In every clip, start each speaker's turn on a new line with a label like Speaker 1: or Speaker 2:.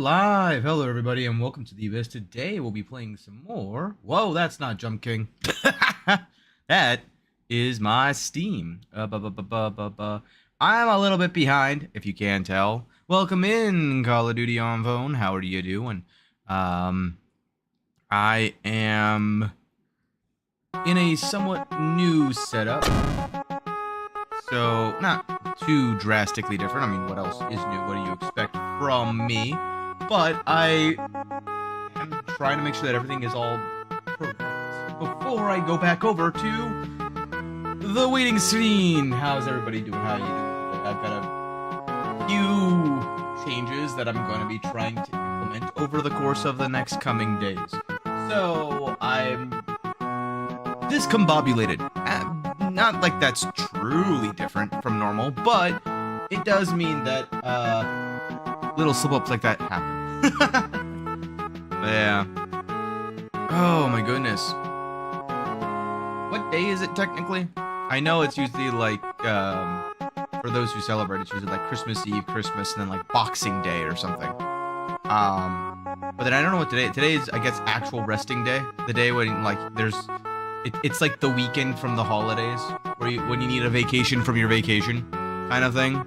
Speaker 1: live. Hello, everybody, and welcome to the Abyss. Today, we'll be playing some more. Whoa, that's not Jump King. That is my Steam. I'm a little bit behind, if you can tell. Welcome in, Call of Duty on phone. How are you doing? I am in a somewhat new setup. So, not too drastically different. I mean, what else is new? What do you expect from me? But I am trying to make sure that everything is all perfect before I go back over to the waiting screen. How's everybody doing? How are you doing? I've got a few changes that I'm going to be trying to implement over the course of the next coming days. So, I'm discombobulated. Not like that's truly different from normal, but it does mean that little slip-ups like that happen. Yeah. Oh my goodness. What day is it technically? I know it's usually like for those who celebrate, it's usually like Christmas Eve, Christmas, and then like Boxing Day or something. But then I don't know what today. Today is, I guess, actual resting day. The day when like there's. It's like the weekend from the holidays, where when you need a vacation from your vacation, kind of thing.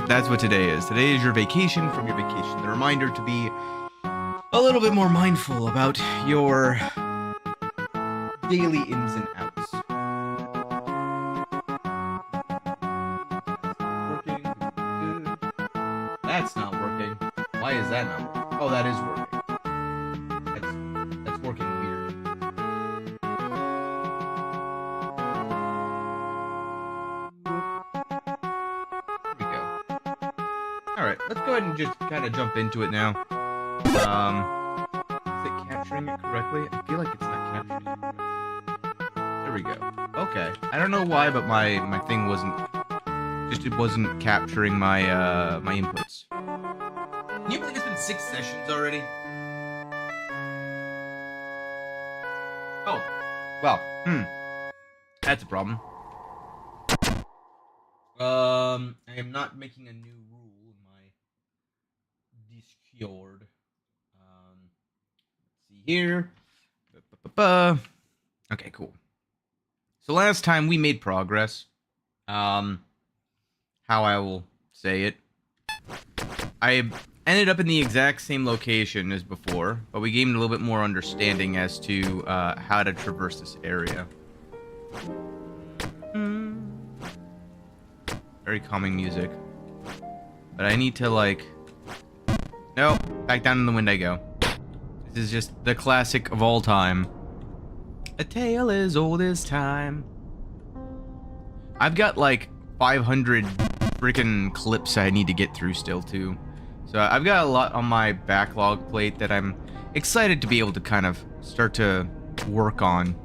Speaker 1: That's what today is. Today is your vacation from your vacation. The reminder to be a little bit more mindful about your daily ins and outs. Working. Good. That's not working. Why is that not working? Oh, that is working. That's working weird. Alright, let's go ahead and just kind of jump into it now. Is it capturing it correctly? I feel like it's not capturing it correctly. There we go. Okay. I don't know why, but my thing wasn't... it wasn't capturing my, my inputs. Can you believe it's been 6 sessions already? Oh. Well, that's a problem. I am not making a new rule in my Discord. Let's see here. Okay, cool. So last time we made progress. How I will say it. I ended up in the exact same location as before, but we gained a little bit more understanding as to how to traverse this area. Very calming music. But I need to, like... No, back down in the wind I go. This is just the classic of all time. A tale as old as time. I've got, like, 500 freaking clips I need to get through still, too. So I've got a lot on my backlog plate that I'm excited to be able to kind of start to work on.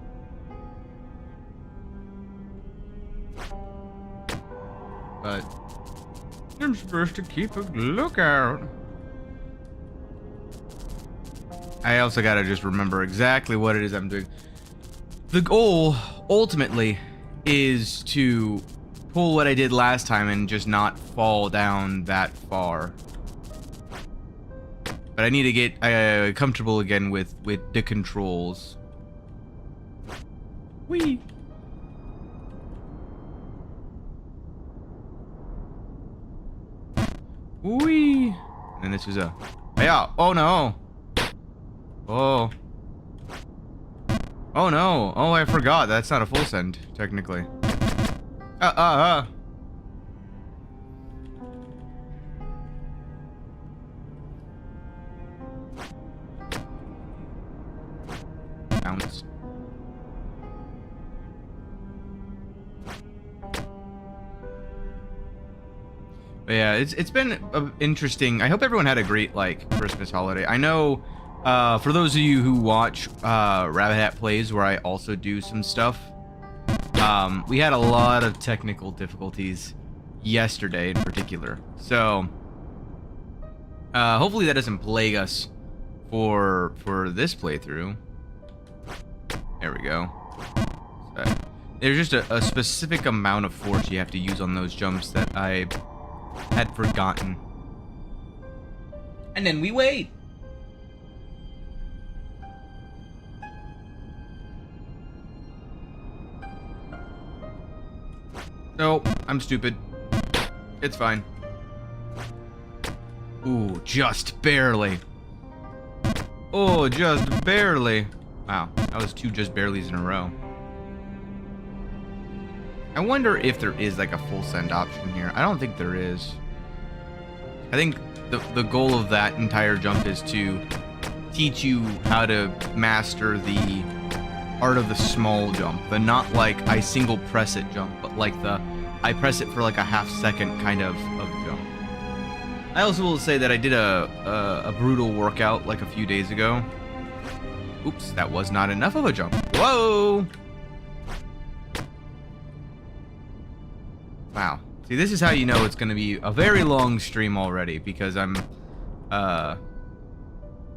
Speaker 1: But I'm supposed to keep a lookout. I also gotta just remember exactly what it is I'm doing. The goal, ultimately, is to pull what I did last time and just not fall down that far. But I need to get comfortable again with the controls. Whee! Whee! And this was a... Yeah! Oh no! Oh. Oh no! Oh, I forgot. That's not a full send, technically. Bounce. But yeah, it's been interesting. I hope everyone had a great, like, Christmas holiday. I know, for those of you who watch Rabbit Hat Plays, where I also do some stuff, we had a lot of technical difficulties yesterday in particular. So, hopefully that doesn't plague us for this playthrough. There we go. So, there's just a specific amount of force you have to use on those jumps that I had forgotten. And then we wait. No, I'm stupid. It's fine. Ooh, just barely. Oh, just barely. Wow, that was 2 just barelys in a row. I wonder if there is like a full send option here. I don't think there is. I think the goal of that entire jump is to teach you how to master the art of the small jump. The not like I single press it jump, but like the I press it for like a half second kind of jump. I also will say that I did a brutal workout like a few days ago. Oops, that was not enough of a jump. Whoa! Wow. See, this is how you know it's going to be a very long stream already, because I'm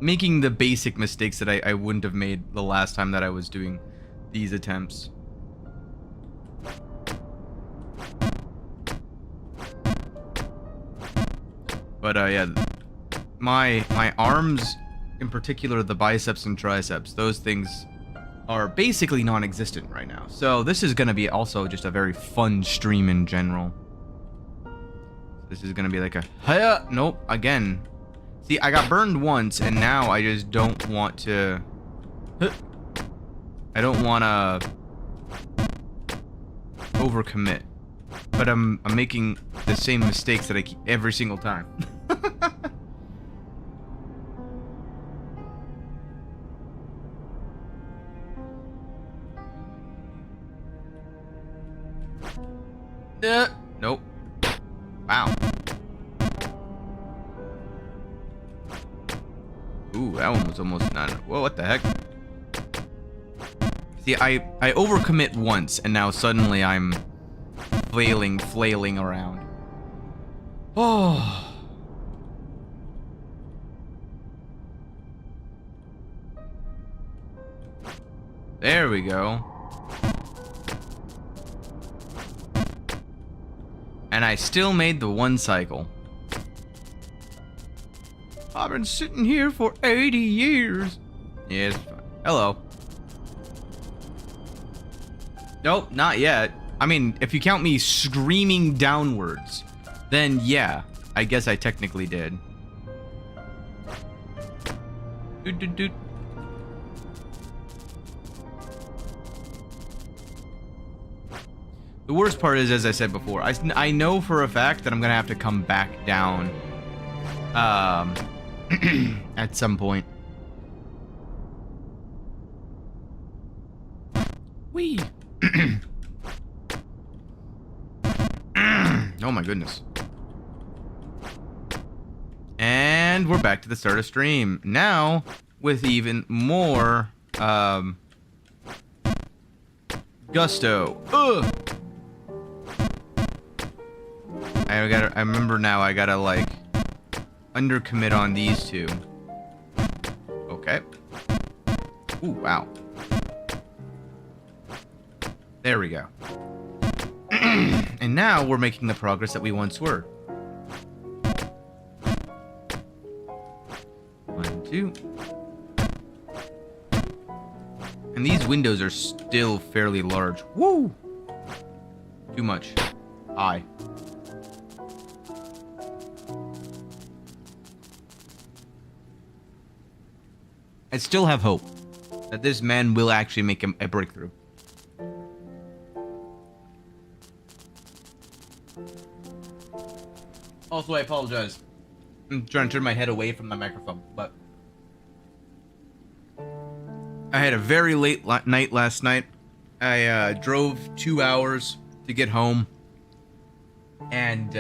Speaker 1: making the basic mistakes that I wouldn't have made the last time that I was doing these attempts. But yeah, my arms, in particular the biceps and triceps, those things are basically non-existent right now. So this is going to be also just a very fun stream in general. This is going to be like a... Hiya! Nope, again. See, I got burned once, and now I just don't want to... I don't want to overcommit. But I'm making the same mistakes that I keep every single time. Nope. Wow. Ooh, that one was almost not. Whoa, what the heck? See, I overcommit once, and now suddenly I'm flailing around. Oh. There we go. And I still made the one cycle. I've been sitting here for 80 years. Yeah, it's fine. Hello. Nope, not yet. I mean, if you count me screaming downwards, then yeah, I guess I technically did. Doot, doot, doot. The worst part is, as I said before, I know for a fact that I'm gonna have to come back down at some point. Whee! Oh my goodness. And we're back to the start of stream. Now, with even more gusto. Ugh! I remember now I gotta like undercommit on these two. Okay. Ooh, wow. There we go. And now we're making the progress that we once were. 1, 2. And these windows are still fairly large. Woo! Too much. High. I still have hope that this man will actually make a breakthrough. Also, I apologize. I'm trying to turn my head away from the microphone, but I had a very late night last night. I drove 2 hours to get home and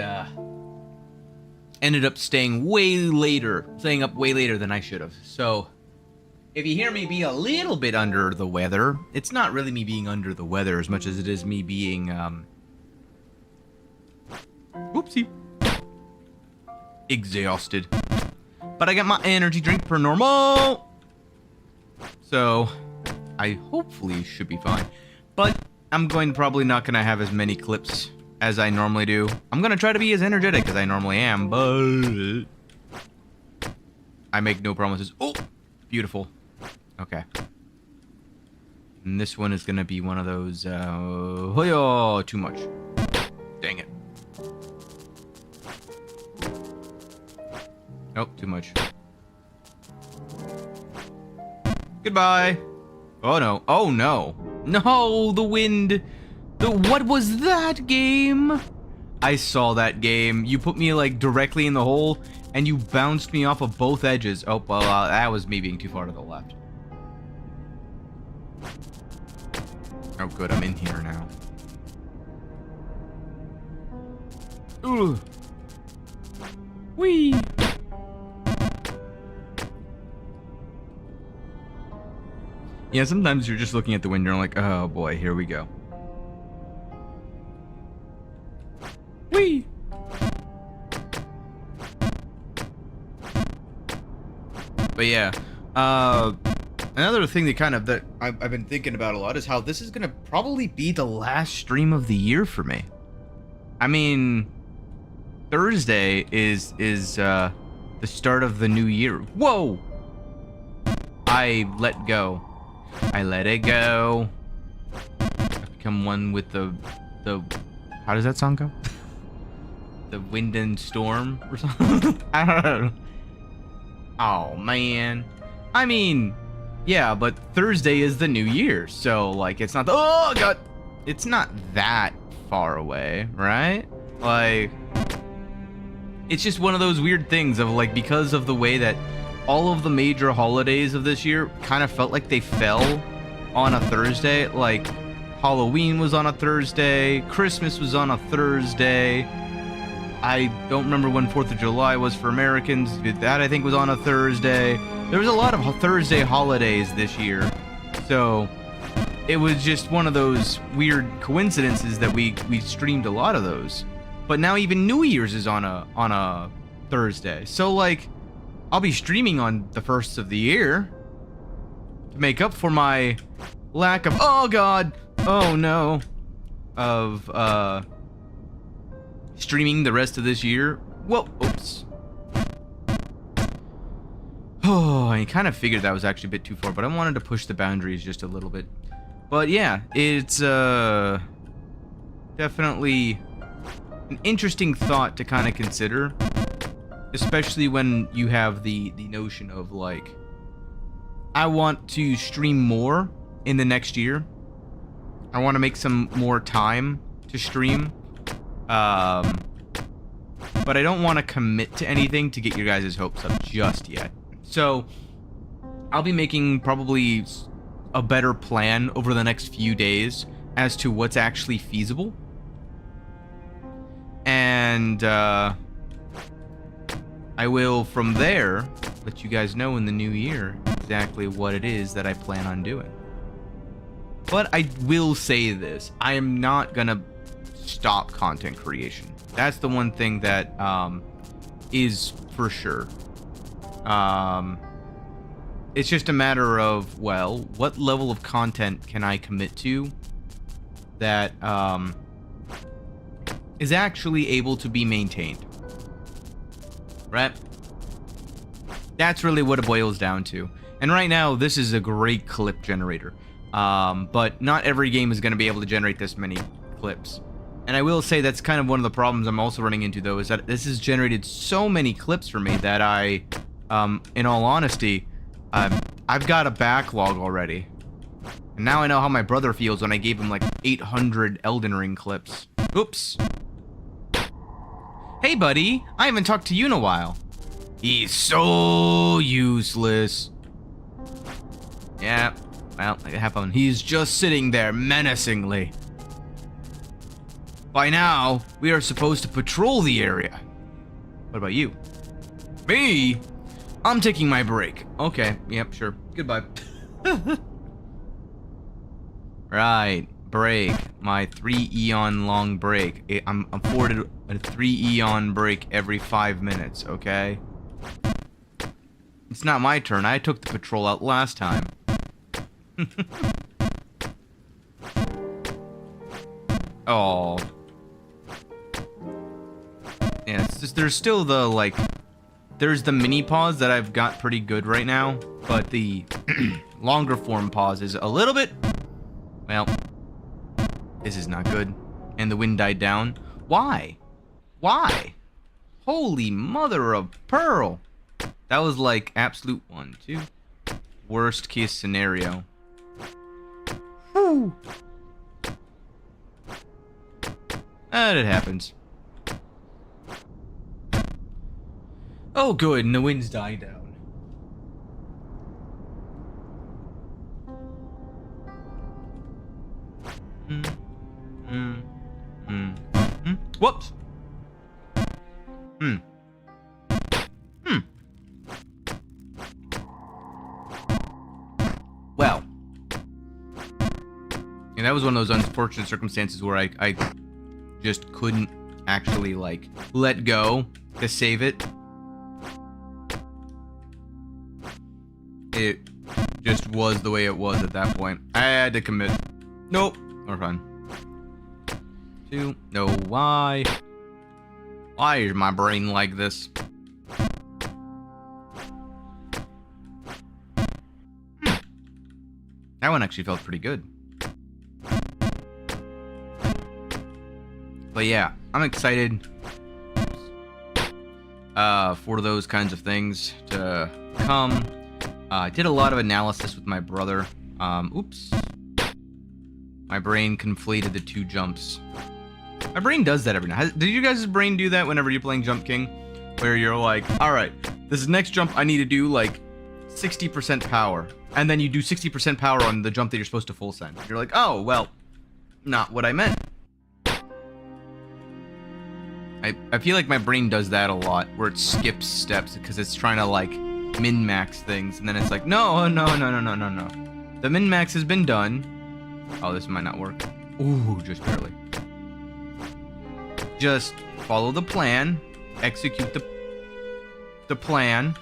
Speaker 1: ended up staying up way later than I should have. So if you hear me be a little bit under the weather, it's not really me being under the weather as much as it is me being whoopsie. Exhausted. But I got my energy drink per normal. So I hopefully should be fine. But I'm probably not going to have as many clips as I normally do. I'm going to try to be as energetic as I normally am, but I make no promises. Oh, beautiful. Okay. And this one is gonna be one of those. Oh, too much. Dang it. Nope, too much. Goodbye. Oh no. Oh no. No, the wind. What was that game? I saw that game. You put me like directly in the hole and you bounced me off of both edges. Oh, well, that was me being too far to the left. Oh good, I'm in here now. Ooh. Whee. Yeah, sometimes you're just looking at the window and like, oh boy, here we go. Whee! But yeah, another thing that I've been thinking about a lot is how this is gonna probably be the last stream of the year for me. I mean, Thursday is the start of the new year. Whoa! I let go. I let it go. I've become one with the how does that song go? The wind and storm or something? I don't know. Oh man. I mean, yeah, but Thursday is the new year, so like it's not oh god, it's not that far away, right? Like it's just one of those weird things of like, because of the way that all of the major holidays of this year kind of felt like they fell on a Thursday. Like Halloween was on a Thursday, Christmas was on a Thursday. I don't remember when 4th of July was for Americans. That I think was on a Thursday. There was a lot of Thursday holidays this year. So it was just one of those weird coincidences that we streamed a lot of those. But now even New Year's is on a Thursday. So like I'll be streaming on the first of the year to make up for my lack of oh god, oh no, of streaming the rest of this year. Whoa, oops. Oh, I kind of figured that was actually a bit too far, but I wanted to push the boundaries just a little bit. But yeah, it's definitely an interesting thought to kind of consider. Especially when you have the notion of like, I want to stream more in the next year. I want to make some more time to stream. But I don't want to commit to anything to get your guys' hopes up just yet. So I'll be making probably a better plan over the next few days as to what's actually feasible. And I will, from there, let you guys know in the new year exactly what it is that I plan on doing. But I will say this. I am not going to stop content creation. That's the one thing that is for sure. It's just a matter of, well, what level of content can I commit to that is actually able to be maintained. Right? That's really what it boils down to. And right now, this is a great clip generator. But not every game is going to be able to generate this many clips. And I will say that's kind of one of the problems I'm also running into, though, is that this has generated so many clips for me that I, in all honesty, I've got a backlog already. And now I know how my brother feels when I gave him like 800 Elden Ring clips. Oops. Hey, buddy. I haven't talked to you in a while. He's so useless. Yeah, well, it happened. He's just sitting there menacingly. By now, we are supposed to patrol the area. What about you? Me? I'm taking my break. Okay, yep, sure. Goodbye. Right, break. My 3 eon long break. I'm afforded a 3 eon break every 5 minutes, okay? It's not my turn. I took the patrol out last time. Oh. Yeah, it's just, there's still the, like, there's the mini pause that I've got pretty good right now, but the longer form pause is a little bit, well, this is not good. And the wind died down. Why? Why? Holy mother of pearl. That was like absolute 1, 2, worst case scenario. Whew. And it happens. Oh, good, and the winds died down. Whoops. Well. And that was one of those unfortunate circumstances where I just couldn't actually, like, let go to save it. It just was the way it was at that point. I had to commit. Nope. We're fine. 2. No, why? Why is my brain like this? That one actually felt pretty good. But yeah, I'm excited for those kinds of things to come. I did a lot of analysis with my brother. Oops. My brain conflated the 2 jumps. My brain does that every now. Did you guys' brain do that whenever you're playing Jump King? Where you're like, alright, this next jump I need to do like 60% power. And then you do 60% power on the jump that you're supposed to full send. You're like, oh, well, not what I meant. I feel like my brain does that a lot, where it skips steps because it's trying to like min-max things, and then it's like, no. The min-max has been done. Oh, this might not work. Ooh, just barely. Just follow the plan, execute the plan,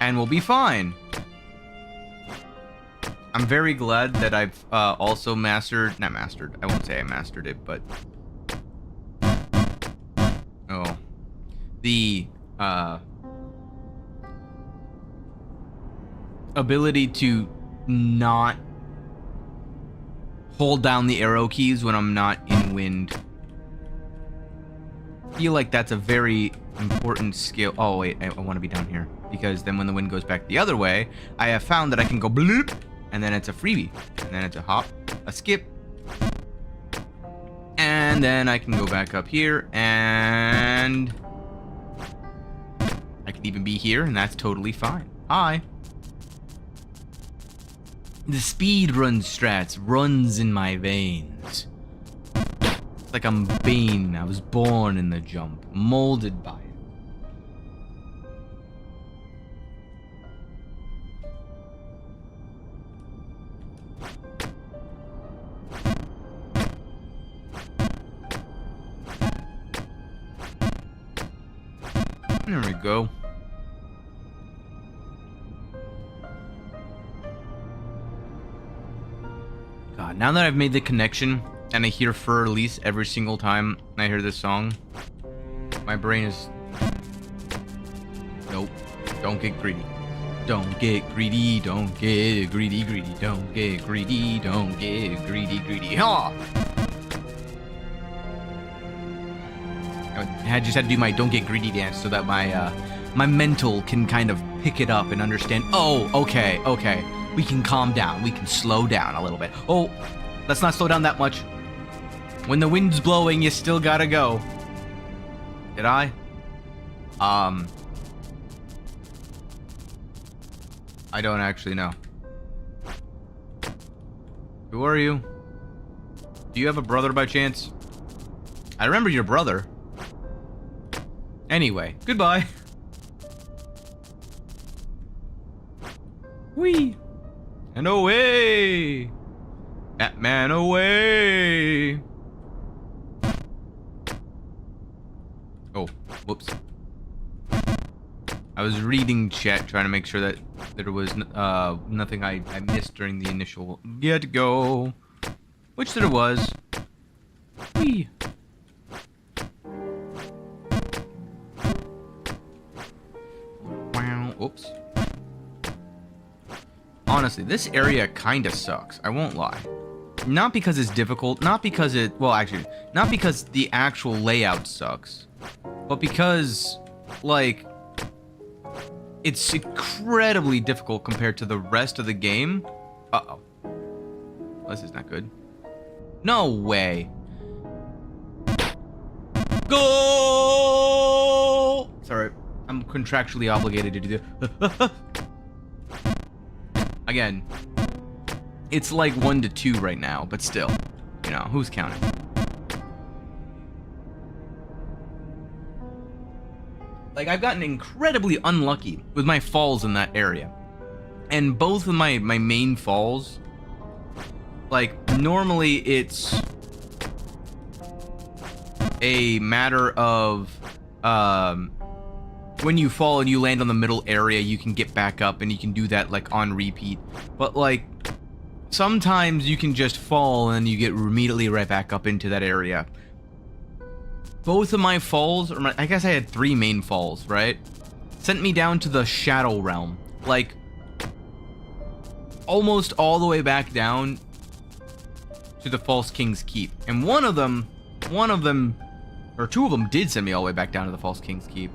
Speaker 1: and we'll be fine. I'm very glad that I've also not mastered, I won't say I mastered it, but the ability to not hold down the arrow keys when I'm not in wind. I feel like that's a very important skill. Oh wait, I want to be down here, because then when the wind goes back the other way, I have found that I can go bloop, and then it's a freebie, and then it's a hop, a skip, and then I can go back up here, and I can even be here, and that's totally fine. Hi. The speed run strats runs in my veins. It's like I'm Bane. I was born in the jump, molded by it. There we go. God, now that I've made the connection and I hear Fur Elise every single time I hear this song, my brain is... Nope. Don't get greedy. Don't get greedy. Don't get greedy, greedy. Don't get greedy. Don't get greedy, greedy. Ha! I just had to do my don't get greedy dance so that my mental can kind of pick it up and understand, oh, okay, we can calm down, we can slow down a little bit. Oh, let's not slow down that much. When the wind's blowing, you still gotta go. Did I? I don't actually know. Who are you? Do you have a brother by chance? I remember your brother. Anyway, goodbye. Whee! And away! Batman away! Oh, whoops. I was reading chat, trying to make sure that there was nothing I missed during the initial get-go. Which there was. Whee! honestly, this area kind of sucks. I won't lie. Not because it's difficult, not because it, well, actually, not because the actual layout sucks, but because, like, it's incredibly difficult compared to the rest of the game. Uh-oh. This is not good. No way. Goal! Sorry, I'm contractually obligated to do this. Again, it's like 1-2 right now, but still, you know, who's counting? Like, I've gotten incredibly unlucky with my falls in that area. And both of my main falls, like, normally it's a matter of, when you fall and you land on the middle area, you can get back up and you can do that, like, on repeat. But, like, sometimes you can just fall and you get immediately right back up into that area. Both of my falls, or I guess I had 3 main falls, right? Sent me down to the Shadow Realm. Like, almost all the way back down to the False King's Keep. And one of them, or 2 of them did send me all the way back down to the False King's Keep.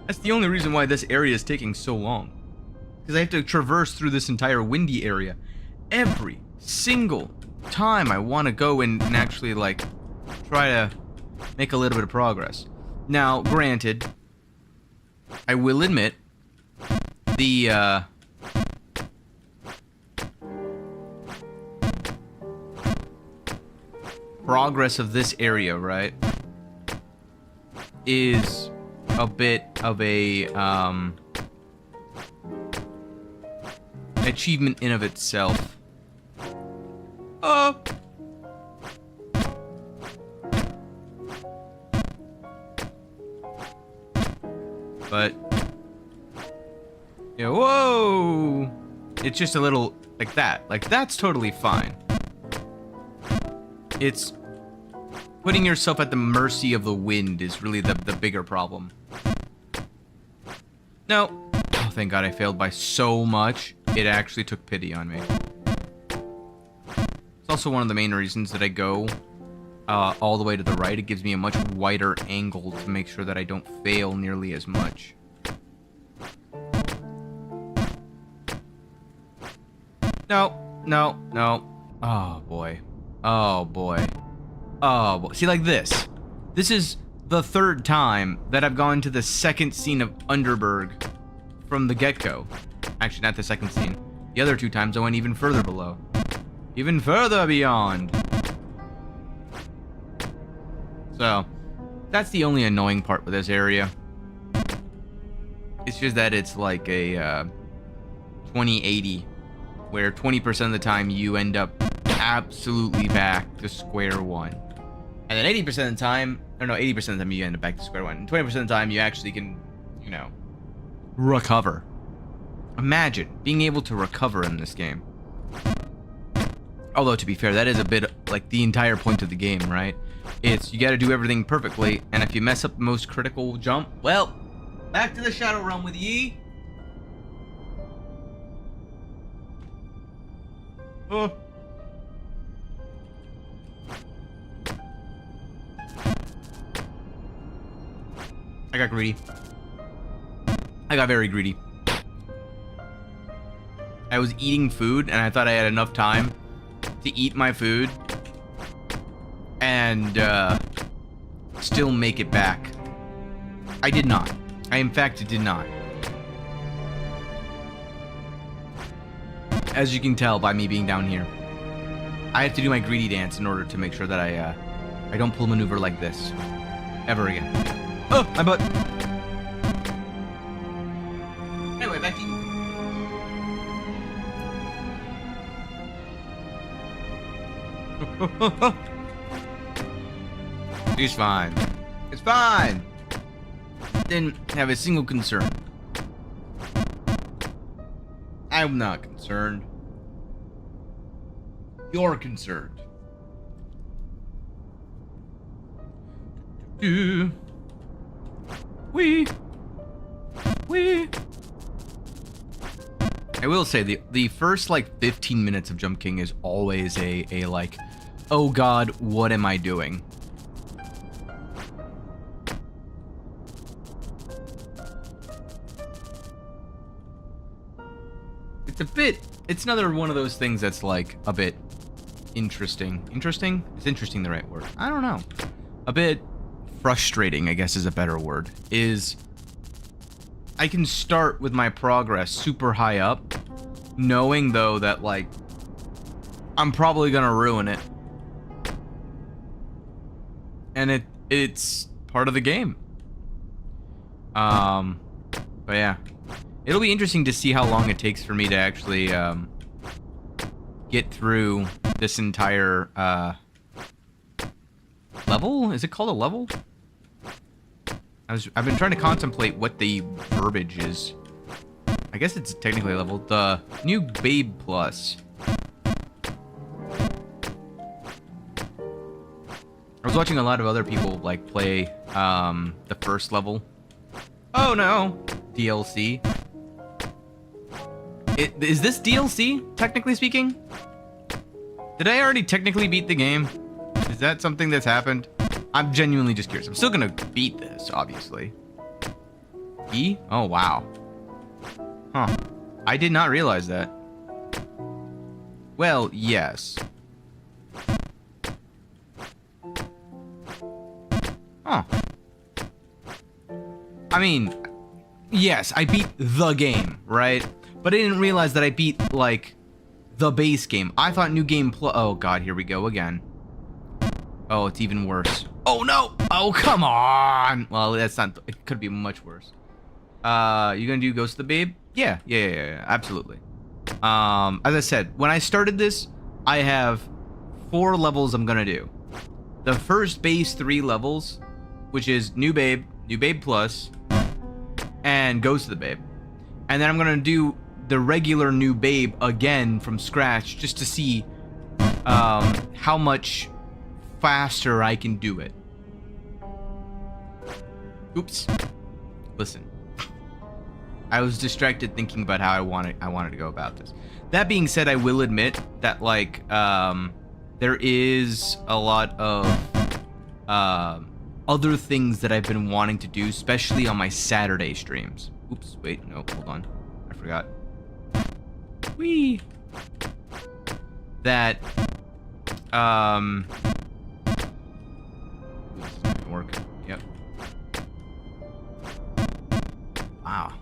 Speaker 1: That's the only reason why this area is taking so long. Because I have to traverse through this entire windy area every single time I want to go and actually, like, try to make a little bit of progress. Now, granted, I will admit, the, progress of this area, right, is a bit of a, achievement in of itself. But, yeah, whoa! It's just a little, like that. Like, that's totally fine. It's putting yourself at the mercy of the wind is really the bigger problem. No. Oh, thank God I failed by so much. It actually took pity on me. It's also one of the main reasons that I go all the way to the right. It gives me a much wider angle to make sure that I don't fail nearly as much. No, no, no. Oh, boy. Oh, boy. Oh, boy. See, like this. This is the 3rd time that I've gone to the 2nd scene of Underberg from the get-go. Actually, not the 2nd scene. The other 2 times I went even further below. Even further beyond. So, that's the only annoying part with this area. It's just that it's like a 2080, where 20% of the time you end up absolutely back to square one. And then 80% of the time, or no, 80% of the time you end up back to square one. And 20% of the time you actually can, you know, recover. Imagine being able to recover in this game. Although, to be fair, that is a bit like the entire point of the game, right? It's you gotta do everything perfectly, and if you mess up the most critical jump, well, back to the Shadow Realm with ye. Oh. I got greedy. I got very greedy. I was eating food, and I thought I had enough time to eat my food and still make it back. I did not. I, in fact, did not. As you can tell by me being down here, I have to do my greedy dance in order to make sure that I don't pull a maneuver like this ever again. Oh, my butt. Anyway, back to you. It's fine. It's fine. Didn't have a single concern. I'm not concerned. You're concerned. We. I will say the first like 15 minutes of Jump King is always a like, oh god, what am I doing? It's another one of those things that's like a bit interesting. Interesting? Is interesting the right word? I don't know. A bit frustrating, I guess is a better word. Is I can start with my progress super high up, knowing though that like I'm probably gonna ruin it. And it's part of the game. But yeah. It'll be interesting to see how long it takes for me to actually get through this entire level? Is it called a level? I've been trying to contemplate what the verbiage is. I guess it's technically a level. The new Babe Plus. I was watching a lot of other people like play the first level. Oh no! DLC. Is this DLC, technically speaking? Did I already technically beat the game? Is that something that's happened? I'm genuinely just curious. I'm still gonna beat this, obviously. E? Oh, wow. Huh. I did not realize that. Well, yes. Huh. I mean, yes, I beat the game, right? But I didn't realize that I beat, like, the base game. I thought New Game Plus... Oh, God, here we go again. Oh, it's even worse. Oh, no! Oh, come on! Well, that's not... It could be much worse. You gonna do Ghost of the Babe? Yeah, absolutely. As I said, when I started this, I have 4 levels I'm gonna do. The first base 3 levels, which is New Babe Plus, and Ghost of the Babe. And then I'm gonna do the regular New Babe again from scratch just to see how much faster I can do it. Oops. Listen. I was distracted thinking about how I wanted to go about this. That being said, I will admit that like there is a lot of other things that I've been wanting to do, especially on my Saturday streams. Oops, wait, no, hold on. I forgot. Whee! That, oops, didn't work. Yep. Wow.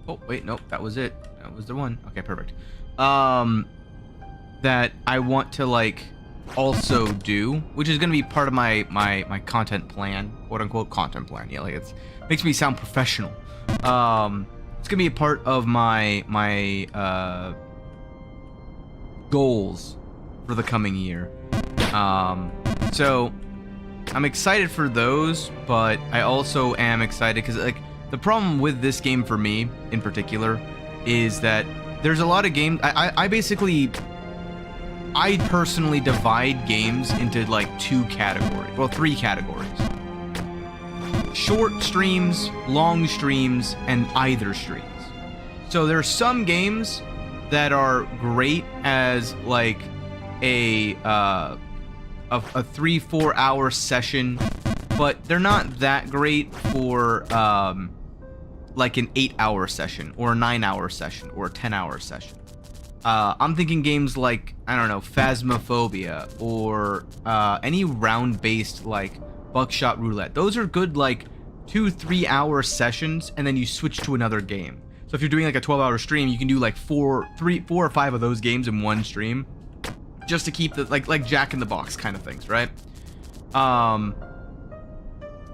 Speaker 1: Oh, wait, nope, that was it. That was the one. Okay, perfect. That I want to, like, also do, which is going to be part of my content plan, quote-unquote content plan. Yeah, like, it makes me sound professional. It's going to be a part of my goals for the coming year. So I'm excited for those, but I also am excited because, like, the problem with this game for me in particular is that there's a lot of games. I personally divide games into like 2 categories, well, 3 categories. Short streams, long streams, and either streams. So there's some games that are great as like a 3-4 hour session, but they're not that great for like an 8-hour session or a 9-hour session or a 10-hour session. I'm thinking games like, I don't know, Phasmophobia or any round-based like Buckshot Roulette. Those are good like 2-3 hour sessions, and then you switch to another game. So if you're doing like a 12-hour stream, you can do like 4 or 5 of those games in one stream, just to keep the like Jack in the Box kind of things, right?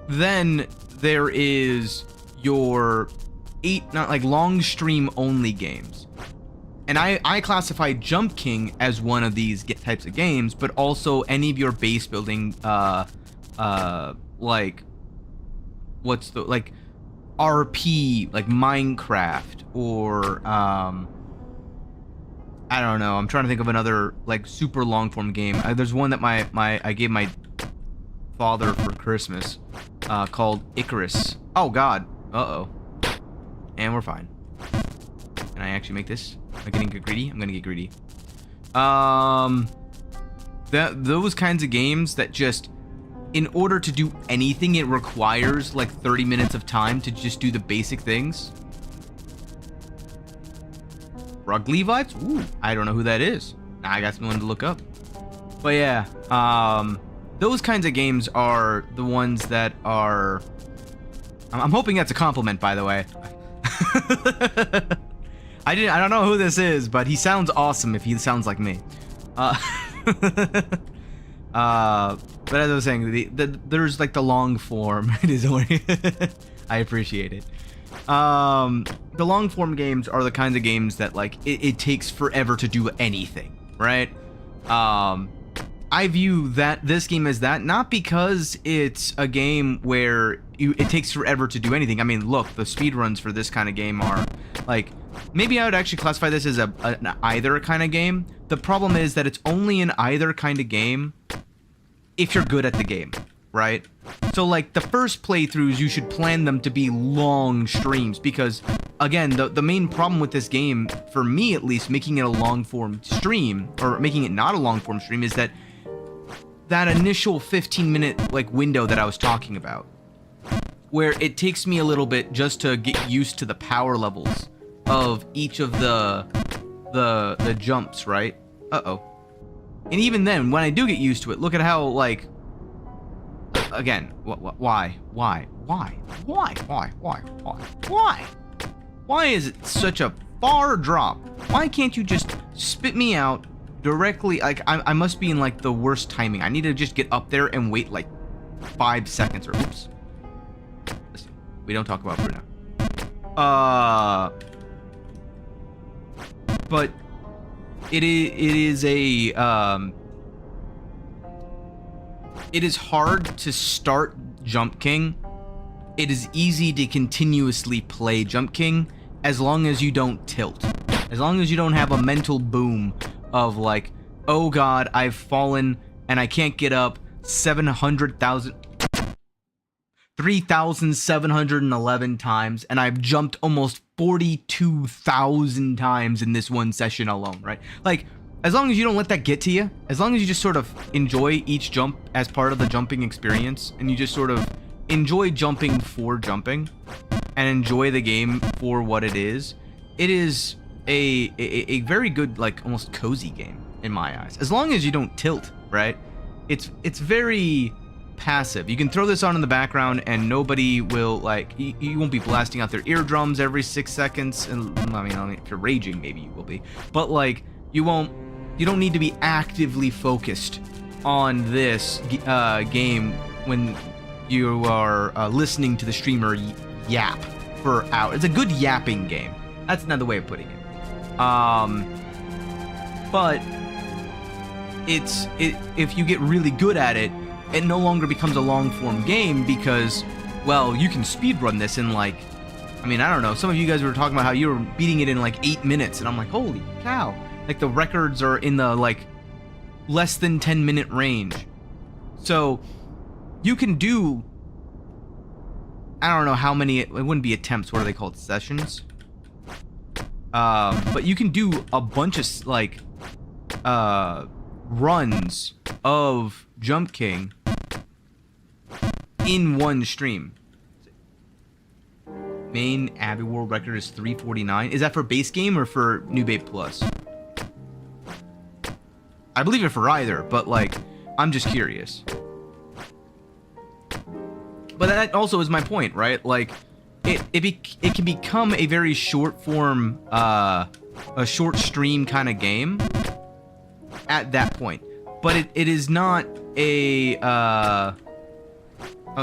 Speaker 1: Then there is your not like long stream only games. And I classify Jump King as one of these types of games, but also any of your base building, like, what's the, like, RP, like Minecraft, or, I don't know, I'm trying to think of another, like, super long-form game. There's one that I gave my father for Christmas, called Icarus. Oh, God. Uh-oh. And we're fine. Can I actually make this? Am I getting greedy? I'm gonna get greedy. Those kinds of games that just, in order to do anything, it requires like 30 minutes of time to just do the basic things. Rug Levites? Ooh, I don't know who that is. Now I got someone to look up. But yeah, those kinds of games are the ones that are... I'm hoping that's a compliment, by the way. I don't know who this is, but he sounds awesome if he sounds like me. But as I was saying, there's like the long form. It is only I appreciate it. The long form games are the kinds of games that like it takes forever to do anything, right? I view this game as that, not because it's a game where it takes forever to do anything. I mean, look, the speedruns for this kind of game are like, maybe I would actually classify this as an either kind of game. The problem is that it's only an either kind of game if you're good at the game, right? So like the first playthroughs, you should plan them to be long streams because, again, the main problem with this game, for me at least, making it a long form stream, or making it not a long form stream, is that initial 15-minute like window that I was talking about, where it takes me a little bit just to get used to the power levels of each of the jumps, right? Uh-oh. And even then, when I do get used to it, look at how, like, again, why is it such a far drop? Why can't you just spit me out directly? Like, I must be in, like, the worst timing. I need to just get up there and wait, like, 5 seconds, or, oops. Listen, we don't talk about Bruno. But it is hard to start Jump King. It is easy to continuously play Jump King as long as you don't tilt. As long as you don't have a mental boom of like, oh god, I've fallen and I can't get up 3,711 times, and I've jumped almost 42,000 times in this one session alone, right? Like, as long as you don't let that get to you, as long as you just sort of enjoy each jump as part of the jumping experience, and you just sort of enjoy jumping for jumping, and enjoy the game for what it is a very good, like, almost cozy game in my eyes. As long as you don't tilt, right? It's very passive. You can throw this on in the background and nobody will, like, you won't be blasting out their eardrums every 6 seconds, and I mean if you're raging maybe you will be, but like you don't need to be actively focused on this game when you are listening to the streamer yap for hours. It's a good yapping game. That's another way of putting it. But if you get really good at it, it no longer becomes a long-form game because, well, you can speedrun this in, like, I mean, I don't know. Some of you guys were talking about how you were beating it in, like, 8 minutes, and I'm like, holy cow. Like, the records are in the, like, less than 10-minute range. So, you can do, I don't know how many, it wouldn't be attempts, what are they called, sessions? But you can do a bunch of, like, runs of Jump King in one stream. Main Abbey World record is 349. Is that for base game or for New Babe Plus? I believe it for either, but like, I'm just curious. But that also is my point, right? Like, it can become a very short form, a short stream kind of game at that point. But it is not a, oh,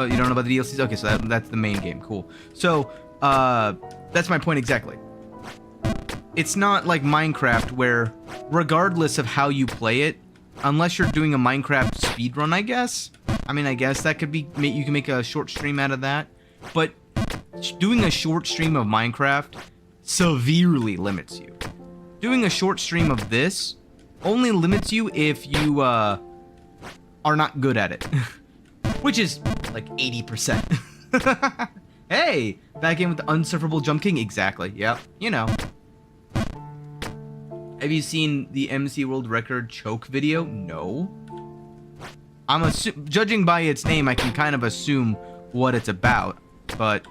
Speaker 1: you don't know about the DLCs? Okay, so that's the main game. Cool. So, that's my point exactly. It's not like Minecraft where, regardless of how you play it, unless you're doing a Minecraft speedrun, I guess. I mean, I guess that could be, you can make a short stream out of that. But doing a short stream of Minecraft severely limits you. Doing a short stream of this only limits you if you are not good at it. Which is like 80%. Hey, back in with the unsufferable Jump King. Exactly. Yep. You know. Have you seen the MC World Record choke video? No. Judging by its name, I can kind of assume what it's about, but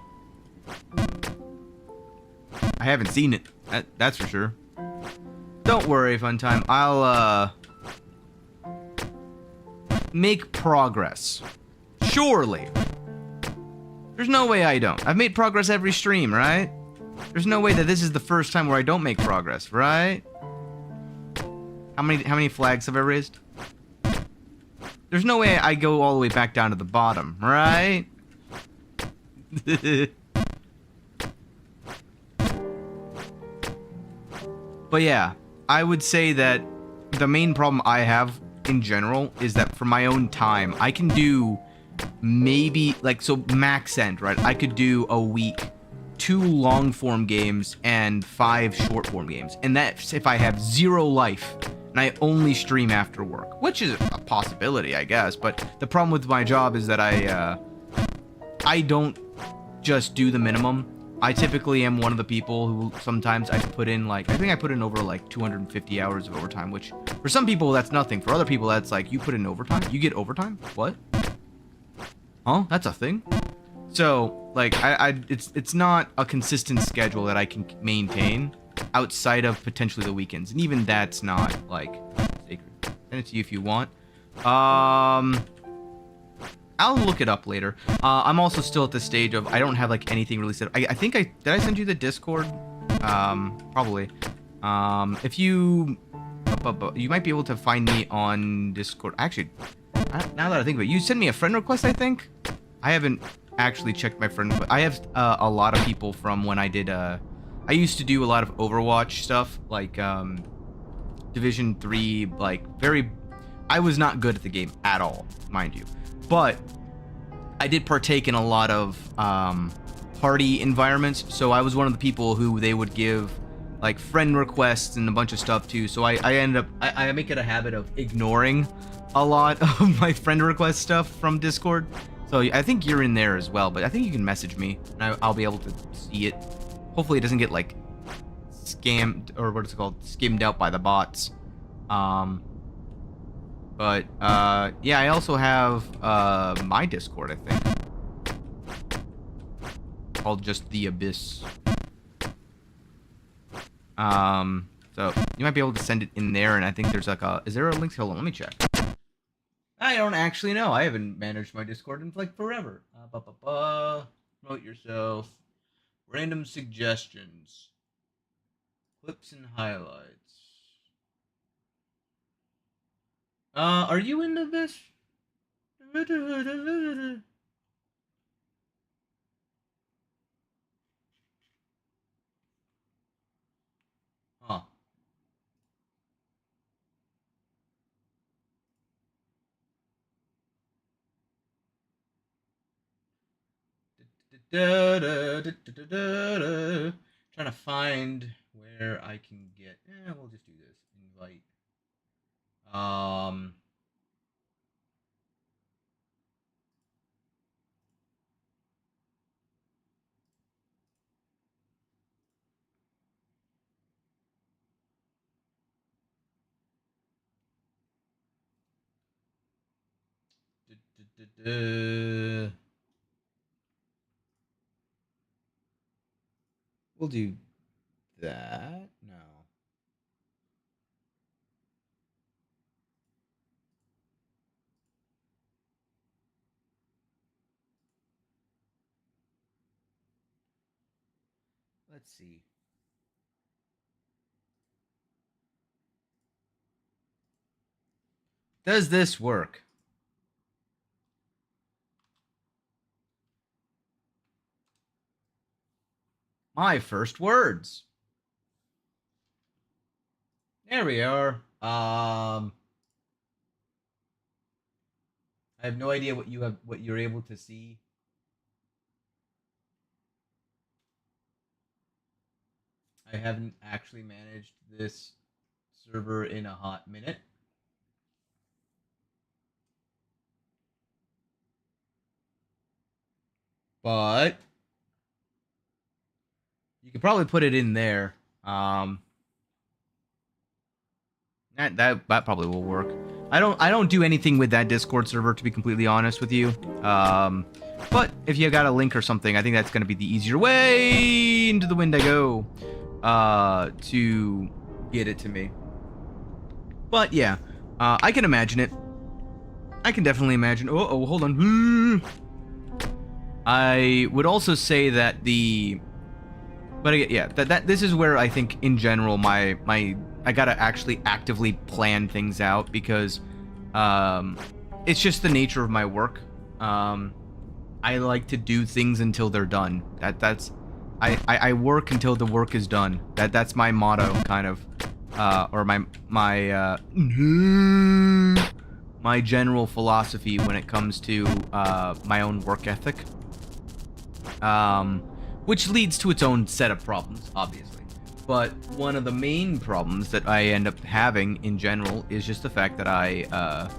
Speaker 1: I haven't seen it. That's for sure. Don't worry, Funtime. I'll make progress. Surely. There's no way I don't. I've made progress every stream, right? There's no way that this is the first time where I don't make progress, right? How many flags have I raised? There's no way I go all the way back down to the bottom, right? But yeah, I would say that the main problem I have in general is that for my own time, I can do maybe, like, so max end, right? I could do a week 2 long form games and 5 short form games. And that's if I have 0 life and I only stream after work, which is a possibility, I guess. But the problem with my job is that I don't just do the minimum. I typically am one of the people who sometimes I put in, like, I think I put in over like 250 hours of overtime, which for some people that's nothing. For other people that's like, you put in overtime? You get overtime? What? Huh? That's a thing? So, like, it's not a consistent schedule that I can maintain outside of potentially the weekends. And even that's not, like, sacred. Send it to you if you want. I'll look it up later. I'm also still at the stage of I don't have like anything really set. I think did I send you the Discord? Probably. If you you might be able to find me on Discord. Actually, now that I think of it, you sent me a friend request. I think I haven't actually checked my friend. But I have a lot of people from when I did. I used to do a lot of Overwatch stuff, like Division 3. Like I was not good at the game at all, mind you. But I did partake in a lot of party environments, so I was one of the people who they would give like friend requests and a bunch of stuff too. So I ended up I make it a habit of ignoring a lot of my friend request stuff from Discord. So I think you're in there as well, but I think you can message me and I'll be able to see it. Hopefully it doesn't get like scammed, or what is it called, skimmed out by the bots. But, yeah, I also have, my Discord, I think. Called just The Abyss. So, you might be able to send it in there, and I think there's like is there a link? Hold on, let me check. I don't actually know. I haven't managed my Discord in, like, forever. Promote yourself. Random suggestions. Clips and highlights. Are you into this? Huh. Trying to find where I can get. We'll just do this. Invite. We'll do that. No. Let's see. Does this work? My first words. There we are. I have no idea what you're able to see. I haven't actually managed this server in a hot minute. But you could probably put it in there. That probably will work. I don't do anything with that Discord server, to be completely honest with you. But if you got a link or something, I think that's gonna be the easier way into the wind I go to get it to me. But yeah, I can imagine it. I can definitely imagine. Oh, hold on. I would also say that this is where I think in general I gotta actually actively plan things out, because it's just the nature of my work. I like to do things until they're done. I work until the work is done. That's my motto, kind of, or my general philosophy when it comes to my own work ethic. Which leads to its own set of problems, obviously. But one of the main problems that I end up having in general is just the fact that I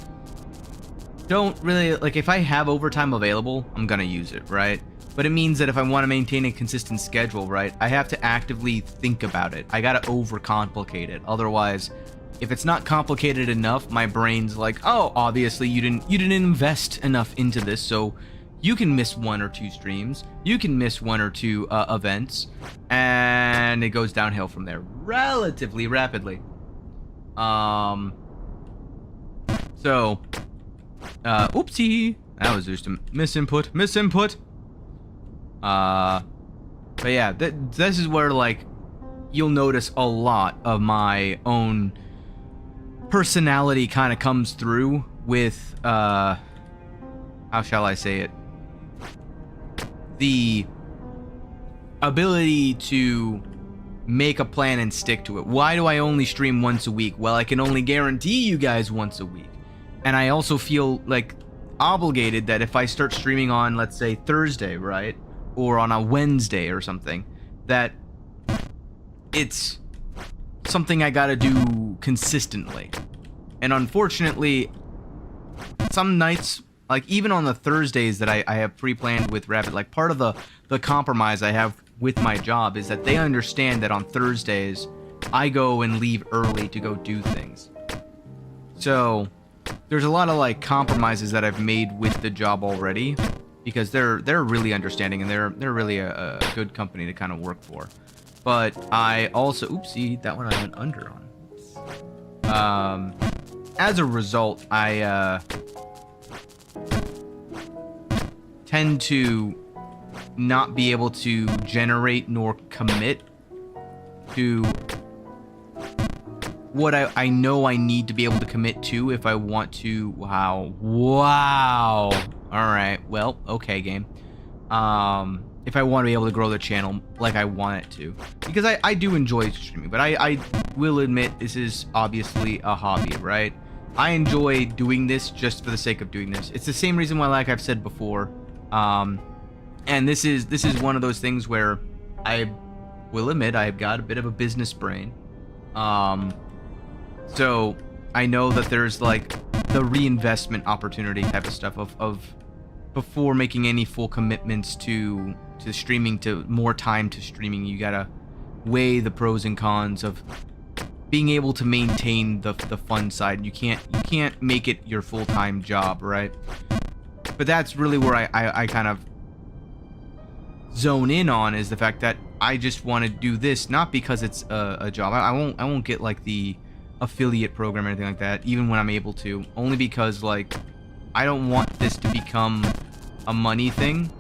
Speaker 1: don't really, like, if I have overtime available, I'm gonna use it, right? But it means that if I want to maintain a consistent schedule, right, I have to actively think about it. I gotta overcomplicate it. Otherwise, if it's not complicated enough, my brain's like, oh, obviously you didn't invest enough into this, so you can miss 1 or 2 streams, you can miss 1 or 2 events, and it goes downhill from there relatively rapidly. So, oopsie, that was just a misinput. But yeah, this is where, like, you'll notice a lot of my own personality kind of comes through with, how shall I say it? The ability to make a plan and stick to it. Why do I only stream once a week? Well, I can only guarantee you guys once a week. And I also feel like obligated that if I start streaming on, let's say, Thursday, right? Or on a Wednesday or something, that it's something I gotta do consistently. And unfortunately, some nights, like even on the Thursdays that I have pre-planned with Rabbit, like part of the compromise I have with my job is that they understand that on Thursdays I go and leave early to go do things. So there's a lot of like compromises that I've made with the job already, because they're really understanding, and they're really a good company to kind of work for. But I also, oopsie, that one I went under on. As a result, I tend to not be able to generate nor commit to what I know I need to be able to commit to if I want to. Wow. Alright, well, okay, game. If I want to be able to grow the channel like I want it to. Because I do enjoy streaming, but I will admit this is obviously a hobby, right? I enjoy doing this just for the sake of doing this. It's the same reason why, like I've said before, and this is one of those things where I will admit I've got a bit of a business brain. So I know that there's like the reinvestment opportunity type of stuff of before making any full commitments to streaming, to more time to streaming, you gotta weigh the pros and cons of being able to maintain the fun side. You can't make it your full-time job, right? But that's really where I kind of zone in on, is the fact that I just want to do this not because it's a job. I won't get like the affiliate program or anything like that, even when I'm able to, only because like I don't want this to become a money thing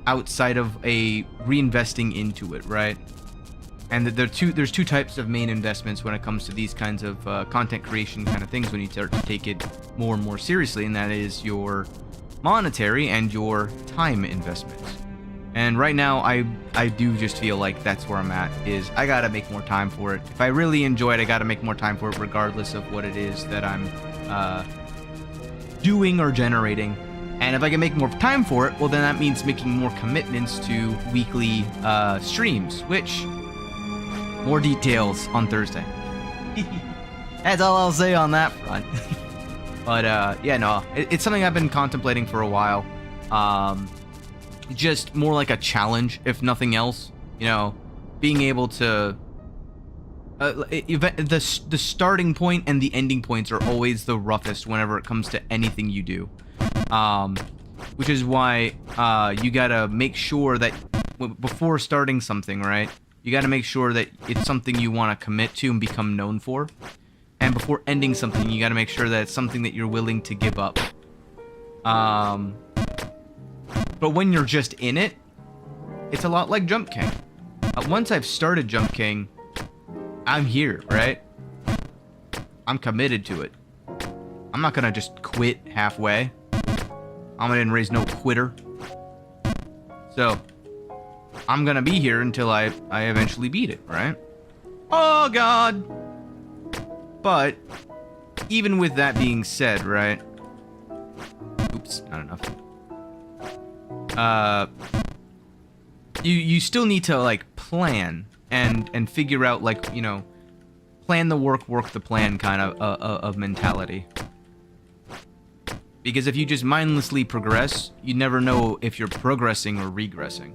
Speaker 1: outside of a reinvesting into it, right? And there's two types of main investments when it comes to these kinds of content creation kind of things, when you start to take it more and more seriously, and that is your monetary and your time investments. And right now I do just feel like that's where I'm at, is I gotta make more time for it. If I really enjoy it, I gotta make more time for it, regardless of what it is that I'm doing or generating. And if I can make more time for it, well, then that means making more commitments to weekly streams, which, more details on Thursday. That's all I'll say on that front. But yeah, no, it's something I've been contemplating for a while. Just more like a challenge, if nothing else. You know, being able to The starting point and the ending points are always the roughest whenever it comes to anything you do. Which is why you gotta make sure that before starting something, right? You gotta make sure that it's something you want to commit to and become known for. And before ending something, you gotta make sure that it's something that you're willing to give up. But when you're just in it, it's a lot like Jump King. Once I've started Jump King, I'm here, right? I'm committed to it. I'm not gonna just quit halfway. I'm gonna raise no quitter. So, I'm gonna be here until I eventually beat it, right? Oh, God! But, even with that being said, right? Oops, not enough. You still need to, like, plan and figure out, like, you know, plan the work the plan kind of mentality. Because if you just mindlessly progress, you never know if you're progressing or regressing.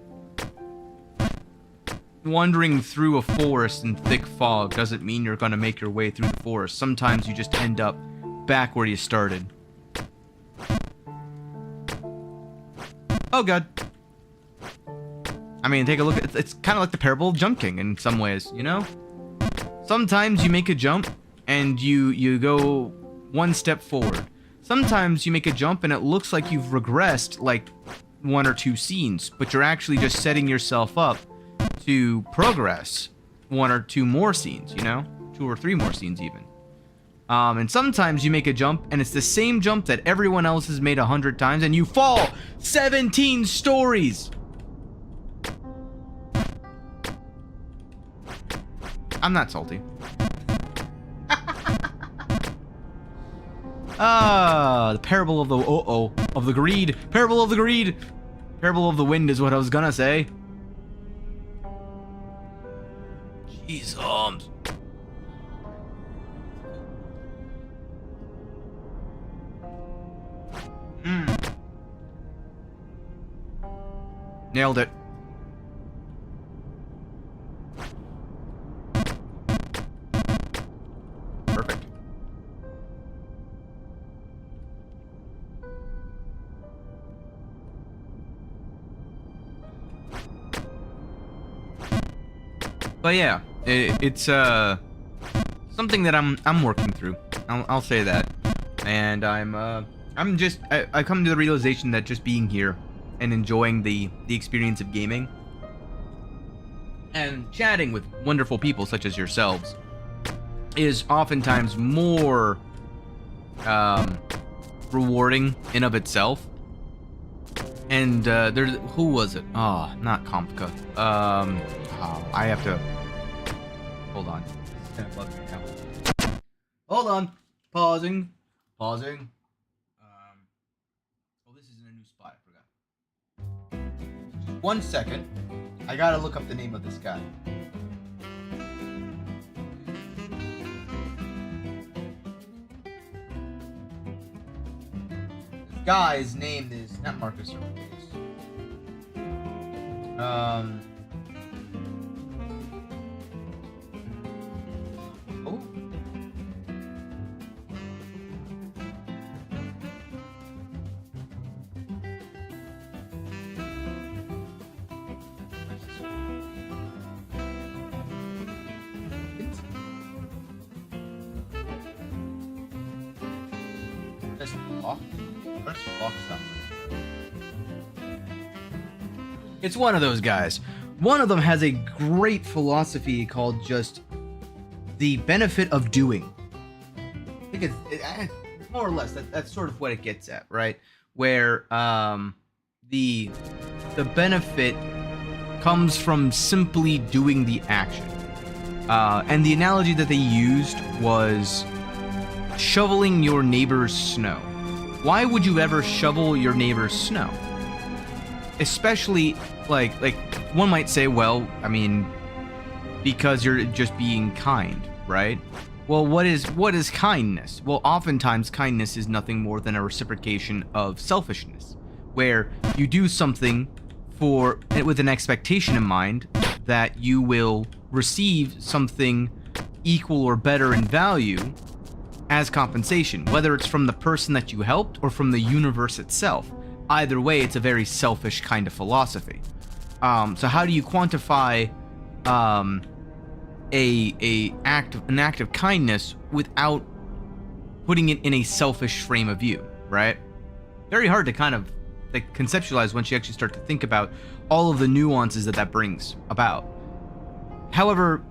Speaker 1: Wandering through a forest in thick fog doesn't mean you're gonna make your way through the forest. Sometimes you just end up back where you started. Oh, God. I mean, take a look at it's kind of like the parable of Jump King in some ways, you know? Sometimes you make a jump and you go one step forward. Sometimes you make a jump and it looks like you've regressed like 1 or 2 scenes, but you're actually just setting yourself up to progress 1 or 2 more scenes, you know? 2 or 3 more scenes even. And sometimes you make a jump and it's the same jump that everyone else has made 100 times and you fall 17 stories. I'm not salty. The parable of the of the greed. Parable of the greed. Parable of the wind is what I was gonna say. Jeez, Nailed it. Perfect. But yeah, it's something that I'm working through. I'll say that, and I'm just I come to the realization that just being here and enjoying the experience of gaming and chatting with wonderful people such as yourselves is oftentimes more rewarding in of itself. And there's who was it? Oh, not Kompka. I have to hold on. It's gonna bug me now. Hold on. Pausing. Oh, this is in a new spot. I forgot. Just 1 second. I gotta look up the name of this guy. This guy's name is not Marcus Aurelius. Oh. It's one of those guys. One of them has a great philosophy called just the benefit of doing. I think it's more or less that's sort of what it gets at, right? Where the benefit comes from simply doing the action. And the analogy that they used was shoveling your neighbor's snow. Why would you ever shovel your neighbor's snow? Especially, like one might say, well, I mean, because you're just being kind, right? Well, what is kindness? Well, oftentimes kindness is nothing more than a reciprocation of selfishness, where you do something with an expectation in mind that you will receive something equal or better in value as compensation, whether it's from the person that you helped or from the universe itself. Either way, it's a very selfish kind of philosophy. So how do you quantify an act of kindness without putting it in a selfish frame of view, right? Very hard to kind of like conceptualize once you actually start to think about all of the nuances that brings about. However,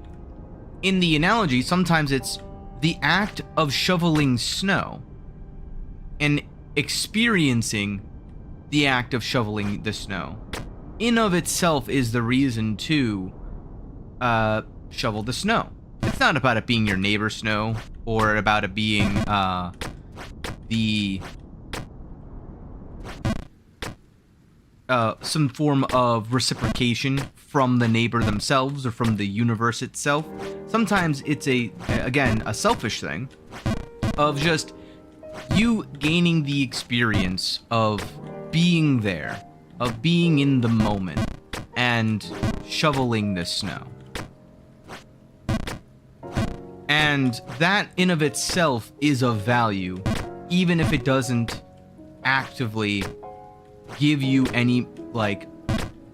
Speaker 1: in the analogy, sometimes it's the act of shoveling snow and experiencing the act of shoveling the snow in of itself is the reason to shovel the snow. It's not about it being your neighbor's snow or about it being some form of reciprocation from the neighbor themselves or from the universe itself. Sometimes it's a selfish thing of just you gaining the experience of being there, of being in the moment, and shoveling the snow. And that in of itself is of value, even if it doesn't actively give you any, like,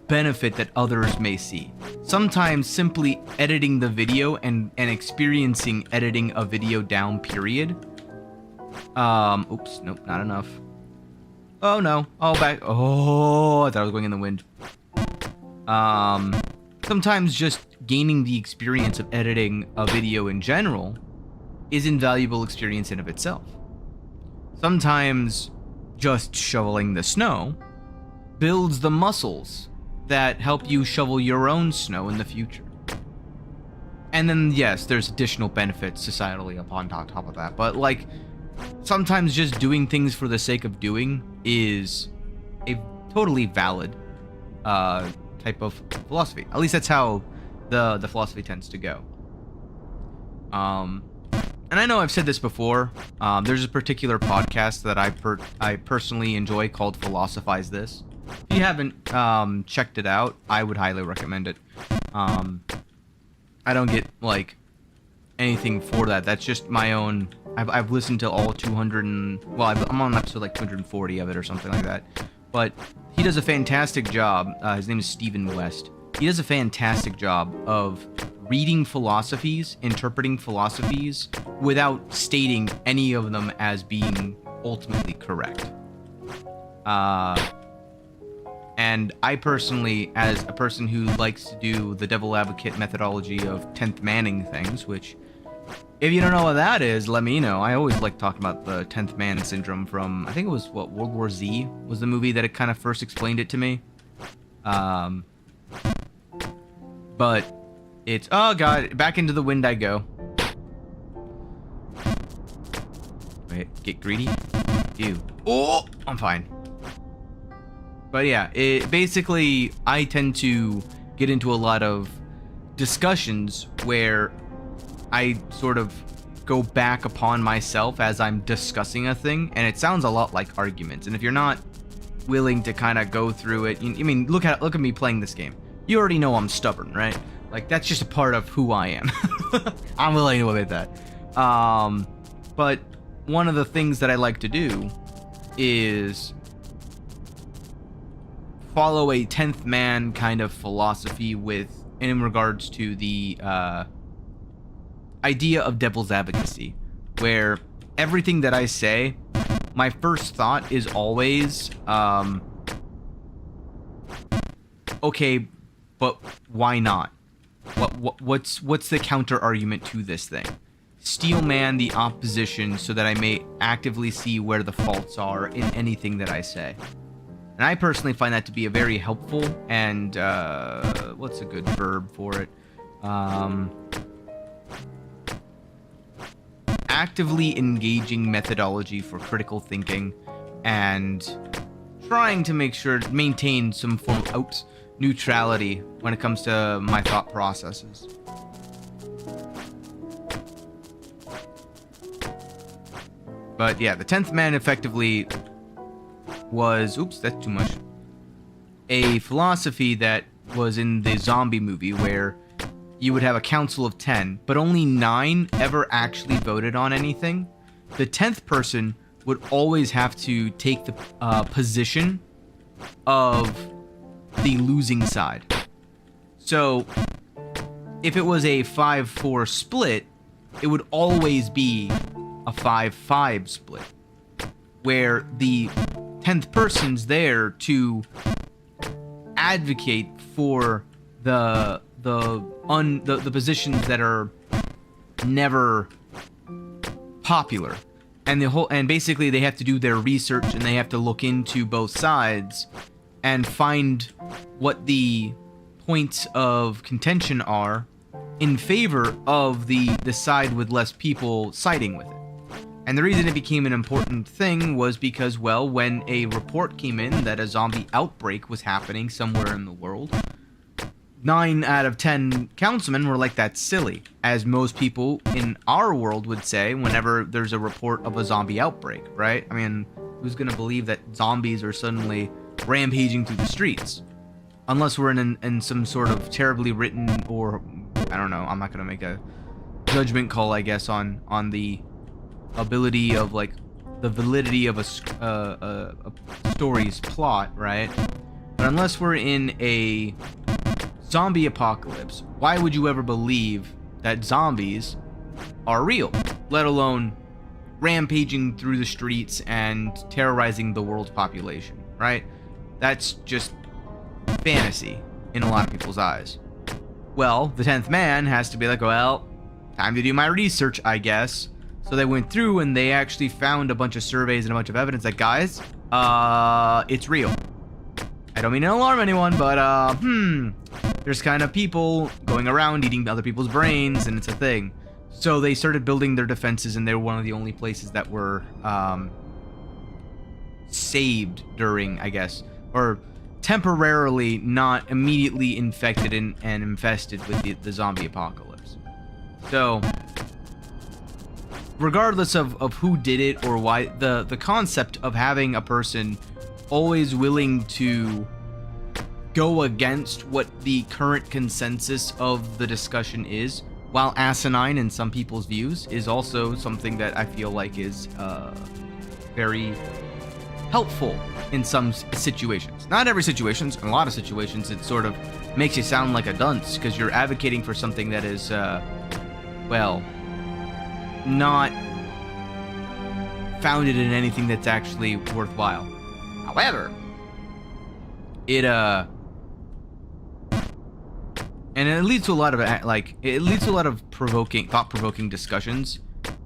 Speaker 1: benefit that others may see. Sometimes simply editing the video and experiencing editing a video down, period. Oops, nope, not enough. Oh no, oh back, oh, I thought I was going in the wind. Sometimes just gaining the experience of editing a video in general is invaluable experience in of itself. Sometimes just shoveling the snow builds the muscles that help you shovel your own snow in the future. And then, yes, there's additional benefits societally upon top of that. But, like, sometimes just doing things for the sake of doing is a totally valid type of philosophy. At least that's how the philosophy tends to go. And I know I've said this before. There's a particular podcast that I personally enjoy called Philosophize This. If you haven't checked it out, I would highly recommend it. I don't get, like, anything for that. That's just my own. I've listened to all 200 and, well, I'm on episode like 240 of it or something like that. But he does a fantastic job. His name is Stephen West. He does a fantastic job of reading philosophies, interpreting philosophies, without stating any of them as being ultimately correct. And I personally, as a person who likes to do the devil advocate methodology of 10th manning things, which, if you don't know what that is, let me know. I always like talking about the 10th man syndrome from, I think it was, World War Z was the movie that it kind of first explained it to me. But it's, oh god, back into the wind I go. Wait, get greedy? Ew. Oh, I'm fine. But yeah, basically, I tend to get into a lot of discussions where I sort of go back upon myself as I'm discussing a thing, and it sounds a lot like arguments. And if you're not willing to kind of go through it, I mean, look at me playing this game. You already know I'm stubborn, right? Like, that's just a part of who I am. I'm willing to admit that. But one of the things that I like to do is follow a 10th man kind of philosophy in regards to the idea of devil's advocacy, where everything that I say, my first thought is always, okay, but why not? What's the counter argument to this thing? Steelman the opposition so that I may actively see where the faults are in anything that I say. And I personally find that to be a very helpful and, what's a good verb for it? Actively engaging methodology for critical thinking and trying to maintain some form of, neutrality when it comes to my thought processes. But yeah, the 10th man effectively was, that's too much, a philosophy that was in the zombie movie where you would have a council of 10, but only 9 ever actually voted on anything. The 10th person would always have to take the position of the losing side. So if it was a 5-4 split, it would always be a 5-5 split, where the 10th person's there to advocate for the positions that are never popular, and basically they have to do their research and they have to look into both sides and find what the points of contention are in favor of the side with less people siding with it. And the reason it became an important thing was because, well, when a report came in that a zombie outbreak was happening somewhere in the world, 9 out of 10 councilmen were like, that's silly. As most people in our world would say whenever there's a report of a zombie outbreak, right? I mean, who's going to believe that zombies are suddenly rampaging through the streets? Unless we're in some sort of terribly written, or, I don't know, I'm not going to make a judgment call, I guess, on the ability of, like, the validity of a story's plot, right? But unless we're in a zombie apocalypse, why would you ever believe that zombies are real, let alone rampaging through the streets and terrorizing the world's population, right? That's just fantasy in a lot of people's eyes. Well, the 10th man has to be like, well, time to do my research, I guess. So they went through and they actually found a bunch of surveys and a bunch of evidence that, guys, it's real. I don't mean to alarm anyone, but, there's kind of people going around eating other people's brains, and it's a thing. So they started building their defenses, and they were one of the only places that were, saved during, I guess, or temporarily not immediately infected and infested with the zombie apocalypse. So, regardless of who did it or why, the concept of having a person always willing to go against what the current consensus of the discussion is, while asinine in some people's views, is also something that I feel like is very helpful in some situations. Not every situation, in a lot of situations it sort of makes you sound like a dunce because you're advocating for something that is, well, not founded in anything that's actually worthwhile. However, it and it leads to a lot of thought-provoking discussions,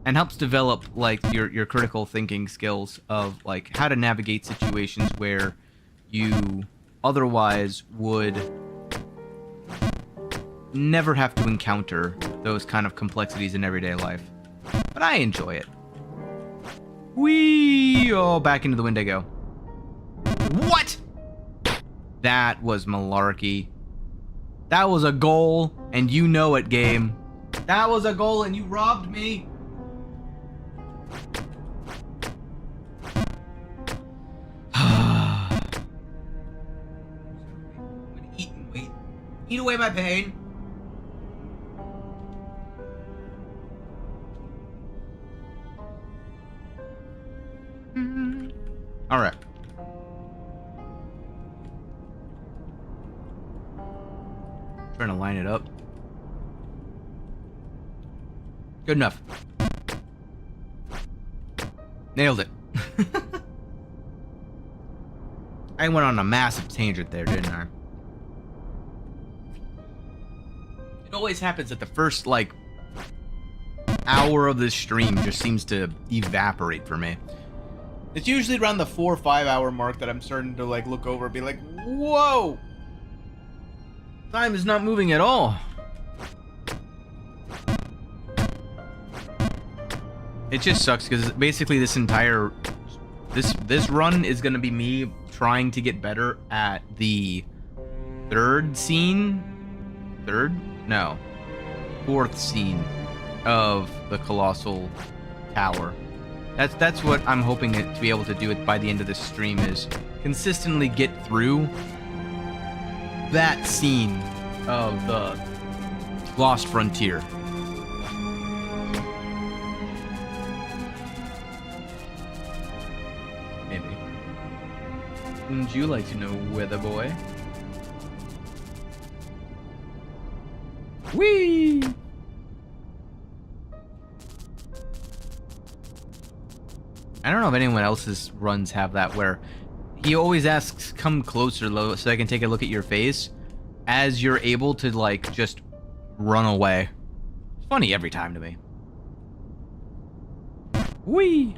Speaker 1: and helps develop like your critical thinking skills of like how to navigate situations where you otherwise would never have to encounter those kind of complexities in everyday life. But I enjoy it. Whee! Oh, back into the Wendigo. What? That was malarkey. That was a goal, and you know it, game. That was a goal, and you robbed me. Eat away my pain. All right. Trying to line it up. Good enough. Nailed it. I went on a massive tangent there, didn't I? It always happens that the first, like, hour of this stream just seems to evaporate for me. It's usually around the 4 or 5 hour mark that I'm starting to, like, look over and be like, whoa! Time is not moving at all. It just sucks because basically this entire this run is gonna be me trying to get better at the fourth scene of the Colossal Tower. That's what I'm hoping to be able to do it by the end of this stream, is consistently get through that scene of the Lost Frontier. Maybe. Wouldn't you like to know, weather boy? Whee! I don't know if anyone else's runs have that where he always asks, come closer so I can take a look at your face as you're able to, like, just run away. It's funny every time to me. Whee!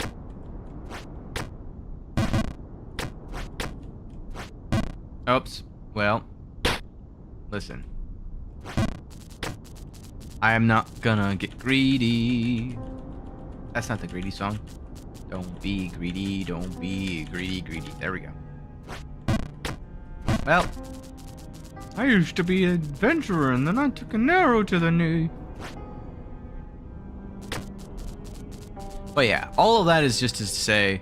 Speaker 1: Oops. Well, listen. I am not gonna get greedy. That's not the greedy song. Don't be greedy, don't be greedy. There we go. Well, I used to be an adventurer and then I took an arrow to the knee. But yeah, all of that is just to say,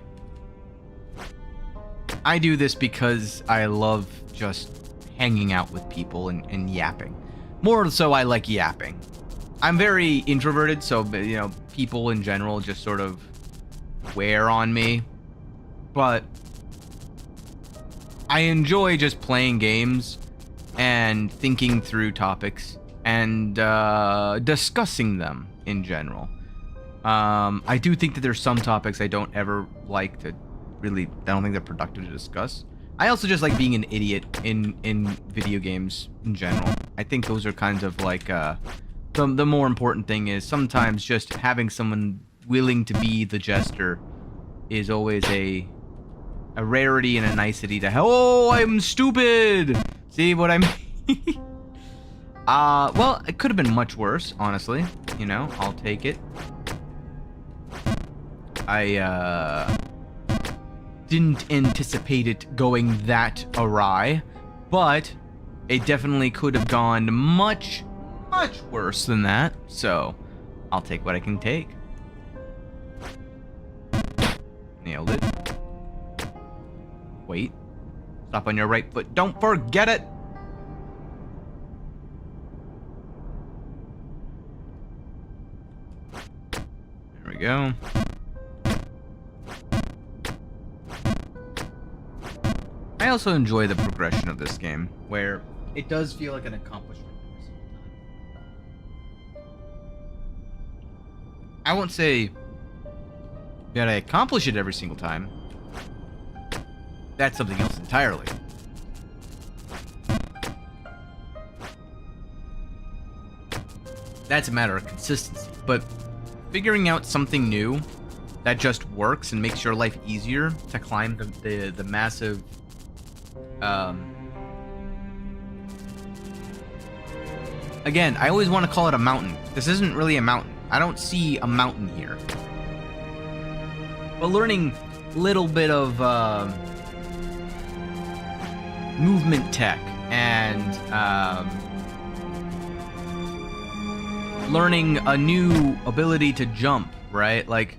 Speaker 1: I do this because I love just hanging out with people and yapping. More so, I like yapping. I'm very introverted, so, you know, people in general just sort of wear on me. But I enjoy just playing games and thinking through topics and discussing them in general. I do think that there's some topics I don't ever like to really, I don't think they're productive to discuss. I also just like being an idiot in video games in general. I think those are kinds of like, the more important thing is sometimes just having someone willing to be the jester is always a rarity and a nicety to help. Oh, I'm stupid! See what I mean? Well, it could have been much worse, honestly. You know, I'll take it. I, didn't anticipate it going that awry, but it definitely could have gone much worse than that, so I'll take what I can take. Nailed it. Wait. Stop on your right foot. Don't forget it! There we go. I also enjoy the progression of this game, where it does feel like an accomplishment every single time. I won't say that I accomplish it every single time. That's something else entirely. That's a matter of consistency. But figuring out something new that just works and makes your life easier to climb the massive... Again, I always want to call it a mountain. This isn't really a mountain. I don't see a mountain here. But learning a little bit of movement tech and learning a new ability to jump, right? Like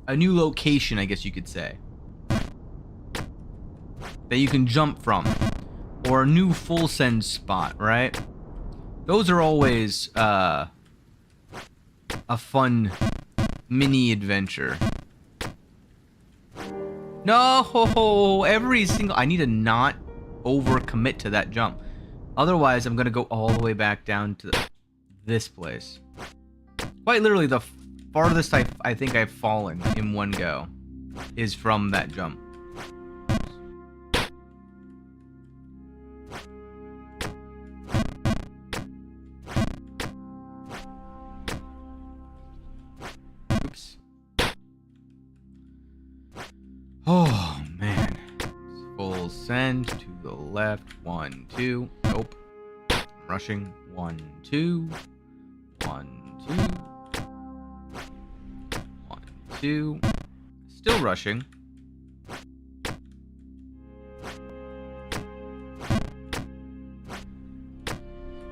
Speaker 1: a new location, I guess you could say, that you can jump from, or a new full send spot, right? Those are always a fun mini adventure. No, every single... I need to not overcommit to that jump. Otherwise, I'm gonna go all the way back down to this place. Quite literally, the farthest I think I've fallen in one go is from that jump. Oops. Oh, man. Full send to the left. 1, 2. Nope. I'm rushing. 1, 2. 1, 2. 1, 2. Still rushing.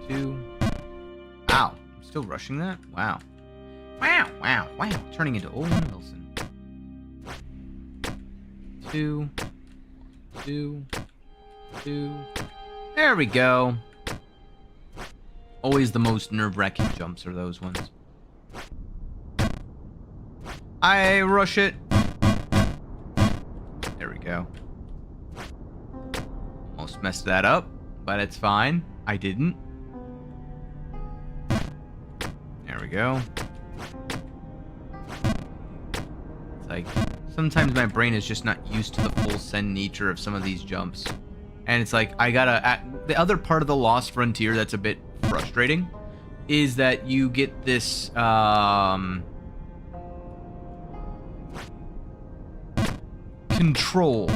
Speaker 1: 2. Ow. I'm still rushing that? Wow. Wow. Turning into Owen Wilson. 2. 2. There we go. Always the most nerve-wracking jumps are those ones. I rush it. There we go. Almost messed that up, but it's fine. I didn't. There we go. It's like, sometimes my brain is just not used to the full send nature of some of these jumps. And it's like, I gotta... the other part of the Lost Frontier that's a bit frustrating is that you get this, control.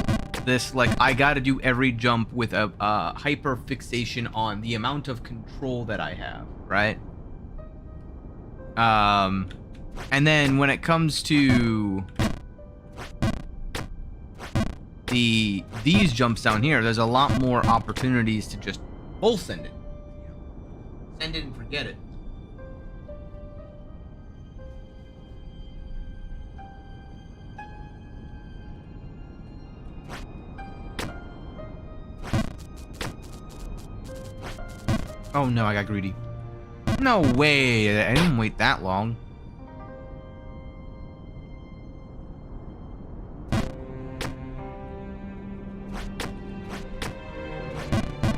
Speaker 1: This, like, I gotta do every jump with a hyper fixation on the amount of control that I have, right? And then when it comes to these jumps down here, there's a lot more opportunities to just full send it. Send it and forget it. Oh no, I got greedy. No way, I didn't wait that long.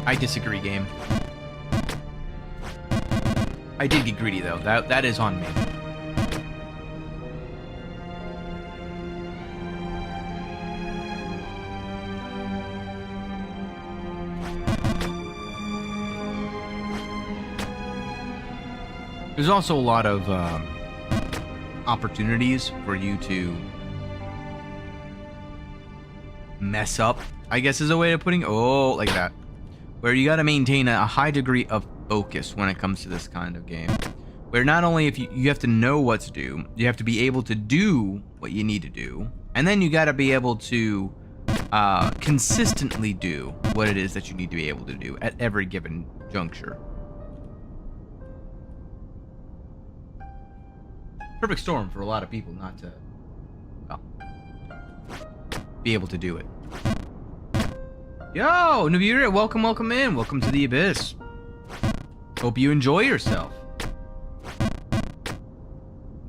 Speaker 1: I disagree, game. I did get greedy though. That is on me. There's also a lot of opportunities for you to mess up, I guess is a way of putting it. Oh, like that. Where you got to maintain a high degree of focus when it comes to this kind of game. Where not only if you have to know what to do, you have to be able to do what you need to do, and then you got to be able to consistently do what it is that you need to be able to do at every given juncture. Perfect storm for a lot of people not to, well, be able to do it. Yo, Nubira, welcome in. Welcome to the Abyss. Hope you enjoy yourself.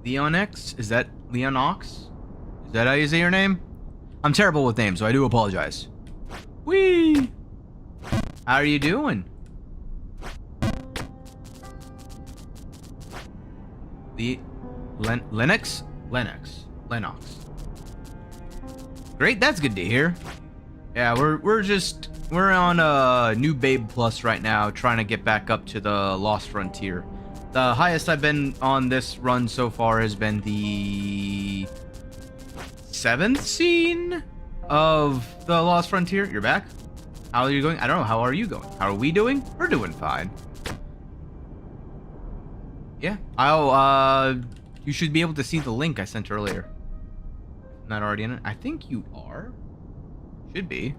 Speaker 1: Leonex? Is that Leonox? Is that how you say your name? I'm terrible with names, so I do apologize. Whee! How are you doing? Lennox? Lennox. Great, that's good to hear. Yeah, we're on New Babe Plus right now, trying to get back up to the Lost Frontier. The highest I've been on this run so far has been the 7th scene of the Lost Frontier. You're back? How are you going? I don't know. How are you going? How are we doing? We're doing fine. Yeah. You should be able to see the link I sent earlier. Not already in it? I think you are. Should be.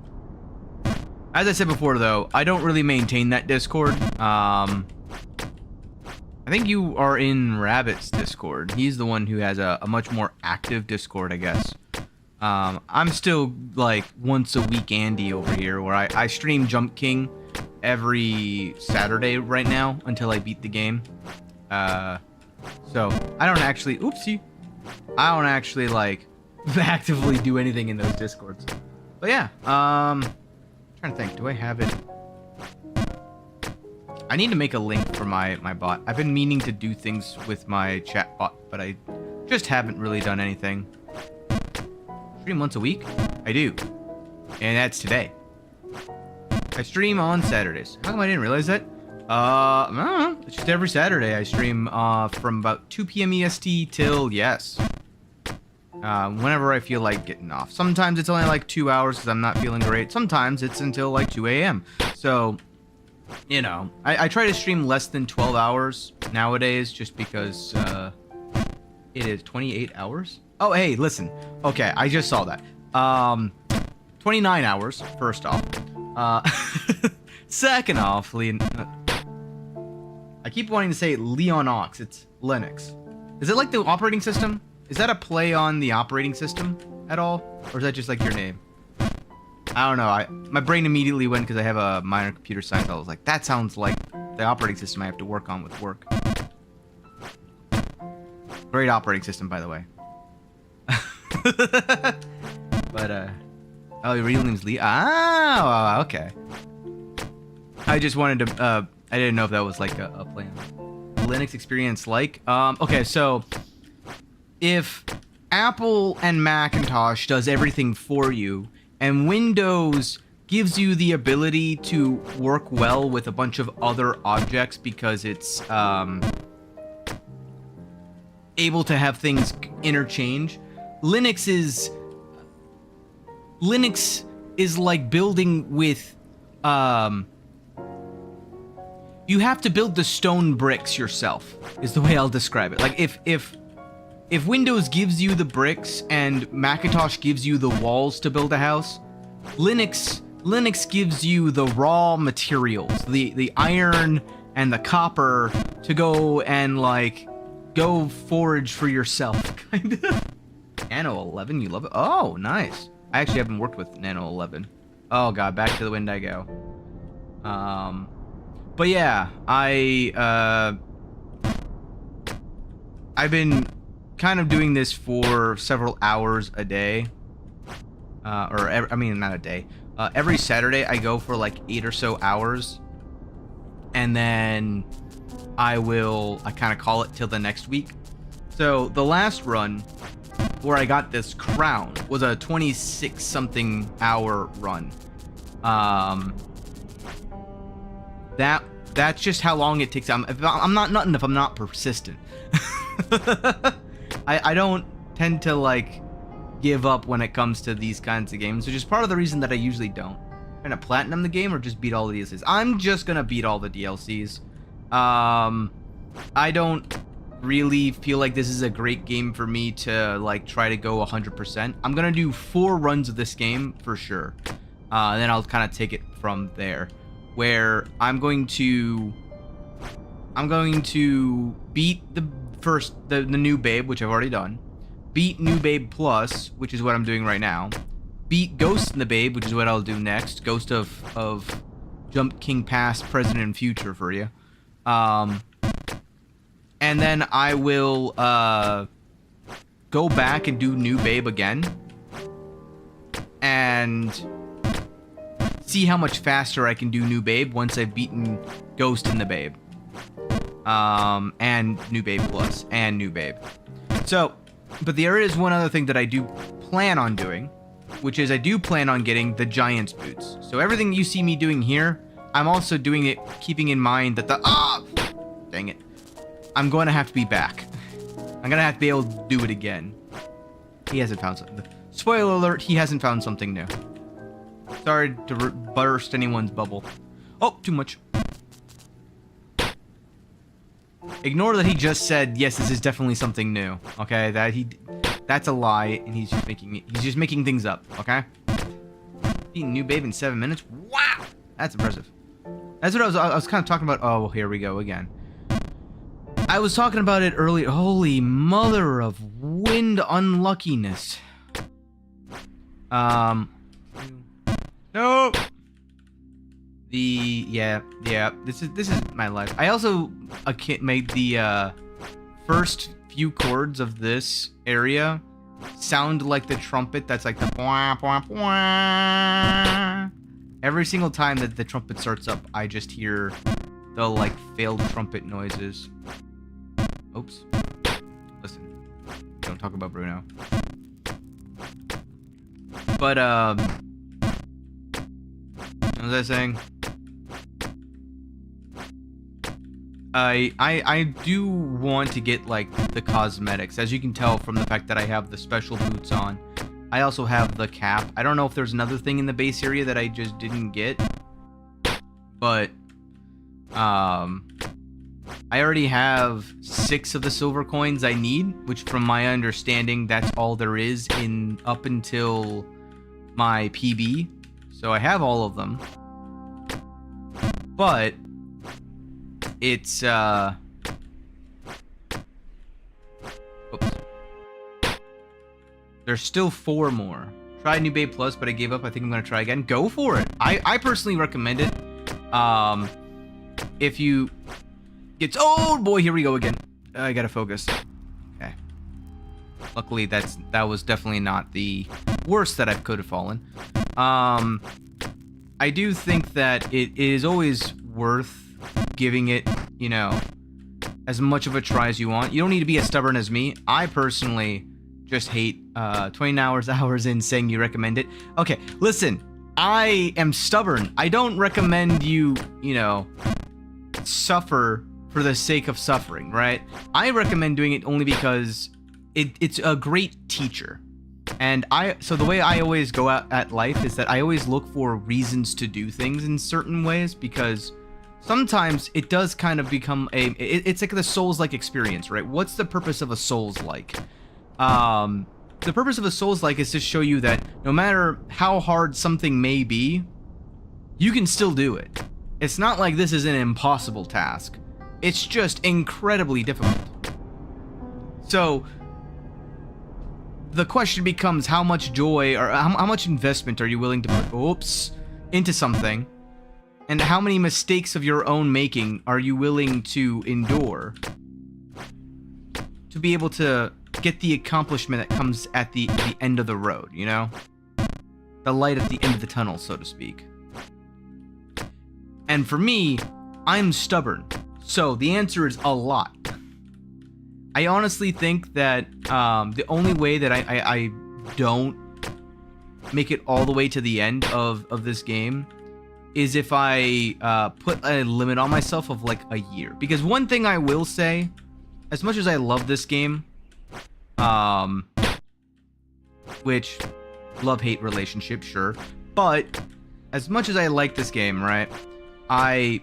Speaker 1: As I said before, though, I don't really maintain that Discord. I think you are in Rabbit's Discord. He's the one who has a much more active Discord, I guess. I'm still, like, once a week Andy over here, where I stream Jump King every Saturday right now until I beat the game. So, I don't actually... Oopsie. I don't actually, like, actively do anything in those Discords. But yeah, trying to think, do I have it? I need to make a link for my bot. I've been meaning to do things with my chat bot, but I just haven't really done anything. Stream once a week? I do. And that's today. I stream on Saturdays. How come I didn't realize that? I don't know. It's just every Saturday I stream from about 2 p.m. EST till, yes, whenever I feel like getting off. Sometimes it's only like 2 hours because I'm not feeling great. Sometimes it's until like 2 a.m. So, you know, I try to stream less than 12 hours nowadays just because it is 28 hours. Oh, hey, listen. Okay, I just saw that. 29 hours, first off. Second off, I keep wanting to say Leonox. It's Linux. Is it like the operating system? Is that a play on the operating system at all? Or is that just like your name? I don't know. My brain immediately went, because I have a minor computer science. I was like, that sounds like the operating system I have to work on with work. Great operating system, by the way. But, oh, your real name's Lee? Ah, okay. I just wanted to, I didn't know if that was like a plan. Linux experience like? Okay, so if Apple and Macintosh does everything for you, and Windows gives you the ability to work well with a bunch of other objects because it's, able to have things interchange, Linux is like building with, you have to build the stone bricks yourself, is the way I'll describe it. Like, if Windows gives you the bricks and Macintosh gives you the walls to build a house, Linux gives you the raw materials, the iron and the copper to go and, like, go forage for yourself, kind of. Nano 11, you love it? Oh, nice. I actually haven't worked with Nano 11. Oh, God, back to the wind I go. But yeah, I've been kind of doing this for several hours a day. I mean, not a day. Every Saturday, I go for like 8 or so hours. And then I kind of call it till the next week. So the last run where I got this crown was a 26-something hour run. That's just how long it takes. I'm not nothing if I'm not persistent. I don't tend to like give up when it comes to these kinds of games, which is part of the reason that I usually don't. I'm gonna platinum the game or just beat all the DLCs. I'm just gonna beat all the DLCs. I don't really feel like this is a great game for me to like try to go 100%. I'm gonna do 4 runs of this game for sure. And then I'll kind of take it from there, where I'm going to beat the new Babe, which I've already done. Beat New Babe Plus, which is what I'm doing right now. Beat Ghost in the Babe, which is what I'll do next. Ghost of Jump King Past, Present, and Future for you. And then I will go back and do New Babe again. And see how much faster I can do New Babe once I've beaten Ghost in the Babe. And New Babe Plus and New Babe. So, but there is one other thing that I do plan on doing, which is I do plan on getting the Giant's Boots. So everything you see me doing here, I'm also doing it keeping in mind that dang it. I'm going to have to be back. I'm going to have to be able to do it again. He hasn't found something. Spoiler alert, he hasn't found something new. Sorry to burst anyone's bubble. Oh, too much. Ignore that he just said, yes, this is definitely something new. Okay, that's a lie, and he's just making things up, okay? Beating New Babe in 7 minutes? Wow! That's impressive. That's what I was kind of talking about. Oh, here we go again. I was talking about it earlier. Holy mother of wind unluckiness. No. Yeah. This is my life. I also made the first few chords of this area sound like the trumpet. That's like the bwah, bwah, bwah. Every single time that the trumpet starts up, I just hear the like failed trumpet noises. Oops. Listen. Don't talk about Bruno. But what was I saying? I do want to get like the cosmetics, as you can tell from the fact that I have the special boots on. I also have the cap. I don't know if there's another thing in the base area that I just didn't get, but I already have 6 of the silver coins I need, which from my understanding that's all there is in up until my PB. So I have all of them. But it's oops. There's still 4 more. Tried New Babe Plus, but I gave up. I think I'm gonna try again. Go for it. I personally recommend it. if you get... Oh, boy, here we go again. I gotta focus. Okay. Luckily, that was definitely not the worst that I could have fallen. I do think that it is always worth giving it, you know, as much of a try as you want. You don't need to be as stubborn as me. I personally just hate 20 hours in saying you recommend it. Okay, listen, I am stubborn. I don't recommend you, you know, suffer for the sake of suffering, right? I recommend doing it only because it's a great teacher. And so the way I always go out at life is that I always look for reasons to do things in certain ways, because sometimes it does kind of become it's like the Souls-like experience, right? What's the purpose of a Souls-like? The purpose of a Souls-like is to show you that no matter how hard something may be, you can still do it. It's not like this is an impossible task. It's just incredibly difficult. So the question becomes, how much joy or how much investment are you willing to put into something, and how many mistakes of your own making are you willing to endure to be able to get the accomplishment that comes at the end of the road, you know? The light at the end of the tunnel, so to speak. And for me, I'm stubborn. So the answer is a lot. I honestly think that the only way that I don't make it all the way to the end of this game is if I put a limit on myself of like a year. Because one thing I will say, as much as I love this game, which love-hate relationship, sure, but as much as I like this game, right, I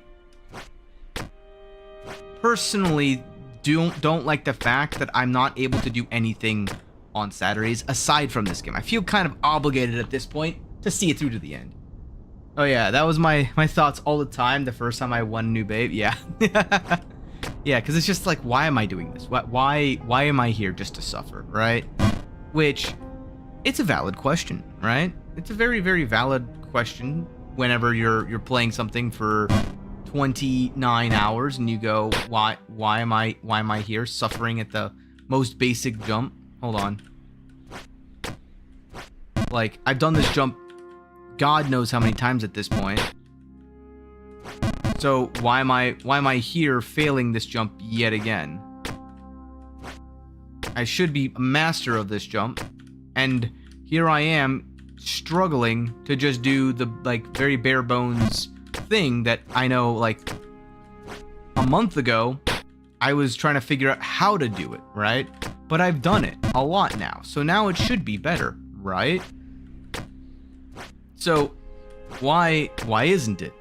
Speaker 1: personally don't like the fact that I'm not able to do anything on Saturdays aside from this game. I feel kind of obligated at this point to see it through to the end. Oh yeah, that was my thoughts all the time the first time I won New Babe. Yeah. Yeah, because it's just like, why am I doing this? Why am I here just to suffer, right? Which, it's a valid question, right? It's a very, very valid question whenever you're playing something for 29 hours and you go, why am I here suffering at the most basic jump? Hold on. Like, I've done this jump God knows how many times at this point. So why am I here failing this jump yet again? I should be a master of this jump, and here I am struggling to just do the like very bare bones thing that I know like a month ago I was trying to figure out how to do it, right? But I've done it a lot now, so now it should be better, right? So why isn't it?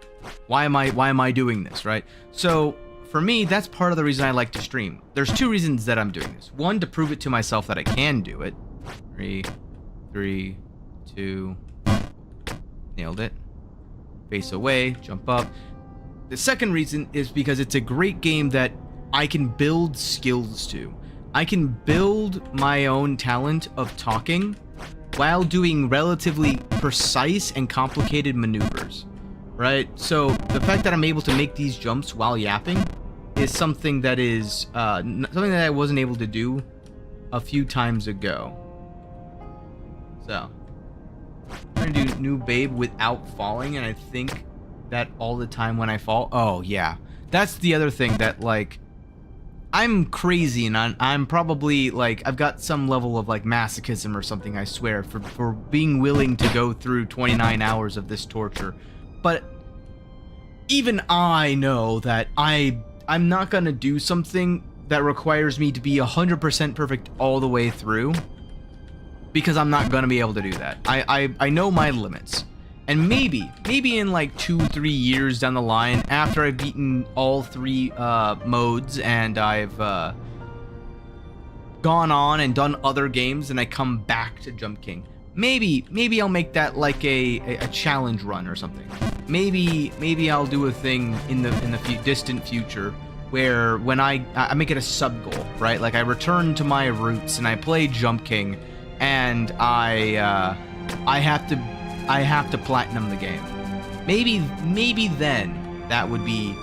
Speaker 1: Why am I doing this, right? So for me, that's part of the reason I like to stream. There's two reasons that I'm doing this. One, to prove it to myself that I can do it. 3, 2, nailed it. Face away, jump up. The second reason is because it's a great game that I can build skills to. I can build my own talent of talking while doing relatively precise and complicated maneuvers, right? So the fact that I'm able to make these jumps while yapping is something that is something that I wasn't able to do a few times ago. So I'm trying to do New Babe without falling, and I think that all the time when I fall, oh yeah, that's the other thing that like I'm crazy, and I'm probably like I've got some level of like masochism or something, I swear, for being willing to go through 29 hours of this torture. But even I know that I'm not gonna do something that requires me to be 100% perfect all the way through, because I'm not gonna be able to do that. I know my limits. And maybe in like 2-3 years down the line, after I've beaten all 3 modes and I've gone on and done other games and I come back to Jump King, maybe I'll make that like a challenge run or something. Maybe I'll do a thing in the distant future where when I make it a sub goal, right? Like I return to my roots and I play Jump King, and I have to platinum the game. Maybe then that would be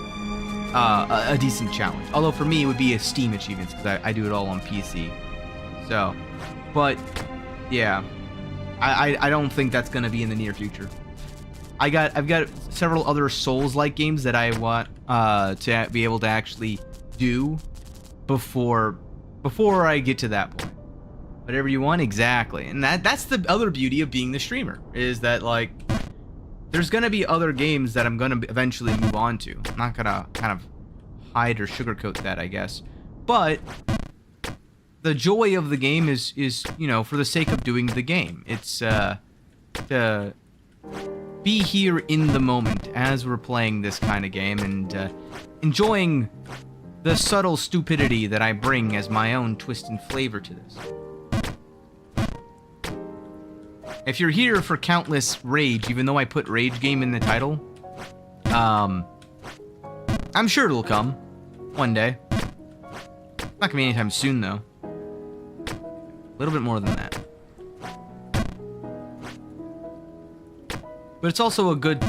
Speaker 1: a decent challenge. Although for me, it would be a Steam achievements because I do it all on PC. So, but yeah, I don't think that's gonna be in the near future. I've got several other Souls-like games that I want to be able to actually do before I get to that point. Whatever you want, exactly. And that's the other beauty of being the streamer, is that, like, there's gonna be other games that I'm gonna eventually move on to. I'm not gonna kind of hide or sugarcoat that, I guess. But the joy of the game is you know, for the sake of doing the game. It's to be here in the moment as we're playing this kind of game and enjoying the subtle stupidity that I bring as my own twist and flavor to this. If you're here for countless rage, even though I put rage game in the title, I'm sure it'll come one day. Not gonna be anytime soon, though. A little bit more than that. But it's also a good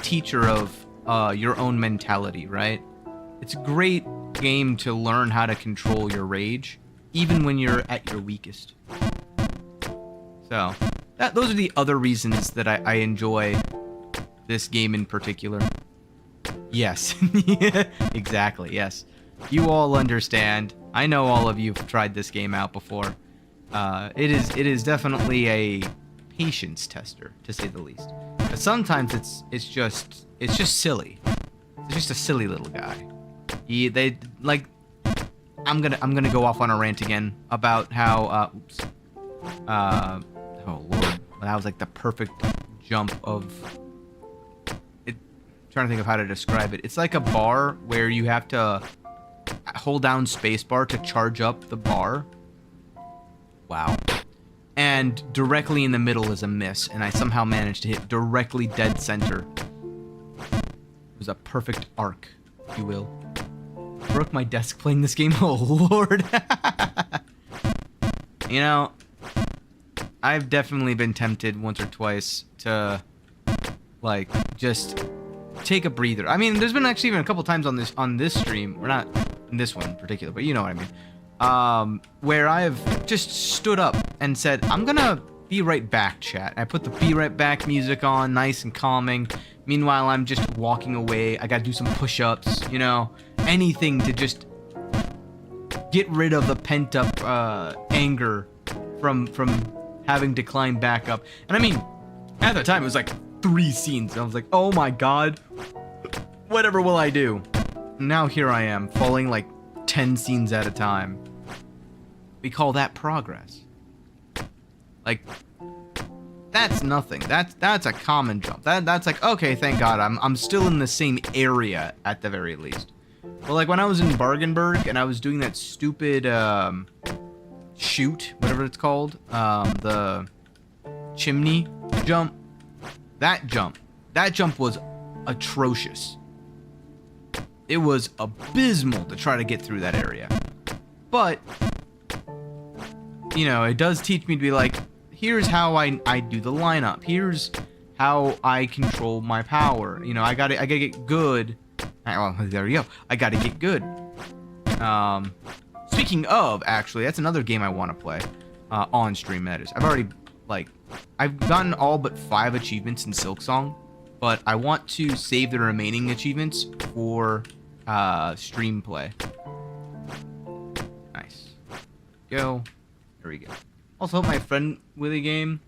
Speaker 1: teacher of your own mentality, right? It's a great game to learn how to control your rage, even when you're at your weakest. So, those are the other reasons that I enjoy this game in particular. Yes. Exactly, yes. You all understand. I know all of you have tried this game out before. It is definitely a patience tester, to say the least. But sometimes it's just silly. It's just a silly little guy. They like. I'm gonna go off on a rant again about how. Oops. Oh lord, that was like the perfect jump of. Trying to think of how to describe it. It's like a bar where you have to hold down spacebar to charge up the bar. Wow. And directly in the middle is a miss, and I somehow managed to hit directly dead center. It was a perfect arc, if you will. Broke my desk playing this game. Oh lord. You know, I've definitely been tempted once or twice to, like, just take a breather. I mean, there's been actually even a couple times on this stream, or not in this one in particular, but you know what I mean. Where I've just stood up and said, I'm gonna be right back, chat. I put the be right back music on, nice and calming. Meanwhile, I'm just walking away. I gotta do some push-ups, you know, anything to just get rid of the pent-up anger from having to climb back up. And I mean, at the time, it was like 3 scenes. And I was like, oh my god, whatever will I do? And now here I am, falling like 10 scenes at a time. We call that progress. Like, that's nothing. That's a common jump. That's like, okay, thank God, I'm still in the same area at the very least. Well, like when I was in Bargenberg and I was doing that stupid shoot, whatever it's called, the chimney jump. That jump was atrocious. It was abysmal to try to get through that area. But, you know, it does teach me to be like, here's how I do the lineup. Here's how I control my power. You know, I gotta get good. Well, there we go. I gotta get good. Speaking of, actually, that's another game I want to play on stream. That is, I've gotten all but 5 achievements in Silksong, but I want to save the remaining achievements for stream play. Nice. Go. There we go. Also, my friend Willie game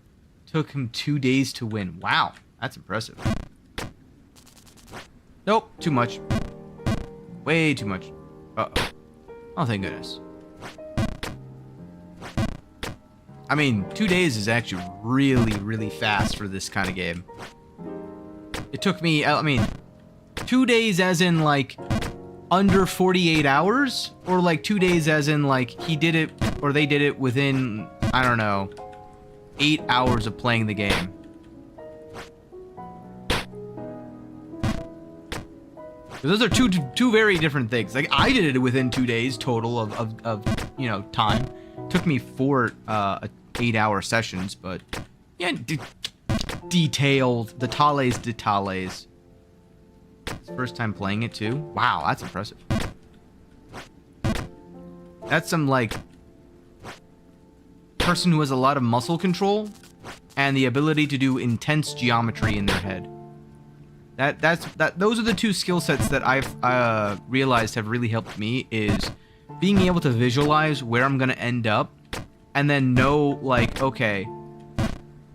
Speaker 1: took him 2 days to win. Wow, that's impressive. Nope, too much. Way too much. Uh-oh. Oh, thank goodness. I mean, 2 days is actually really, really fast for this kind of game. It took me, I mean, 2 days as in, like, under 48 hours? Or, like, 2 days as in, like, he did it, or they did it within, I don't know, 8 hours of playing the game. Those are two very different things. Like, I did it within 2 days total of you know, time. Took me 4 8-hour sessions, but yeah, detailed, detalles. It's first time playing it too. Wow, that's impressive. That's some like person who has a lot of muscle control and the ability to do intense geometry in their head. Those are the two skill sets that I've realized have really helped me, is being able to visualize where I'm gonna end up and then know, like, okay,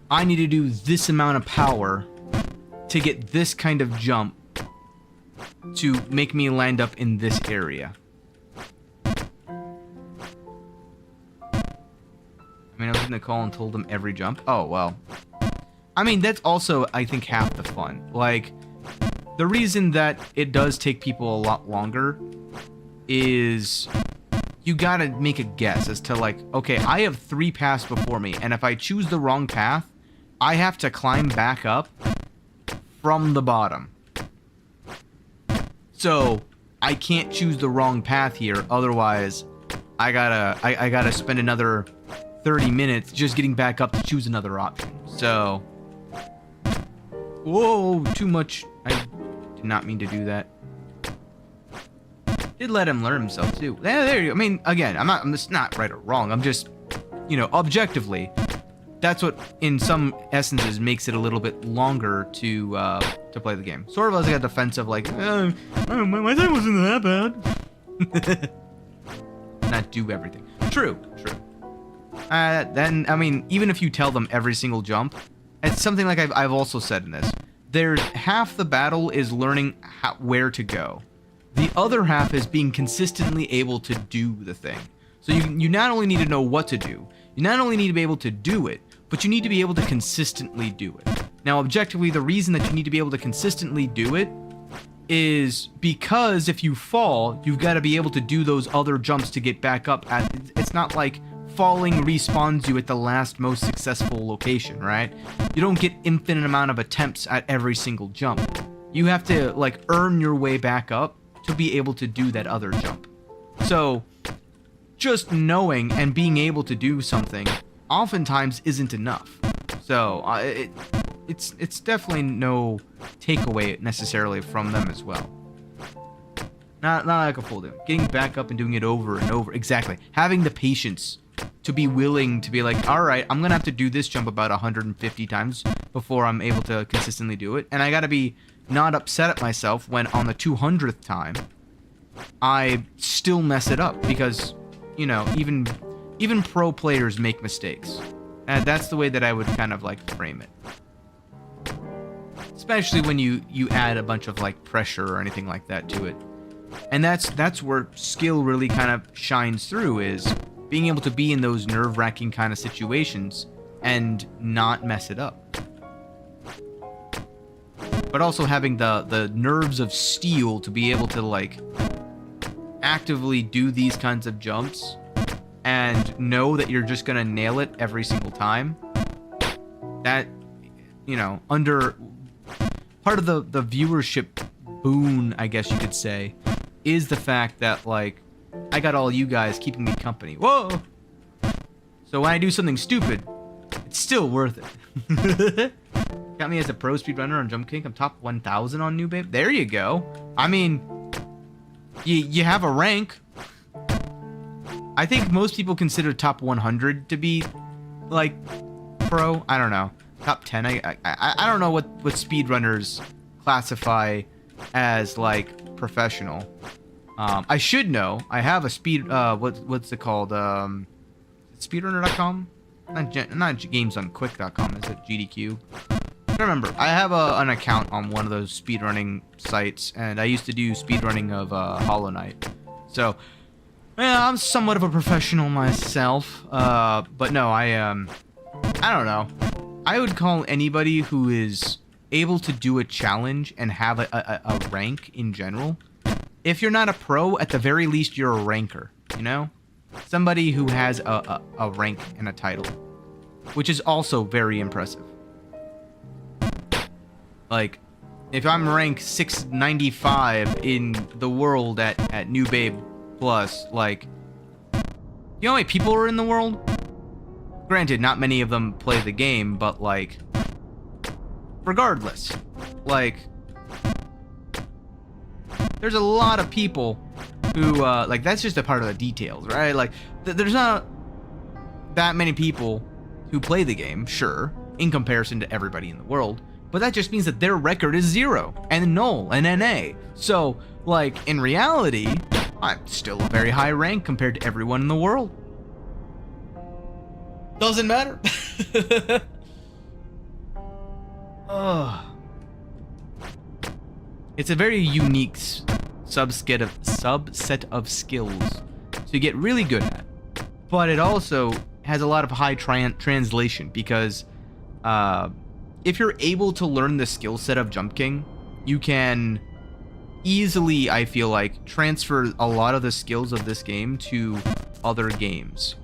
Speaker 1: I need to do this amount of power to get this kind of jump to make me land up in this area. I mean, I was gonna call and told them every jump. Oh, well. I mean, that's also, I think, half the fun. Like, the reason that it does take people a lot longer is you gotta make a guess as to, like, okay, I have 3 paths before me, and if I choose the wrong path, I have to climb back up from the bottom. So, I can't choose the wrong path here, otherwise, I gotta spend another 30 minutes just getting back up to choose another option. So, whoa, too much. I did not mean to do that. Did let him learn himself too. There you go. I mean, again, it's not right or wrong. I'm just, you know, objectively, that's what, in some essences, makes it a little bit longer to play the game. Sort of as like a defensive, like, my time wasn't that bad. Not do everything. True. Then, I mean, even if you tell them every single jump, it's something like I've also said in this. There's half the battle is learning where to go. The other half is being consistently able to do the thing. So you not only need to know what to do, you not only need to be able to do it, but you need to be able to consistently do it. Now, objectively, the reason that you need to be able to consistently do it is because if you fall, you've got to be able to do those other jumps to get back up. It's not like falling respawns you at the last most successful location, right? You don't get infinite amount of attempts at every single jump. You have to, like, earn your way back up to be able to do that other jump. So, just knowing and being able to do something oftentimes isn't enough. So, it's definitely no takeaway necessarily from them as well. Not like a full do. Getting back up and doing it over and over. Exactly. Having the patience to be willing to be like, all right, I'm gonna have to do this jump about 150 times before I'm able to consistently do it, and I gotta be not upset at myself when on the 200th time I still mess it up, because, you know, even pro players make mistakes, and that's the way that I would kind of like frame it, especially when you add a bunch of like pressure or anything like that to it. And that's where skill really kind of shines through, is being able to be in those nerve-wracking kind of situations and not mess it up. But also having the nerves of steel to be able to, like, actively do these kinds of jumps and know that you're just gonna nail it every single time. That, you know, under part of the viewership boon, I guess you could say, is the fact that, like, I got all you guys keeping me company. Whoa! So when I do something stupid, it's still worth it. Got me as a pro speedrunner on Jump King. I'm top 1,000 on New Babe. There you go. I mean, you have a rank. I think most people consider top 100 to be, like, pro. I don't know. Top 10. I don't know what speedrunners classify as, like, professional. I should know. I have a speed. What's it called? Speedrunner.com. Not gamesonquick.com. Is it GDQ? I don't remember. I have an account on one of those speedrunning sites, and I used to do speedrunning of Hollow Knight. So, yeah, I'm somewhat of a professional myself. But no, I don't know. I would call anybody who is able to do a challenge and have a rank in general. If you're not a pro, at the very least, you're a ranker, you know? Somebody who has a rank and a title, which is also very impressive. Like, if I'm rank 695 in the world at New Babe Plus, like, you know how many people are in the world? Granted, not many of them play the game, but, like, regardless, like, there's a lot of people who, like, that's just a part of the details, right? Like, there's not that many people who play the game, sure, in comparison to everybody in the world, but that just means that their record is 0 and null and NA. So, like, in reality, I'm still a very high rank compared to everyone in the world. Doesn't matter. Ugh. It's a very unique subset of skills to get really good at, but it also has a lot of high translation because if you're able to learn the skill set of Jump King, you can easily, I feel like, transfer a lot of the skills of this game to other games.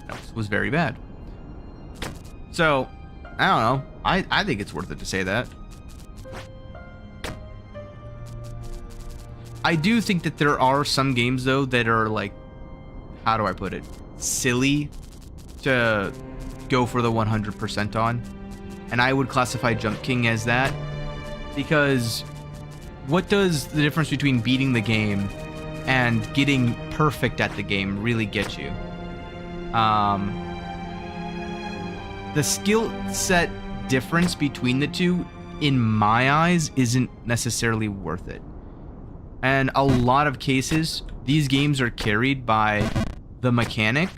Speaker 1: That was very bad. So, I don't know. I think it's worth it to say that. I do think that there are some games, though, that are, like, how do I put it? Silly to go for the 100% on. And I would classify Jump King as that. Because what does the difference between beating the game and getting perfect at the game really get you? The skill set difference between the two, in my eyes, isn't necessarily worth it. And a lot of cases, these games are carried by the mechanic.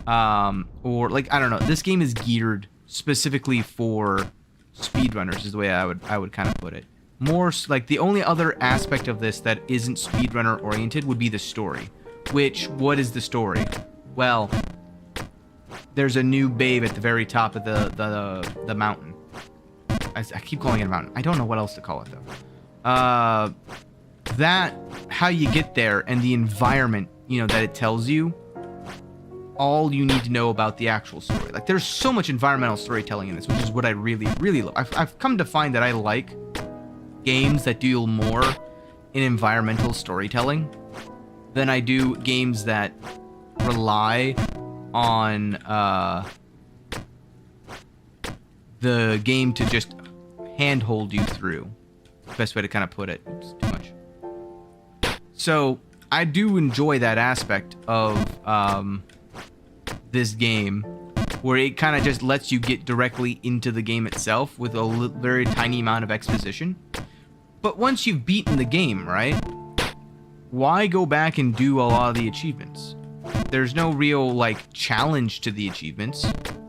Speaker 1: Or, like, I don't know. This game is geared specifically for speedrunners, is the way I would kind of put it. More, like, the only other aspect of this that isn't speedrunner oriented would be the story. Which, what is the story? Well, there's a new babe at the very top of the mountain. I keep calling it a mountain. I don't know what else to call it, though. That, how you get there, and the environment, you know, that it tells you, all you need to know about the actual story. Like, there's so much environmental storytelling in this, which is what I really, really love. I've come to find that I like games that deal more in environmental storytelling than I do games that rely on the game to just handhold you through. Best way to kind of put it. Oops, too much. So I do enjoy that aspect of this game, where it kind of just lets you get directly into the game itself with a very tiny amount of exposition. But once you've beaten the game, right? Why go back and do a lot of the achievements? There's no real, like, challenge to the achievements.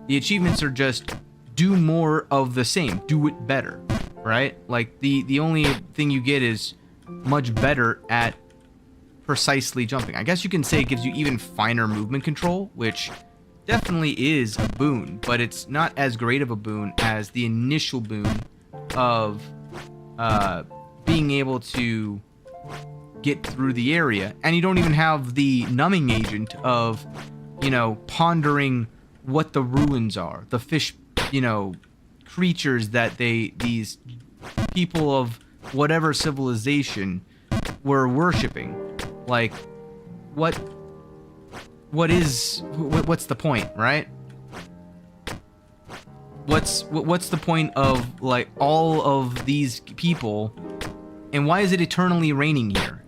Speaker 1: The achievements are just do more of the same, do it better, right? Like, the only thing you get is much better at precisely jumping. I guess you can say it gives you even finer movement control, which definitely is a boon, but it's not as great of a boon as the initial boon of being able to get through the area. And you don't even have the numbing agent of, you know, pondering what the ruins are, the fish, you know, creatures that these people of whatever civilization were worshipping. Like, what's the point, right? What's the point of, like, all of these people, and why is it eternally raining here,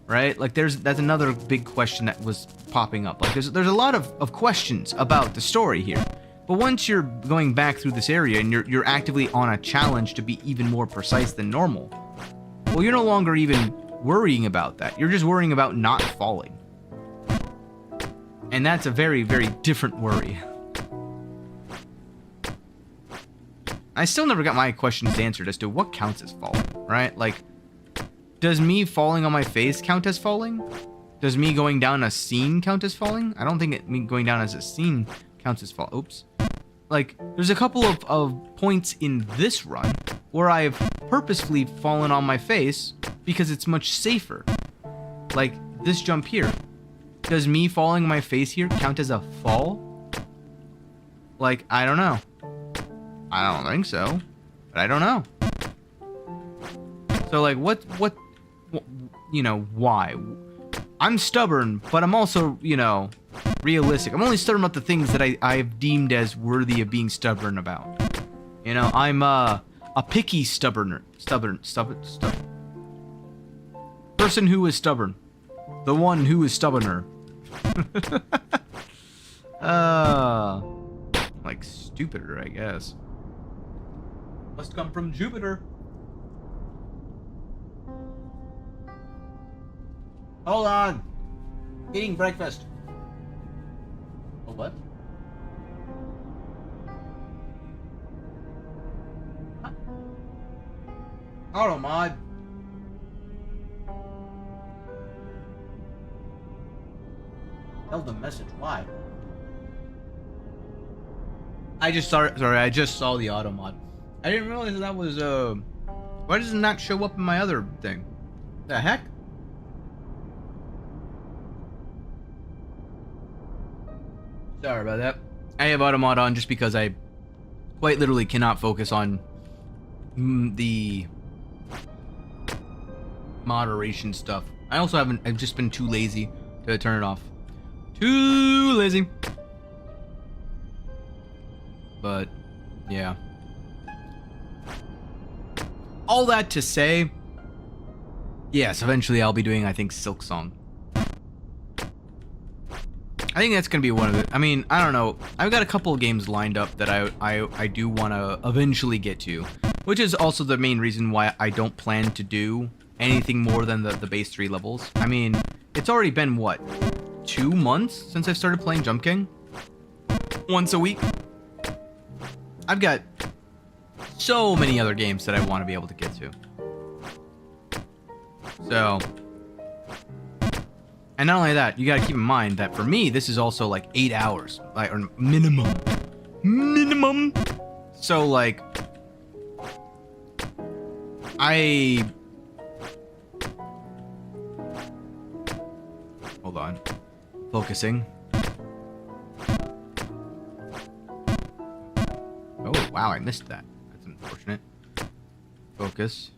Speaker 1: right? Like, that's another big question that was popping up. Like, there's a lot of questions about the story here, but once you're going back through this area and you're actively on a challenge to be even more precise than normal, well, you're no longer even worrying about that. You're just worrying about not falling. And that's a very, very different worry. I still never got my questions answered as to what counts as falling, right? Like, does me falling on my face count as falling? Does me going down a scene count as falling? I don't think me going down as a scene counts as fall. Oops. Like, there's a couple of points in this run where I've purposefully fallen on my face because it's much safer. Like, this jump here. Does me falling on my face here count as a fall? Like, I don't know. I don't think so. But I don't know. So, like, what, you know, why? I'm stubborn, but I'm also, you know, realistic. I'm only stubborn about the things that I've deemed as worthy of being stubborn about. You know, I'm A picky stubborn. Person who is stubborn. The one who is stubborner. Like stupider, I guess. Must come from Jupiter. Hold on. Eating breakfast. Oh, what? Huh? Auto mod. Tell the message. Why? I just saw. Sorry, I just saw the auto mod. I didn't realize that was Why does it not show up in my other thing? The heck? Sorry about that. I have auto mod on just because I quite literally cannot focus on the moderation stuff. I also haven't. I've just been too lazy to turn it off. Too lazy. But yeah. All that to say, yes, eventually I'll be doing, I think, Silk Song. I think that's gonna be one of the. I mean, I don't know. I've got a couple of games lined up that I do want to eventually get to, which is also the main reason why I don't plan to do anything more than the base 3 levels. I mean, it's already been what, 2 months since I started playing Jump King. Once a week. I've got so many other games that I want to be able to get to. So, and not only that, you got to keep in mind that for me, this is also like 8 hours, like, or minimum. So like, hold on, focusing. Oh, wow, I missed that. That's unfortunate. Focus.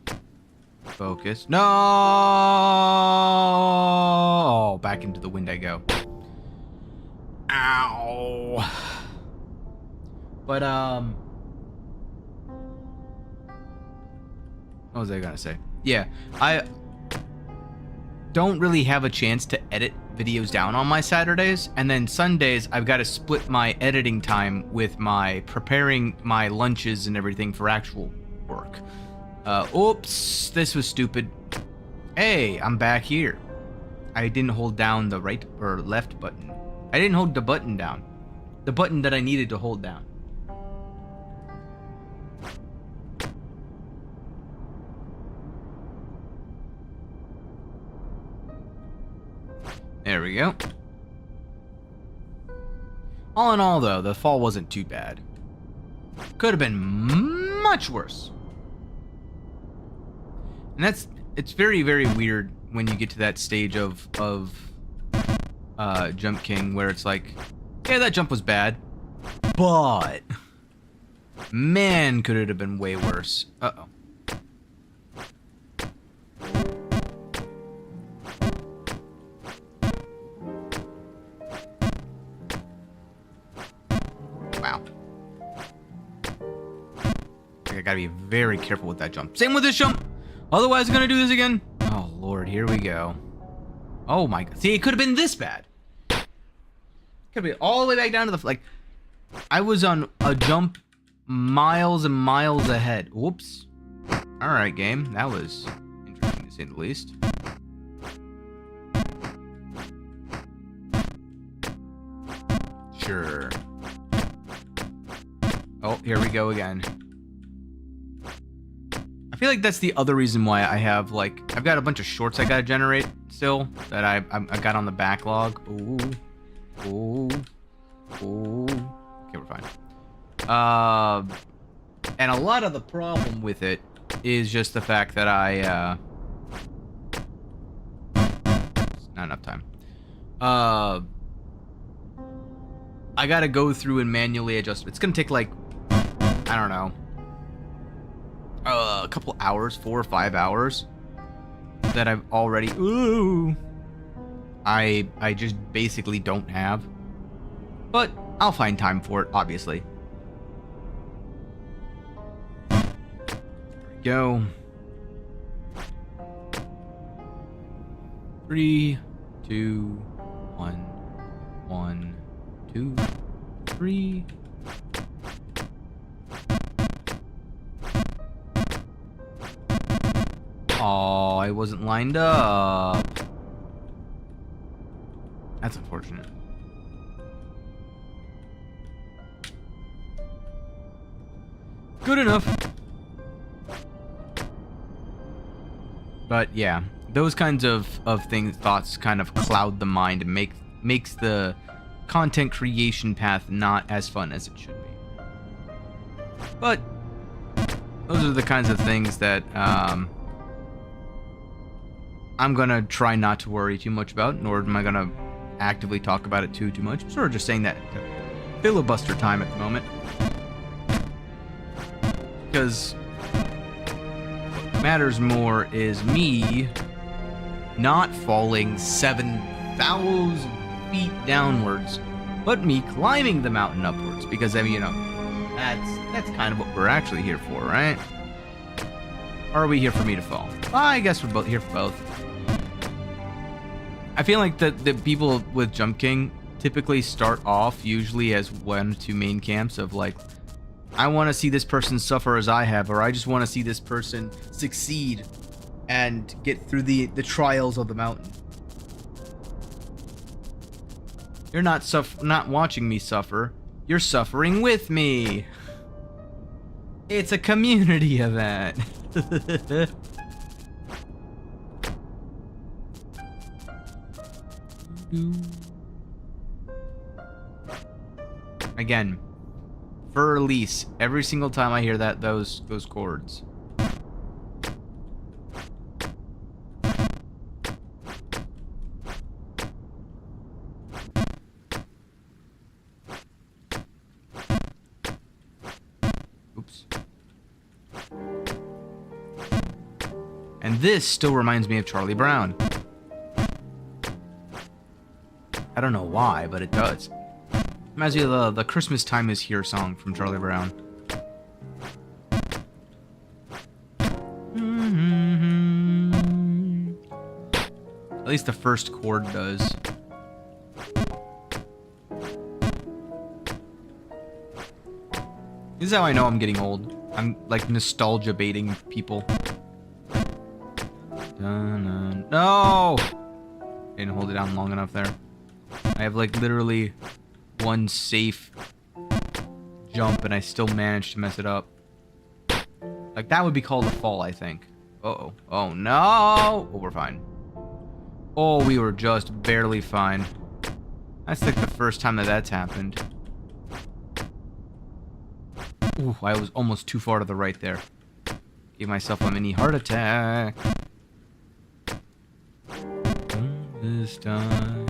Speaker 1: Focus. No! Oh, back into the wind I go. Ow. But, what was I gonna say? Yeah, I don't really have a chance to edit videos down on my Saturdays, and then Sundays I've got to split my editing time with my preparing my lunches and everything for actual work. Oops, this was stupid. Hey, I'm back here. I didn't hold down the right or left button. I didn't hold the button down. The button that I needed to hold down. There we go. All in all, though, the fall wasn't too bad. Could have been much worse. And it's very, very weird when you get to that stage of Jump King where it's like, yeah, that jump was bad, but man, could it have been way worse. Uh-oh. I gotta be very careful with that jump. Same with this jump. Otherwise, I'm gonna do this again. Oh, Lord, here we go. Oh, my God. See, it could have been this bad. Could be all the way back down to the... Like, I was on a jump miles and miles ahead. Whoops. All right, game. That was interesting, to say the least. Sure. Oh, here we go again. I feel like that's the other reason why I have, like, I've got a bunch of shorts I gotta generate still that I got on the backlog. Ooh. Ooh. Ooh. Okay, we're fine. And a lot of the problem with it is just the fact that it's not enough time. I gotta go through and manually adjust. It's gonna take, like, I don't know, a couple hours, 4 or 5 hours that I've already, I just basically don't have, but I'll find time for it, obviously. go. 3, 2, 1. 1, 2, 3. Oh, I wasn't lined up. That's unfortunate. Good enough. But yeah, those kinds of thoughts kind of cloud the mind and makes the content creation path not as fun as it should be. But those are the kinds of things that I'm gonna try not to worry too much about, nor am I gonna actively talk about it too much. I'm sort of just saying that to filibuster time at the moment. Because what matters more is me not falling 7,000 feet downwards, but me climbing the mountain upwards. Because, I mean, you know, that's kind of what we're actually here for, right? Or are we here for me to fall? Well, I guess we're both here for both. I feel like the people with Jump King typically start off usually as 1 or 2 main camps of like, I want to see this person suffer as I have, or I just want to see this person succeed and get through the trials of the mountain. You're not watching me suffer. You're suffering with me. It's a community event. Again, for release, every single time I hear those chords. Oops. And this still reminds me of Charlie Brown. I don't know why, but it does. Reminds me of the Christmas Time Is Here song from Charlie Brown. At least the first chord does. This is how I know I'm getting old. I'm like nostalgia baiting people. No! Didn't hold it down long enough there. I have like literally one safe jump and I still managed to mess it up. Like that would be called a fall, I think. Uh-oh. Oh no! Oh, we're fine. Oh, we were just barely fine. That's like the first time that's happened. Ooh, I was almost too far to the right there. Gave myself a mini heart attack. This time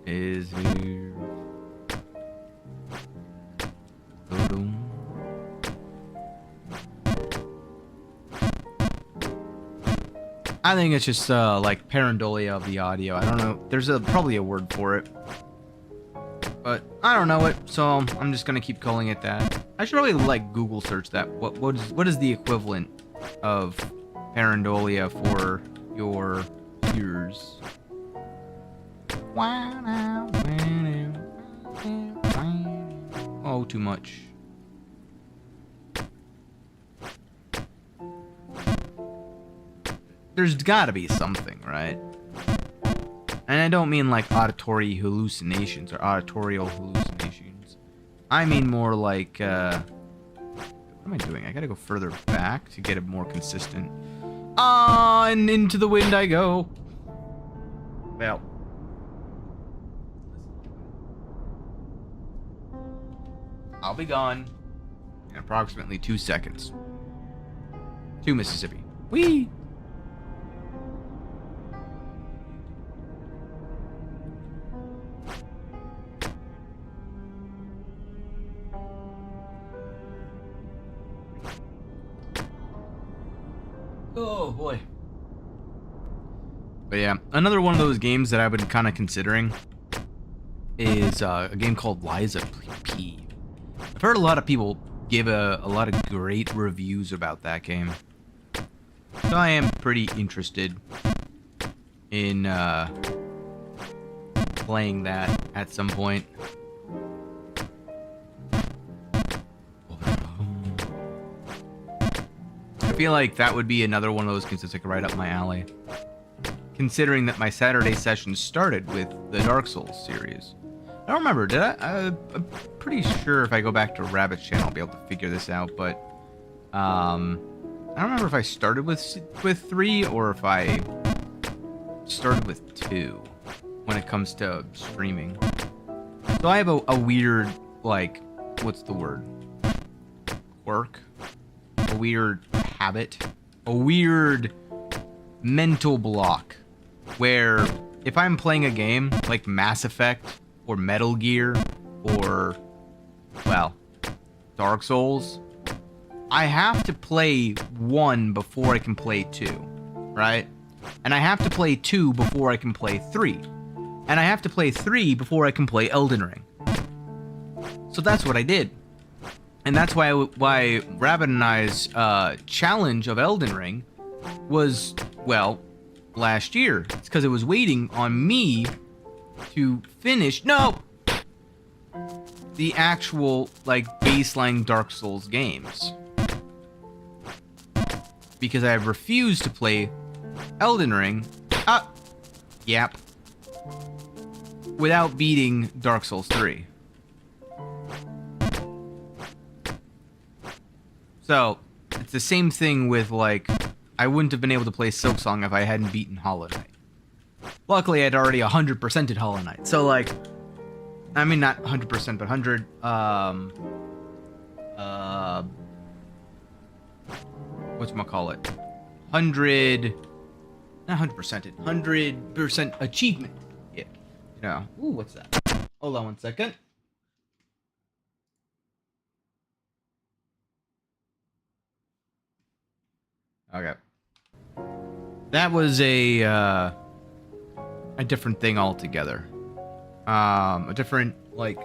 Speaker 1: is here. I think it's just like pareidolia of the audio. I don't know. There's probably a word for it, but I don't know it, so I'm just gonna keep calling it that. I should probably like Google search that. What is the equivalent of pareidolia for your ears? Oh, too much. There's gotta be something, right? And I don't mean like auditory hallucinations or auditorial hallucinations. I mean more like, what am I doing? I gotta go further back to get it more consistent. Ah, and into the wind I go. Well. I'll be gone in approximately 2 seconds. To Mississippi. Whee! Oh boy. But yeah, another one of those games that I've been kind of considering is a game called Liza P. I've heard a lot of people give a lot of great reviews about that game. So I am pretty interested in playing that at some point. I feel like that would be another one of those games that's like right up my alley. Considering that my Saturday session started with the Dark Souls series. I don't remember, did I? I'm pretty sure if I go back to Rabbit's channel, I'll be able to figure this out, but I don't remember if I started with 3 or if I started with 2 when it comes to streaming. So I have a weird, like, what's the word? Quirk? A weird habit? A weird mental block where if I'm playing a game like Mass Effect or Metal Gear or, well, Dark Souls, I have to play 1 before I can play 2, right? And I have to play 2 before I can play 3. And I have to play 3 before I can play Elden Ring. So that's what I did. And that's why Rabbit and I's challenge of Elden Ring was, well, last year. It's because it was waiting on me to finish, the actual, like, baseline Dark Souls games. Because I have refused to play Elden Ring, without beating Dark Souls 3. So, it's the same thing with, like, I wouldn't have been able to play Silksong if I hadn't beaten Hollow Knight. Luckily, I'd already 100%ed Hollow Knight. So, like, I mean, not 100%, but 100, whatchamacallit? 100, not 100%ed, 100% achievement. Yeah. You know. Ooh, what's that? Hold on one second. Okay. That was a different thing altogether. A different, like,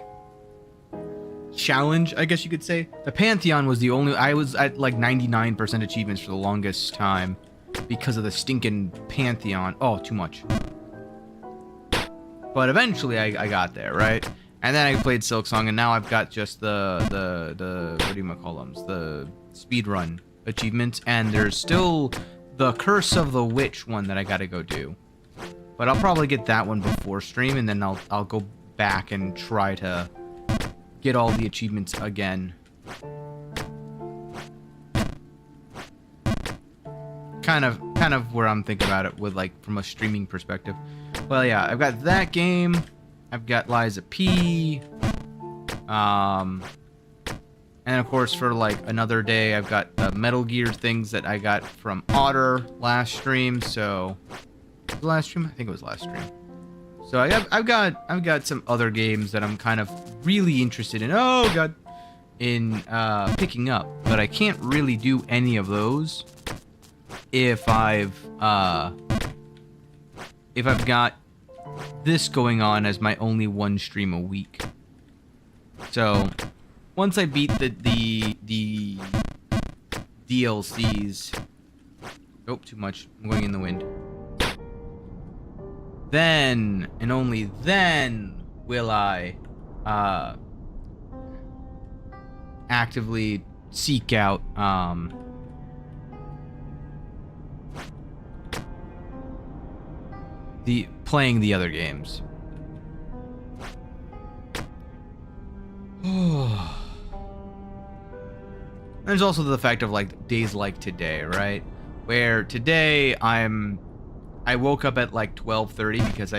Speaker 1: challenge, I guess you could say. The Pantheon was the only... I was at, like, 99% achievements for the longest time because of the stinking Pantheon. Oh, too much. But eventually I got there, right? And then I played Silksong, and now I've got just the what do you call them? The speedrun achievements, and there's still the Curse of the Witch one that I gotta go do. But I'll probably get that one before stream, and then I'll go back and try to get all the achievements again. Kind of where I'm thinking about it with, like, from a streaming perspective. Well, yeah, I've got that game. I've got Liza P. And of course, for, like, another day, I've got the Metal Gear things that I got from Otter last stream. So, was it last stream? I think it was last stream. So I've got some other games that I'm kind of really interested in. Oh god, in picking up, but I can't really do any of those if I've got this going on as my only one stream a week. So once I beat the DLCs, oh, too much. I'm going in the wind. Then, and only then, will I actively seek out playing the other games. There's also the fact of, like, days like today, right? Where today I woke up at like 12:30 because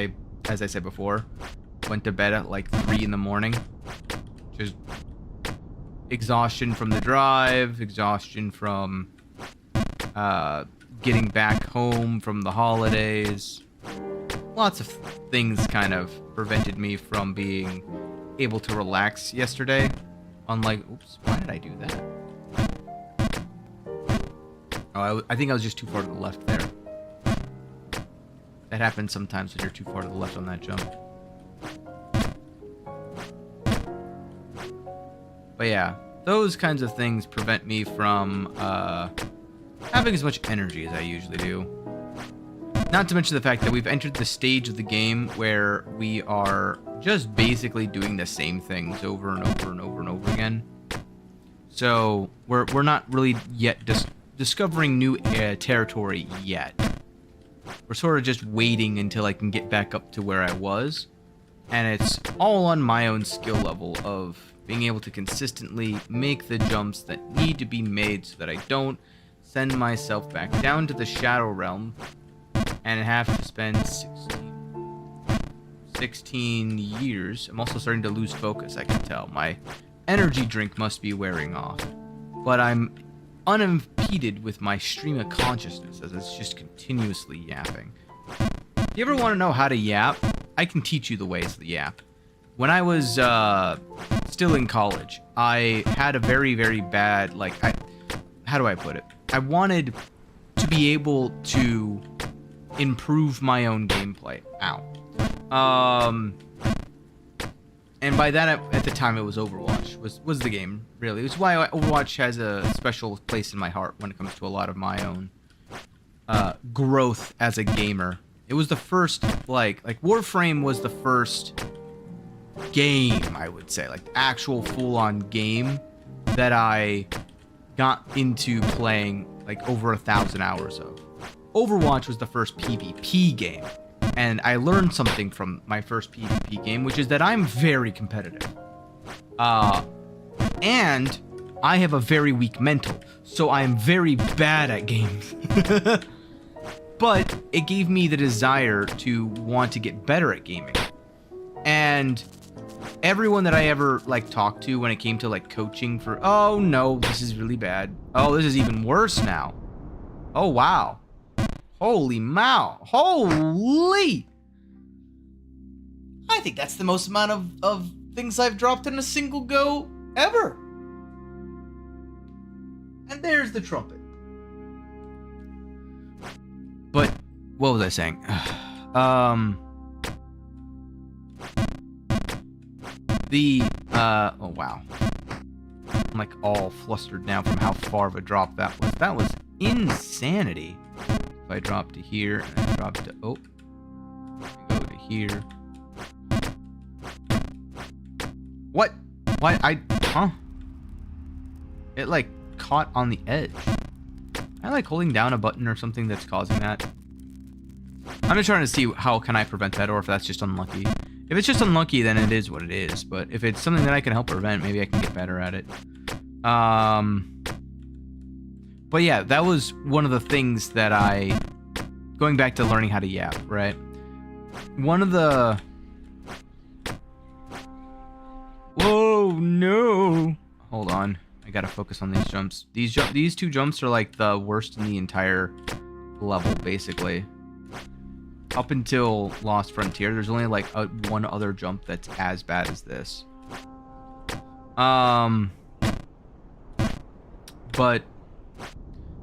Speaker 1: as I said before, went to bed at like 3 in the morning. Just exhaustion from the drive, exhaustion from getting back home from the holidays. Lots of things kind of prevented me from being able to relax yesterday. Unlike, oops, why did I do that? Oh, I think I was just too far to the left there. That happens sometimes when you're too far to the left on that jump. But yeah, those kinds of things prevent me from having as much energy as I usually do. Not to mention the fact that we've entered the stage of the game where we are just basically doing the same things over and over and over and over again. So we're not really yet discovering new territory yet. We're sort of just waiting until I can get back up to where I was. And it's all on my own skill level of being able to consistently make the jumps that need to be made so that I don't send myself back down to the Shadow Realm and have to spend 16 years. I'm also starting to lose focus, I can tell. My energy drink must be wearing off. But I'm unimpeded with my stream of consciousness as it's just continuously yapping. If you ever want to know how to yap, I can teach you the ways to yap. When I was still in college, I had a very, very bad, how do I put it? I wanted to be able to improve my own gameplay. And by that, at the time, it was Overwatch, was the game, really. It's why Overwatch has a special place in my heart when it comes to a lot of my own growth as a gamer. It was the first, like Warframe was the first game, I would say, like actual full-on game that I got into playing like over 1,000 hours of. Overwatch was the first PvP game, and I learned something from my first PvP game, which is that I'm very competitive. And I have a very weak mental, so I am very bad at games. But it gave me the desire to want to get better at gaming. And everyone that I ever talked to when it came to coaching for, oh no, this is really bad. Oh, this is even worse now. Oh wow. Holy mow. Holy. I think that's the most amount of things I've dropped in a single go ever. And there's the trumpet. But what was I saying? Oh wow. I'm all flustered now from how far of a drop that was. That was insanity. If I drop to here and I drop to go to here. What? Why It caught on the edge. Am I holding down a button or something that's causing that? I'm just trying to see how can I prevent that, or if that's just unlucky. If it's just unlucky, then it is what it is. But if it's something that I can help prevent, maybe I can get better at it. But yeah, that was one of the things that going back to learning how to yap, right? One of the... Whoa, no. Hold on. I gotta focus on these jumps. These two jumps are the worst in the entire level, basically. Up until Lost Frontier, there's only one other jump that's as bad as this. But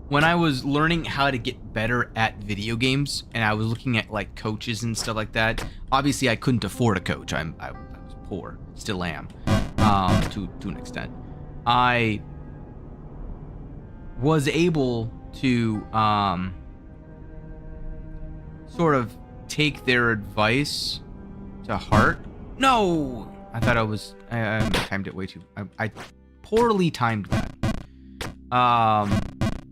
Speaker 1: when I was learning how to get better at video games, and I was looking at coaches and stuff like that, obviously I couldn't afford a coach. I was poor, still am, to an extent. I was able to sort of take their advice to heart. No! I thought I timed it way too... I poorly timed that.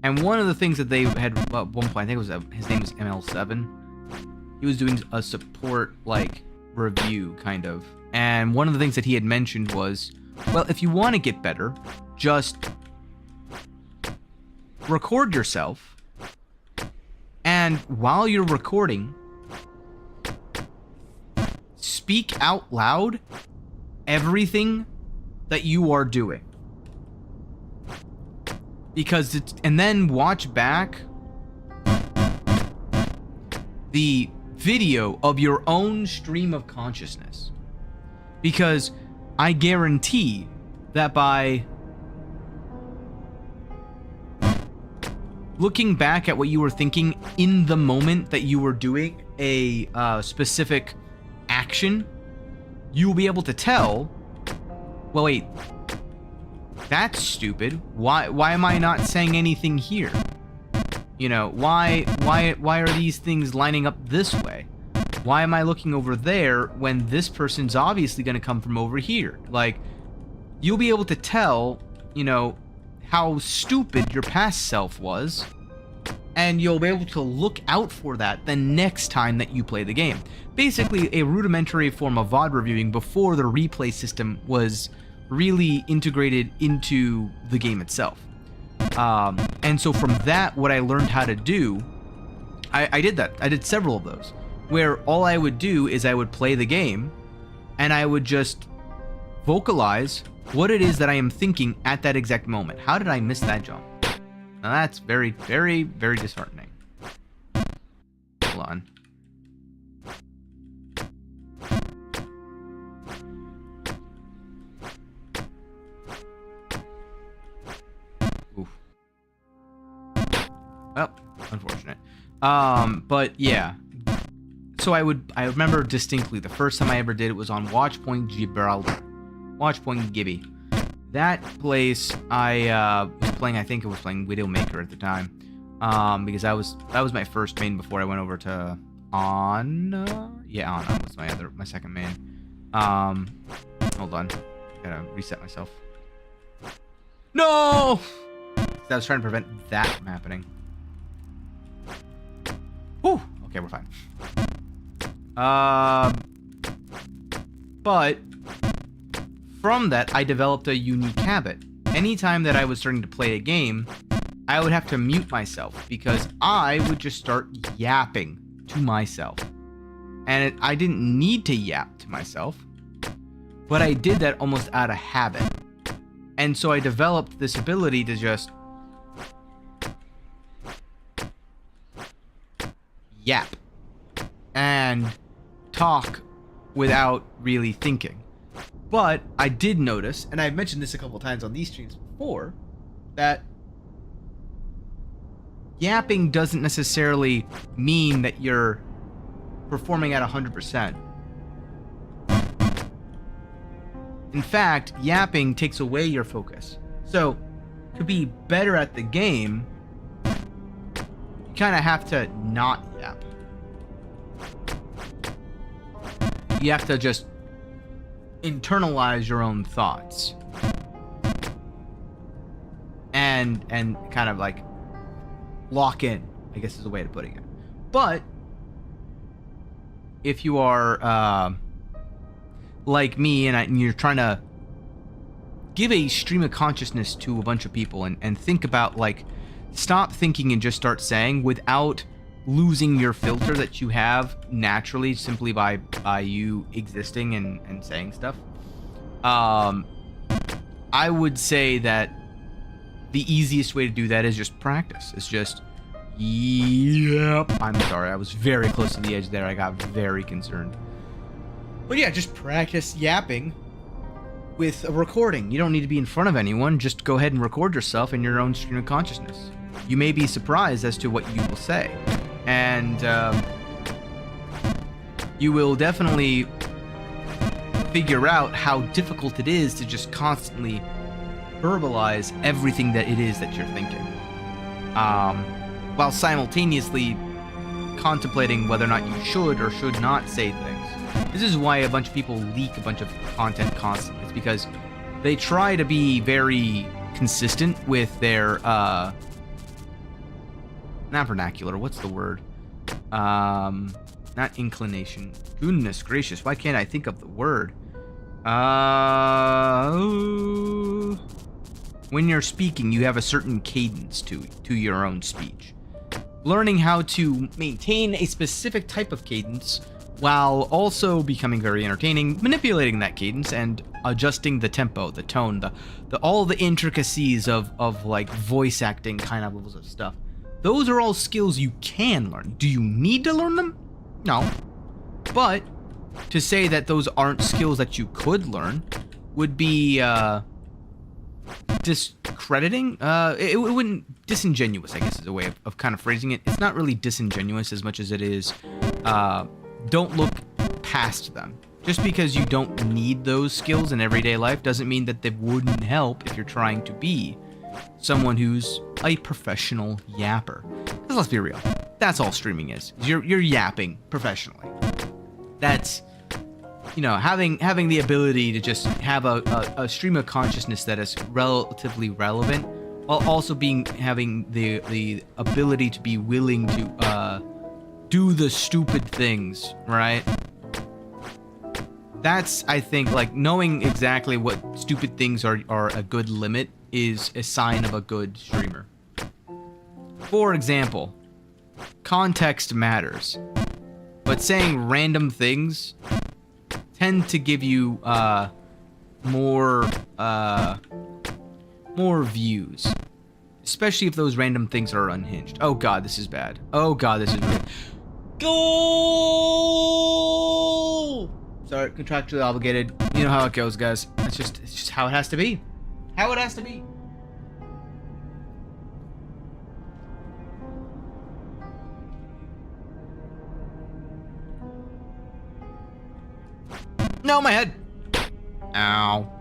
Speaker 1: And one of the things that they had at one point, I think his name was ML7. He was doing a support, review, kind of. And one of the things that he had mentioned was, well, if you want to get better, just record yourself, and while you're recording, speak out loud everything that you are doing. Because and then watch back the video of your own stream of consciousness. Because I guarantee that by looking back at what you were thinking in the moment that you were doing a specific action, you will be able to tell, well, wait, that's stupid. Why am I not saying anything here? You know, why are these things lining up this way? Why am I looking over there when this person's obviously going to come from over here? Like, you'll be able to tell, you know, how stupid your past self was, and you'll be able to look out for that the next time that you play the game. Basically, a rudimentary form of VOD reviewing before the replay system was really integrated into the game itself. And so from that, what I learned how to do, I did that. I did several of those, where all I would do is I would play the game, and I would just vocalize what it is that I am thinking at that exact moment. How did I miss that jump? Now that's very, very, very disheartening. Hold on. Oof. Well, unfortunate. But yeah. So I remember distinctly the first time I ever did it was on Watch Point Gibraltar. Watch Point Gibby. That place I was playing, I think I was playing Widowmaker at the time. Because that was my first main before I went over to Anna. Yeah, Anna was my second main. Hold on. Gotta reset myself. No! I was trying to prevent that from happening. Whew! Okay, we're fine. But from that, I developed a unique habit. Anytime that I was starting to play a game, I would have to mute myself because I would just start yapping to myself. And I didn't need to yap to myself, but I did that almost out of habit. And so I developed this ability to just yap and talk without really thinking. But I did notice, and I've mentioned this a couple times on these streams before, that yapping doesn't necessarily mean that you're performing at 100%. In fact, yapping takes away your focus. So, to be better at the game, you kind of have to not yap. You have to just internalize your own thoughts. And kind of like lock in, I guess is a way of putting it. But if you are like me and you're trying to give a stream of consciousness to a bunch of people and think about, like, stop thinking and just start saying without losing your filter that you have naturally simply by you existing and saying stuff. I would say that the easiest way to do that is just practice. It's just, yep. I'm sorry, I was very close to the edge there. I got very concerned. But yeah, just practice yapping with a recording. You don't need to be in front of anyone. Just go ahead and record yourself in your own stream of consciousness. You may be surprised as to what you will say. And you will definitely figure out how difficult it is to just constantly verbalize everything that it is that you're thinking. While simultaneously contemplating whether or not you should or should not say things. This is why a bunch of people leak a bunch of content constantly. It's because they try to be very consistent with their, not vernacular, what's the word? Not inclination. Goodness gracious, why can't I think of the word? When you're speaking, you have a certain cadence to your own speech. Learning how to maintain a specific type of cadence while also becoming very entertaining, manipulating that cadence and adjusting the tempo, the tone, the all the intricacies of like voice acting kind of levels of stuff. Those are all skills you can learn. Do you need to learn them? No. But to say that those aren't skills that you could learn would be discrediting. It wouldn't, disingenuous, I guess is a way of kind of phrasing it. It's not really disingenuous as much as it is don't look past them. Just because you don't need those skills in everyday life doesn't mean that they wouldn't help if you're trying to be someone who's a professional yapper. Because Because let's be real. That's all streaming is. You're yapping professionally. That's, you know, having the ability to just have a stream of consciousness that is relatively relevant, while also having the ability to be willing to do the stupid things, right? That's, I think, like, knowing exactly what stupid things are a good limit is a sign of a good streamer. For example, context matters, but saying random things tend to give you more views, especially if those random things are unhinged. Oh god, this is bad. Oh god, this is really... Goal! Sorry, contractually obligated. You know how it goes, guys. It's just how it has to be. How it has to be. No, my head. Ow.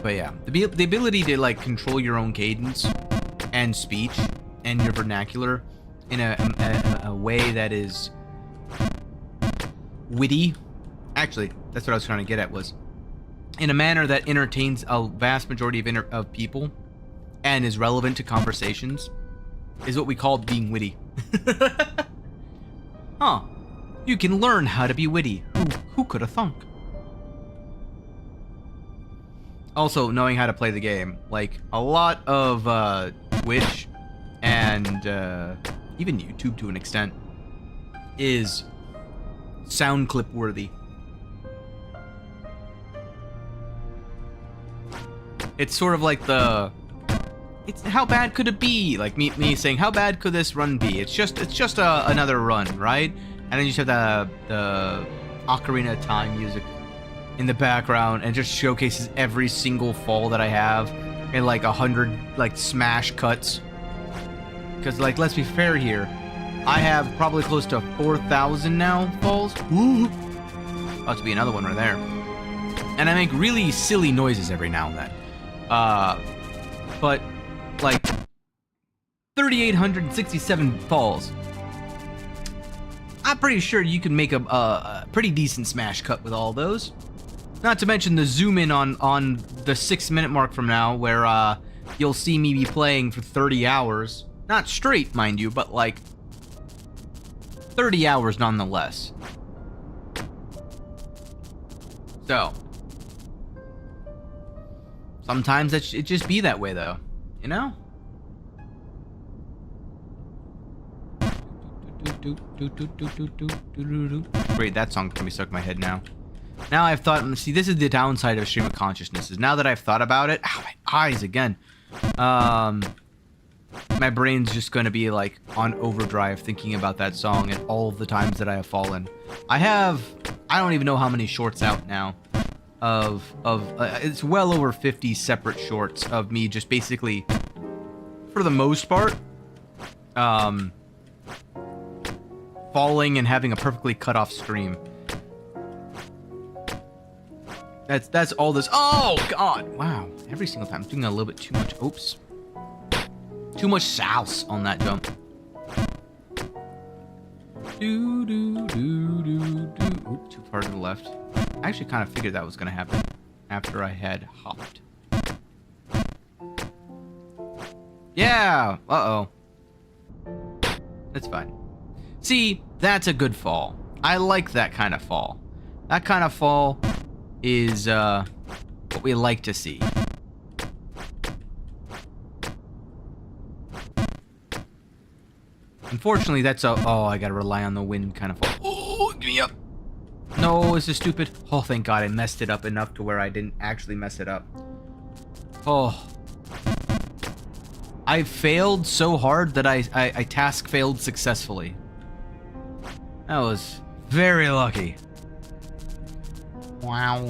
Speaker 1: But yeah, the ability to like control your own cadence and speech and your vernacular in a way that is witty. Actually, that's what I was trying to get at, was in a manner that entertains a vast majority of people and is relevant to conversations, is what we call being witty. Huh. You can learn how to be witty. Who could have thunk? Also, knowing how to play the game. Like, a lot of Twitch and even YouTube to an extent is sound clip worthy. It's sort of like it's how bad could it be? Like me saying, how bad could this run be? It's just another run, right? And then you just have the Ocarina of Time music in the background, and just showcases every single fall that I have in like 100 like smash cuts. Because like, let's be fair here, I have probably close to 4,000 now falls. Ooh. About to be another one right there. And I make really silly noises every now and then. But like 3,867 falls. I'm pretty sure you can make a pretty decent smash cut with all those. Not to mention the zoom in on the 6-minute mark from now, where you'll see me be playing for 30 hours. Not straight, mind you, but like 30 hours nonetheless. So sometimes it just be that way, though, you know? Great, that song's gonna be stuck in my head now. Now I've thought, see, this is the downside of stream of consciousness, is now that I've thought about it, ow, my eyes again. My brain's just gonna be like on overdrive thinking about that song and all of the times that I have fallen. I don't even know how many shorts out now it's well over 50 separate shorts of me just basically, for the most part, falling and having a perfectly cut off stream. That's all this. Oh god, wow. Every single time I'm doing a little bit too much. Oops. Too much sauce on that jump. Oop, too far to the left. I actually kind of figured that was gonna happen after I had hopped. Yeah. Uh-oh. That's fine. See, that's a good fall. I like that kind of fall. That kind of fall is what we like to see. Unfortunately, that's oh, I gotta rely on the wind kind of fall. Oh, give me up. No, this is stupid. Oh, thank God, I messed it up enough to where I didn't actually mess it up. Oh. I failed so hard that I task failed successfully. That was very lucky. Wow.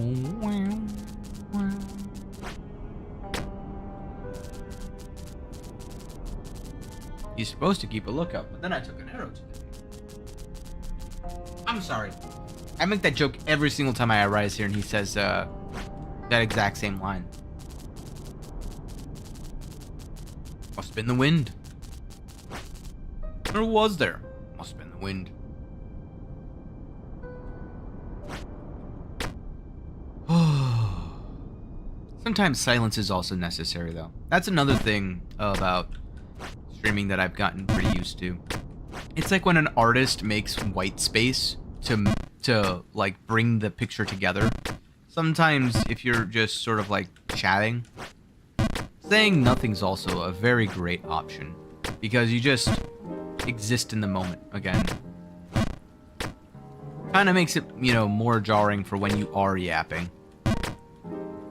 Speaker 1: You're supposed to keep a lookout, but then I took an arrow to the knee. I'm sorry. I make that joke every single time I arise here, and he says that exact same line. Must have been the wind. Or was there? Must have been the wind. Sometimes silence is also necessary, though. That's another thing about streaming that I've gotten pretty used to. It's like when an artist makes white space to like bring the picture together. Sometimes if you're just sort of like chatting, saying nothing's also a very great option because you just exist in the moment again. Kind of makes it, you know, more jarring for when you are yapping.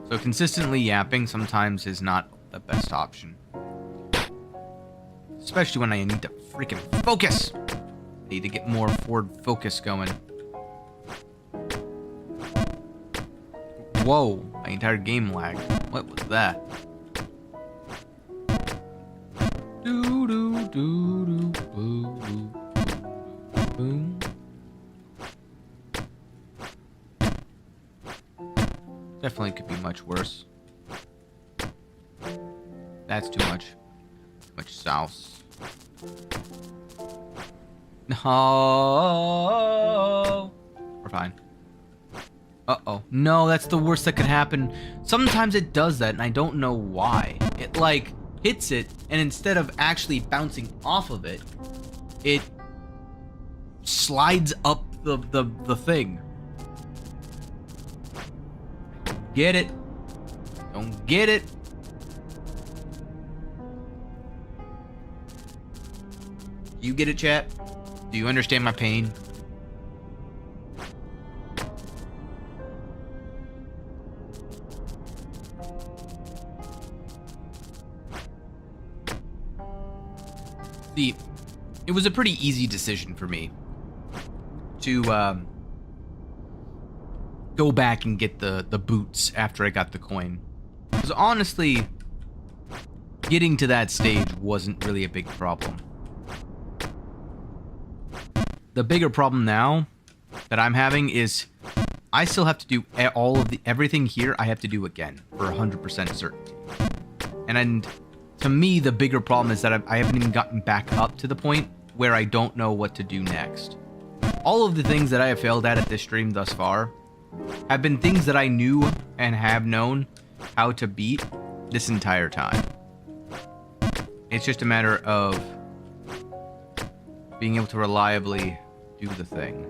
Speaker 1: So consistently yapping sometimes is not the best option. Especially when I need to freaking focus. I need to get more forward focus going. Whoa, my entire game lagged. What was that? Do do do do boo boo boo. Definitely could be much worse. That's too much. Too much sauce. No. We're fine. Uh-oh. No, that's the worst that could happen. Sometimes it does that, and I don't know why. It, like, hits it, and instead of actually bouncing off of it, it slides up the thing. Get it? Don't get it? You get it, chat? Do you understand my pain? See, it was a pretty easy decision for me to go back and get the boots after I got the coin. Because honestly, getting to that stage wasn't really a big problem. The bigger problem now that I'm having is I still have to do everything here I have to do again for 100% certainty. And to me, the bigger problem is that I haven't even gotten back up to the point where I don't know what to do next. All of the things that I have failed at this stream thus far have been things that I knew and have known how to beat this entire time. It's just a matter of being able to reliably do the thing.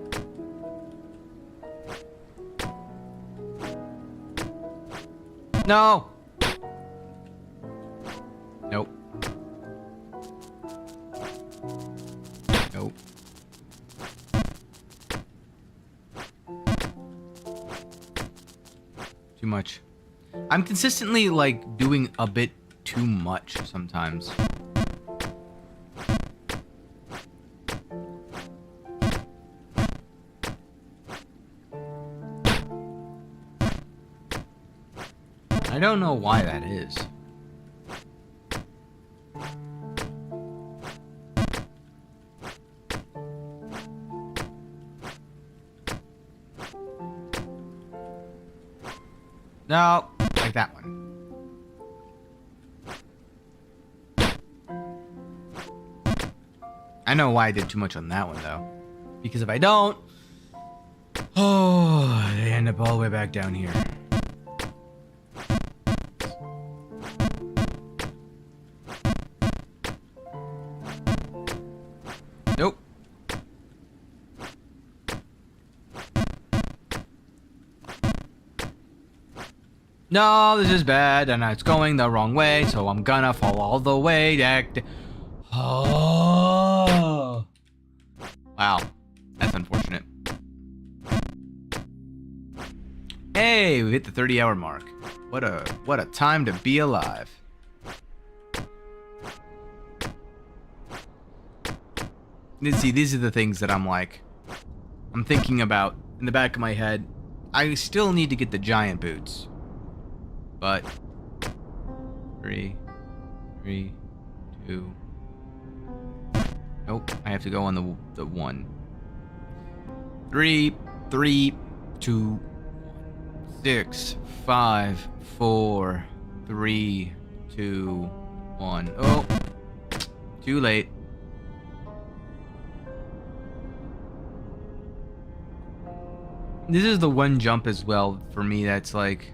Speaker 1: No! Nope. Nope. Too much. I'm consistently, like, doing a bit too much sometimes. I don't know why that is. No, like that one. I know why I did too much on that one, though. Because if I don't... Oh, I end up all the way back down here. Nope. No, this is bad, and it's going the wrong way, so I'm gonna fall all the way back. Oh. Wow, that's unfortunate. Hey, we hit the 30-hour mark. What a time to be alive. See, these are the things that I'm thinking about in the back of my head. I still need to get the giant boots. But 3, 2. Nope, I have to go on the 1. 3, 2, 6, 5, 4, 3, 2, 1. Oh. Too late. This is the one jump as well for me that's like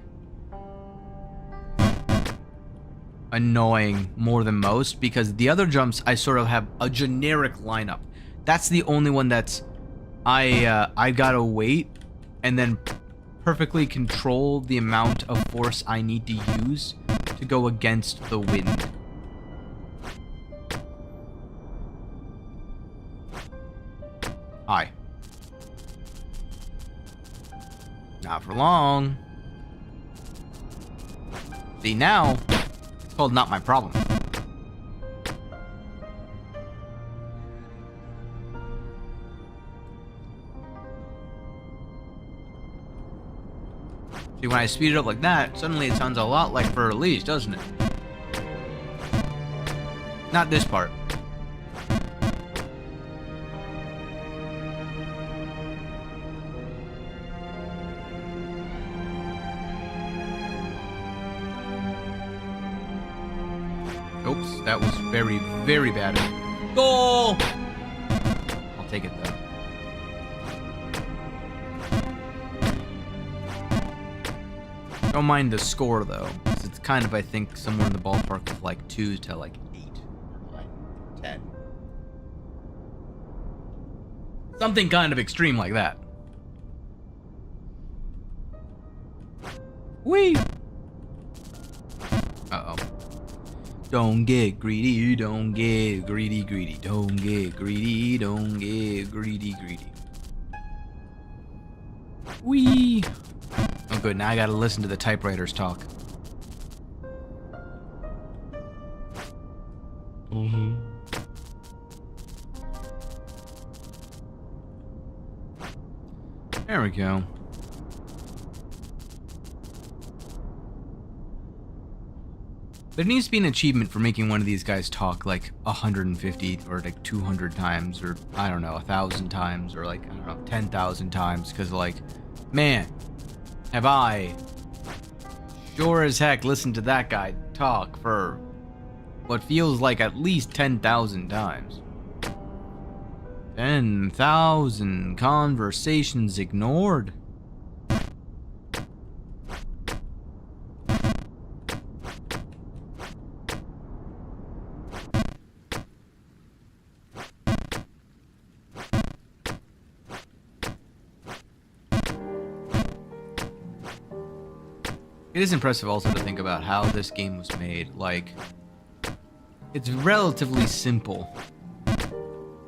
Speaker 1: annoying more than most, because the other jumps I sort of have a generic lineup. That's the only one that's I gotta wait and then perfectly control the amount of force I need to use to go against the wind. Hi. Not for long. See, now it's called not my problem. See, when I speed it up like that, suddenly it sounds a lot like for release, doesn't it? Not this part. Oops, that was very, very bad. Goal! I'll take it though. Don't mind the score though, because it's kind of, I think, somewhere in the ballpark of like 2 to like 8 or 9, 10. Something kind of extreme like that. Whee! Uh-oh. Don't get greedy, don't get greedy, greedy. Don't get greedy, don't get greedy, greedy. Whee! Oh good, now I gotta listen to the typewriters talk. There we go. There needs to be an achievement for making one of these guys talk like 150 or like 200 times, or I don't know, 1,000 times, or like, I don't know, 10,000 times, because like, man, have I sure as heck listened to that guy talk for what feels like at least 10,000 times. 10,000 conversations ignored. It is impressive also to think about how this game was made. Like, it's relatively simple,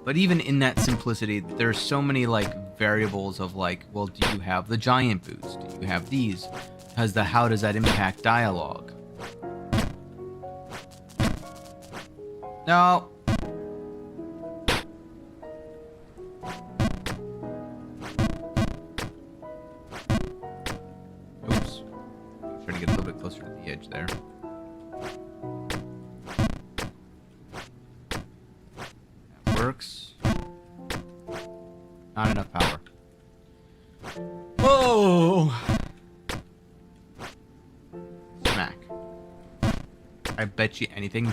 Speaker 1: but even in that simplicity, there's so many like variables of like, well, do you have the giant boots? Do you have these? How does that impact dialogue? No. Oops. I'm trying to get a little bit closer to the edge there. That works. Not enough power. Whoa! Smack. I bet you anything.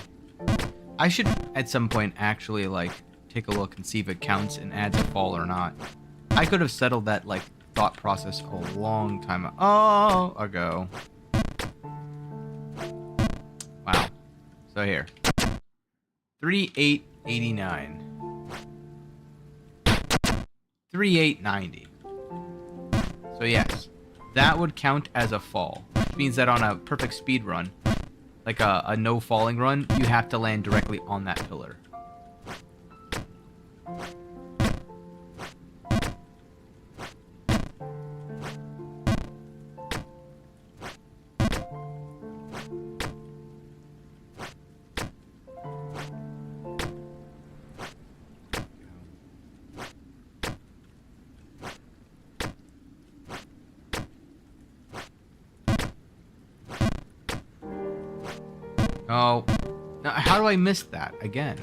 Speaker 1: I should at some point actually like take a look and see if it counts and adds a fall or not. I could have settled that like thought process a long time ago. Wow. So here. 3,889. 3,890. So yes, that would count as a fall, which means that on a perfect speed run, like a no falling run, you have to land directly on that pillar. Oh, now how do I miss that again?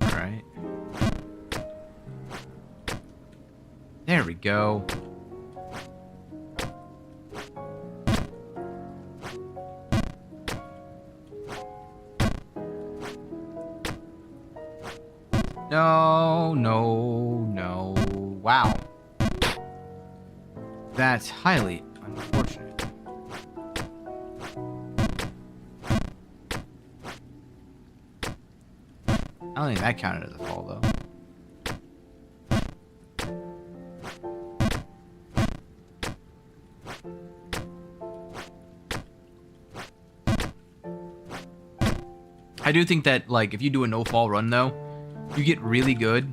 Speaker 1: All right. There we go. No, no, no. Wow. That's highly unfortunate. I don't think that counted as a fall, though. I do think that, like, if you do a no-fall run, though, you get really good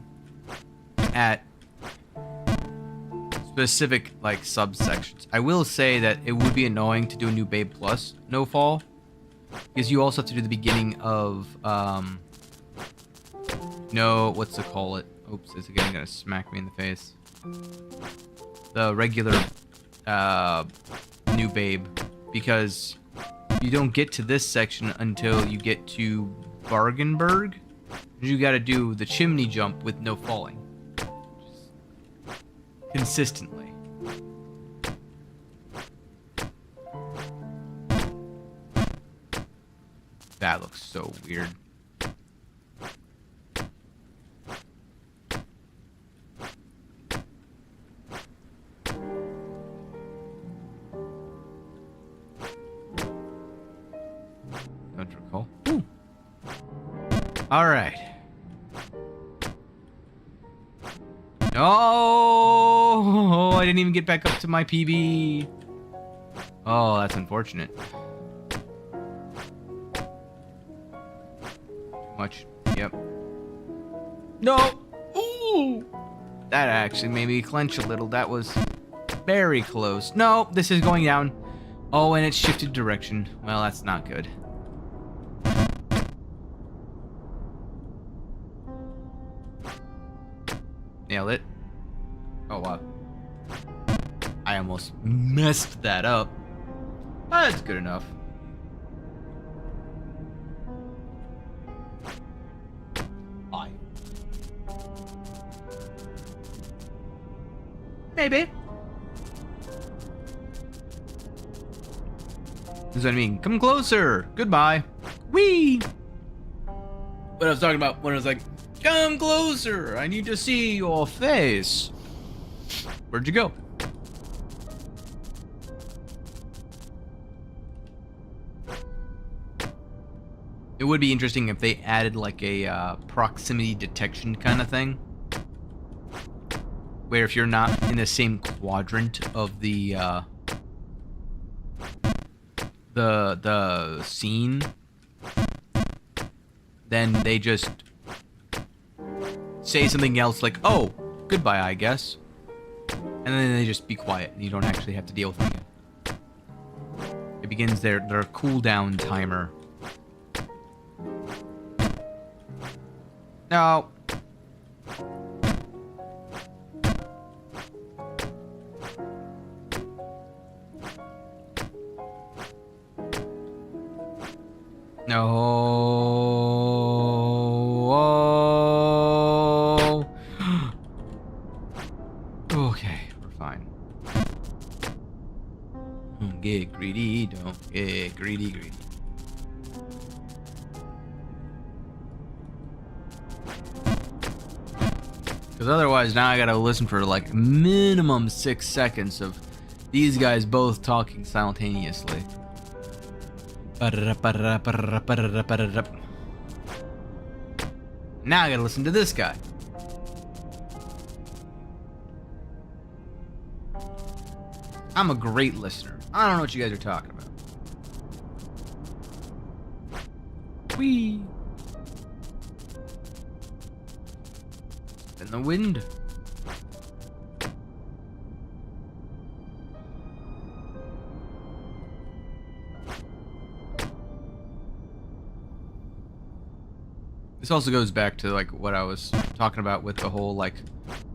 Speaker 1: at specific, like, subsections. I will say that it would be annoying to do a new Babe Plus no-fall, because you also have to do the beginning of, no, what's to call it? Oops, it's again gonna smack me in the face. The regular, new Babe, because you don't get to this section until you get to Bargenberg. You gotta do the chimney jump with no falling. Consistently. That looks so weird. Don't recall. Ooh. All right. No, I didn't even get back up to my PB. Oh, that's unfortunate. Too much. Yep. No. Ooh. That actually made me clench a little. That was very close. No, this is going down. Oh, and it shifted direction. Well, that's not good. Nailed it. Oh, wow. I almost messed that up. That's good enough. Bye. Maybe. This is what I mean. Come closer. Goodbye. Whee! What I was talking about when I was like, come closer. I need to see your face. Where'd you go? It would be interesting if they added like a proximity detection kind of thing. Where if you're not in the same quadrant of the scene, then they just say something else like, oh, goodbye, I guess. And then they just be quiet and you don't actually have to deal with them again. It begins their cooldown timer. No. No. Okay, we're fine. Don't get greedy, don't get greedy. Because otherwise now I gotta listen for like minimum 6 seconds of these guys both talking simultaneously. Now I gotta listen to this guy. I'm a great listener. I don't know what you guys are talking about. Whee! In the wind. This also goes back to like what I was talking about with the whole like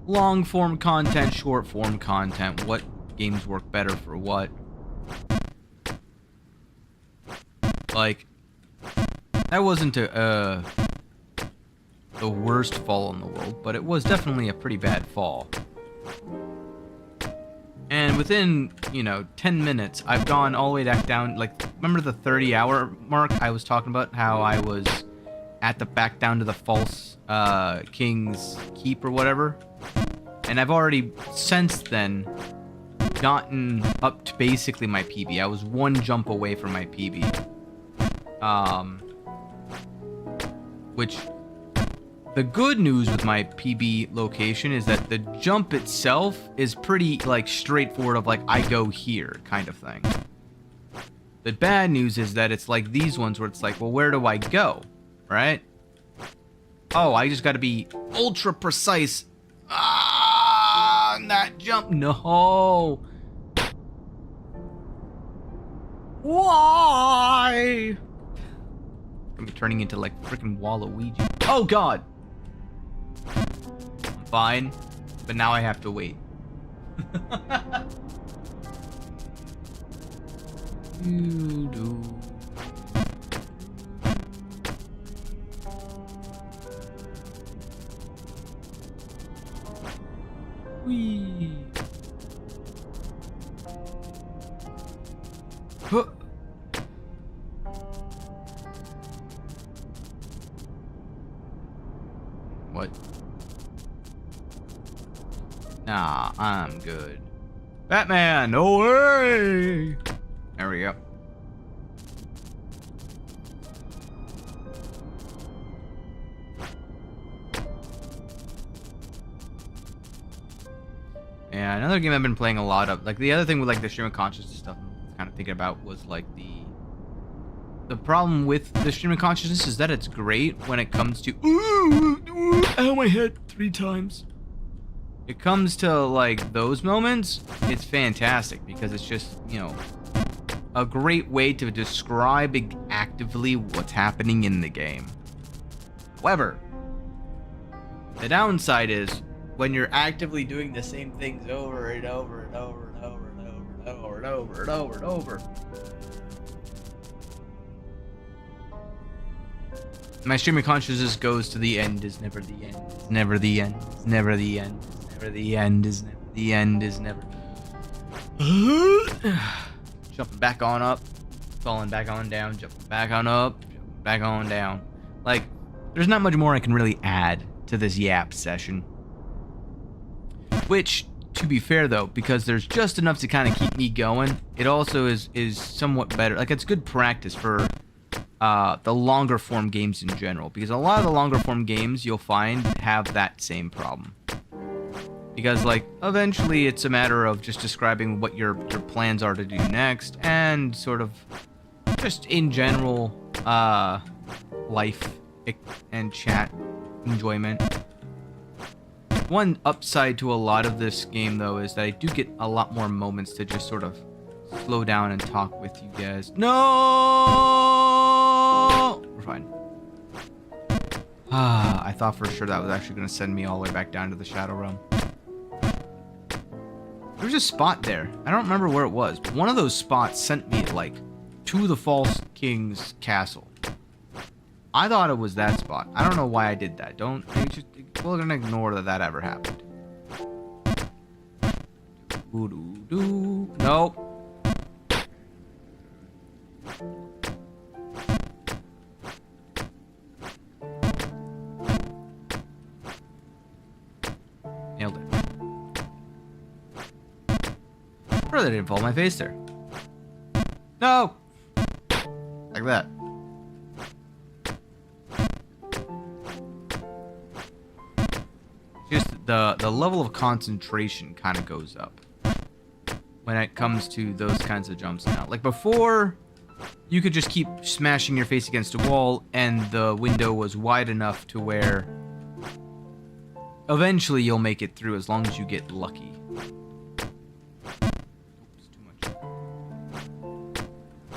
Speaker 1: long form content, short form content, what games work better for what. Like that wasn't the worst fall in the world, but it was definitely a pretty bad fall. And within, 10 minutes, I've gone all the way back down. Like, remember the 30-hour mark I was talking about? How I was at the back down to the false king's keep or whatever. And I've already since then gotten up to basically my PB. I was one jump away from my PB. Which the good news with my PB location is that the jump itself is pretty like straightforward of like I go here kind of thing. The bad news is that it's like these ones where it's like, well, where do I go? Right? Oh, I just got to be ultra precise. Ah, that jump. No. Why? I'm turning into like freaking Waluigi. Oh God. I'm fine, but now I have to wait. Whee. Huh. What? Nah, I'm good. Batman, no way! There we go. Yeah, another game I've been playing a lot of. Like, the other thing with, like, the stream of consciousness stuff I'm kind of thinking about was, like, the problem with the stream of consciousness is that it's great when it comes to... Ow, my head 3 times. It comes to, like, those moments, it's fantastic because it's just, you know, a great way to describe actively what's happening in the game. However, the downside is when you're actively doing the same things over and over and over and over and over and over and over and over and over. My stream of consciousness goes to the end is never the end. It's never the end. It's never the end. It's never the end. Is never the end. Is never. Jumping back on up, falling back on down, jumping back on up, jumping back on down. Like, there's not much more I can really add to this yap session. Which, to be fair though, because there's just enough to kind of keep me going, it also is somewhat better. Like, it's good practice for the longer form games in general, because a lot of the longer form games you'll find have that same problem. Because, like, eventually it's a matter of just describing what your plans are to do next, and sort of just in general life and chat enjoyment. One upside to a lot of this game, though, is that I do get a lot more moments to just sort of slow down and talk with you guys. No! We're fine. I thought for sure that was actually going to send me all the way back down to the Shadow Realm. There was a spot there. I don't remember where it was, but one of those spots sent me, like, to the False King's castle. I thought it was that spot. I don't know why I did that. We're gonna ignore that ever happened. Nope. Nailed it. Really didn't fall on my face there. No! Like that. Just the level of concentration kind of goes up when it comes to those kinds of jumps now. Like before, you could just keep smashing your face against a wall and the window was wide enough to where eventually you'll make it through as long as you get lucky. Oops, too much.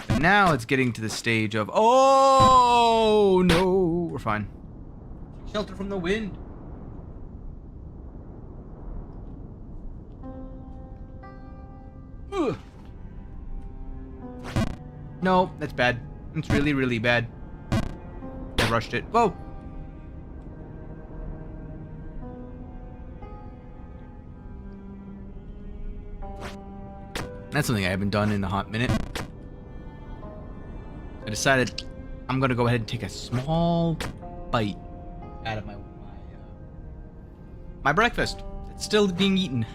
Speaker 1: But now it's getting to the stage of, oh no, we're fine. Shelter from the wind. Ugh. No, that's bad. It's really, really bad. I rushed it. Whoa! That's something I haven't done in a hot minute. I decided I'm gonna go ahead and take a small bite out of my breakfast. It's still being eaten.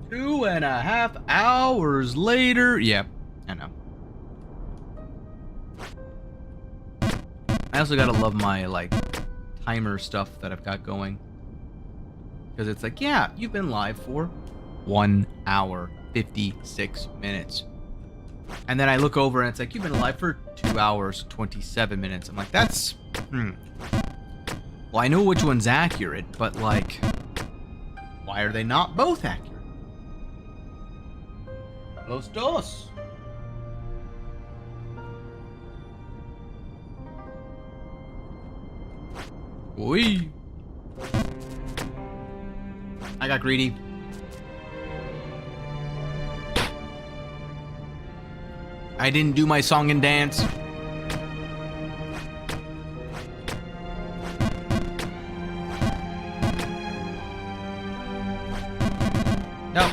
Speaker 1: 2.5 hours later. Yep, I know. I also gotta love my like timer stuff that I've got going, because it's like, yeah, you've been live for 1 hour 56 minutes, and then I look over and it's like, you've been live for 2 hours 27 minutes. I'm like, that's well, I know which one's accurate, but like, why are they not both accurate? Los dos. Oi. I got greedy. I didn't do my song and dance. No.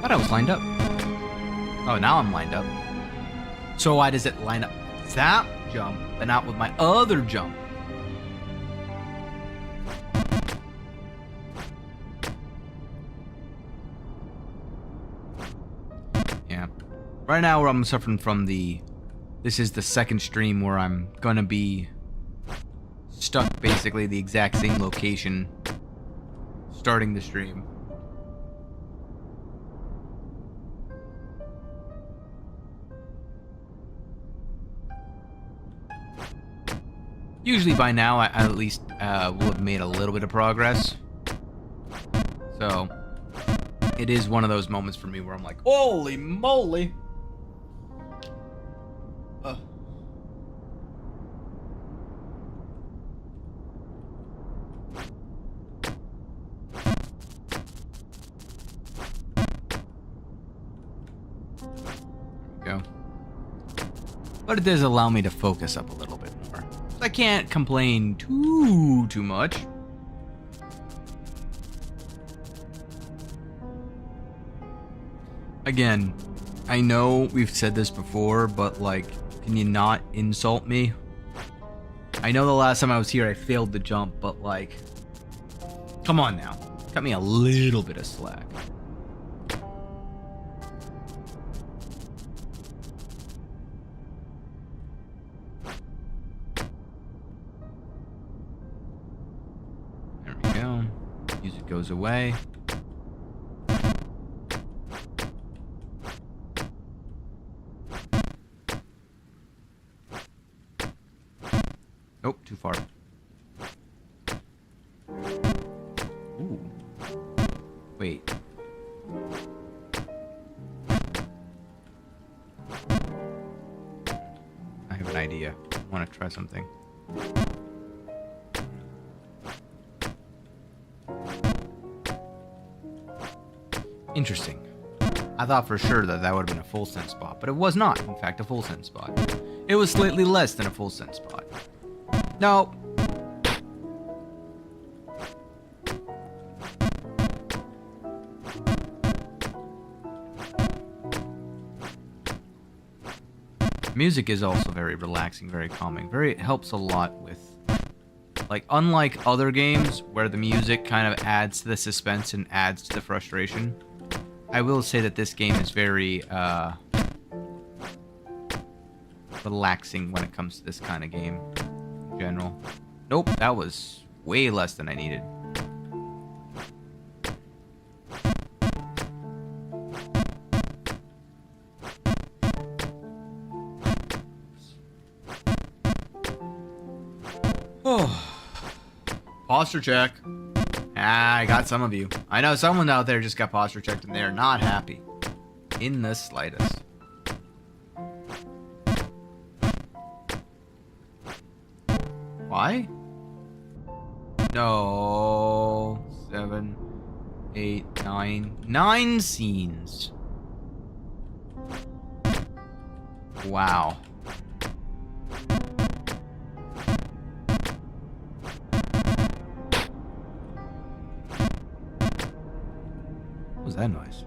Speaker 1: Thought I was lined up. Oh, now I'm lined up. So why does it line up that jump but not with my other jump? Yeah. Right now where I'm suffering from this is the second stream where I'm gonna be stuck basically the exact same location starting the stream. Usually by now, I at least will have made a little bit of progress. So, it is one of those moments for me where I'm like, holy moly! There we go. But it does allow me to focus up a little bit more. I can't complain too much. Again, I know we've said this before, but like, can you not insult me? I know the last time I was here I failed the jump, but like, come on now. Cut me a little bit of slack. Music goes away. Nope, too far. Ooh. Wait. I have an idea. I want to try something. Interesting. I thought for sure that would have been a full send spot, but it was not, in fact, a full send spot. It was slightly less than a full send spot. No. Music is also very relaxing, very calming. It helps a lot with, like, unlike other games where the music kind of adds to the suspense and adds to the frustration, I will say that this game is very relaxing when it comes to this kind of game in general. Nope, that was way less than I needed. Oh. Posture check. Ah, I got some of you. I know someone out there just got posture checked and they're not happy. In the slightest. Why? No. 7, 8, 9. 9 scenes. Wow. What was that noise?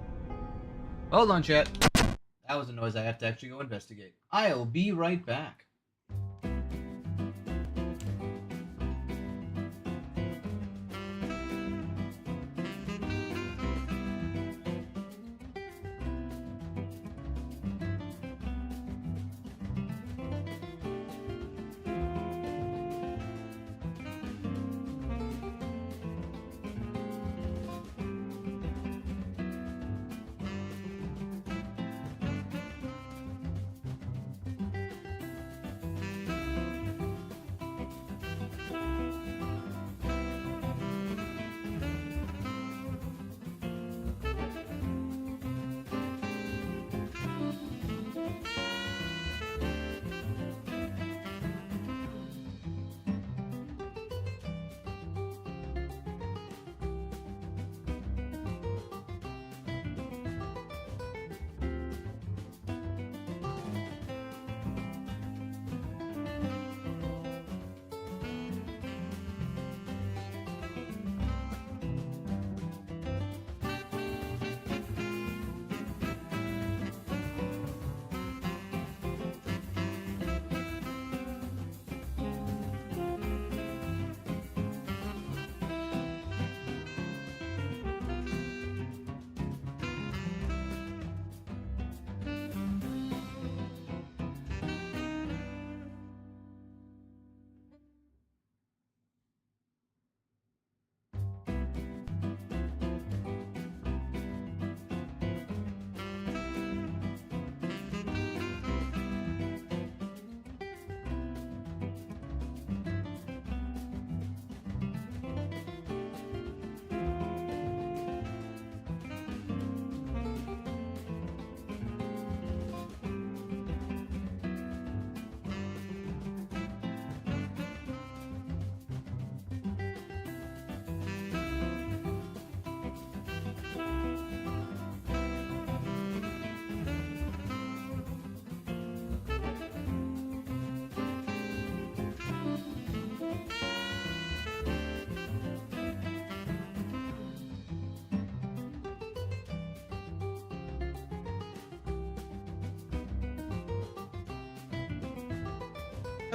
Speaker 1: Hold on, chat. That was a noise I have to actually go investigate. I'll be right back.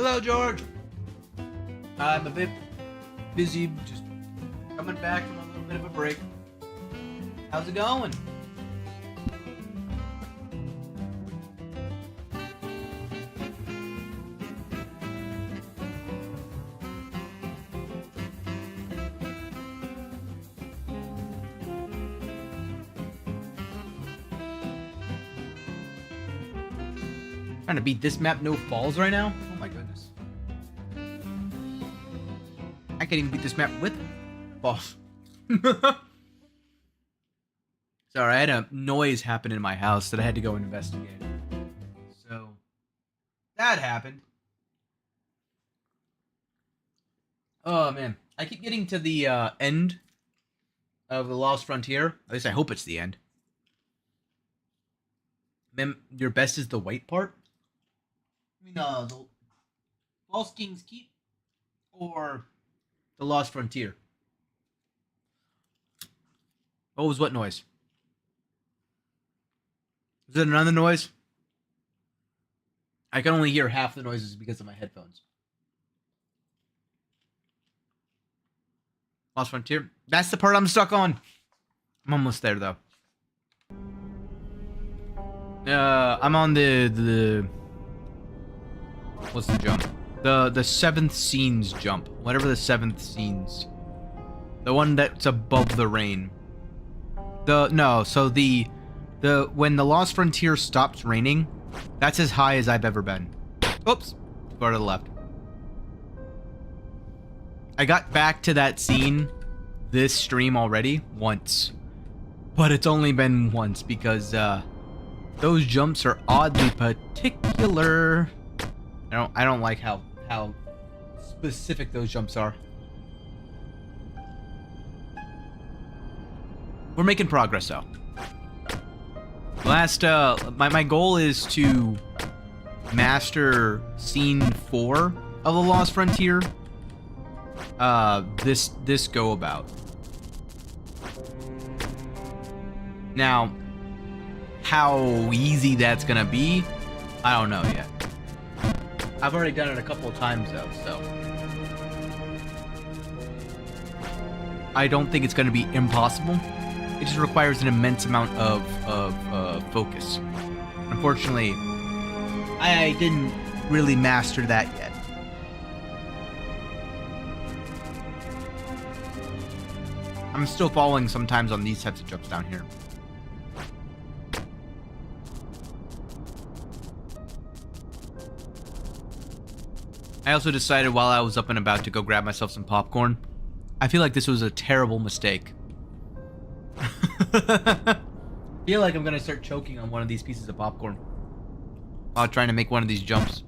Speaker 1: Hello, George. I'm a bit busy, just coming back from a little bit of a break. How's it going? Trying to beat this map, no falls right now? Oh my goodness. I can't even beat this map with falls. Sorry, I had a noise happen in my house that I had to go investigate. So, that happened. Oh man, I keep getting to the end of The Lost Frontier. At least I hope it's the end. Your best is the white part? I mean, the Lost King's Keep or The Lost Frontier? What was what noise? Is it another noise? I can only hear half the noises because of my headphones. Lost Frontier. That's the part I'm stuck on. I'm almost there though. I'm on the what's the jump? The seventh scenes jump. Whatever the seventh scenes. The one that's above the rain. When the Lost Frontier stops raining, that's as high as I've ever been. Oops. Go to the left. I got back to that scene this stream already once. But it's only been once because those jumps are oddly particular. I don't like how specific those jumps are. We're making progress though. My goal is to master scene 4 of The Lost Frontier. This go about. Now, how easy that's gonna be, I don't know yet. I've already done it a couple of times though, so I don't think it's gonna be impossible. It just requires an immense amount of focus. Unfortunately, I didn't really master that yet. I'm still falling sometimes on these types of jumps down here. I also decided while I was up and about to go grab myself some popcorn. I feel like this was a terrible mistake. I feel like I'm gonna start choking on one of these pieces of popcorn while trying to make one of these jumps.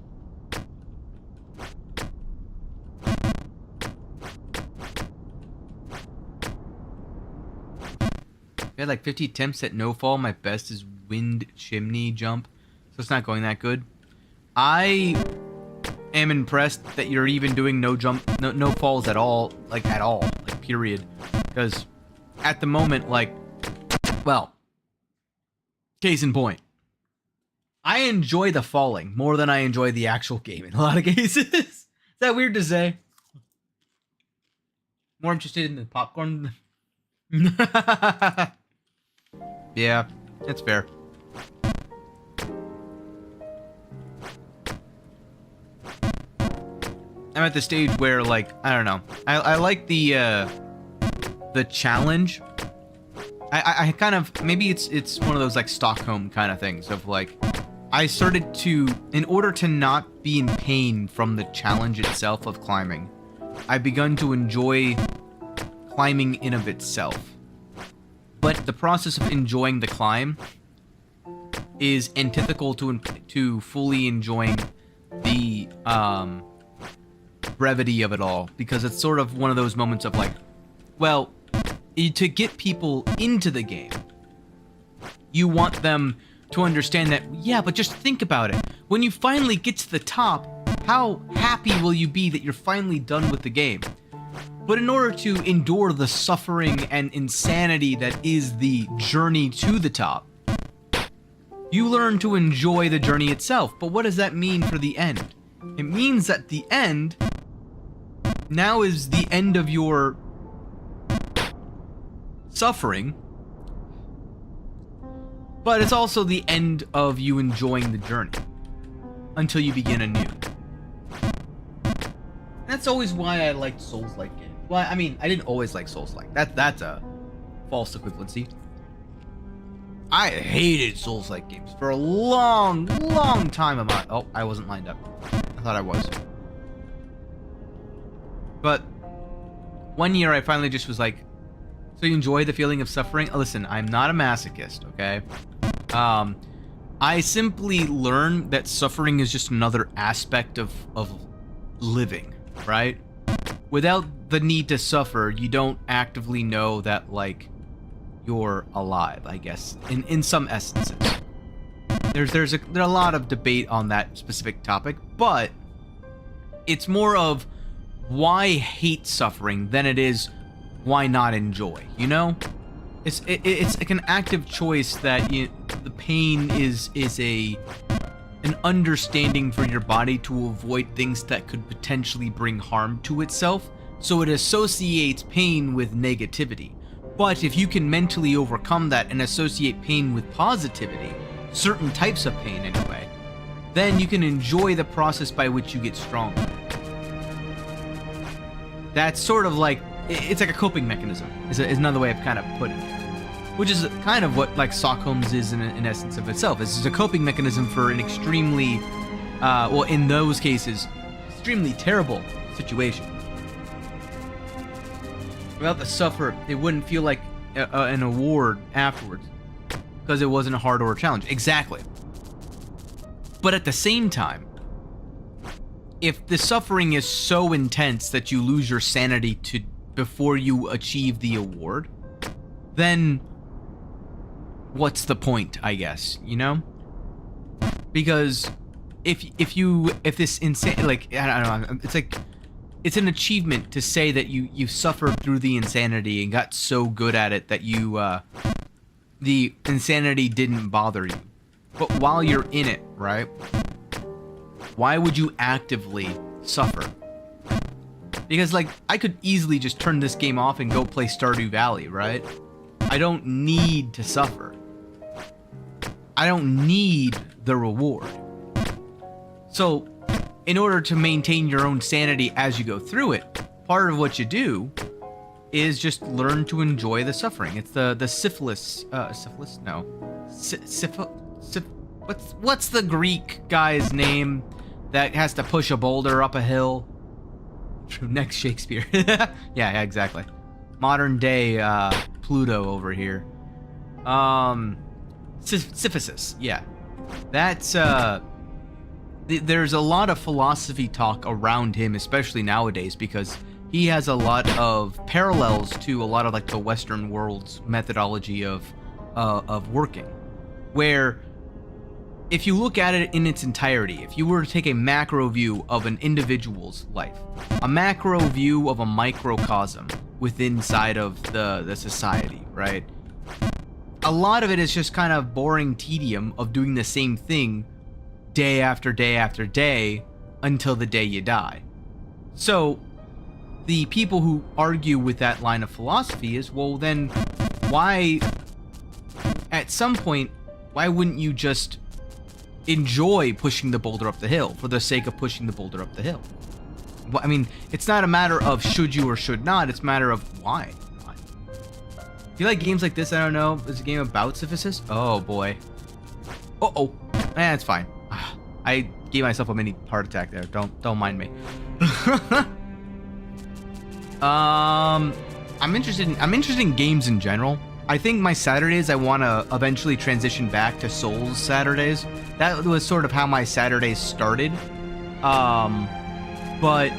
Speaker 1: I had like 50 attempts at no fall. My best is wind chimney jump, so it's not going that good. I am impressed that you're even doing no falls at all, like period. Because at the moment, like, well, case in point, I enjoy the falling more than I enjoy the actual game in a lot of cases. Is that weird to say? More interested in the popcorn. Yeah, that's fair. I'm at the stage where, like, I don't know. I like the challenge. I kind of, maybe it's one of those like Stockholm kind of things of like, I started to, in order to not be in pain from the challenge itself of climbing, I've begun to enjoy climbing in of itself. But the process of enjoying the climb is antithetical to fully enjoying the brevity of it all, because it's sort of one of those moments of like, well, to get people into the game, you want them to understand that, yeah, but just think about it. When you finally get to the top, how happy will you be that you're finally done with the game? But in order to endure the suffering and insanity that is the journey to the top, you learn to enjoy the journey itself. But what does that mean for the end? It means that the end now is the end of your suffering, but it's also the end of you enjoying the journey until you begin anew. That's always why I liked Souls-like games. Well, I mean, I didn't always like Souls-like. That's a false equivalency. I hated Souls-like games for a long time. Oh, I wasn't lined up. I thought I was. But one year I finally just was like, so you enjoy the feeling of suffering? Listen, I'm not a masochist, okay? I simply learned that suffering is just another aspect of living, right? Without the need to suffer, you don't actively know that, like, you're alive, I guess, in some essences. There's a lot of debate on that specific topic, but it's more of why hate suffering than it is why not enjoy, you know? It's like an active choice that the pain is an understanding for your body to avoid things that could potentially bring harm to itself, so it associates pain with negativity. But if you can mentally overcome that and associate pain with positivity, certain types of pain anyway, then you can enjoy the process by which you get stronger. That's sort of like, it's like a coping mechanism, is another way of kind of putting it. Which is kind of what, like, Stockholm's is in essence of itself. It's a coping mechanism for an extremely, well, in those cases, extremely terrible situation. Without the suffer, it wouldn't feel like an award afterwards, because it wasn't a hard or a challenge. Exactly. But at the same time, if the suffering is so intense that you lose your sanity before you achieve the award, then what's the point, I guess, you know? Because if this insane, like, I don't know, it's like, it's an achievement to say that you suffered through the insanity and got so good at it that the insanity didn't bother you. But while you're in it, right? Why would you actively suffer? Because, like, I could easily just turn this game off and go play Stardew Valley, right? I don't need to suffer. I don't need the reward. So, in order to maintain your own sanity as you go through it, part of what you do is just learn to enjoy the suffering. It's the syphilis, no. What's the Greek guy's name that has to push a boulder up a hill? Next Shakespeare. yeah, exactly. Modern day Pluto over here. Syphilis, yeah. That's there's a lot of philosophy talk around him, especially nowadays, because he has a lot of parallels to a lot of, like, the Western world's methodology of working, where if you look at it in its entirety, if you were to take a macro view of an individual's life, a macro view of a microcosm inside of the society, right? A lot of it is just kind of boring tedium of doing the same thing day after day after day until the day you die. So the people who argue with that line of philosophy is, well, then why, at some point, why wouldn't you just enjoy pushing the boulder up the hill for the sake of pushing the boulder up the hill? Well, I mean, it's not a matter of should you or should not, it's a matter of why. If you like games like this, I don't know, is a game about syphilis? Oh boy. Uh-oh. It's fine. I gave myself a mini heart attack there. Don't mind me. I'm interested in games in general. I think my Saturdays, I want to eventually transition back to Souls Saturdays. That was sort of how my Saturdays started. But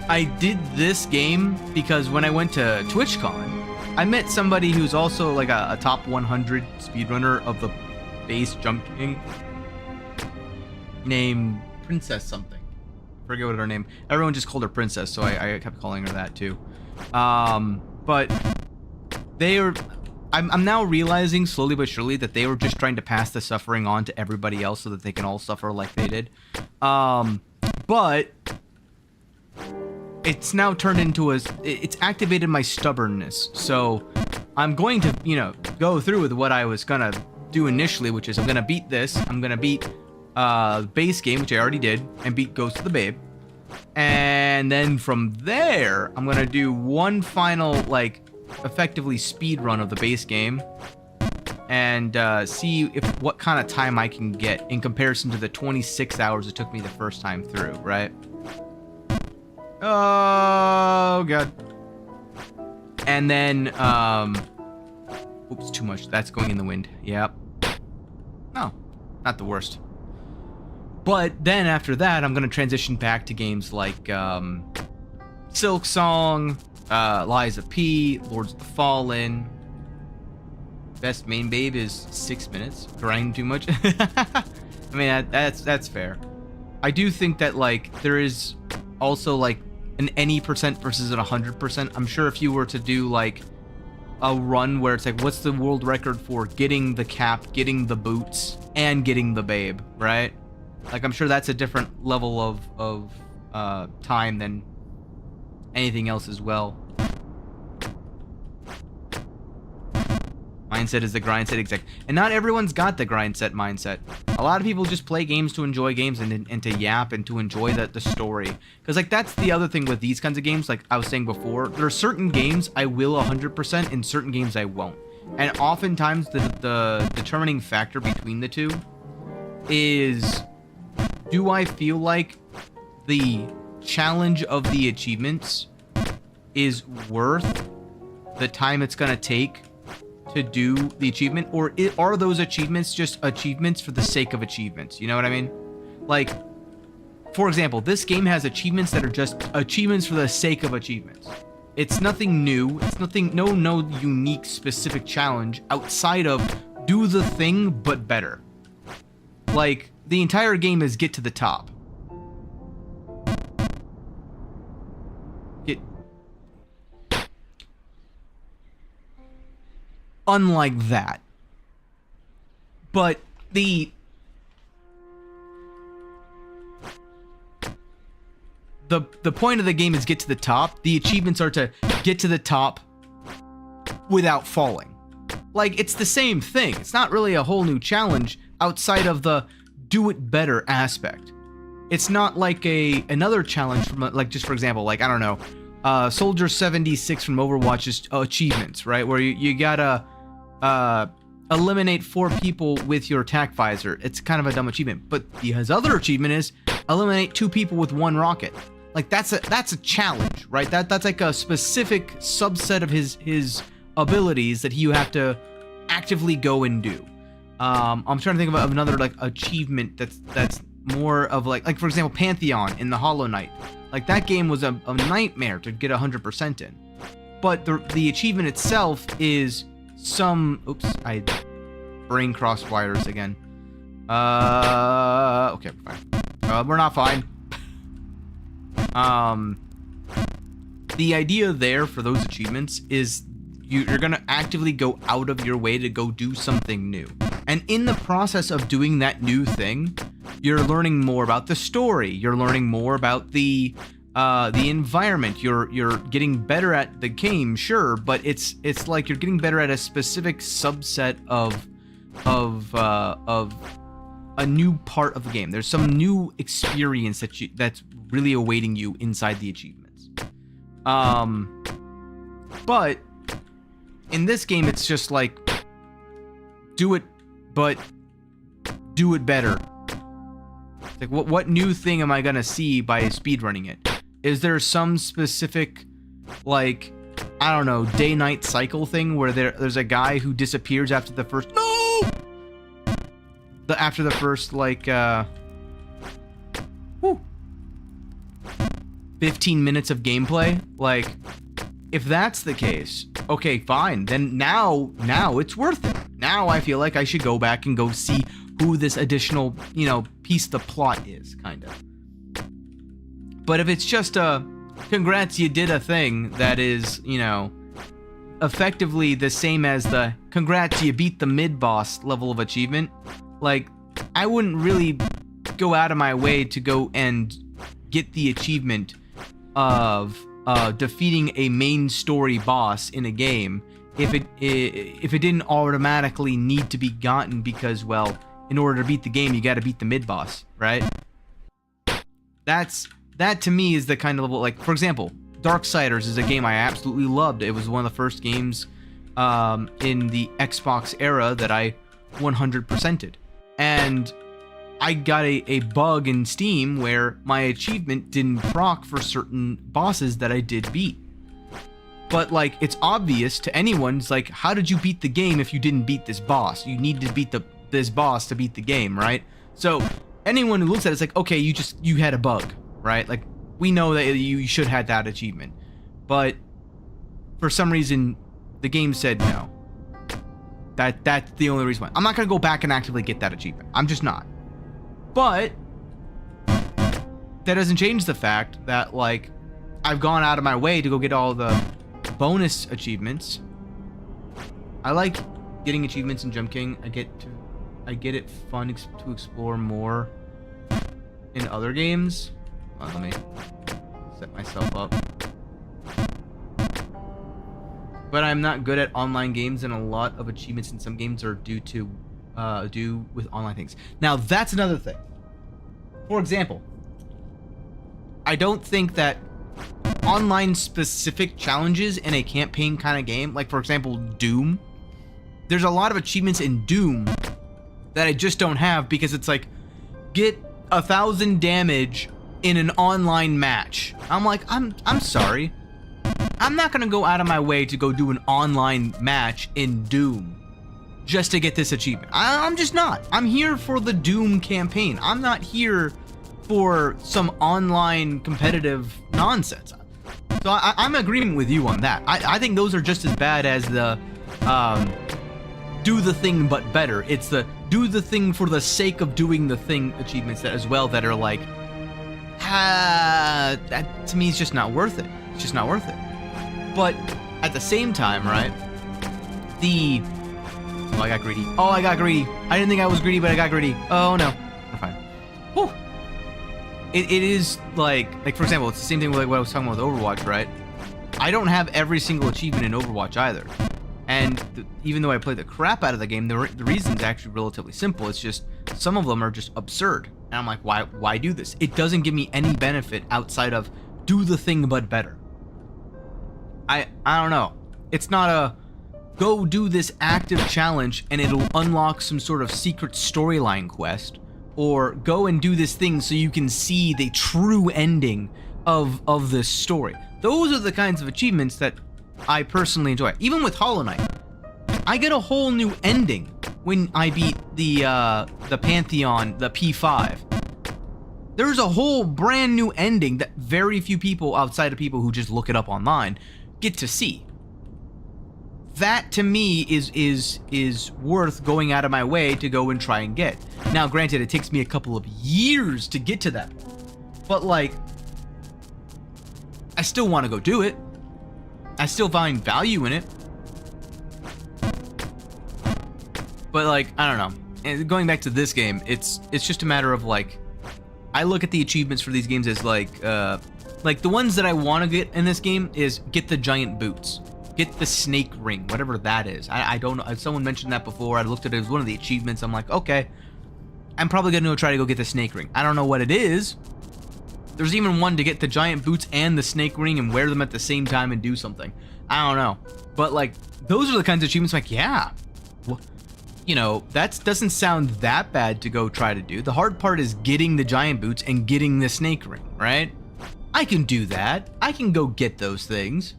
Speaker 1: I did this game because when I went to TwitchCon, I met somebody who's also like a top 100 speedrunner of the base Jump King, named Princess something. I forget what her name. Everyone just called her Princess, so I kept calling her that too. But I'm now realizing slowly but surely that they were just trying to pass the suffering on to everybody else so that they can all suffer like they did. But it's now turned into it's activated my stubbornness. So I'm going to, you know, go through with what I was gonna do initially, which is I'm gonna beat this. I'm gonna beat base game, which I already did, and beat Ghost of the Babe. And then from there, I'm gonna do one final, like, effectively speed run of the base game and see what kind of time I can get in comparison to the 26 hours it took me the first time through, right? Oh god. And then oops, too much. That's going in the wind. Yep. No, not the worst. But then after that, I'm gonna transition back to games like Silk Song, Lies of P, Lords of the Fallen. Best main babe is 6 minutes. Grind too much. I mean, that's fair. I do think that, like, there is also like an any percent versus an 100%. I'm sure if you were to do like a run where it's like, what's the world record for getting the cap, getting the boots, and getting the babe, right? Like, I'm sure that's a different level of time than anything else as well. Mindset is the grind set exec. And not everyone's got the grind set mindset. A lot of people just play games to enjoy games and to yap and to enjoy the story. Because, like, that's the other thing with these kinds of games. Like I was saying before, there are certain games I will 100% and certain games I won't. And oftentimes the determining factor between the two is, do I feel like the challenge of the achievements is worth the time it's going to take to do the achievement, or are those achievements just achievements for the sake of achievements? You know what I mean? Like, for example, this game has achievements that are just achievements for the sake of achievements. It's nothing new. It's nothing, no unique specific challenge outside of do the thing but better. Like, the entire game is get to the top. Unlike that. But the point of the game is get to the top. The achievements are to get to the top without falling. Like, it's the same thing. It's not really a whole new challenge outside of the do it better aspect. It's not like another challenge from, like, just for example, like, I don't know, Soldier 76 from Overwatch's achievements, right? Where you gotta eliminate 4 people with your attack visor. It's kind of a dumb achievement. But his other achievement is eliminate 2 people with 1 rocket. Like, that's a challenge, right? That's like a specific subset of his abilities that you have to actively go and do. I'm trying to think of another, like, achievement that's more of like for example, Pantheon in the Hollow Knight. Like, that game was a nightmare to get 100% in. But the achievement itself is some... Oops, I brain crossed wires again. Okay, we're fine. We're not fine. The idea there for those achievements is you're gonna actively go out of your way to go do something new. And in the process of doing that new thing, you're learning more about the story. You're learning more about the environment. You're getting better at the game, sure, but it's like you're getting better at a specific subset of a new part of the game. There's some new experience that's really awaiting you inside the achievements. But in this game, it's just like, do it, but do it better. Like, what new thing am I gonna see by speedrunning it? Is there some specific, like, I don't know, day-night cycle thing where there's a guy who disappears after the first... No! After the first, like, 15 minutes of gameplay? Like, if that's the case, okay, fine. Then now it's worth it. Now I feel like I should go back and go see who this additional, piece of the plot is, kind of. But if it's just congrats, you did a thing that is, effectively the same as the congrats, you beat the mid-boss level of achievement. Like, I wouldn't really go out of my way to go and get the achievement of defeating a main story boss in a game if it didn't automatically need to be gotten because, well, in order to beat the game, you got to beat the mid-boss, right? That to me is the kind of level, like, for example, Darksiders is a game I absolutely loved. It was one of the first games in the Xbox era that I 100%ed. And I got a bug in Steam where my achievement didn't proc for certain bosses that I did beat. But, like, it's obvious to anyone. It's like, how did you beat the game if you didn't beat this boss? You need to beat this boss to beat the game, right? So anyone who looks at it, it's like, okay, you had a bug, right? Like, we know that you should have that achievement. But for some reason, the game said no. That's the only reason why. I'm not going to go back and actively get that achievement. I'm just not. But that doesn't change the fact that, like, I've gone out of my way to go get all the bonus achievements. I like getting achievements in Jump King. I get it fun to explore more in other games. Let me set myself up. But I'm not good at online games, and a lot of achievements in some games are due with online things. Now, that's another thing. For example, I don't think that online specific challenges in a campaign kind of game, like for example Doom, there's a lot of achievements in Doom that I just don't have because it's like, get 1,000 damage in an online match. I'm like, I'm sorry, I'm not gonna go out of my way to go do an online match in Doom just to get this achievement. I'm just not. I'm here for the Doom campaign. I'm not here for some online competitive nonsense. So I'm agreeing with you on that. I think those are just as bad as the do the thing but better. It's the do the thing for the sake of doing the thing achievements that as well that are like, that to me is just not worth it. It's just not worth it. But at the same time, right, oh, I got greedy. Oh, I got greedy. I didn't think I was greedy, but I got greedy. Oh no, we're fine. Whew. It is like for example, it's the same thing with like what I was talking about with Overwatch, right? I don't have every single achievement in Overwatch either. And even though I play the crap out of the game, the reason's actually relatively simple. It's just some of them are just absurd. And I'm like, why do this? It doesn't give me any benefit outside of do the thing but better. I don't know. It's not a go do this active challenge and it'll unlock some sort of secret storyline quest, or go and do this thing so you can see the true ending of this story. Those are the kinds of achievements that I personally enjoy. Even with Hollow Knight, I get a whole new ending when I beat the Pantheon, the P5. There's a whole brand new ending that very few people outside of people who just look it up online get to see. That to me is worth going out of my way to go and try and get. Now, granted, it takes me a couple of years to get to that, but like, I still want to go do it. I still find value in it. But like, I don't know. And going back to this game, it's just a matter of like, I look at the achievements for these games as like the ones that I want to get in this game is get the giant boots. Get the snake ring, whatever that is. I don't know. Someone mentioned that before. I looked at it as one of the achievements. I'm like, okay, I'm probably going to go try to go get the snake ring. I don't know what it is. There's even one to get the giant boots and the snake ring and wear them at the same time and do something. I don't know. But like, those are the kinds of achievements like, yeah, well, you know, that doesn't sound that bad to go try to do. The hard part is getting the giant boots and getting the snake ring, right? I can do that. I can go get those things.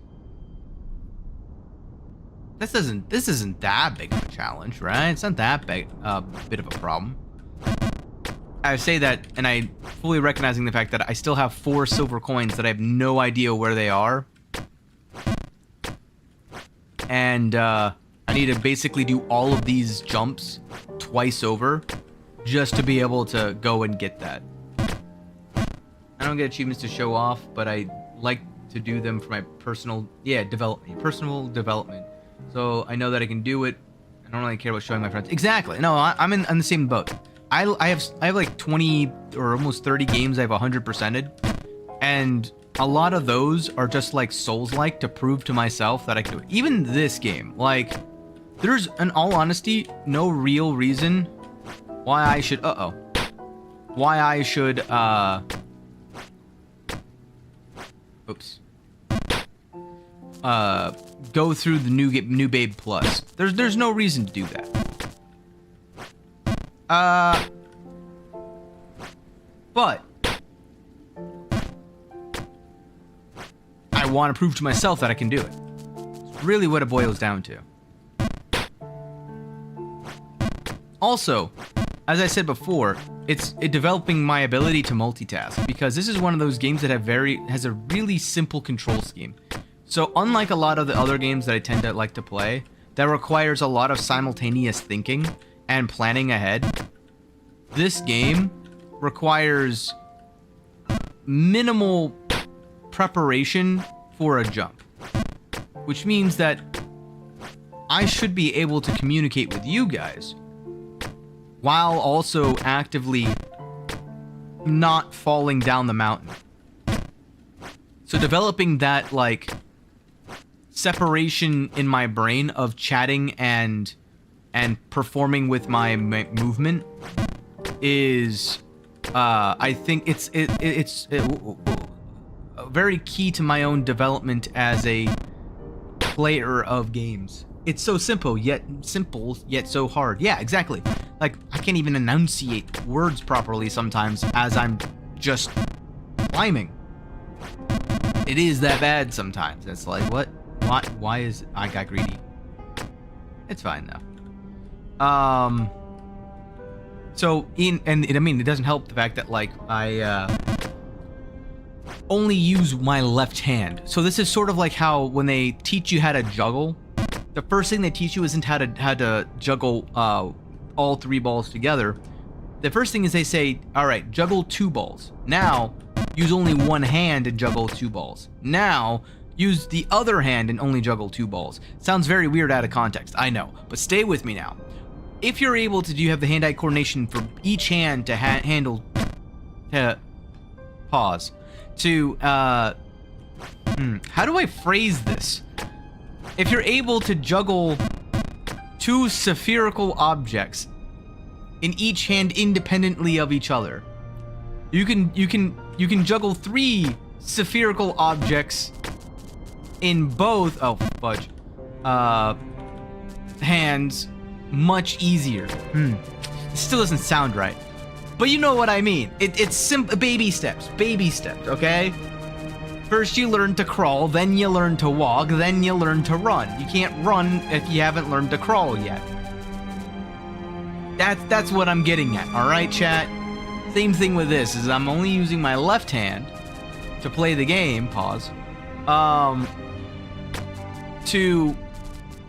Speaker 1: This isn't that big of a challenge, right? It's not that big, bit of a problem. I say that, and I fully recognizing the fact that I still have 4 silver coins that I have no idea where they are. And, I need to basically do all of these jumps twice over just to be able to go and get that. I don't get achievements to show off, but I like to do them for my personal personal development. So I know that I can do it. I don't really care about showing my friends. Exactly. No, I'm in the same boat. I have like 20 or almost 30 games I've 100%ed, and a lot of those are just like Souls-like to prove to myself that I can do it. Even this game, like, there's, in all honesty, no real reason why I should go through the new Babe Plus. There's no reason to do that. But I want to prove to myself that I can do it. It's really what it boils down to. Also, as I said before, it's developing my ability to multitask, because this is one of those games that has a really simple control scheme. So unlike a lot of the other games that I tend to like to play, that requires a lot of simultaneous thinking and planning ahead, this game requires minimal preparation for a jump, which means that I should be able to communicate with you guys while also actively not falling down the mountain. So developing that, like, separation in my brain of chatting and performing with my movement is, I think it's very key to my own development as a player of games. It's so simple yet so hard. Yeah, exactly. Like, I can't even enunciate words properly sometimes as I'm just climbing. It is that bad sometimes. It's like, what? Why is I got greedy? It's fine though. So I mean, it doesn't help the fact that, like, I only use my left hand. So this is sort of like how when they teach you how to juggle, the first thing they teach you isn't how to juggle all 3 balls together. The first thing is they say, all right, juggle 2 balls. Now use only one hand and juggle 2 balls. Now use the other hand and only juggle 2 balls. Sounds very weird out of context, I know, but stay with me now. If you're able to have the hand-eye coordination for each hand to handle, pause, to, how do I phrase this? If you're able to juggle 2 spherical objects in each hand independently of each other, you can juggle 3 spherical objects in both, oh fudge, hands much easier. It still doesn't sound right, but you know what I mean. It's simple, baby steps, okay? First you learn to crawl, then you learn to walk, then you learn to run. You can't run if you haven't learned to crawl yet. That's what I'm getting at, alright, chat? Same thing with this, is I'm only using my left hand to play the game, pause, and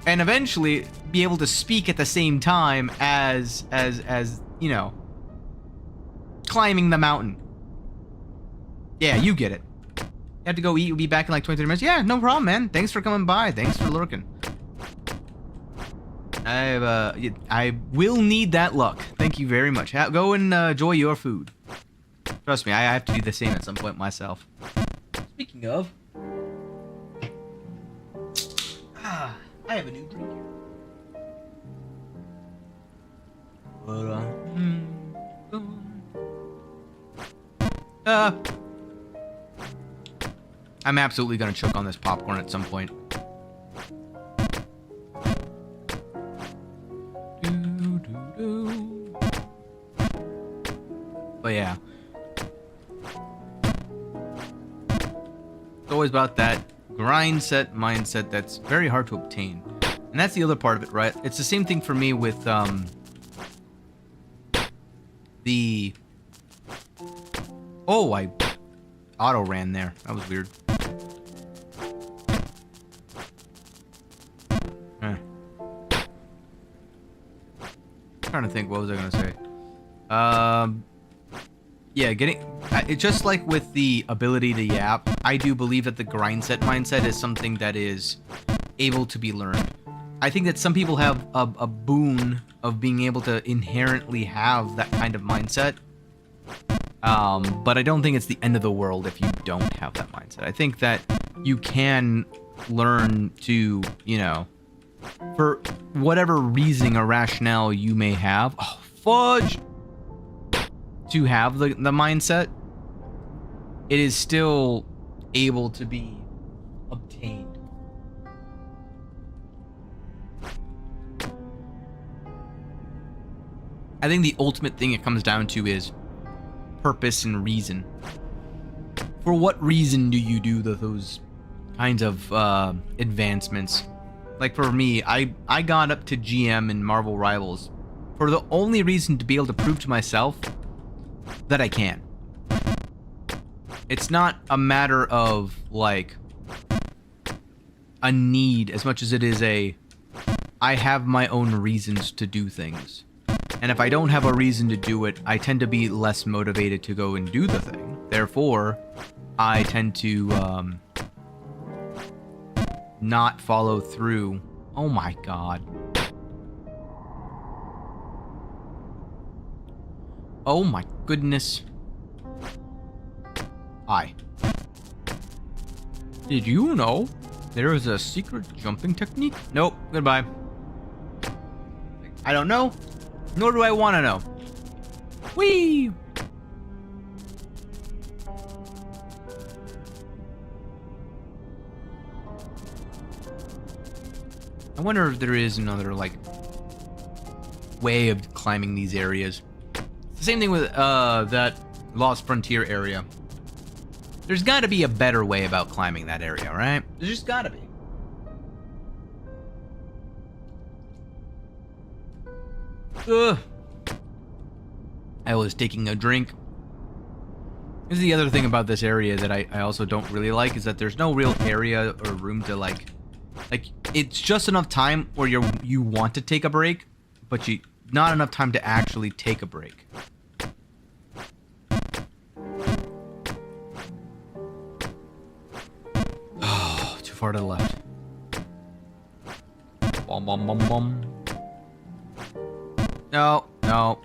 Speaker 1: eventually be able to speak at the same time as you know, climbing the mountain. Yeah, you get it. You have to go eat, you'll be back in like 20-30 minutes. Yeah, no problem, man. Thanks for coming by. Thanks for lurking. I will need that luck. Thank you very much. Go and enjoy your food. Trust me, I have to do the same at some point myself. Speaking of, I have a new drink here. I'm absolutely gonna choke on this popcorn at some point. But yeah, it's always about that grind set mindset that's very hard to obtain, and that's the other part of it, right? It's the same thing for me with oh, I auto ran there. That was weird. Trying to think, what was I gonna say? Yeah, it's just like with the ability to yap. I do believe that the grind set mindset is something that is able to be learned. I think that some people have a boon of being able to inherently have that kind of mindset. But I don't think it's the end of the world if you don't have that mindset. I think that you can learn to, you know, for whatever reasoning or rationale you may have. Oh, fudge! To have the mindset, it is still able to be obtained. I think the ultimate thing it comes down to is purpose and reason. For what reason do you do those kinds of advancements? Like for me, I got up to GM in Marvel Rivals for the only reason to be able to prove to myself that I can. It's not a matter of like a need as much as it is I have my own reasons to do things. And if I don't have a reason to do it, I tend to be less motivated to go and do the thing. Therefore, I tend to not follow through. Oh my god. Oh my goodness. Hi. Did you know there is a secret jumping technique? Nope. Goodbye. I don't know. Nor do I want to know. Whee! I wonder if there is another, like, way of climbing these areas. It's the same thing with, that Lost Frontier area. There's gotta be a better way about climbing that area, right? There's just gotta be. Ugh. I was taking a drink. This is the other thing about this area that I also don't really like, is that there's no real area or room to like it's just enough time where you want to take a break, but not enough time to actually take a break. Oh, too far to the left. Bum bum bum bum. No, no.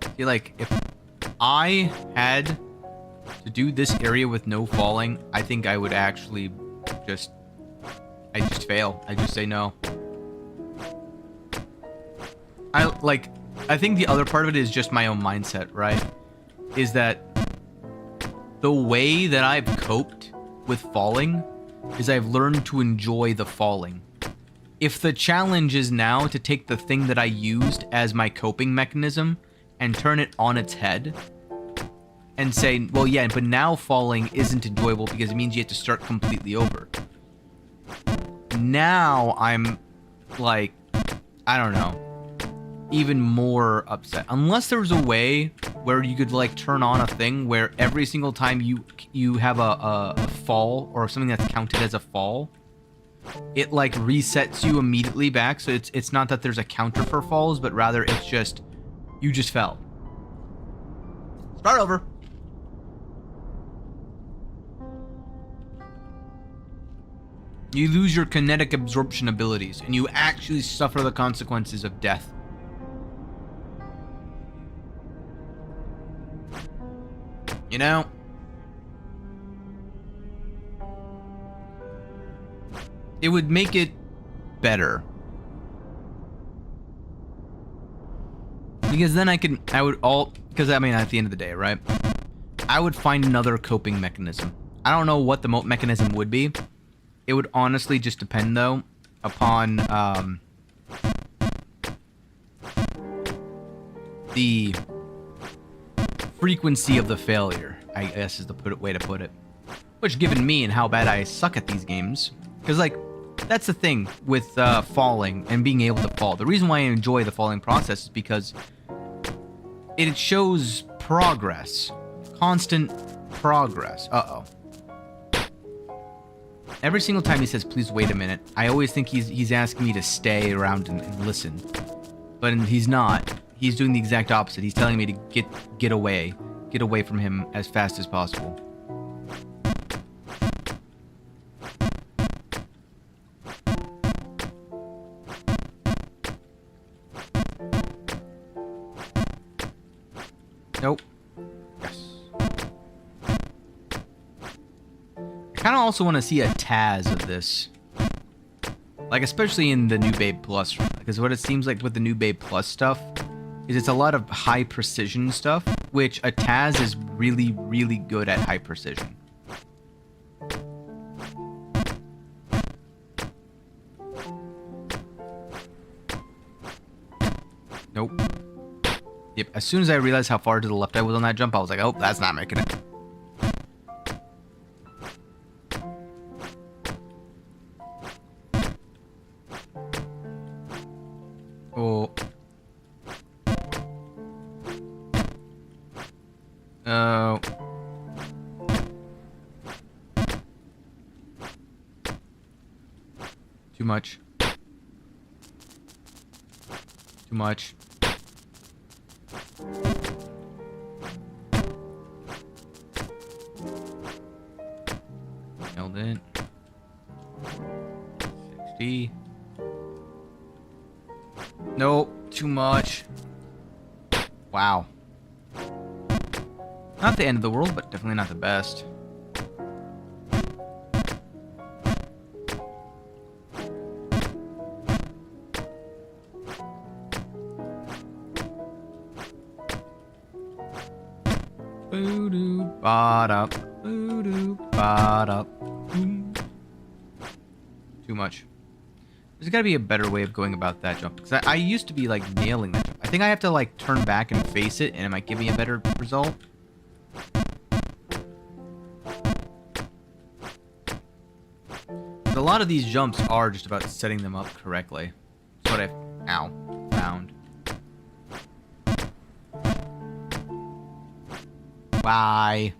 Speaker 1: I feel like if I had to do this area with no falling, I think I would actually I just fail. I just say no. I think the other part of it is just my own mindset, right? Is that the way that I've coped with falling is I've learned to enjoy the falling. If the challenge is now to take the thing that I used as my coping mechanism and turn it on its head and say, well, yeah, but now falling isn't enjoyable because it means you have to start completely over. Now I'm like, I don't know, even more upset. Unless there was a way where you could like turn on a thing where every single time you have a fall or something that's counted as a fall, it like resets you immediately back. So it's not that there's a counter for falls, but rather it's just you just fell. Start over. You lose your kinetic absorption abilities, and you actually suffer the consequences of death. You know? It would make it better. Because then because I mean, at the end of the day, right? I would find another coping mechanism. I don't know what the mechanism would be. It would honestly just depend, though, upon the frequency of the failure, I guess is the way to put it. Which, given me and how bad I suck at these games, because, like, that's the thing with falling and being able to fall. The reason why I enjoy the falling process is because it shows progress. Constant progress. Uh-oh. Every single time he says, please wait a minute, I always think he's asking me to stay around and listen. But he's not. he's doing the exact opposite. He's telling me to get away from him as fast as possible. Nope. Yes. I kind of also want to see a Taz of this. Like, especially in the new Babe Plus. Because what it seems like with the new Babe Plus stuff is it's a lot of high precision stuff, which a Taz is really, really good at high precision. Nope. Yep, as soon as I realized how far to the left I was on that jump, I was like, oh, that's not making it. Oh. Oh. Too much. Too much. Held it. 60. Nope, too much. Wow. Not the end of the world, but definitely not the best. Boo-doo, ba-da, boo-doo, ba-da, boom. Too much. There's gotta be a better way of going about that jump. Because I used to be, like, nailing that jump. I think I have to, like, turn back and face it, and it might give me a better result. A lot of these jumps are just about setting them up correctly. That's what I've found. Bye.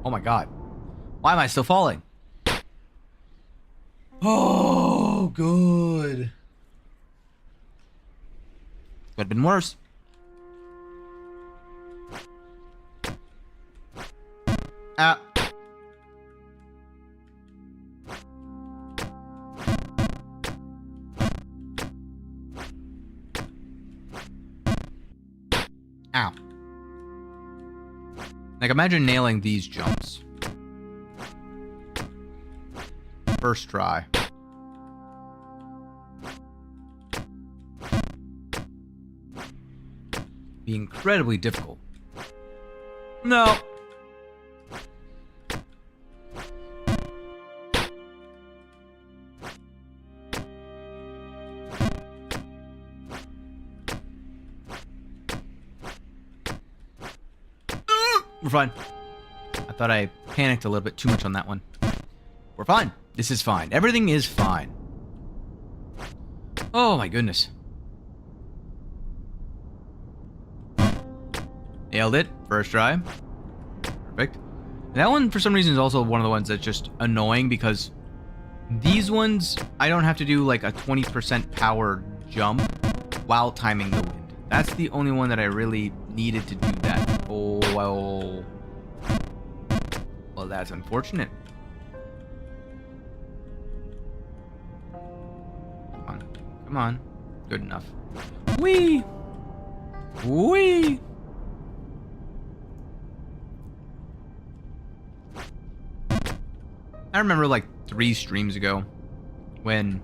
Speaker 1: Oh my god. Why am I still falling? Oh, good. Could have been worse. Ah. Ow. Like, imagine nailing these jumps. First try. Be incredibly difficult. No. We're fine. I thought I panicked a little bit too much on that one. We're fine. This is fine. Everything is fine. Oh my goodness. Nailed it. First try. Perfect. And that one, for some reason, is also one of the ones that's just annoying because these ones, I don't have to do like a 20% power jump while timing the wind. That's the only one that I really needed to do that. Oh, well. Well, that's unfortunate. Come on. Come on. Good enough. Whee! Whee! I remember like 3 streams ago when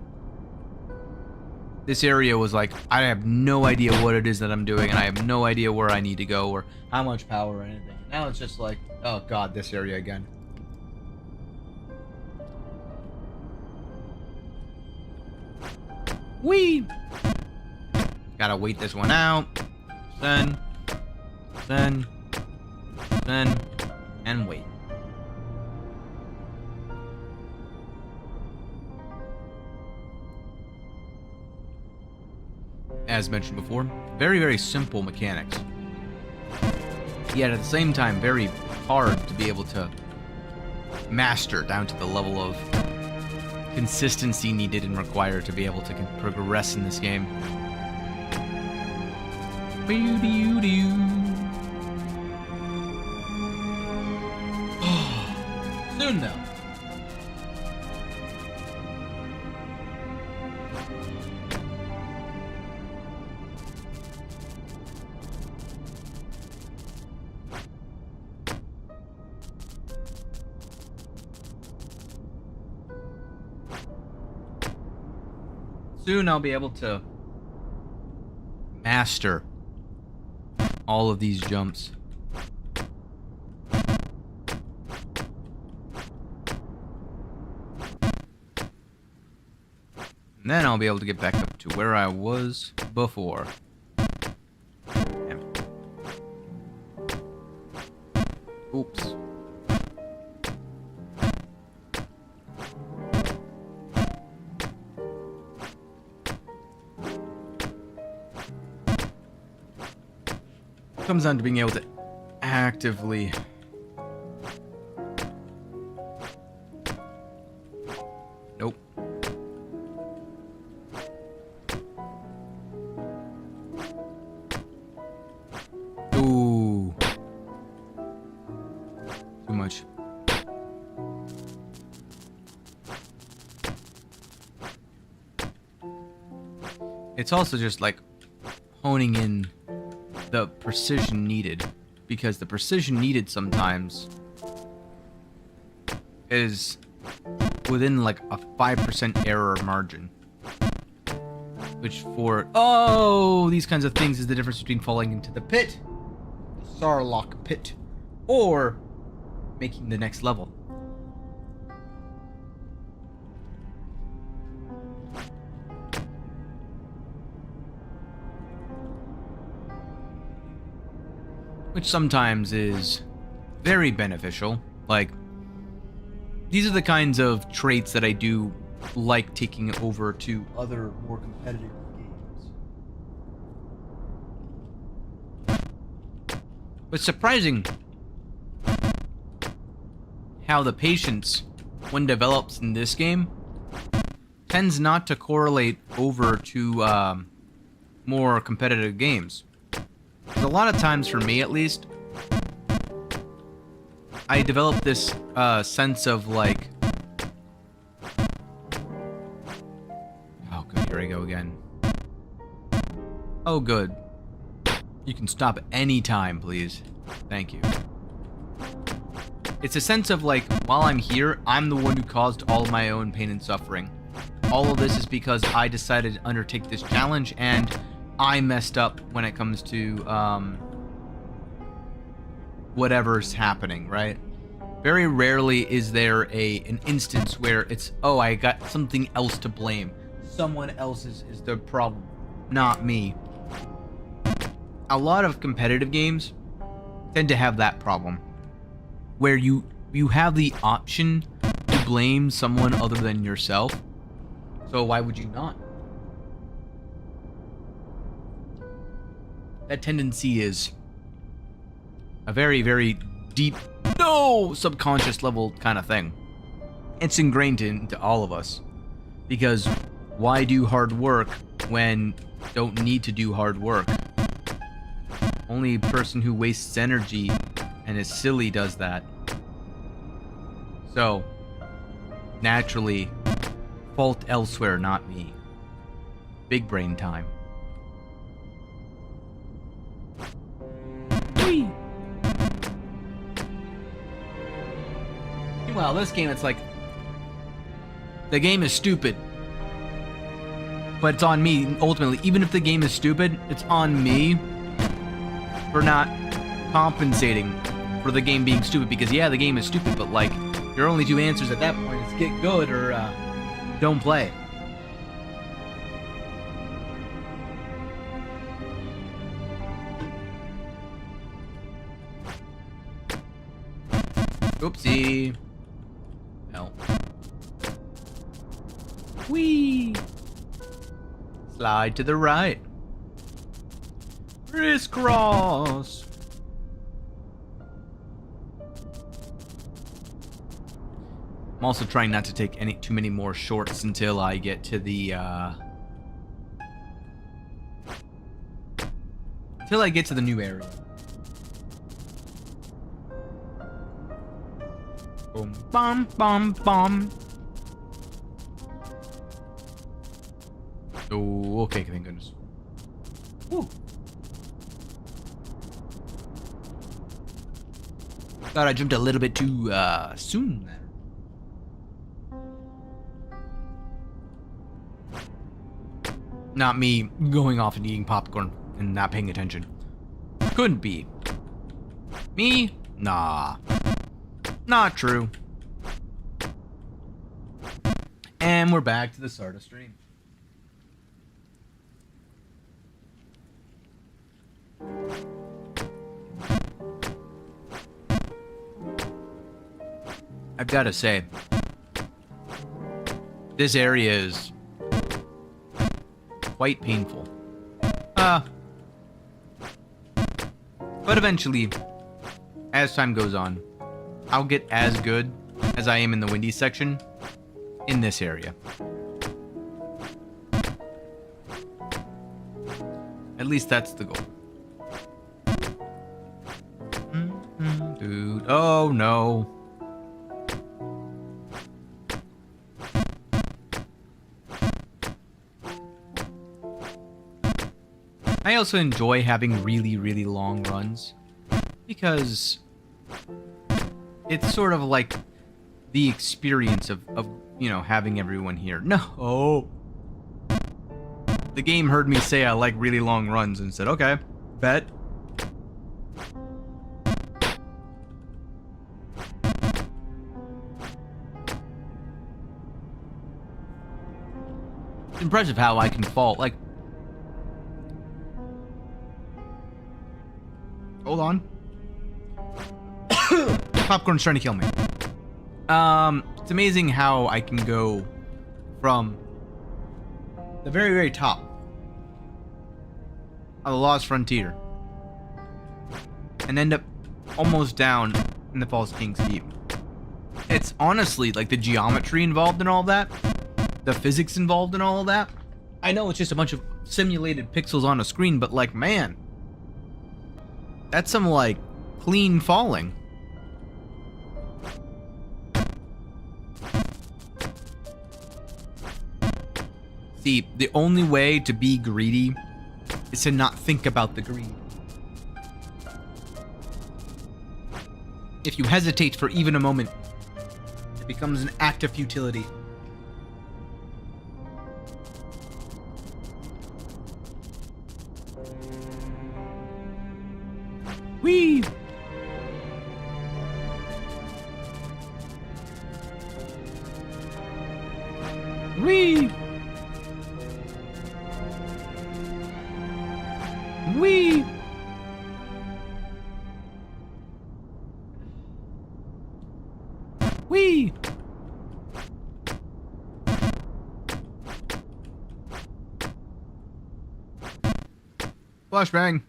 Speaker 1: this area was like, I have no idea what it is that I'm doing, and I have no idea where I need to go or how much power or anything. Now it's just like, oh god, this area again. Whee! Gotta wait this one out. Then, and wait. As mentioned before, very, very simple mechanics. Yet at the same time, very hard to be able to master down to the level of consistency needed and required to be able to progress in this game. Soon though. Soon I'll be able to master all of these jumps. And then I'll be able to get back up to where I was before. Damn it. Oops. Comes down to being able to actively nope. Ooh. Too much. It's also just like honing in the precision needed, because the precision needed sometimes is within like a 5% error margin, which for these kinds of things is the difference between falling into the pit, the Sarlacc pit, or making the next level. Which sometimes is very beneficial. Like, these are the kinds of traits that I do like taking over to other more competitive games. But surprising how the patience, when develops in this game, tends not to correlate over to more competitive games. A lot of times, for me at least, I develop this sense of like, oh good, here I go again. Oh good. You can stop any time, please. Thank you. It's a sense of like, while I'm here, I'm the one who caused all of my own pain and suffering. All of this is because I decided to undertake this challenge, and I messed up when it comes to whatever's happening, right? Very rarely is there an instance where it's, oh, I got something else to blame. Someone else is the problem, not me. A lot of competitive games tend to have that problem, where you have the option to blame someone other than yourself. So why would you not? That tendency is a very, very deep, subconscious level kind of thing. It's ingrained into all of us. Because why do hard work when don't need to do hard work? Only a person who wastes energy and is silly does that. So, naturally, fault elsewhere, not me. Big brain time. Whee! Well, this game, it's like, the game is stupid, but it's on me, ultimately. Even if the game is stupid, it's on me for not compensating for the game being stupid, because yeah, the game is stupid, but like, your only two answers at that point is get good or don't play. Oopsie. Hell. Whee! Slide to the right. Crisscross. I'm also trying not to take too many more shorts until I get to the new area. Boom, bum, bum, bum. Oh, okay, thank goodness. Woo. Thought I jumped a little bit too soon there. Not me going off and eating popcorn and not paying attention. Couldn't be. Me? Nah. Not true. And we're back to the start of stream. I've got to say, this area is quite painful. But eventually, as time goes on, I'll get as good as I am in the windy section in this area. At least that's the goal. Dude, oh no. I also enjoy having really, really long runs because it's sort of like the experience of you know, having everyone here. No. The game heard me say I like really long runs and said, okay, bet. It's impressive how I can fall. Like, hold on. Popcorn's trying to kill me. It's amazing how I can go from the very, very top of the Lost Frontier and end up almost down in the False King's Keep. It's honestly like the geometry involved in all that, the physics involved in all of that. I know it's just a bunch of simulated pixels on a screen, but like, man, that's some like clean falling. See, the only way to be greedy is to not think about the greed. If you hesitate for even a moment, it becomes an act of futility. Whee! Whee! Whee! Whee! Flashbang.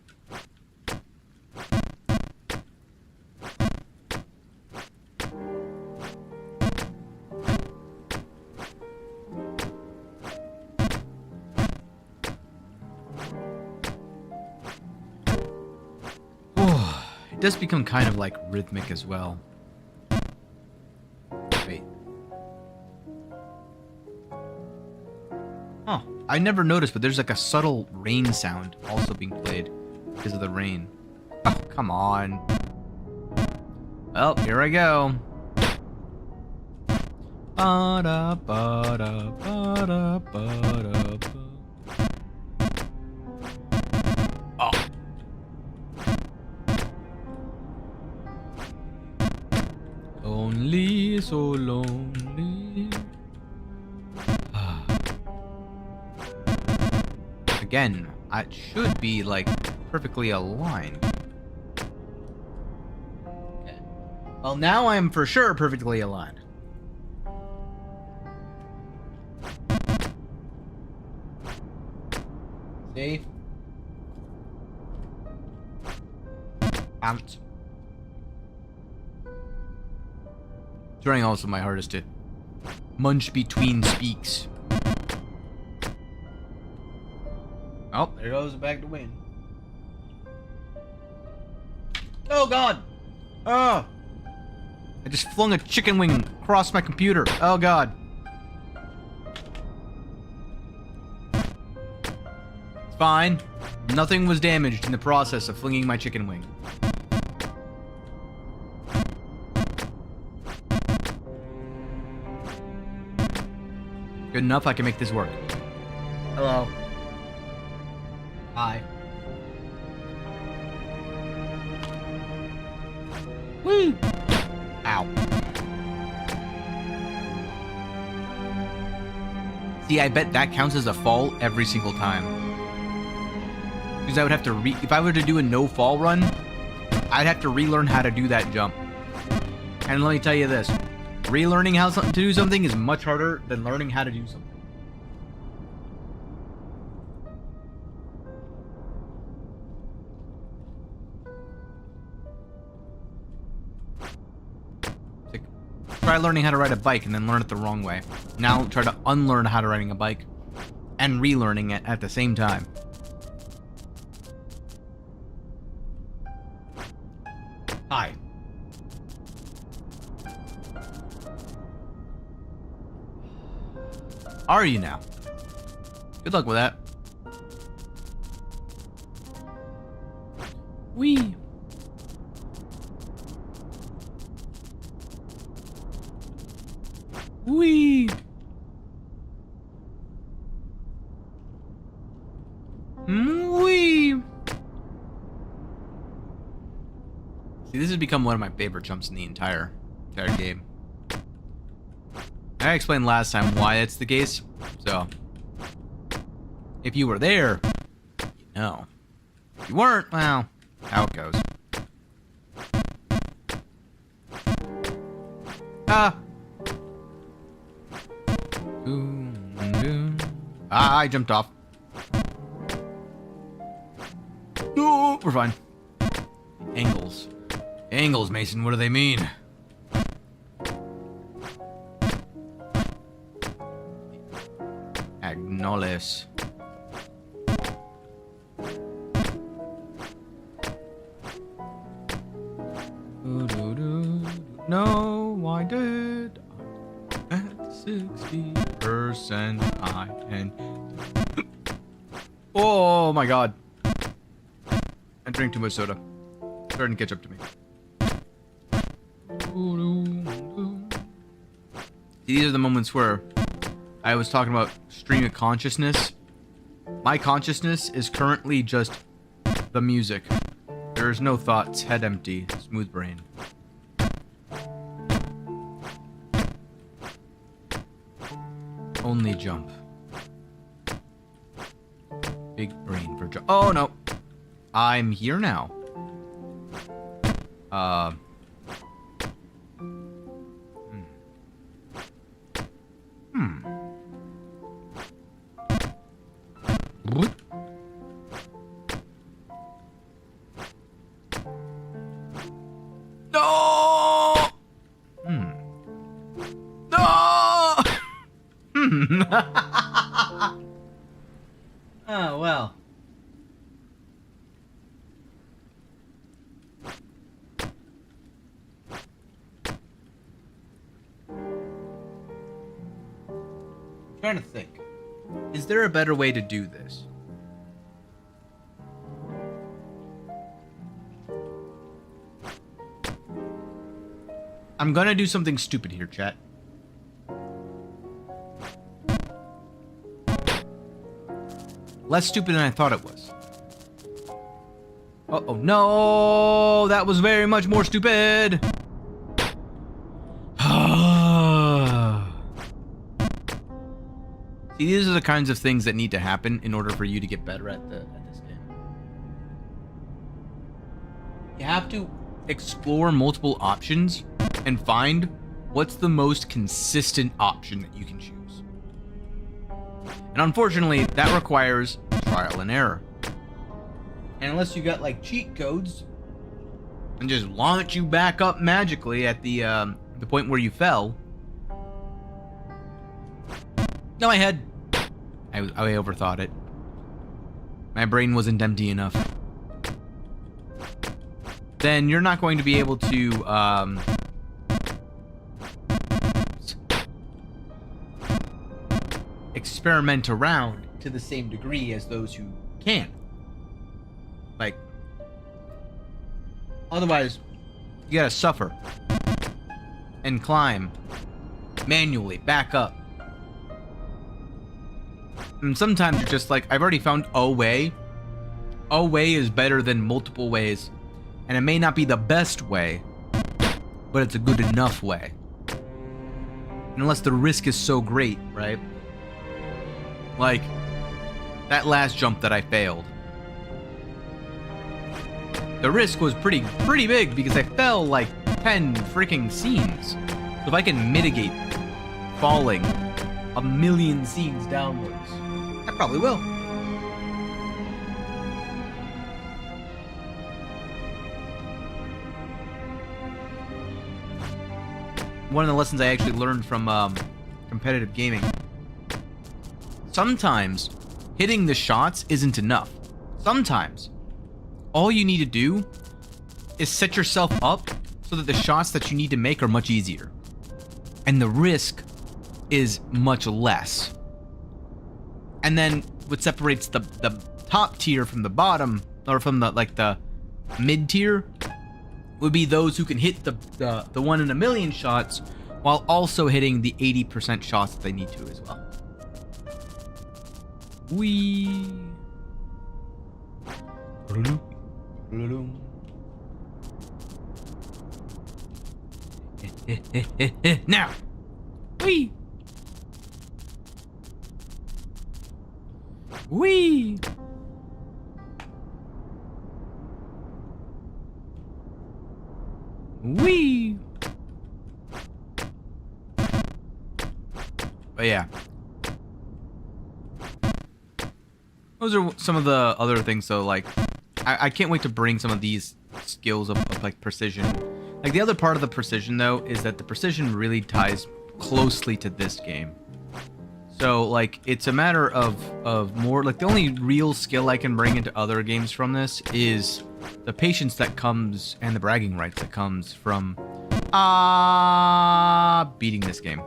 Speaker 1: It does become kind of like rhythmic as well. Wait. Oh, I never noticed, but there's like a subtle rain sound also being played because of the rain. Oh, come on. Well, here I go. Ba-da, ba-da, ba-da, ba-da, ba. Oh. Lonely, so lonely. Again, it should be like perfectly aligned. Okay. Well, now I'm for sure perfectly aligned. See? Ant. Trying also my hardest to Munch between speaks. Oh, there goes back to win. Oh god! Oh! I just flung a chicken wing across my computer. Oh god. It's fine. Nothing was damaged in the process of flinging my chicken wing. Good enough, I can make this work. Hello. Hi. Woo! Ow. See, I bet that counts as a fall every single time. Because I would have to if I were to do a no fall run, I'd have to relearn how to do that jump. And let me tell you this. Relearning how to do something is much harder than learning how to do something. Like, try learning how to ride a bike and then learn it the wrong way. Now try to unlearn how to riding a bike and relearning it at the same time. Hi. Are you now? Good luck with that. Wee. Wee. Wee. See, this has become one of my favorite jumps in the entire game. I explained last time why it's the case, so if you were there, you know. If you weren't, well, how it goes. Ah! I jumped off. Oh, we're fine. Angles. Angles, Mason, what do they mean? Acknowledge. No, I did. At 60%, I can. Oh my god. I drank too much soda. It's starting to catch up to me. These are the moments where I was talking about stream of consciousness. My consciousness is currently just the music. There is no thoughts, head empty, smooth brain. Only jump. Big brain for jump. Oh no! I'm here now. No! No! Oh, well. I'm trying to think. Is there a better way to do this? I'm gonna do something stupid here, chat. Less stupid than I thought it was. Uh-oh, no! That was very much more stupid! See, these are the kinds of things that need to happen in order for you to get better at this game. You have to explore multiple options and find what's the most consistent option that you can choose. And unfortunately, that requires trial and error. And unless you got like cheat codes and just launch you back up magically at the point where you fell, No, I had... I overthought it. My brain wasn't empty enough. Then you're not going to be able to, experiment around to the same degree as those who can. Like, otherwise, you gotta suffer and climb manually back up. And sometimes you're just like, I've already found a way. A way is better than multiple ways. And it may not be the best way, but it's a good enough way. And unless the risk is so great, right? Like, that last jump that I failed. The risk was pretty big because I fell like 10 freaking scenes. So if I can mitigate falling a million scenes downwards, I probably will. One of the lessons I actually learned from competitive gaming. Sometimes hitting the shots isn't enough. Sometimes all you need to do is set yourself up so that the shots that you need to make are much easier. And the risk is much less. And then what separates the top tier from the bottom, or from the mid tier, would be those who can hit the 1 in a million shots while also hitting the 80% shots that they need to as well. Wee. Now. Wee. Wee. Wee. But yeah. Those are some of the other things, though. Like, I can't wait to bring some of these skills of like precision. Like, the other part of the precision, though, is that the precision really ties closely to this game. So, like, it's a matter of more... Like, the only real skill I can bring into other games from this is the patience that comes and the bragging rights that comes from beating this game.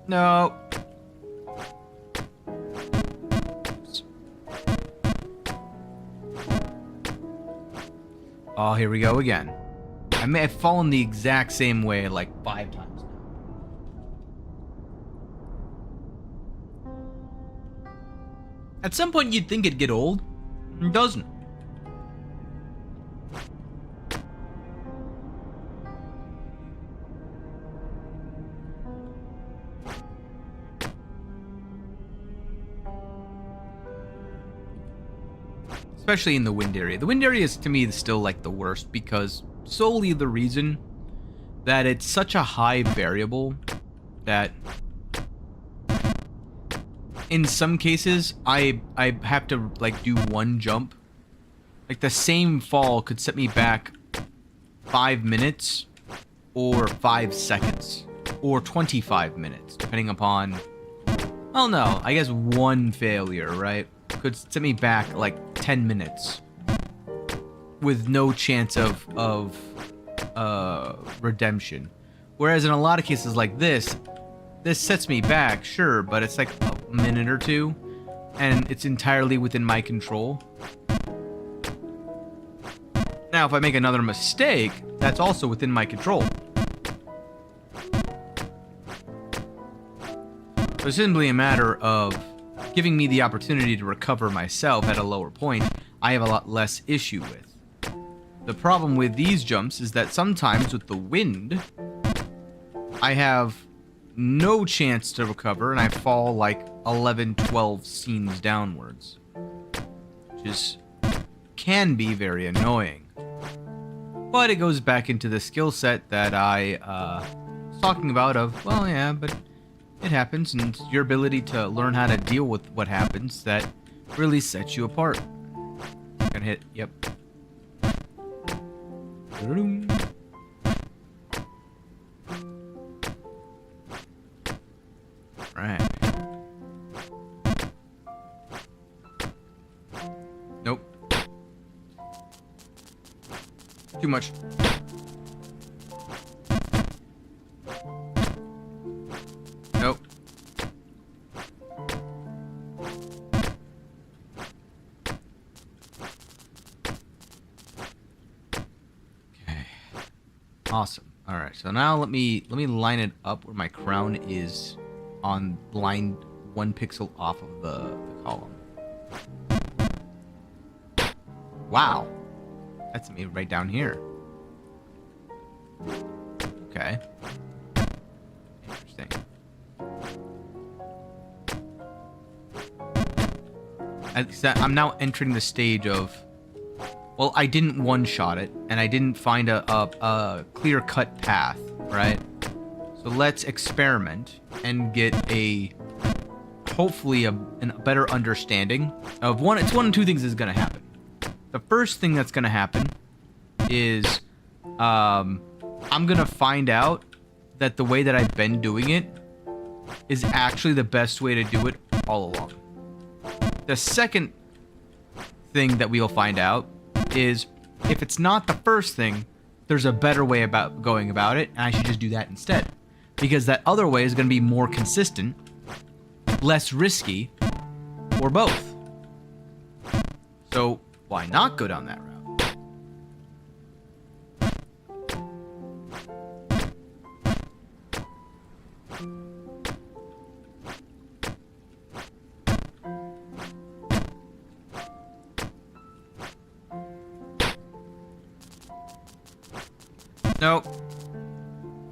Speaker 1: No. Oh, here we go again. I may have fallen the exact same way like 5 times now. At some point you'd think it'd get old. It doesn't. Especially in the wind area. The wind area is, to me, still like the worst because solely the reason that it's such a high variable that in some cases I have to like do one jump. Like the same fall could set me back 5 minutes or 5 seconds or 25 minutes depending upon, well, no, I guess one failure, right? Could set me back like 10 minutes with no chance of redemption. Whereas in a lot of cases like this sets me back, sure, but it's like a minute or two, and it's entirely within my control. Now, if I make another mistake, that's also within my control. So it's simply a matter of giving me the opportunity to recover myself at a lower point. I have a lot less issue with. The problem with these jumps is that sometimes with the wind, I have no chance to recover and I fall like 11, 12 scenes downwards. Which can be very annoying. But it goes back into the skill set that I was talking about of, well, yeah, but it happens, and your ability to learn how to deal with what happens that really sets you apart. Gonna hit, yep. Too much. Nope. Okay. Awesome. All right. So now let me line it up where my crown is on line 1 pixel off of the column. Wow. That's me right down here. Okay. Interesting. I'm now entering the stage of, well, I didn't one-shot it, and I didn't find a clear-cut path, right? So let's experiment and get hopefully a better understanding of one. It's one of two things is going to happen. The first thing that's going to happen is I'm going to find out that the way that I've been doing it is actually the best way to do it all along. The second thing that we'll find out is if it's not the first thing, there's a better way about going about it, and I should just do that instead. Because that other way is going to be more consistent, less risky, or both. So why not go down that route? Nope.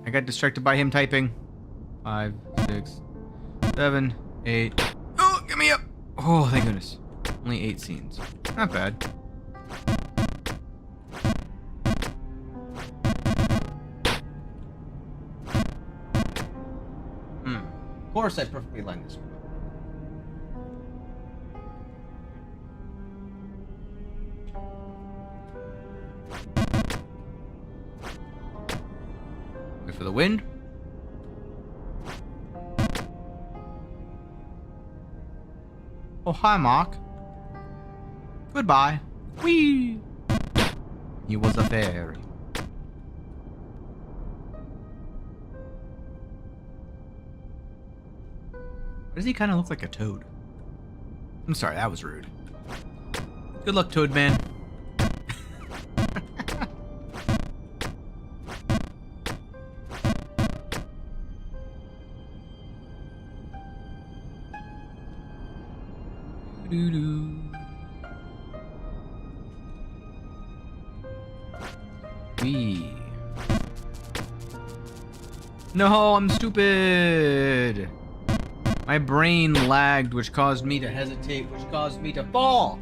Speaker 1: I got distracted by him typing. 5, 6, 7, 8. Oh, get me up! Oh, thank goodness. Only 8 scenes. Not bad. Of course I perfectly lined this one. Wait for the wind. Oh, hi, Mark. Goodbye. Whee! He was a fairy. Why does he kind of look like a toad? I'm sorry, that was rude. Good luck, Toad Man. Doo-doo. Wee. No, I'm stupid. My brain lagged, which caused me to hesitate, which caused me to fall.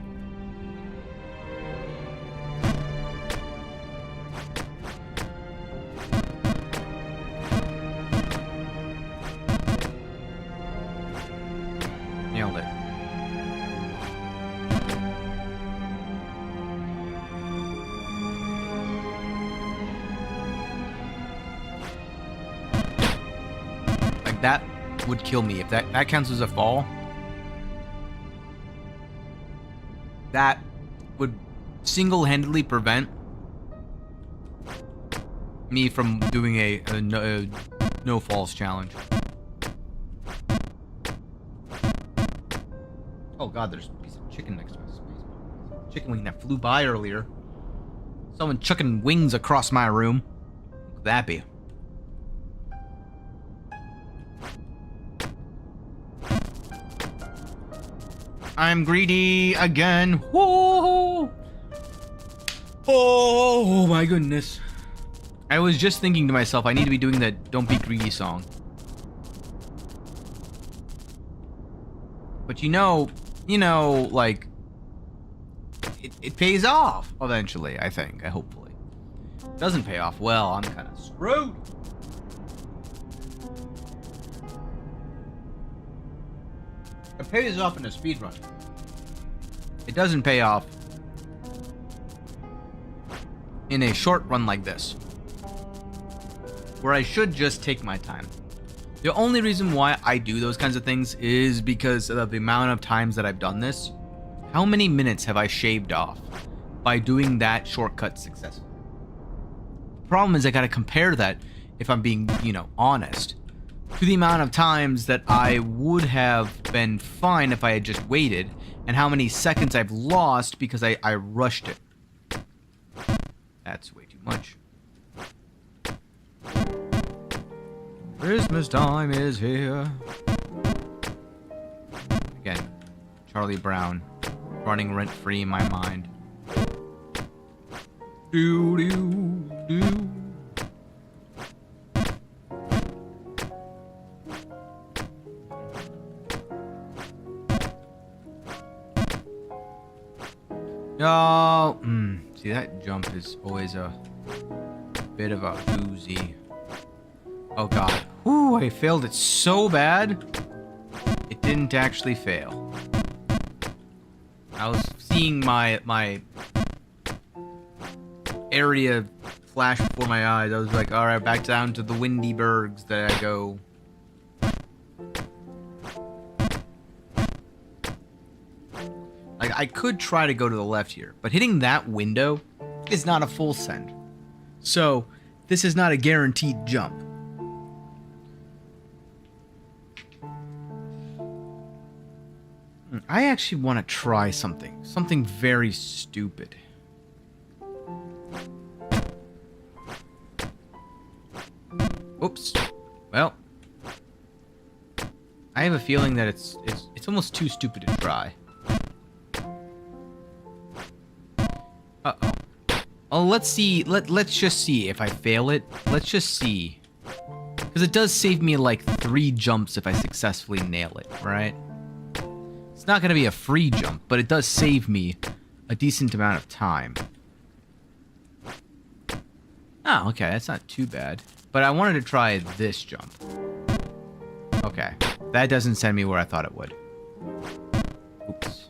Speaker 1: Nailed it. Like that would kill me if that counts as a fall. That would single-handedly prevent me from doing a no falls challenge. Oh god, there's a piece of chicken next to us. Chicken wing that flew by earlier. Someone chucking wings across my room. What could that be? I'm greedy again. Whoa! Oh my goodness. I was just thinking to myself, I need to be doing that Don't Be Greedy song. But you know, like, it pays off eventually, I think, hopefully. If it doesn't pay off, well, I'm kind of screwed. It pays off in a speedrun. It doesn't pay off in a short run like this, where I should just take my time. The only reason why I do those kinds of things is because of the amount of times that I've done this. How many minutes have I shaved off by doing that shortcut successfully? problem is I gotta compare that, if I'm being, you know, honest, to the amount of times that I would have been fine if I had just waited, and how many seconds I've lost because I rushed it. That's way too much. Christmas time is here. Again, Charlie Brown, running rent-free in my mind. Do do do. Oh, see, that jump is always a bit of a doozy. Oh god. Whew, I failed it so bad. It didn't actually fail. I was seeing my area flash before my eyes. I was like, alright, back down to the windy bergs that I go. Like, I could try to go to the left here, but hitting that window is not a full send. So, this is not a guaranteed jump. I actually want to try something. Something very stupid. Oops. Well, I have a feeling that it's almost too stupid to try. Uh-oh. Oh, let's see. Let's just see if I fail it. Let's just see. Because it does save me like 3 jumps if I successfully nail it, right? It's not going to be a free jump, but it does save me a decent amount of time. Oh, okay. That's not too bad. But I wanted to try this jump. Okay. That doesn't send me where I thought it would. Oops.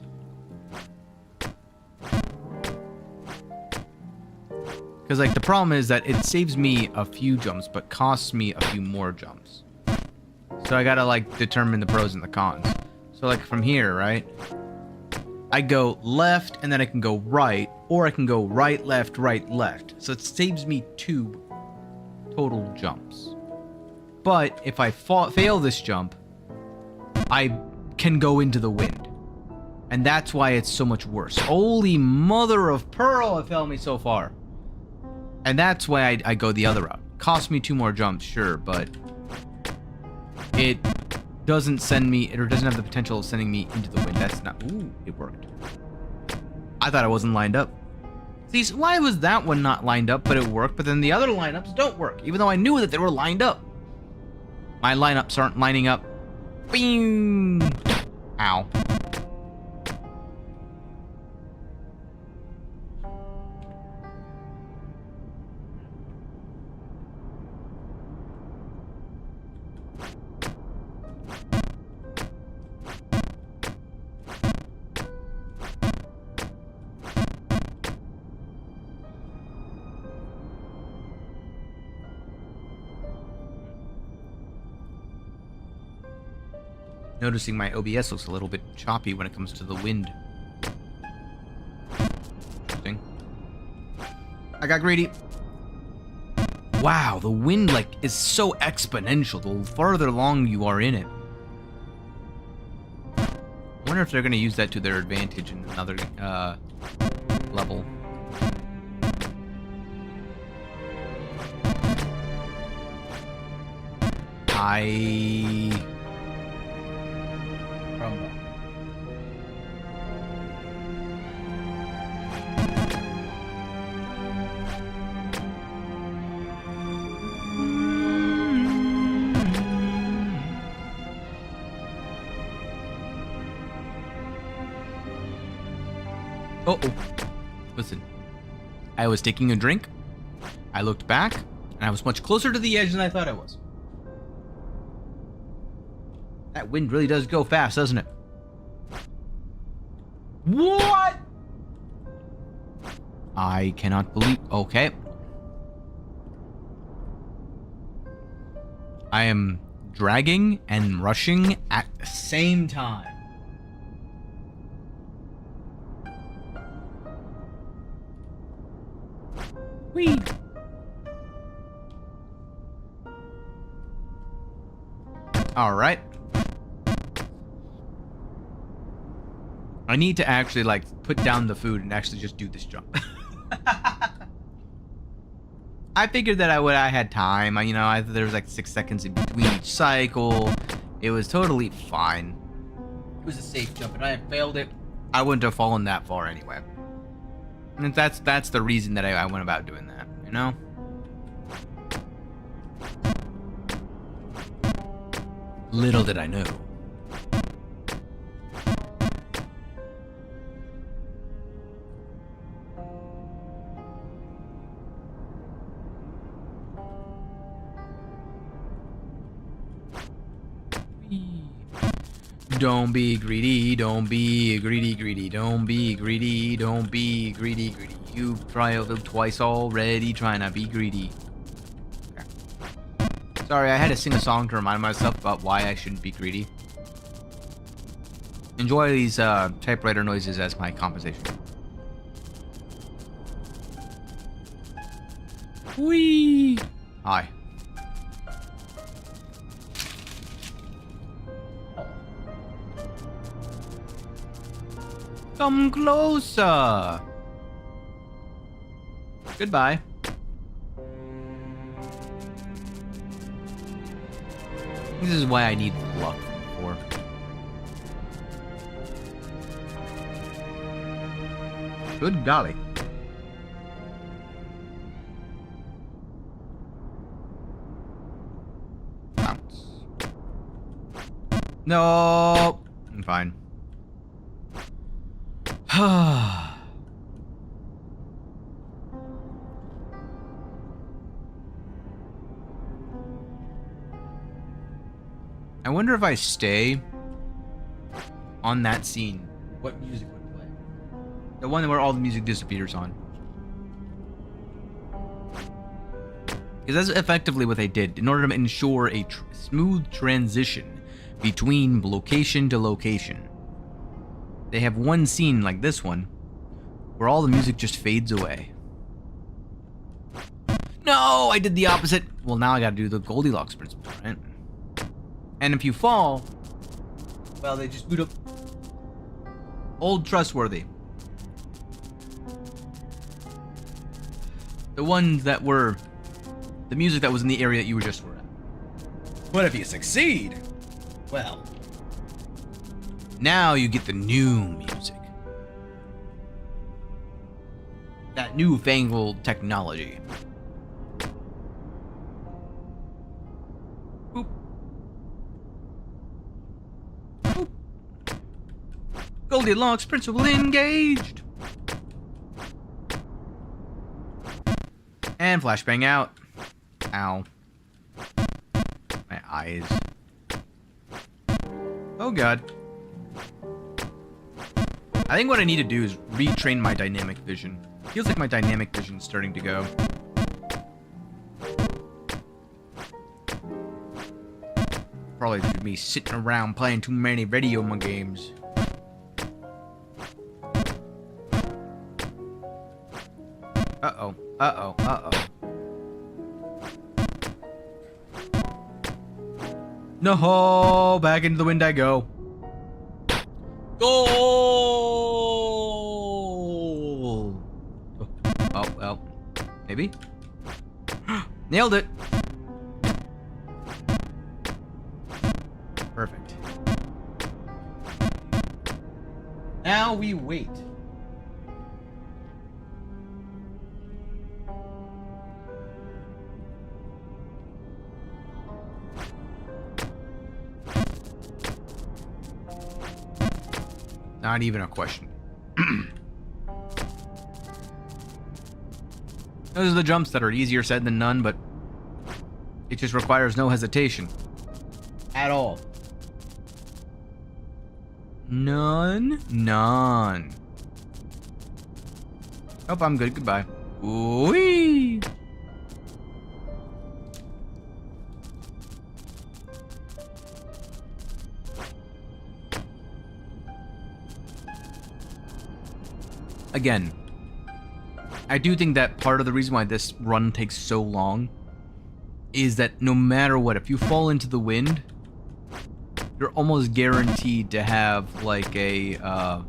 Speaker 1: Because, like, the problem is that it saves me a few jumps, but costs me a few more jumps. So I gotta, like, determine the pros and the cons. So, like, from here, right? I go left, and then I can go right, or I can go right, left, right, left. So it saves me 2 total jumps. But if I fail this jump, I can go into the wind. And that's why it's so much worse. Holy mother of pearl, it failed me so far. And that's why I go the other route. Cost me 2 more jumps, sure, but it doesn't send me, or doesn't have the potential of sending me into the wind. That's not, ooh, it worked. I thought I wasn't lined up. See, so why was that one not lined up, but it worked, but then the other lineups don't work, even though I knew that they were lined up. My lineups aren't lining up. Bing! Ow. Noticing my OBS looks a little bit choppy when it comes to the wind. Interesting. I got greedy. Wow, the wind, like, is so exponential the farther along you are in it. I wonder if they're going to use that to their advantage in another level. Uh-oh. Listen. I was taking a drink. I looked back, and I was much closer to the edge than I thought I was. That wind really does go fast, doesn't it? What? I cannot believe... Okay. I am dragging and rushing at the same time. Whee! All right. I need to actually, like, put down the food and actually just do this jump. I figured that I had time. There was like 6 seconds in between each cycle. It was totally fine. It was a safe jump, and I had failed it, I wouldn't have fallen that far anyway. And that's the reason that I went about doing that, you know? Little did I know. Don't be greedy, don't be greedy, don't be greedy, don't be greedy. You've tried twice already trying to be greedy. Okay. Sorry, I had to sing a song to remind myself about why I shouldn't be greedy. Enjoy these typewriter noises as my compensation. Whee! Hi. Come closer. Goodbye. This is why I need luck for. Good golly. Bounce. No. I'm fine. I wonder if I stay on that scene, what music would play? The one where all the music disappears on. Because that's effectively what they did in order to ensure a smooth transition between location to location. They have one scene like this one where all the music just fades away. No, I did the opposite. Well, now I gotta do the Goldilocks principle, right? And if you fall, well, they just boot up. Old trustworthy. The ones that were the music that was in the area that you were just were at. But if you succeed, well, now you get the new music. That newfangled technology. Boop. Boop. Goldilocks principle engaged. And flashbang out. Ow. My eyes. Oh god. I think what I need to do is retrain my dynamic vision. Feels like my dynamic vision's starting to go. Probably due to me sitting around playing too many video games. Uh-oh. Uh-oh. Uh-oh. No! Back into the wind I go. Goal! Oh, well. Maybe? Nailed it! Perfect. Now we wait. Not even a question. Those are the jumps that are easier said than none, but it just requires no hesitation. At all. None? None. Nope, I'm good. Goodbye. Whee! Again, I do think that part of the reason why this run takes so long is that no matter what, if you fall into the wind, you're almost guaranteed to have like a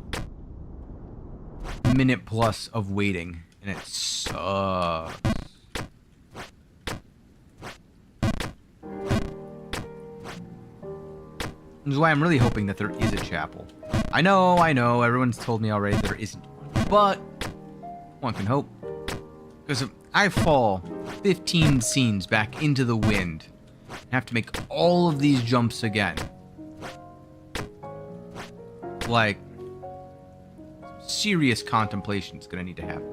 Speaker 1: minute plus of waiting, and it sucks. Which is why I'm really hoping that there is a chapel. I know, everyone's told me already there isn't one, but one can hope. Because if I fall 15 scenes back into the wind and have to make all of these jumps again, like, serious contemplation is gonna need to happen.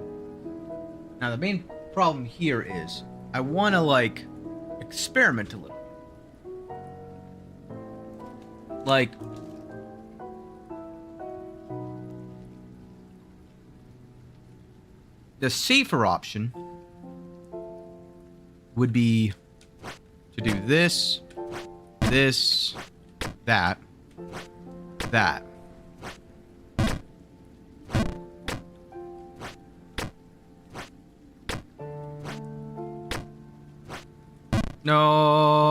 Speaker 1: Now the main problem here is I want to like experiment a little. Like, the safer option would be to do this, this, that, that. No.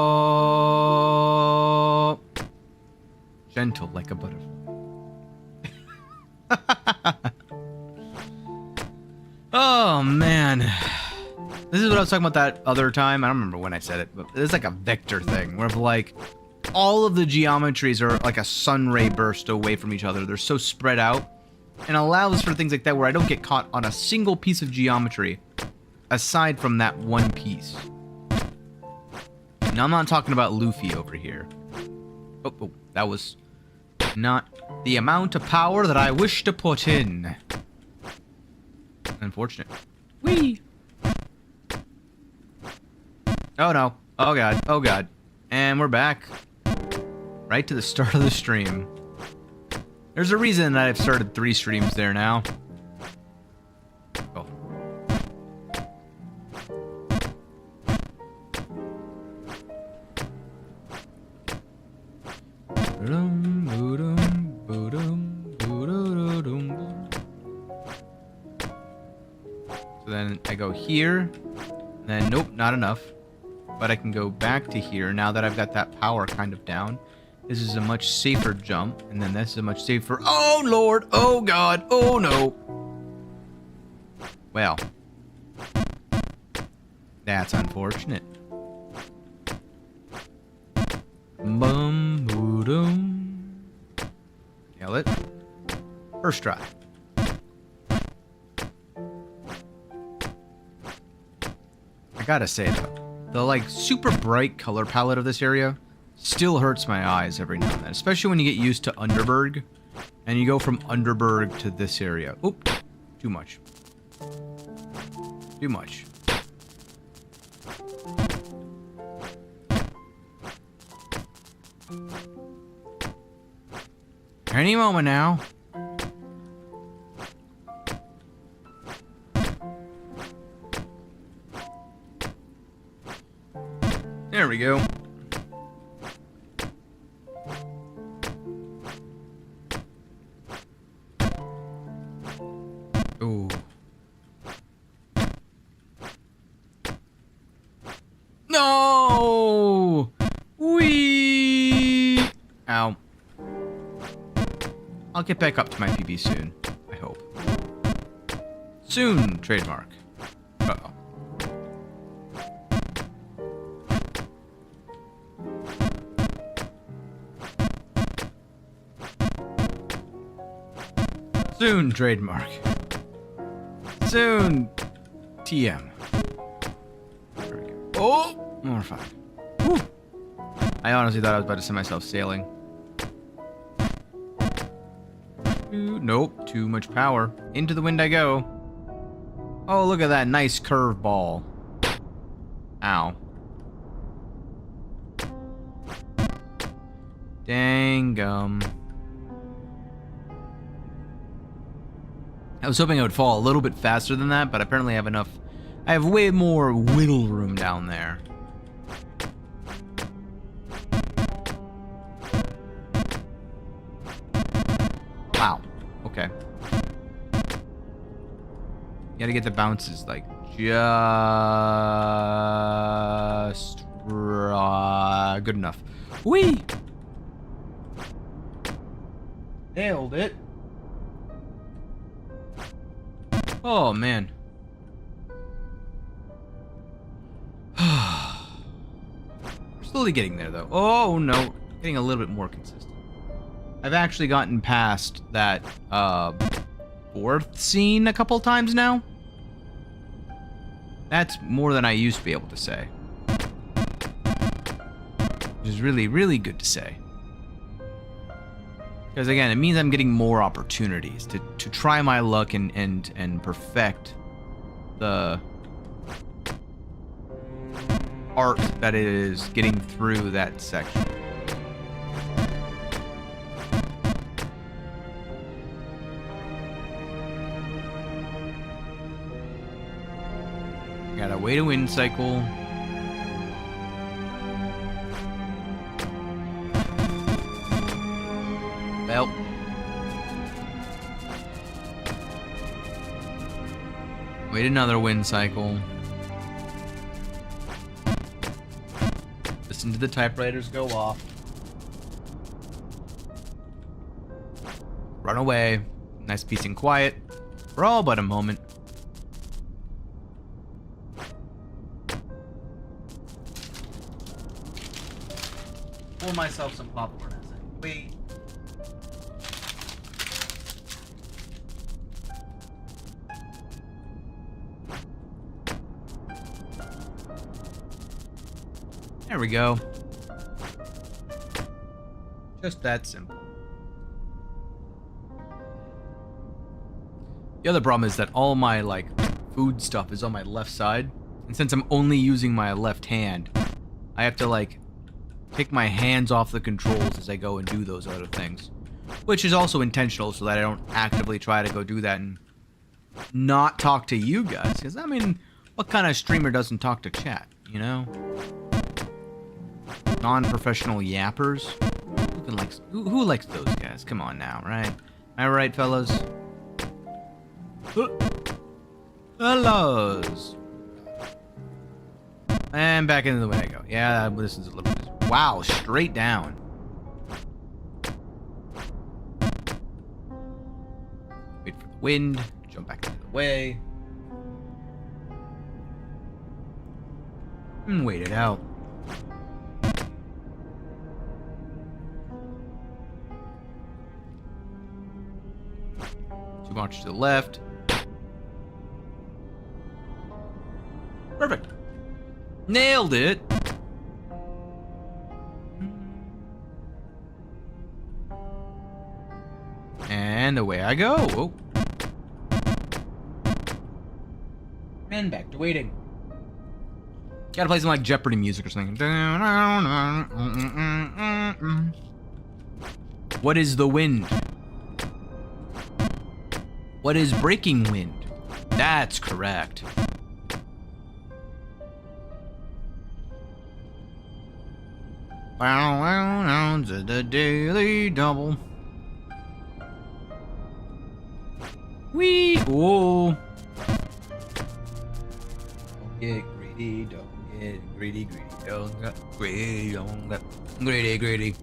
Speaker 1: Gentle like a butterfly. Oh, man. This is what I was talking about that other time. I don't remember when I said it, but it's like a vector thing where like all of the geometries are like a sun ray burst away from each other. They're so spread out and allows for things like that where I don't get caught on a single piece of geometry aside from that one piece. Now, I'm not talking about Luffy over here. Oh, that was not the amount of power that I wish to put in. Unfortunate. Whee! Oh no. Oh god. Oh god. And we're back. Right to the start of the stream. There's a reason that I've started 3 streams there now. Oh. So then I go here, and then nope, not enough. But I can go back to here now that I've got that power kind of down. This is a much safer jump, and then this is a much safer. Oh lord! Oh god! Oh no! Well, that's unfortunate. Bum boom. Nail it. First try. I gotta say though, the like super bright color palette of this area still hurts my eyes every now and then, especially when you get used to Underberg and you go from Underberg to this area. Oop, too much. Too much. Any moment now. There we go. Ooh. No! Wee! Ow. I'll get back up to my PB soon. I hope. Soon, trademark. Uh-oh. Soon, trademark. Soon, TM. There we go. Oh! We're fine. Woo. I honestly thought I was about to send myself sailing. Nope, too much power. Into the wind I go. Oh, look at that nice curveball. Ow. Dang gum. I was hoping I would fall a little bit faster than that, but apparently I have enough. I have way more wiggle room down there. Wow. Okay. You gotta get the bounces, like, just good enough. Whee! Nailed it. Oh, man. We're slowly getting there, though. Oh, no. Getting a little bit more consistent. I've actually gotten past that, fourth scene a couple times now. That's more than I used to be able to say. Which is really, really good to say. Because again, it means I'm getting more opportunities to try my luck and perfect the art that it is getting through that section. Gotta wait a wind cycle. Well. Wait another wind cycle. Listen to the typewriters go off. Run away. Nice peace and quiet. For all but a moment. Pour myself some popcorn as I wait. There we go. Just that simple. The other problem is that all my, like, food stuff is on my left side. And since I'm only using my left hand, I have to, like, take my hands off the controls as I go and do those other things. Which is also intentional so that I don't actively try to go do that and not talk to you guys. Because, I mean, what kind of streamer doesn't talk to chat, you know? Non-professional yappers? Who likes those guys? Come on now, right? Am I right, fellas? Fellas! And back into the way I go. Yeah, this is a little bit... Wow, straight down. Wait for the wind. Jump back into the way. And wait it out. Too much to the left. Perfect. Nailed it. And away I go. Whoa. And back to waiting. Gotta play some like Jeopardy music or something. What is the wind? What is breaking wind? That's correct. The daily double. Wee! Whoa! Don't get greedy, don't get greedy, don't get greedy, don't get greedy.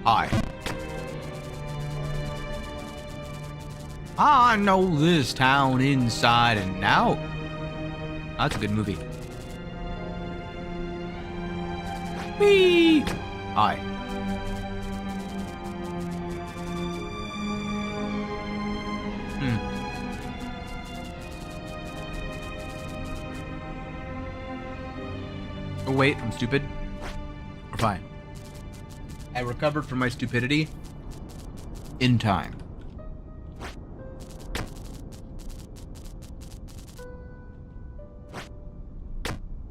Speaker 1: Hi. I know this town inside and out. That's a good movie. Whee! Hi. Oh wait, I'm stupid. We're fine. I recovered from my stupidity in time.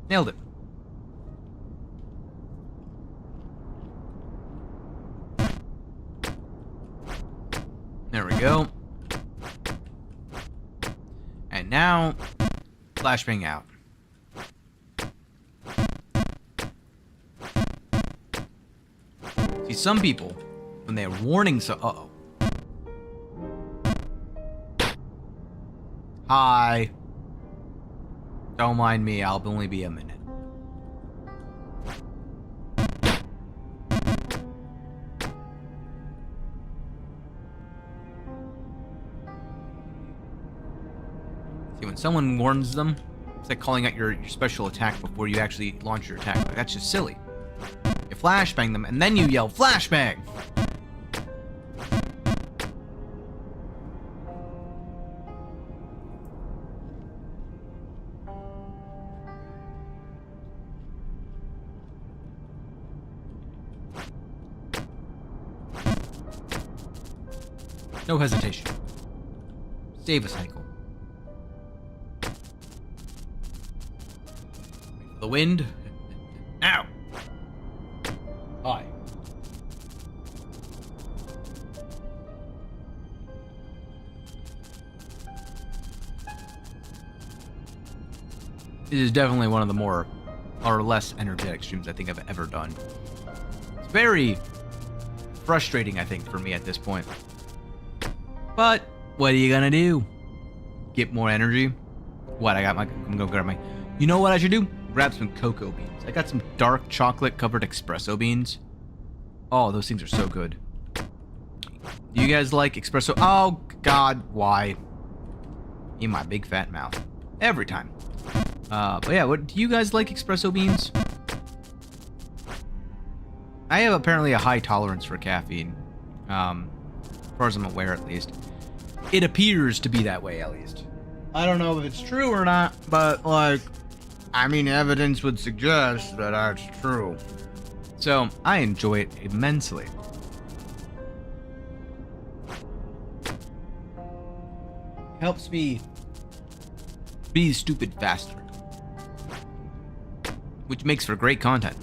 Speaker 1: Nailed it. There we go. And now, flashbang out. See, some people, when they are warning uh-oh. Hi. Don't mind me, I'll only be a minute. See, when someone warns them, it's like calling out your special attack before you actually launch your attack. Like, that's just silly. You flashbang them, and then you yell, flashbang! No hesitation. Save a cycle. Wait for the wind. Ow! Hi. This is definitely one of the more or less energetic streams I think I've ever done. It's very frustrating, I think, for me at this point. But what are you gonna do? Get more energy? What? I'm gonna go grab my. You know what I should do? Grab some cocoa beans. I got some dark chocolate covered espresso beans. Oh, those things are so good. Do you guys like espresso? Oh God, why? In my big fat mouth. Every time. But yeah, what do you guys like espresso beans? I have apparently a high tolerance for caffeine. As far as I'm aware, at least. It appears to be that way, at least. I don't know if it's true or not, but, like, I mean, evidence would suggest that that's true. So, I enjoy it immensely. Helps me be stupid faster. Which makes for great content.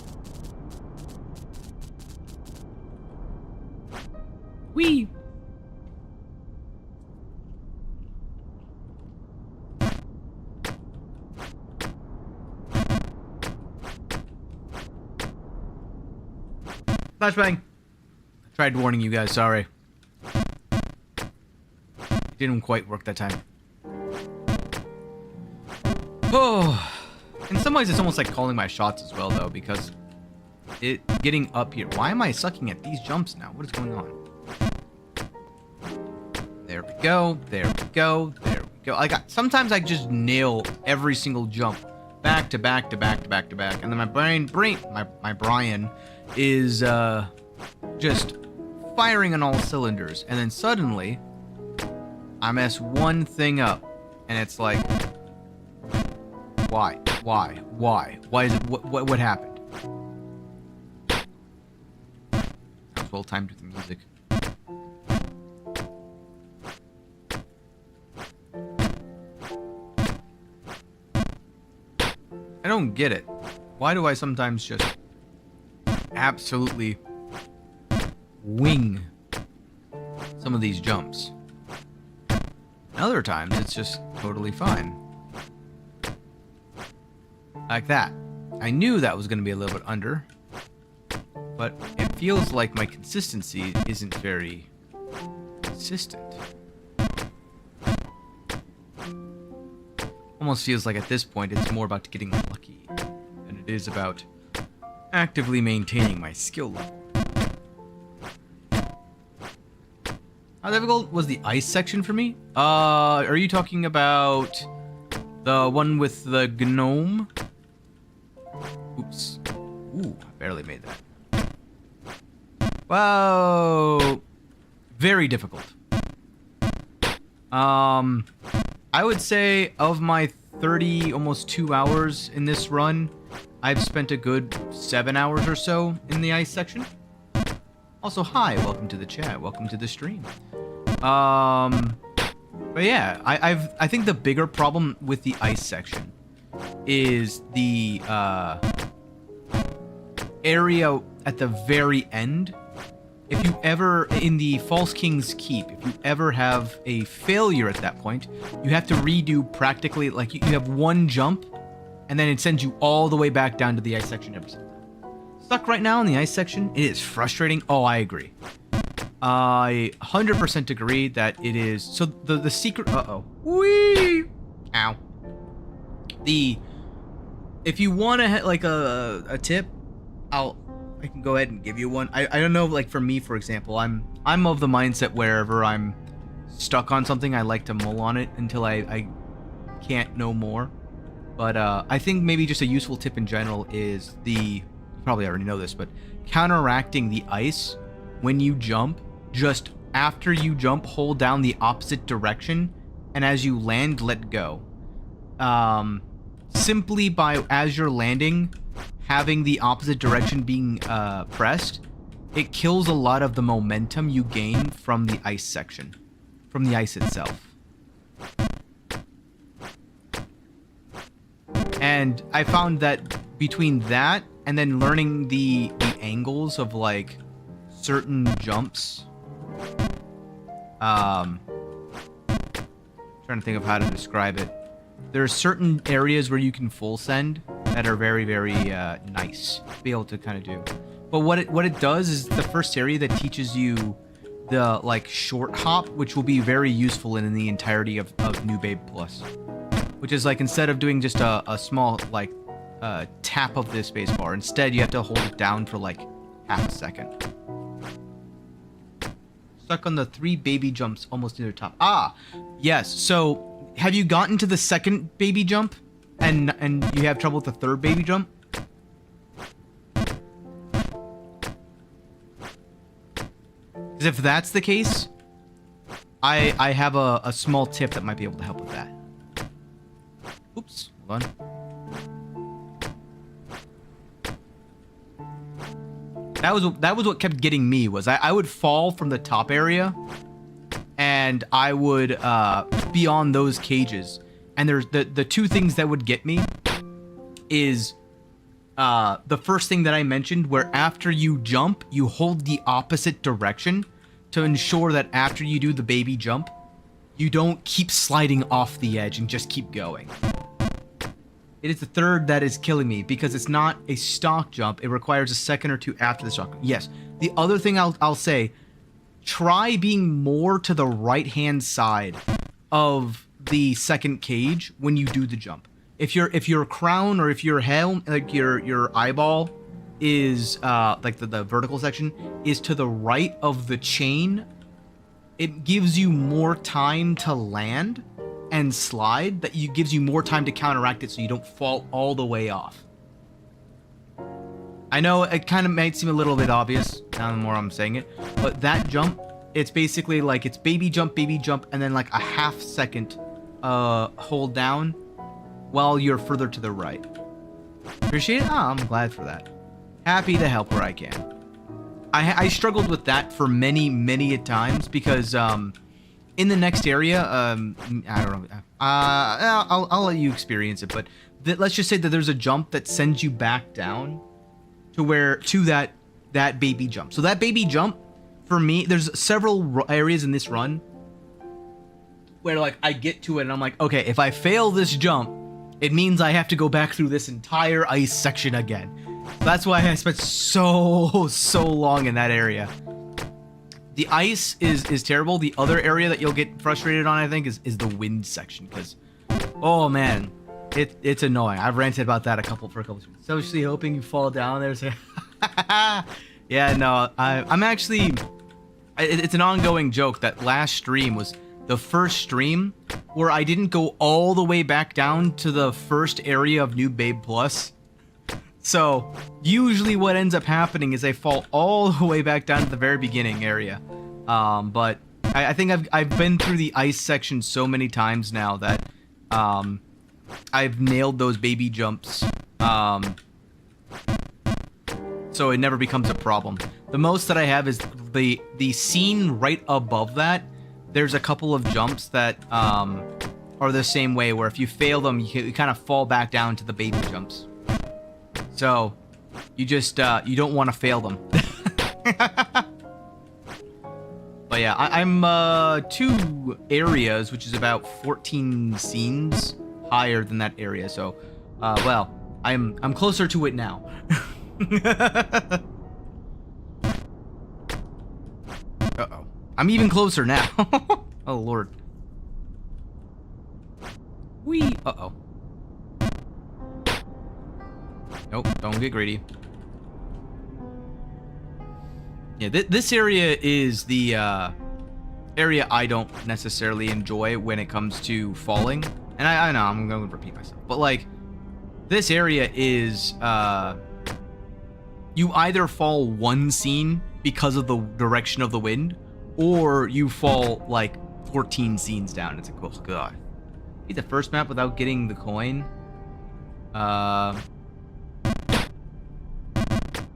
Speaker 1: Whee! Flashbang. I tried warning you guys, sorry. It didn't quite work that time. Oh, in some ways it's almost like calling my shots as well, though, because getting up here. Why am I sucking at these jumps now? What is going on? There we go. There we go. There we go. Sometimes I just nail every single jump back to back to back to back to back, and then my brain is just firing on all cylinders, and then suddenly I mess one thing up, and it's like, why is it, what happened? I was well timed with the music. I don't get it. Why do I sometimes just absolutely wing some of these jumps? And other times it's just totally fine. Like that. I knew that was going to be a little bit under, but it feels like my consistency isn't very consistent. Almost feels like at this point it's more about getting lucky than it is about actively maintaining my skill level. How difficult was the ice section for me? Are you talking about the one with the gnome? Oops. Ooh, I barely made that. Whoa! Very difficult. I would say of my 30, almost 2 hours in this run, I've spent a good 7 hours or so in the ice section. Also, hi, welcome to the chat, welcome to the stream. But yeah, I think the bigger problem with the ice section is the area at the very end. If you ever, in the False King's Keep, if you ever have a failure at that point, you have to redo practically, like, you have one jump, and then it sends you all the way back down to the ice section every single time. Stuck right now in the ice section, it is frustrating. Oh, I agree. I 100% agree that it is. So the secret, whee, ow. If you want to, like, a tip, I can go ahead and give you one. I don't know, like, for me, for example, I'm of the mindset wherever I'm stuck on something, I like to mull on it until I can't no more. But I think maybe just a useful tip in general is you probably already know this, but counteracting the ice when you jump, just after you jump, hold down the opposite direction, and as you land, let go. Simply by, as you're landing, having the opposite direction being pressed, it kills a lot of the momentum you gain from the ice section, from the ice itself. And I found that between that and then learning the angles of like certain jumps, trying to think of how to describe it. There are certain areas where you can full send that are very, very nice to be able to kind of do. But what it does is the first area that teaches you the like short hop, which will be very useful in the entirety of New Babe Plus. Which is like, instead of doing just a small like tap of the spacebar, instead you have to hold it down for like half a second. Stuck on the 3 baby jumps almost near the top. Ah, yes. So have you gotten to the second baby jump and you have trouble with the third baby jump? Because if that's the case, I have a small tip that might be able to help with that. Oops, hold on. That was what kept getting me, was I would fall from the top area and I would be on those cages. And there's the 2 things that would get me is the first thing that I mentioned, where after you jump, you hold the opposite direction to ensure that after you do the baby jump, you don't keep sliding off the edge and just keep going. It is the third that is killing me, because it's not a stock jump. It requires a second or 2 after the stock. Yes. The other thing I'll say, try being more to the right-hand side of the second cage when you do the jump. If your crown or if your helm, like your eyeball is like the vertical section is to the right of the chain, it gives you more time to land and slide, that gives you more time to counteract it so you don't fall all the way off. I know it kind of might seem a little bit obvious now the more I'm saying it, but that jump, it's basically like it's baby jump, and then like a half second hold down while you're further to the right. Appreciate it? Oh, I'm glad for that. Happy to help where I can. I struggled with that for many times because in the next area, I don't know. I'll let you experience it, but let's just say that there's a jump that sends you back down to that baby jump. So that baby jump, for me, there's several areas in this run where like I get to it and I'm like, okay, if I fail this jump, it means I have to go back through this entire ice section again. That's why I spent so long in that area. The ice is terrible. The other area that you'll get frustrated on, I think, is the wind section, because, oh man, it's annoying. I've ranted about that for a couple of weeks. Socially hoping you fall down there. So yeah, no, I'm actually, it's an ongoing joke that last stream was the first stream where I didn't go all the way back down to the first area of New Babe Plus. So usually what ends up happening is I fall all the way back down to the very beginning area. But I think I've been through the ice section so many times now that I've nailed those baby jumps. So it never becomes a problem. The most that I have is the scene right above that. There's a couple of jumps that are the same way, where if you fail them, you kind of fall back down to the baby jumps. So you just you don't want to fail them. But yeah, I'm 2 areas, which is about 14 scenes higher than that area. So well, I'm closer to it now. Uh-oh. I'm even closer now. Oh lord. Whee! Uh-oh. Nope, don't get greedy. Yeah, this area is the area I don't necessarily enjoy when it comes to falling And I know I'm going to repeat myself, but like this area is you either fall one scene because of the direction of the wind, or you fall like 14 scenes down. It's like, oh god. Beat the first map without getting the coin. Oh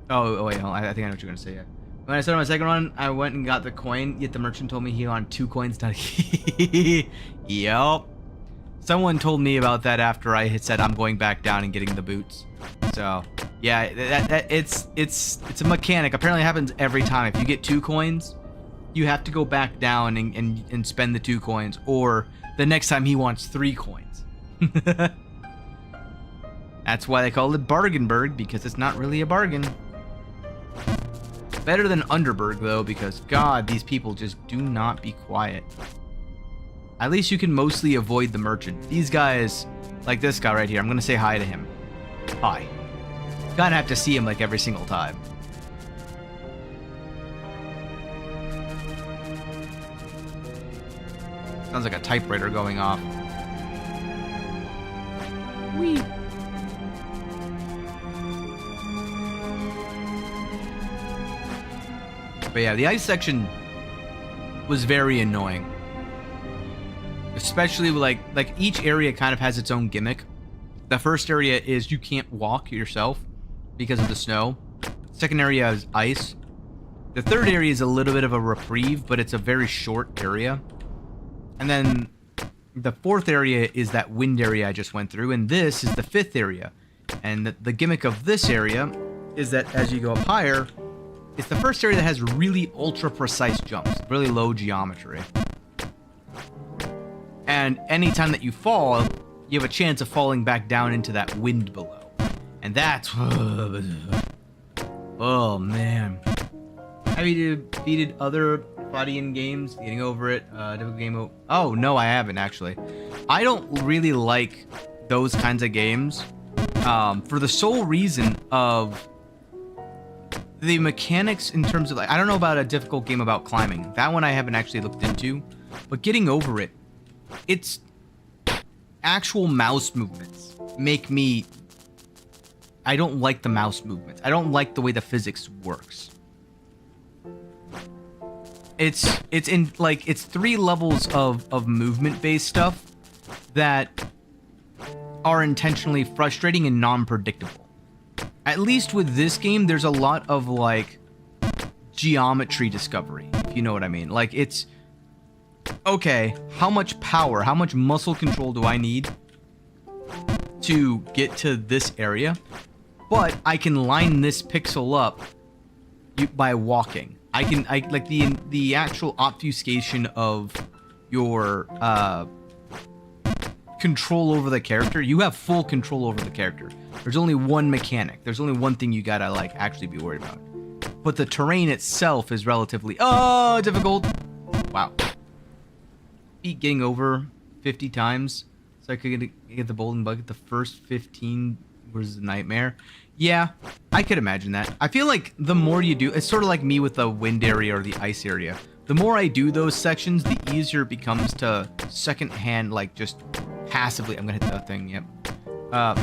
Speaker 1: wait, hold on. I think I know what you're gonna say. Yeah. When I started my second run, I went and got the coin. Yet the merchant told me he wanted 2 coins. Yup. Someone told me about that after I had said I'm going back down and getting the boots. So yeah, it's a mechanic. Apparently it happens every time. If you get 2 coins, you have to go back down and spend the 2 coins, or the next time he wants 3 coins. That's why they call it Bargainburg, because it's not really a bargain. Better than Underberg though, because god, these people just do not be quiet. At least you can mostly avoid the merchant. These guys, like this guy right here, I'm gonna say hi to him. Hi. Gotta have to see him like every single time. Sounds like a typewriter going off. Whee! But yeah, the ice section was very annoying. Especially like each area kind of has its own gimmick. The first area is you can't walk yourself because of the snow. Second area is ice. The third area is a little bit of a reprieve, but it's a very short area. And then the fourth area is that wind area I just went through, and this is the 5th area. And the gimmick of this area is that as you go up higher, it's the first area that has really ultra precise jumps, really low geometry. And anytime that you fall, you have a chance of falling back down into that wind below. And that's... Oh, man. Have you defeated other Fadian games? Getting over it? Difficult game... Oh, no, I haven't, actually. I don't really like those kinds of games. For the sole reason of... the mechanics in terms of... like, I don't know about a difficult game about climbing. That one I haven't actually looked into. But getting over it, it's actual mouse movements make me... I don't like the mouse movements. I don't like the way the physics works. It's in like it's 3 levels of movement based stuff that are intentionally frustrating and non-predictable. At least with this game, there's a lot of like geometry discovery, if you know what I mean. Like it's okay, how much power, how much muscle control do I need to get to this area? But I can line this pixel up by walking. I like the actual obfuscation of your control over the character. You have full control over the character. There's only one mechanic. There's only one thing you gotta like actually be worried about. But the terrain itself is relatively difficult. Wow. Beat getting over 50 times so I could get the golden bucket. The first 15 was a nightmare. Yeah, I could imagine that. I feel like the more you do, it's sort of like me with the wind area or the ice area. The more I do those sections, the easier it becomes to secondhand, like just passively, I'm gonna hit that thing, yep.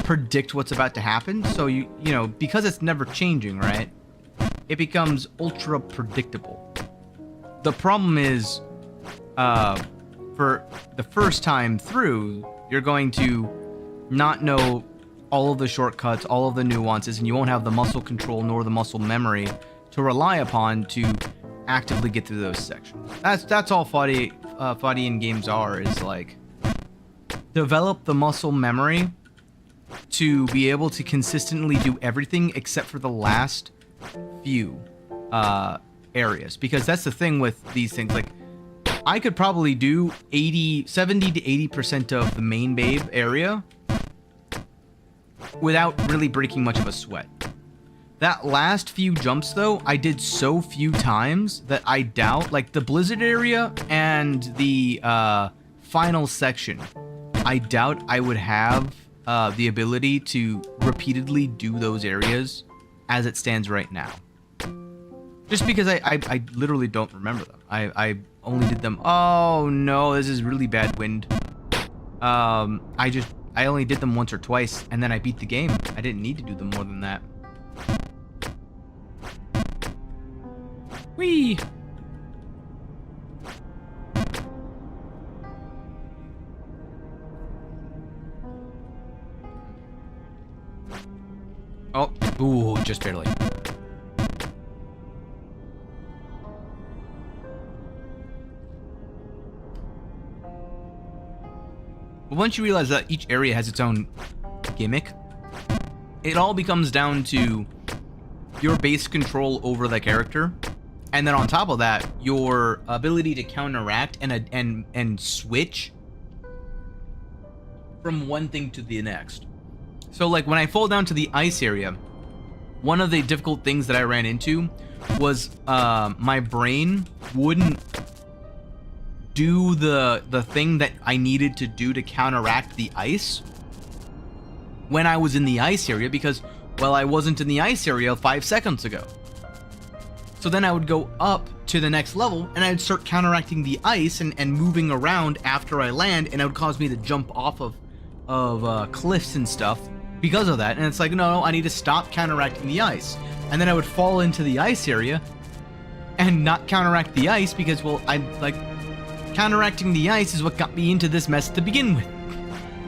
Speaker 1: Predict what's about to happen. So you know, because it's never changing, right? It becomes ultra predictable. The problem is, for the first time through, you're going to not know all of the shortcuts, all of the nuances, and you won't have the muscle control nor the muscle memory to rely upon to actively get through those sections. That's all Fadian games are, is like develop the muscle memory to be able to consistently do everything except for the last few areas. Because that's the thing with these things, like I could probably do 70 to 80% of the main babe area without really breaking much of a sweat. That last few jumps though, I did so few times that I doubt, like the blizzard area and the final section, I doubt I would have the ability to repeatedly do those areas as it stands right now. Just because I literally don't remember them. I only did them. Oh no, this is really bad wind. I only did them once or twice, and then I beat the game. I didn't need to do them more than that. Whee! Oh, ooh, just barely. But once you realize that each area has its own gimmick, it all becomes down to your base control over the character, and then on top of that, your ability to counteract and switch from one thing to the next. So like when I fall down to the ice area, one of the difficult things that I ran into was my brain wouldn't do the thing that I needed to do to counteract the ice when I was in the ice area because, well, I wasn't in the ice area 5 seconds ago. So then I would go up to the next level and I'd start counteracting the ice and moving around after I land, and it would cause me to jump off of cliffs and stuff because of that. And it's like, no, I need to stop counteracting the ice. And then I would fall into the ice area and not counteract the ice because, well, counteracting the ice is what got me into this mess to begin with.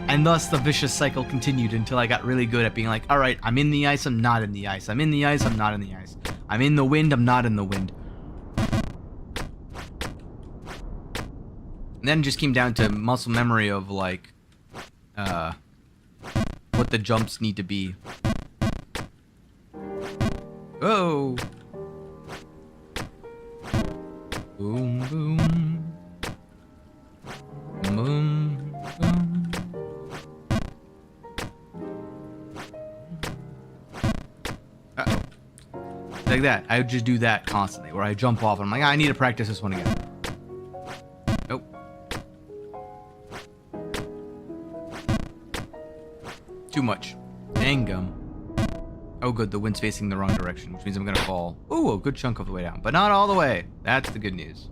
Speaker 1: And thus the vicious cycle continued until I got really good at being like, alright, I'm in the ice, I'm not in the ice. I'm in the ice, I'm not in the ice. I'm in the wind, I'm not in the wind. And then it just came down to muscle memory of like, what the jumps need to be. Oh! Boom, boom. Boom, boom. Uh-oh. Like that. I would just do that constantly, where I jump off and I'm like, I need to practice this one again. Nope. Too much. Dang gum. Oh good, the wind's facing the wrong direction, which means I'm gonna fall. Ooh, a good chunk of the way down, but not all the way. That's the good news.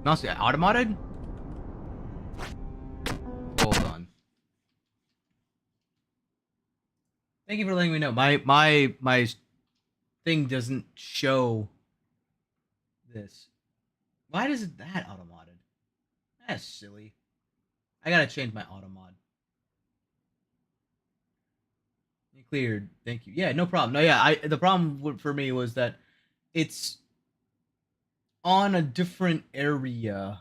Speaker 1: Honestly, automated? Hold on. Thank you for letting me know. My thing doesn't show this. Why does it that auto-modded? That's silly. I gotta change my auto-mod. You cleared. Thank you. Yeah, no problem. No, yeah, the problem for me was that it's on a different area.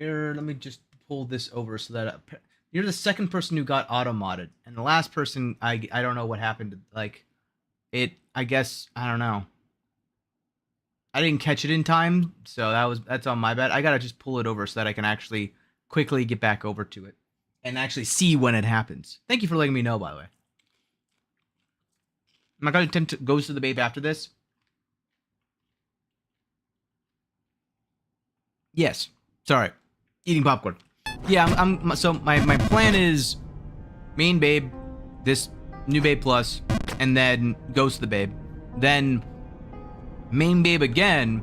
Speaker 1: Let me just pull this over so that you're the second person who got auto-modded, and the last person, I don't know what happened. Like, I guess, I don't know. I didn't catch it in time, so that's on my bad. I gotta just pull it over so that I can actually quickly get back over to it and actually see when it happens. Thank you for letting me know, by the way. Am I gonna attempt to goes to the babe after this? Yes. Sorry. Eating popcorn. Yeah, so my plan is main babe, this new babe plus, and then goes to the babe. Then main babe again,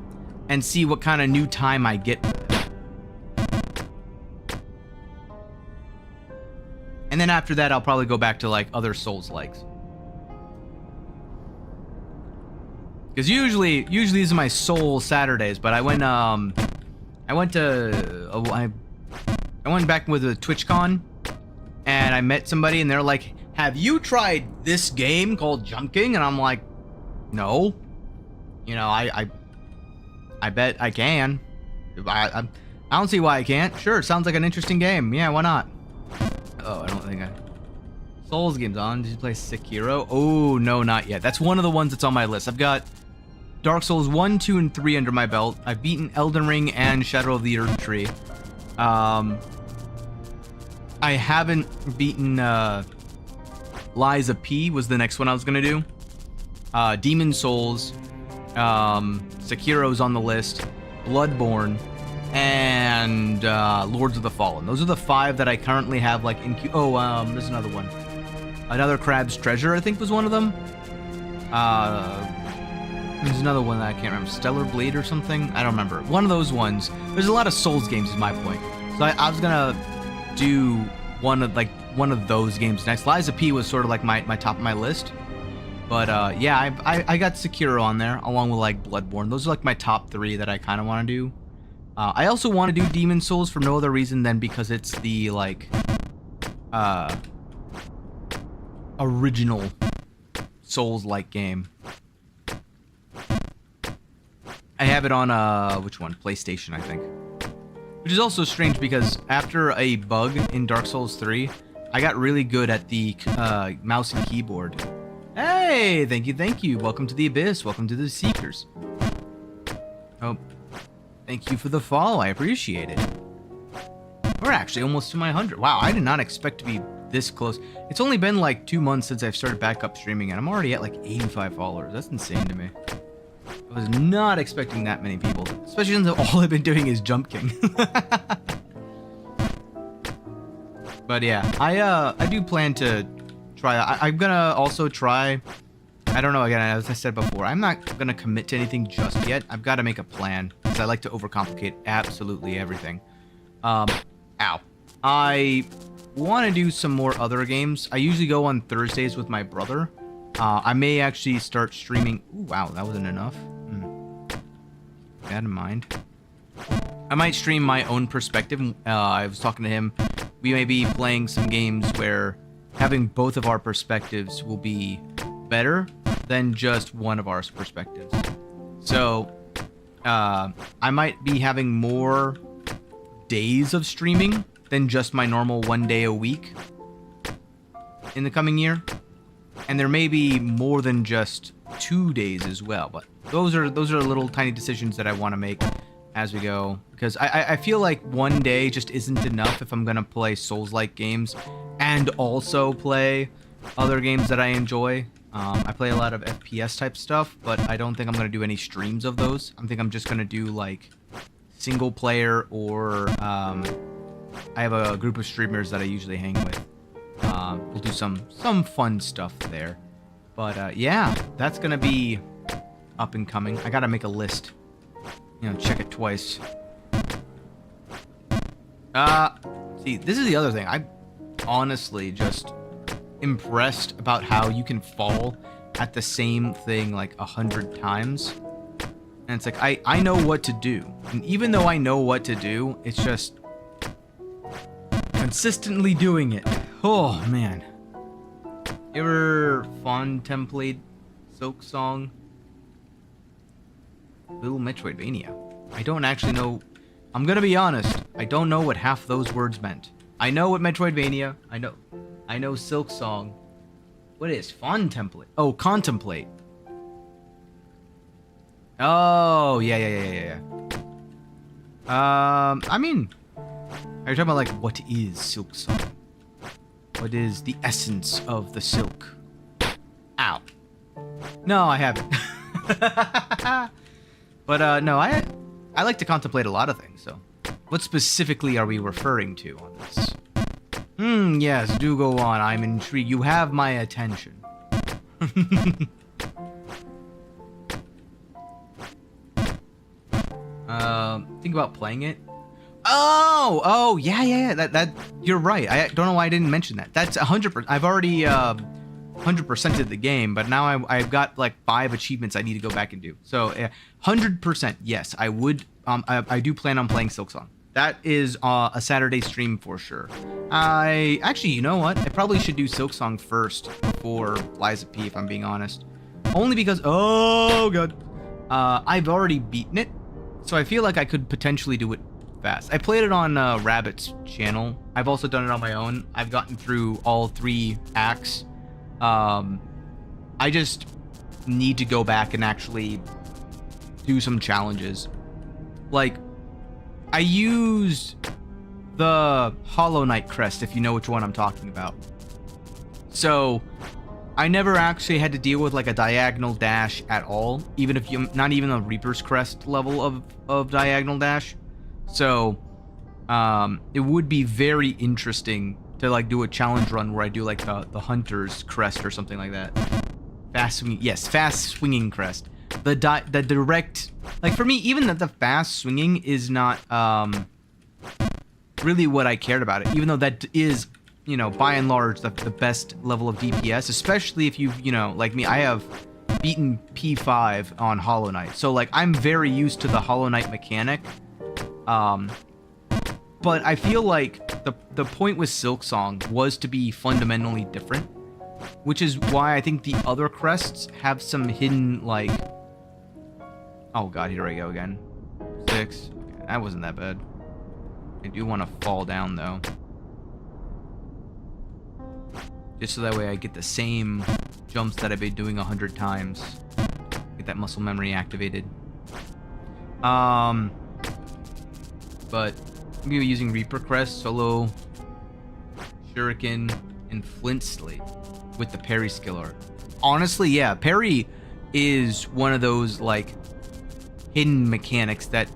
Speaker 1: and see what kind of new time I get. And then after that, I'll probably go back to like other Souls-likes. Because usually these are my Soul Saturdays, but I went back with a TwitchCon, and I met somebody, and they're like, "Have you tried this game called Jump King?" And I'm like, "No." You know, I bet I can. I don't see why I can't. Sure, it sounds like an interesting game. Yeah, why not? Oh, I don't think Souls games on. Did you play Sekiro? Oh, no, not yet. That's one of the ones that's on my list. I've got Dark Souls 1, 2, and 3 under my belt. I've beaten Elden Ring and Shadow of the Erdtree. I haven't beaten Lies of P was the next one I was gonna do. Demon Souls, Sekiro's on the list, Bloodborne, and Lords of the Fallen. Those are the 5 that I currently have like in queue. Oh, there's another one. Another Crab's Treasure, I think, was one of them. There's another one that I can't remember. Stellar Blade or something? I don't remember. One of those ones. There's a lot of Souls games is my point. So I was gonna do one of those games next. Liza P was sort of like my top of my list. But yeah, I got Sekiro on there along with like Bloodborne. Those are like my top 3 that I kind of want to do. I also want to do Demon Souls for no other reason than because it's the like original Souls-like game. I have it on which one? PlayStation, I think. Which is also strange because after a bug in Dark Souls 3, I got really good at the mouse and keyboard. Hey, thank you. Welcome to the Abyss. Welcome to the Seekers. Oh, thank you for the follow. I appreciate it. We're actually almost to my 100. Wow, I did not expect to be this close. It's only been like 2 months since I've started back up streaming, and I'm already at like 85 followers. That's insane to me. I was not expecting that many people, especially since all I've been doing is Jump King. But yeah, I do plan to try. I'm gonna also try. I don't know. Again, as I said before, I'm not gonna commit to anything just yet. I've got to make a plan because I like to overcomplicate absolutely everything. Ow. I want to do some more other games. I usually go on Thursdays with my brother. I may actually start streaming. Ooh, wow, that wasn't enough. Keep that in mind. I might stream my own perspective. I was talking to him. We may be playing some games where having both of our perspectives will be better than just one of our perspectives. So, I might be having more days of streaming than just my normal 1 day a week in the coming year. And there may be more than just 2 days as well, but those are little tiny decisions that I want to make as we go, because I feel like 1 day just isn't enough if I'm gonna play Souls-like games and also play other games that I enjoy. I play a lot of FPS type stuff, but I don't think I'm gonna do any streams of those. I think I'm just gonna do like single player, or I have a group of streamers that I usually hang with. We'll do some fun stuff there. But yeah, that's gonna be up and coming. I gotta make a list. You know, check it twice. See, this is the other thing. I'm honestly just impressed about how you can fall at the same thing like 100 times. And it's like, I know what to do. And even though I know what to do, it's just consistently doing it. Oh, man. You ever contemplate Silk Song? Little Metroidvania. I don't actually know. I'm gonna be honest. I don't know what half those words meant. I know what Metroidvania. I know Silk Song. What is Contemplate? Oh, contemplate. Oh, yeah. I mean, are you talking about like what is Silk Song? What is the essence of the silk? Ow. No, I haven't. But no, I like to contemplate a lot of things, so what specifically are we referring to on this? Yes, do go on. I'm intrigued. You have my attention. Think about playing it. Oh, yeah. That you're right. I don't know why I didn't mention that. That's 100%. I've already 100%ed the game, but now I've got like 5 achievements I need to go back and do. So 100%, yes, I would. I do plan on playing Silk Song. That is a Saturday stream for sure. Actually, you know what? I probably should do Silk Song first before Liza P, if I'm being honest. Only because, oh god, I've already beaten it, so I feel like I could potentially do it fast. I played it on Rabbit's channel. I've also done it on my own. I've gotten through all 3 acts. I just need to go back and actually do some challenges. Like, I used the Hollow Knight crest, if you know which one I'm talking about. So, I never actually had to deal with like a diagonal dash at all, even if you, not even a Reaper's crest level of diagonal dash. So, it would be very interesting to like do a challenge run where I do like the Hunter's crest or something like that. Fast swinging, yes, fast swinging crest. The direct, like for me, even the fast swinging is not really what I cared about it, even though that is, you know, by and large, the best level of DPS, especially if you've, you know, like me, I have beaten P5 on Hollow Knight. So, like, I'm very used to the Hollow Knight mechanic. But I feel like the point with Silksong was to be fundamentally different, which is why I think the other crests have some hidden, like... Oh god, here we go again. 6. Okay, that wasn't that bad. I do want to fall down, though. Just so that way I get the same jumps that I've been doing 100 times. Get that muscle memory activated. But I'm going to be using Reaper Crest, Solo, Shuriken, and Flint Slate with the parry skiller. Honestly, yeah, parry is one of those, like, hidden mechanics that,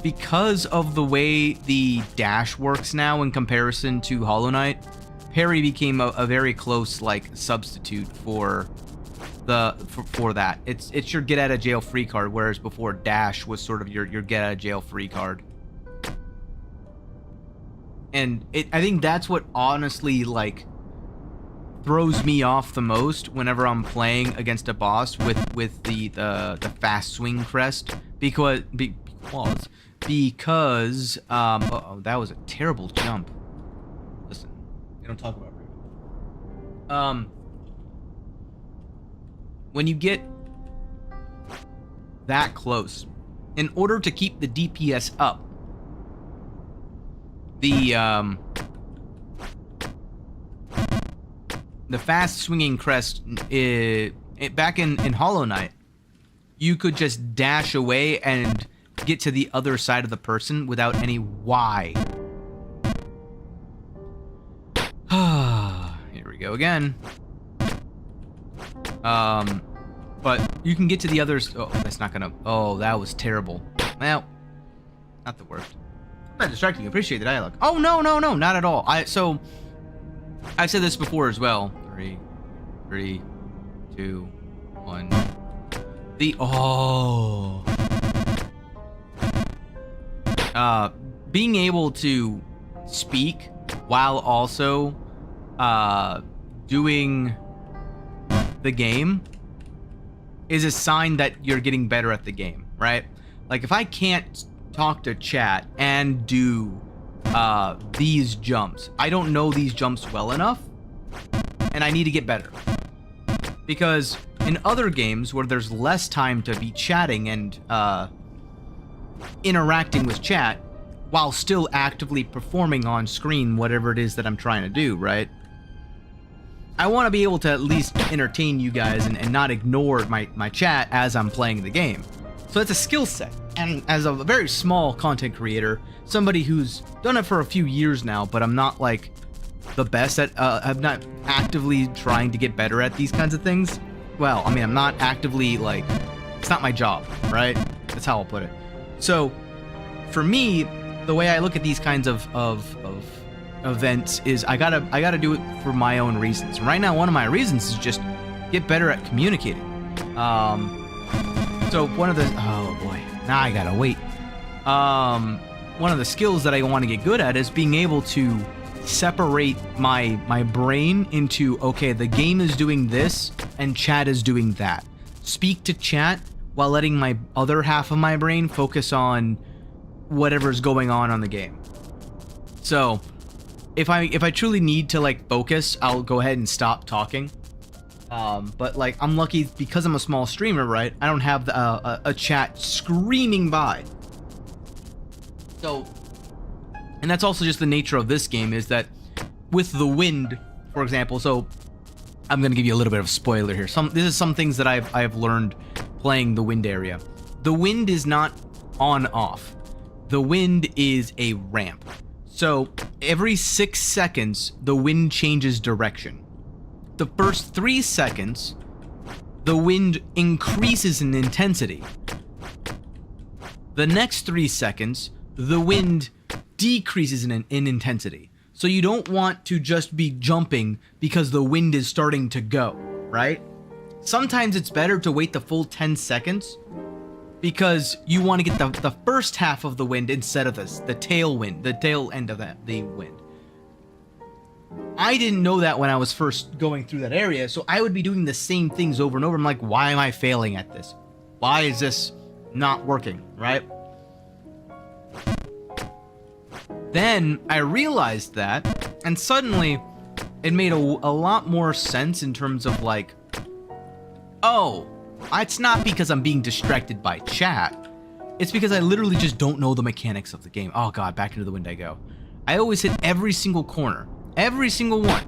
Speaker 1: because of the way the dash works now in comparison to Hollow Knight, parry became a very close, like, substitute for that. It's your get out of jail free card, whereas before dash was sort of your get out of jail free card. And I think that's what honestly, like, throws me off the most whenever I'm playing against a boss with the fast swing crest, because uh-oh, that was a terrible jump. Listen, we don't talk about it. When you get that close, in order to keep the DPS up, the fast swinging crest, back in Hollow Knight, you could just dash away and get to the other side of the person without any why. Here we go again. But you can get to the others. Oh, that's not gonna. Oh, that was terrible. Well, not the worst. Not distracting. Appreciate the dialogue. Oh, no, not at all. So I've said this before as well. 3, 2, 1. Being able to speak while also doing the game is a sign that you're getting better at the game, right? Like, if I can't talk to chat and do these jumps, I don't know these jumps well enough, and I need to get better. Because in other games where there's less time to be chatting and interacting with chat while still actively performing on screen whatever it is that I'm trying to do, right? I want to be able to at least entertain you guys and not ignore my chat as I'm playing the game. So it's a skill set. And as a very small content creator, somebody who's done it for a few years now, but I'm not, like, the best at, I'm not actively trying to get better at these kinds of things. Well, I mean, I'm not actively, like, it's not my job, right? That's how I'll put it. So, for me, the way I look at these kinds of events is I gotta do it for my own reasons. And right now, one of my reasons is just get better at communicating. So one of the, oh boy, now I gotta wait. One of the skills that I want to get good at is being able to separate my brain into, okay, the game is doing this and chat is doing that. Speak to chat while letting my other half of my brain focus on whatever's going on the game. So if I truly need to, like, focus, I'll go ahead and stop talking. But, like, I'm lucky because I'm a small streamer, right? I don't have a chat screaming by. So, and that's also just the nature of this game, is that with the wind, for example, so I'm gonna give you a little bit of a spoiler here. This is some things that I've learned playing the wind area. The wind is not on off. The wind is a ramp. So every 6 seconds, the wind changes direction. The first 3 seconds, the wind increases in intensity. The next 3 seconds, the wind decreases in intensity. So you don't want to just be jumping because the wind is starting to go, right? Sometimes it's better to wait the full 10 seconds because you want to get the first half of the wind instead of the tailwind, the tail end of the wind. I didn't know that when I was first going through that area, so I would be doing the same things over and over. I'm like, why am I failing at this? Why is this not working, right? Then I realized that, and suddenly it made a lot more sense in terms of like, oh, it's not because I'm being distracted by chat. It's because I literally just don't know the mechanics of the game. Oh god, back into the wind I go. I always hit every single corner. Every single one.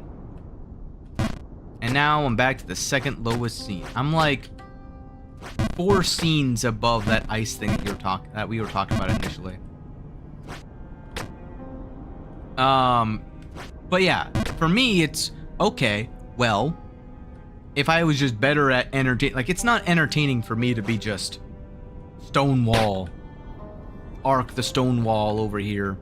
Speaker 1: And now I'm back to the second lowest scene. I'm like 4 scenes above that ice thing that we were talking about initially. But yeah, for me it's okay, well, if I was just better at like, it's not entertaining for me to be just Stonewall, arc the Stonewall over here,